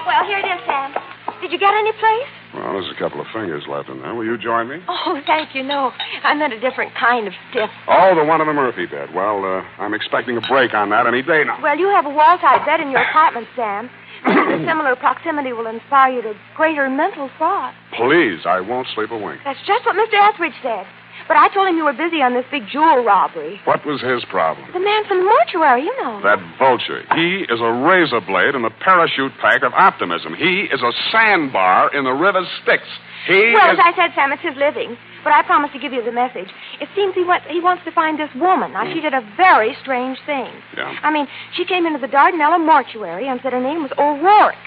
Well, here it is, Sam. Did you get any place? Well, there's a couple of fingers left in there. Will you join me? Oh, thank you. No, I meant a different kind of stiff. Oh, the one in the Murphy bed. Well, I'm expecting a break on that any day now. Well, you have a wall-tied bed in your apartment, Sam. A similar proximity will inspire you to greater mental thought. Please, I won't sleep a wink. That's just what Mr. Etheridge said. But I told him you were busy on this big jewel robbery. What was his problem? The man from the mortuary, you know. That vulture. He is a razor blade in the parachute pack of optimism. He is a sandbar in the river Styx. As I said, Sam, it's his living. But I promised to give you the message. It seems he wants to find this woman. Now, she did a very strange thing. Yeah? I mean, she came into the Dardanella mortuary and said her name was O'Rourke.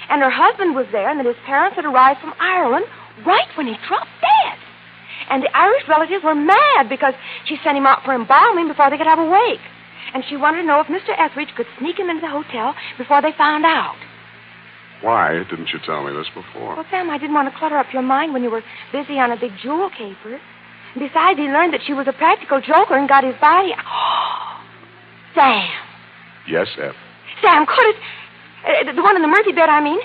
And her husband was there and that his parents had arrived from Ireland right when he dropped dead. And the Irish relatives were mad because she sent him out for embalming before they could have a wake. And she wanted to know if Mr. Etheridge could sneak him into the hotel before they found out. Why didn't you tell me this before? Well, Sam, I didn't want to clutter up your mind when you were busy on a big jewel caper. Besides, he learned that she was a practical joker and got his body... Oh, Sam. Yes, Eth. Sam, could it... the one in the Murphy bed, I mean.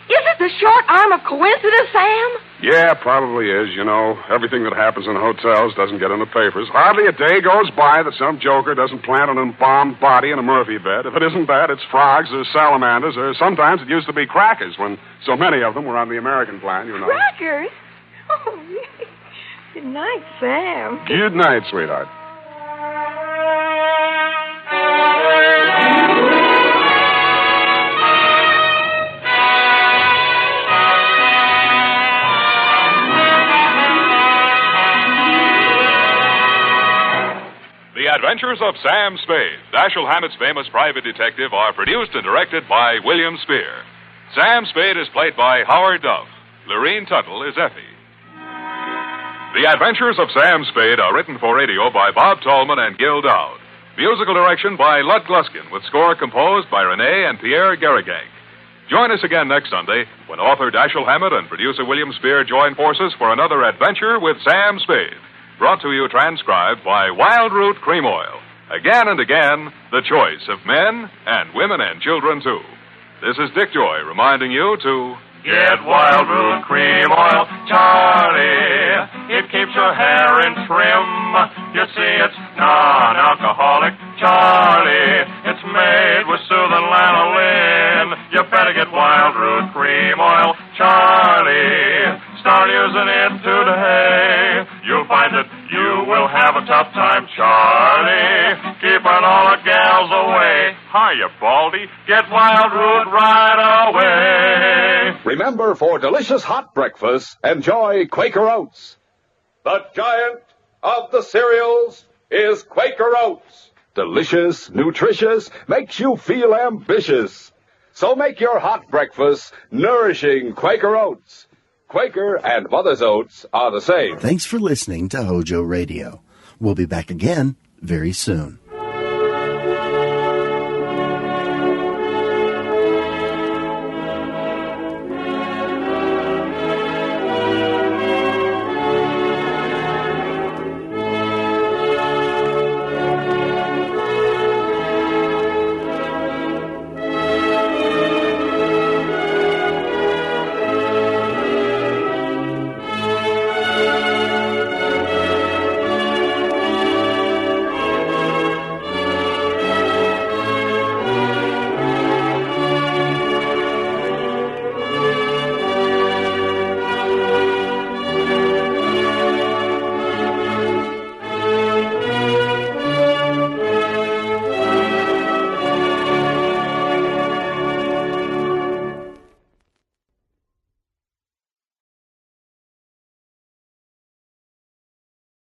Is it the short arm of coincidence, Sam? Yeah, probably is. You know, everything that happens in hotels doesn't get in the papers. Hardly a day goes by that some joker doesn't plant an embalmed body in a Murphy bed. If it isn't that, it's frogs or salamanders, or sometimes it used to be crackers when so many of them were on the American plan, you know. Crackers? Oh, good night, Sam. Good night, sweetheart. The Adventures of Sam Spade, Dashiell Hammett's famous private detective, are produced and directed by William Spear. Sam Spade is played by Howard Duff. Lorene Tuttle is Effie. The Adventures of Sam Spade are written for radio by Bob Tallman and Gil Dowd. Musical direction by Lud Gluskin, with score composed by Renee and Pierre Garrigank. Join us again next Sunday when author Dashiell Hammett and producer William Spear join forces for another adventure with Sam Spade. Brought to you transcribed by Wild Root Cream Oil. Again and again, the choice of men and women and children, too. This is Dick Joy reminding you to... Get Wild Root Cream Oil, Charlie. It keeps your hair in trim. You see, it's non-alcoholic, Charlie. It's made with soothing lanolin. You better get Wild Root Cream Oil, Charlie. Start using it today. You'll find that you will have a tough time, Charlie. Keeping all the gals away. Hiya, Baldy. Get Wild Root right away. Remember, for delicious hot breakfast, enjoy Quaker Oats. The giant of the cereals is Quaker Oats. delicious, nutritious, makes you feel ambitious. So make your hot breakfast nourishing Quaker Oats. Quaker and Mother's Oats are the same. Thanks for listening to HOJO Radio. We'll be back again very soon.